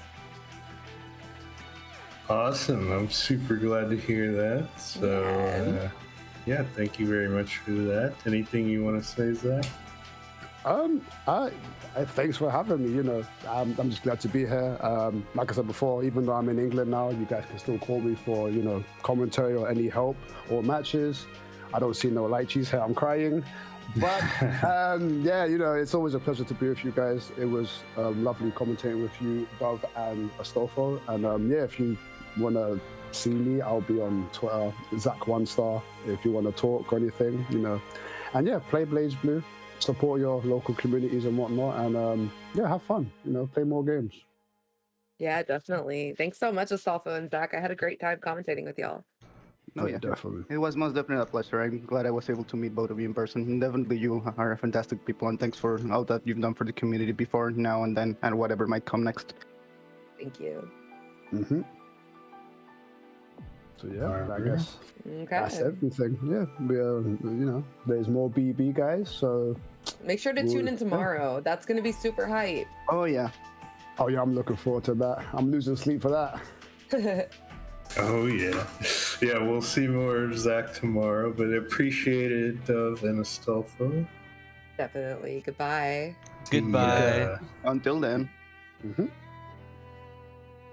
S2: Awesome. I'm super glad to hear that. So, yeah, thank you very much for that. Anything you want to say, Zach?
S8: Thanks for having me. You know, I'm just glad to be here. Like I said before, even though I'm in England now, you guys can still call me for, you know, commentary or any help or matches. I don't see no light cheese here. I'm crying. But yeah, you know, it's always a pleasure to be with you guys. It was lovely commentating with you, Dove and Astolfo. And yeah, if you want to see me, I'll be on Twitter, Zach One Star, if you want to talk or anything, you know. And yeah, play BlazBlue, support your local communities and whatnot, and yeah, have fun, you know, play more games.
S9: Yeah, definitely. Thanks so much, Astolfo and Zach. I had a great time commentating with y'all.
S10: Oh yeah,
S8: definitely.
S10: It was most definitely a pleasure. I'm glad I was able to meet both of you in person. And definitely, you are fantastic people, and thanks for all that you've done for the community before, now, and then, and whatever might come next.
S9: Thank you.
S8: Mm-hmm. So yeah, I guess
S9: Okay.
S8: that's everything. Yeah, we you know, there's more BB guys, so
S9: Make sure to tune in tomorrow. That's going to be super hype.
S10: Oh yeah.
S8: Oh yeah, I'm looking forward to that. I'm losing sleep for that.
S2: Oh yeah, yeah. We'll see more of Zach tomorrow, but appreciate it, Dove and Astolfo.
S9: Definitely. Goodbye.
S3: Goodbye.
S2: Yeah.
S10: Until then.
S8: Mm-hmm.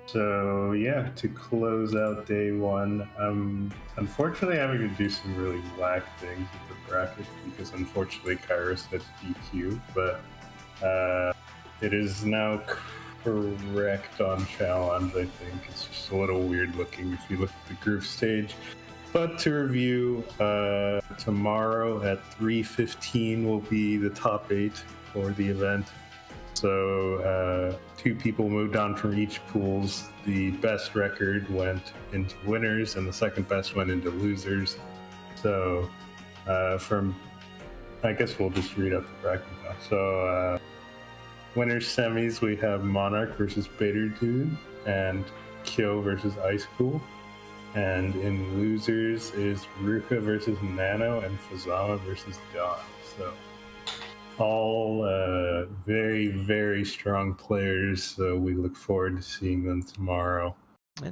S2: So yeah, to close out day one, I'm unfortunately having to do some really whack things with the bracket because unfortunately Kairos has DQ, but it is now correct on challenge. I think it's just a little weird looking if you look at the group stage. But to review, tomorrow at 3:15 will be the top 8 for the event. So 2 people moved on from each pools. The best record went into winners, and the second best went into losers. So I guess we'll just read out the bracket now. So winners semis, we have Monarch versus Bader Dude, and Kyo versus Ice Cool. And in losers is Ruka versus Nano, and Fazama versus Dawn. So all very, very strong players, so we look forward to seeing them tomorrow.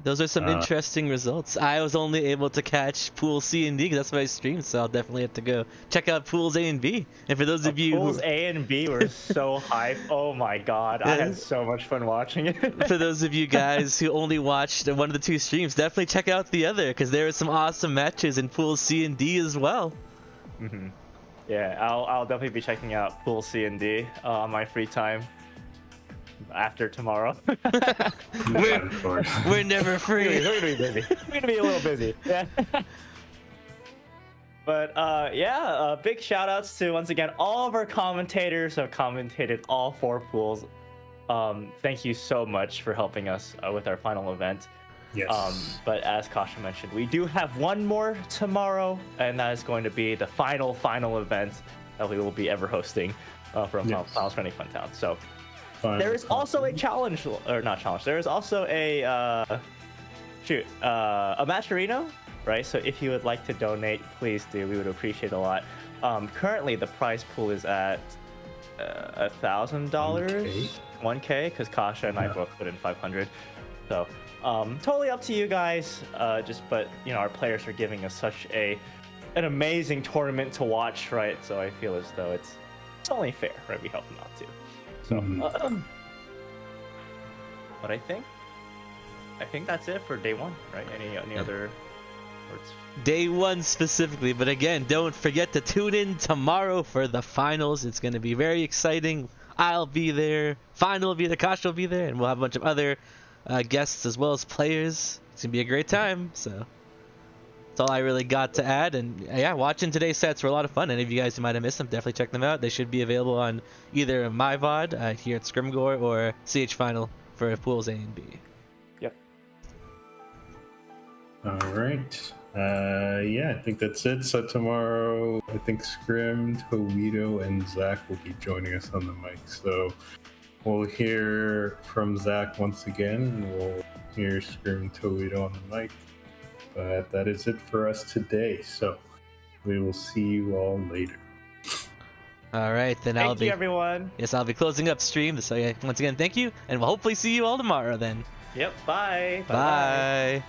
S3: Those are some interesting results. I was only able to catch Pool C and D because that's what I streamed, so I'll definitely have to go check out Pools A and B. And for those of you
S1: Pools A and B were so hype. Oh my god, I had so much fun watching it.
S3: For those of you guys who only watched one of the 2 streams, definitely check out the other because there were some awesome matches in Pool C and D as well.
S1: Mm-hmm. Yeah, I'll definitely be checking out Pool C and D on my free time after tomorrow.
S3: We're never free.
S1: We're gonna be busy. We're gonna be a little busy. Yeah. But yeah, big shout outs to once again all of our commentators who have commentated all 4 pools. Thank you so much for helping us with our final event.
S2: Yes.
S1: But as Kasha mentioned, we do have one more tomorrow, and that is going to be the final event that we will be ever hosting from Finals Friendly Funtown. So there is also a challenge, or not challenge. There is also a a Matcherino, right? So if you would like to donate, please do. We would appreciate it a lot. Currently, the prize pool is at $1,000, 1K, because Kasha and I both put in 500. So totally up to you guys. But you know, our players are giving us such an amazing tournament to watch, right? So I feel as though it's only fair, right? We help them out too. So, but I think that's it for day 1, right? Any other words?
S3: Day 1 specifically, but again, don't forget to tune in tomorrow for the finals. It's going to be very exciting. I'll be there. Final will be there. Kasha will be there, and we'll have a bunch of other guests as well as players. It's gonna be a great time. So that's all I really got to add. And yeah, watching today's sets were a lot of fun. Any of you guys who might have missed them, definitely check them out. They should be available on either my VOD here at Scrimgore or CH Final for pools A and B.
S1: Yep.
S2: All right. Yeah, I think that's it. So tomorrow, I think Scrim, Toledo, and Zach will be joining us on the mic. So we'll hear from Zach once again, and we'll hear Scrim, Toledo on the mic. But that is it for us today. So we will see you all later.
S3: All right, then
S1: Thank you, everyone.
S3: Yes, I'll be closing up stream. So yeah, once again, thank you, and we'll hopefully see you all tomorrow then.
S1: Yep. Bye.
S3: Bye.